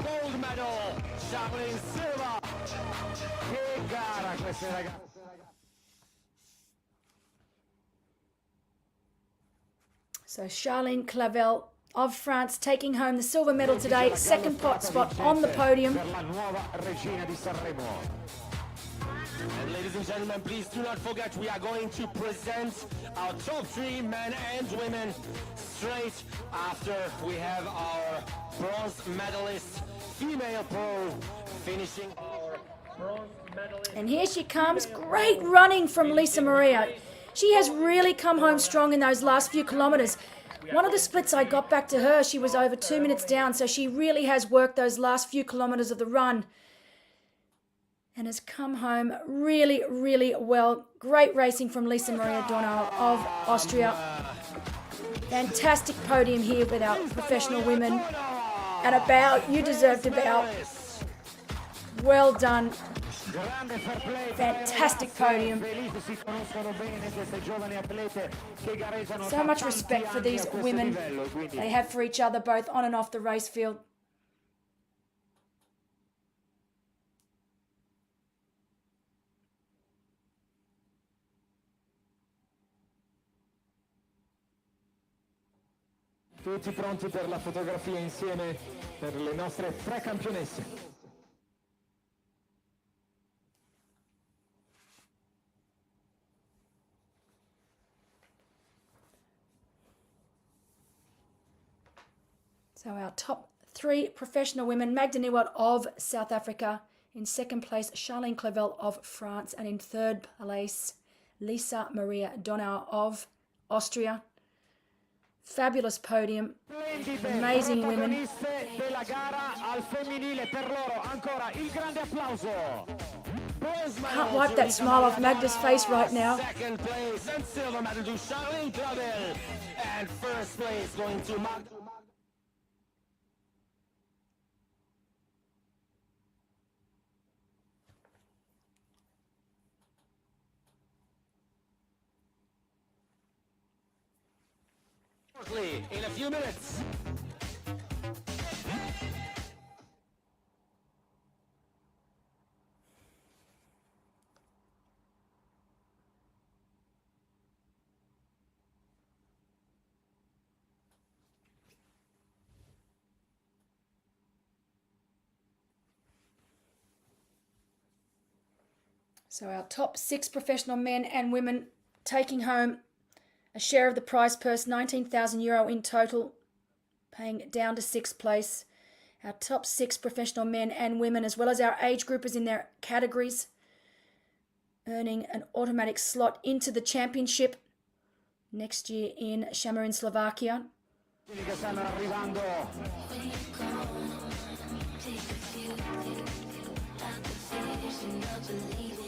gold medal. Charlene, silver. Che gara queste ragazze. So Charlene Clavel of France taking home the silver medal today, second spot on the podium. And ladies and gentlemen, please do not forget we are going to present our top 3 men and women straight after we have our bronze medalist, female pro, finishing our bronze medalist. And here she comes, great running from Lisa Maria. She has really come home strong in those last few kilometres. One of the splits I got back to her, she was over 2 minutes down, so she really has worked those last few kilometres of the run. and has come home really, really well. Great racing from Lisa Maria Donau of Austria. Fantastic podium here with our professional women. And a bow, you deserved a bow. Well done. Fantastic podium. So much respect for these women they have for each other, both on and off the race field. Tutti pronti per la fotografia insieme per le nostre tre campionesse. So our top three professional women, Magda Nieuwald of South Africa. In second place, Charlene Clavel of France. And in third place, Lisa Maria Donau of Austria. Fabulous podium. Amazing women. Can't wipe that smile off Magda's face right now. Second place and silver medal to Charlene Clavel. And first place going to Magda. In a few minutes. So our top six professional men and women taking home a share of the prize purse, €19,000 in total, paying down to sixth place. Our top six professional men and women, as well as our age groupers in their categories, earning an automatic slot into the championship next year in Šamarin, Slovakia.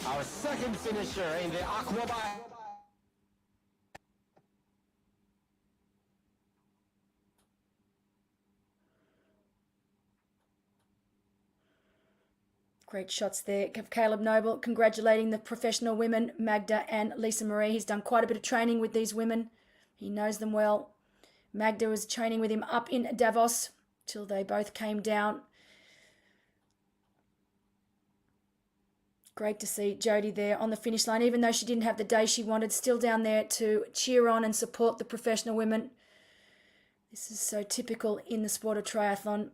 Our second finisher in the aquabike. Great shots there of Caleb Noble, congratulating the professional women, Magda and Lisa Marie. He's done quite a bit of training with these women. He knows them well. Magda was training with him up in Davos till they both came down. Great to see Jodie there on the finish line, even though she didn't have the day she wanted, still down there to cheer on and support the professional women. This is so typical in the sport of triathlon.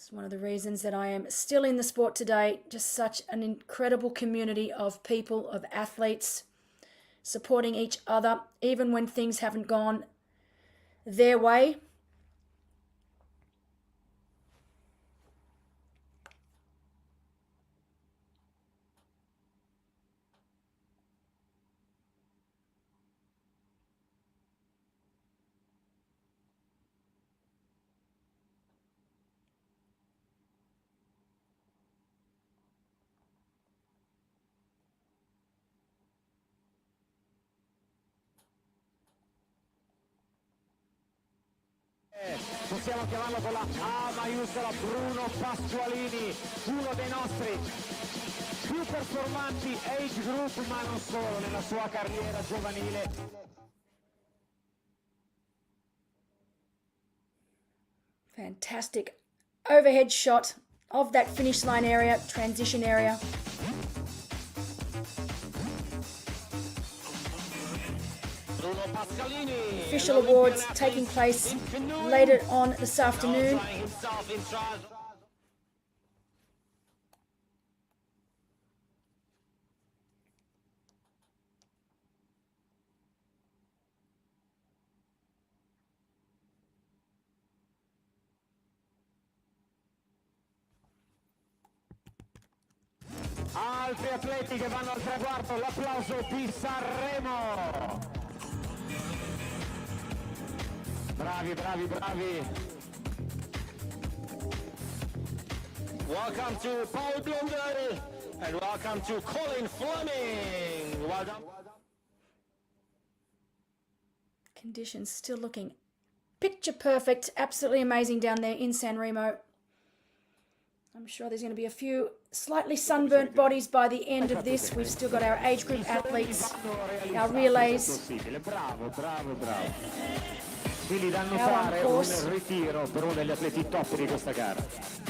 It's one of the reasons that I am still in the sport today. Just such an incredible community of people, of athletes, supporting each other, even when things haven't gone their way. Possiamo chiamarlo con la A maiuscola, Bruno Pasqualini, uno dei nostri più performanti age group, ma non solo, nella sua carriera giovanile. Fantastic overhead shot of that finish line area, transition area. Official awards taking place later on this afternoon. Altri atleti che vanno al traguardo, l'applauso di Sanremo. Bravi, bravi, bravi. welcome to Paul Blundell, and welcome to Colin Fleming. Well done. Conditions still looking picture perfect. Absolutely amazing down there in Sanremo. I'm sure there's going to be a few slightly sunburnt bodies by the end of this. We've still got our age group athletes, our relays. Quindi da notare un ritiro per uno degli atleti top di questa gara.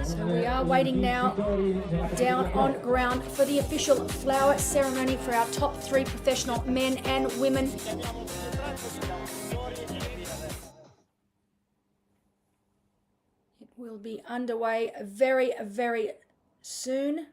So we are waiting now down on ground for the official flower ceremony for our top 3 professional men and women. It will be underway very, very soon.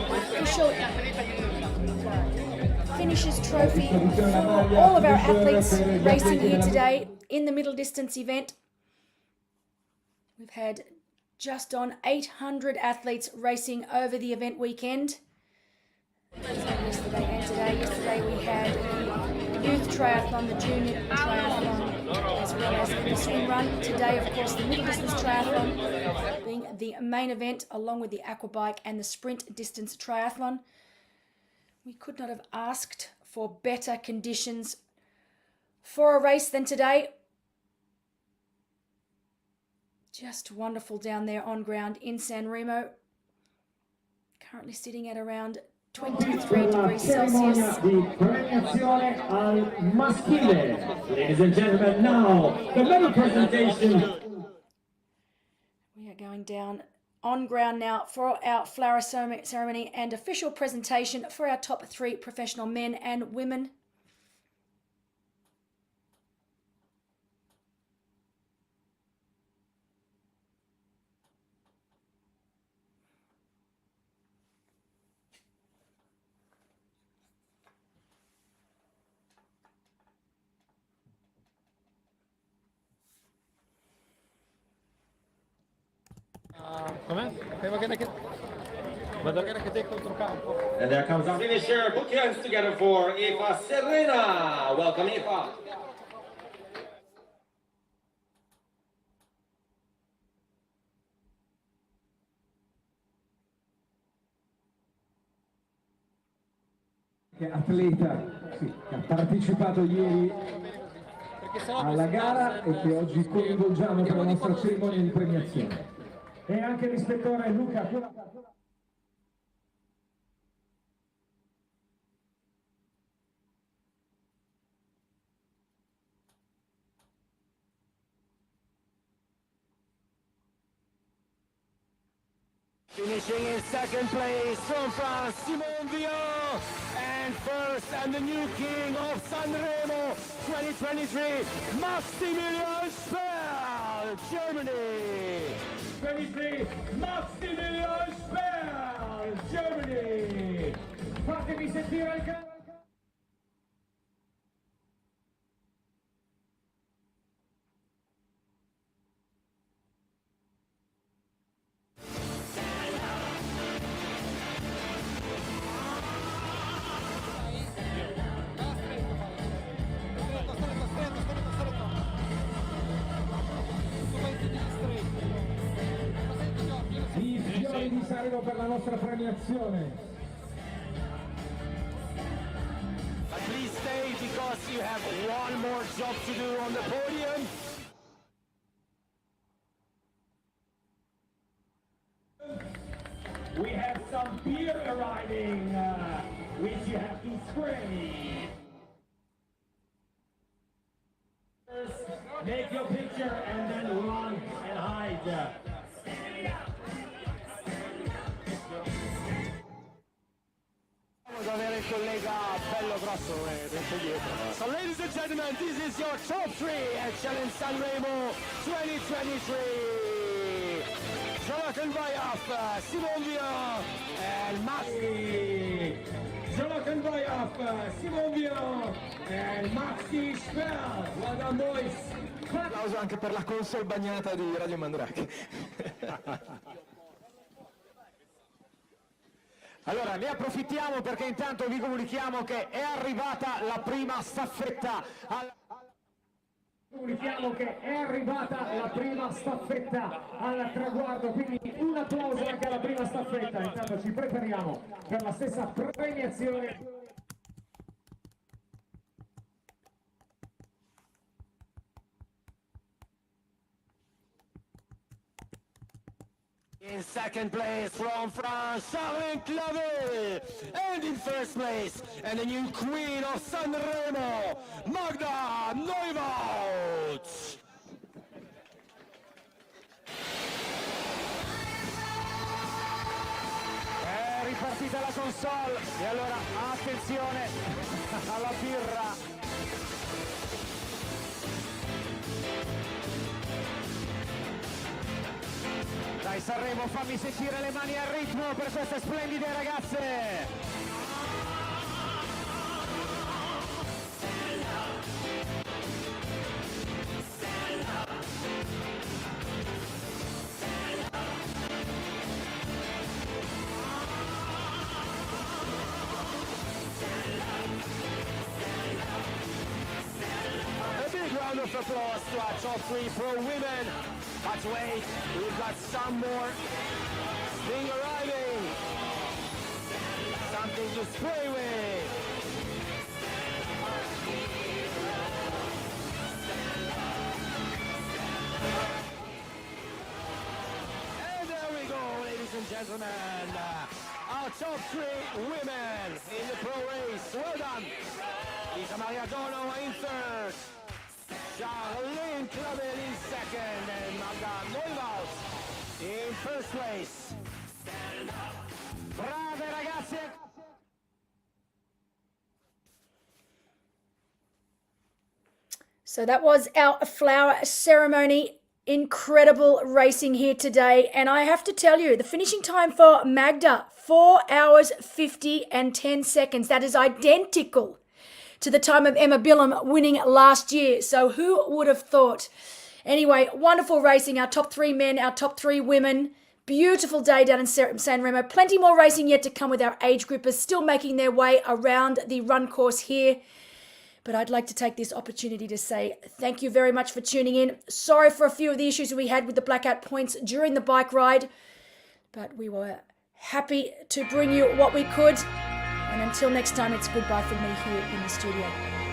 Official Finishers Trophy for all of our athletes racing here today in the middle distance event. We've had just on 800 athletes racing over the event weekend. Yesterday and today. Yesterday we had the youth triathlon, the junior triathlon, as well as the swim run. Today, of course, the middle distance triathlon being the main event, along with the aqua bike and the sprint distance triathlon. We could not have asked for better conditions for a race than today. Just wonderful down there on ground in Sanremo. Currently sitting at around per la cerimonia di premiazione al maschile. Ladies and gentlemen, now the medal presentation. We are going down on ground now for our flower ceremony and official presentation for our top 3 professional men and women. Com'è? Devo che vado che te controcampo. And there comes our finisher. Put your hands together for Eva Serena. Welcome, Eva. Atleta sì, che ha partecipato ieri alla gara e che oggi coinvolgiamo per la nostra cerimonia di premiazione. E anche l'ispettore Luca. Finishing in second place from France, Simon Vian, and first and the new king of Sanremo 2023, Maximilian Sperl, Germany. 23, Maximilian Sperl, Germany. Fatemi sentire il caro. Di Sanremo per la nostra premiazione. But please stay because you have one more job to do on the podium. We have some beer arriving, which you have to spray. First, make your picture and then run and hide. Avere il collega bello grosso dentro dietro. So ladies and gentlemen, this is your top 3 at Challenge Sanremo 2023. Jonathan Bayaf, Simon Vian, and Maxi. Jonathan Bayaf, Simon Vian e Maxi Sperl. Well done, boys. Applauso anche per la console bagnata di Radio Mandrake. Allora, ne approfittiamo perché intanto vi comunichiamo che è arrivata la prima staffetta. Comunichiamo che è arrivata la prima staffetta al traguardo, quindi un applauso anche alla prima staffetta. Intanto ci prepariamo per la stessa premiazione. In second place from France, Charles Clavel, and in first place, and the new queen of Sanremo, Magda Neuwald. È ripartita la console e allora attenzione alla birra. Dai Sanremo, fammi sentire le mani al ritmo per queste splendide ragazze! A big round of applause to our top 3 pro women. But wait, we've got some more thing arriving. Something to spray with. And there we go, ladies and gentlemen. our top 3 women in the pro race. Well done. Lisa Maria Donova in third. Charlene Clavel in second. And Magda Neuhaus in first place. Brave ragazze. So that was our flower ceremony. Incredible racing here today. And I have to tell you, the finishing time for Magda, 4 hours 50 and 10 seconds. That is identical to the time of Emma Billum winning last year. So who would have thought? Anyway, wonderful racing. Our top 3 men, our top 3 women. Beautiful day down in Sanremo. Plenty more racing yet to come with our age groupers still making their way around the run course here. But I'd like to take this opportunity to say thank you very much for tuning in. Sorry for a few of the issues we had with the blackout points during the bike ride, but we were happy to bring you what we could. And until next time, it's goodbye from me here in the studio.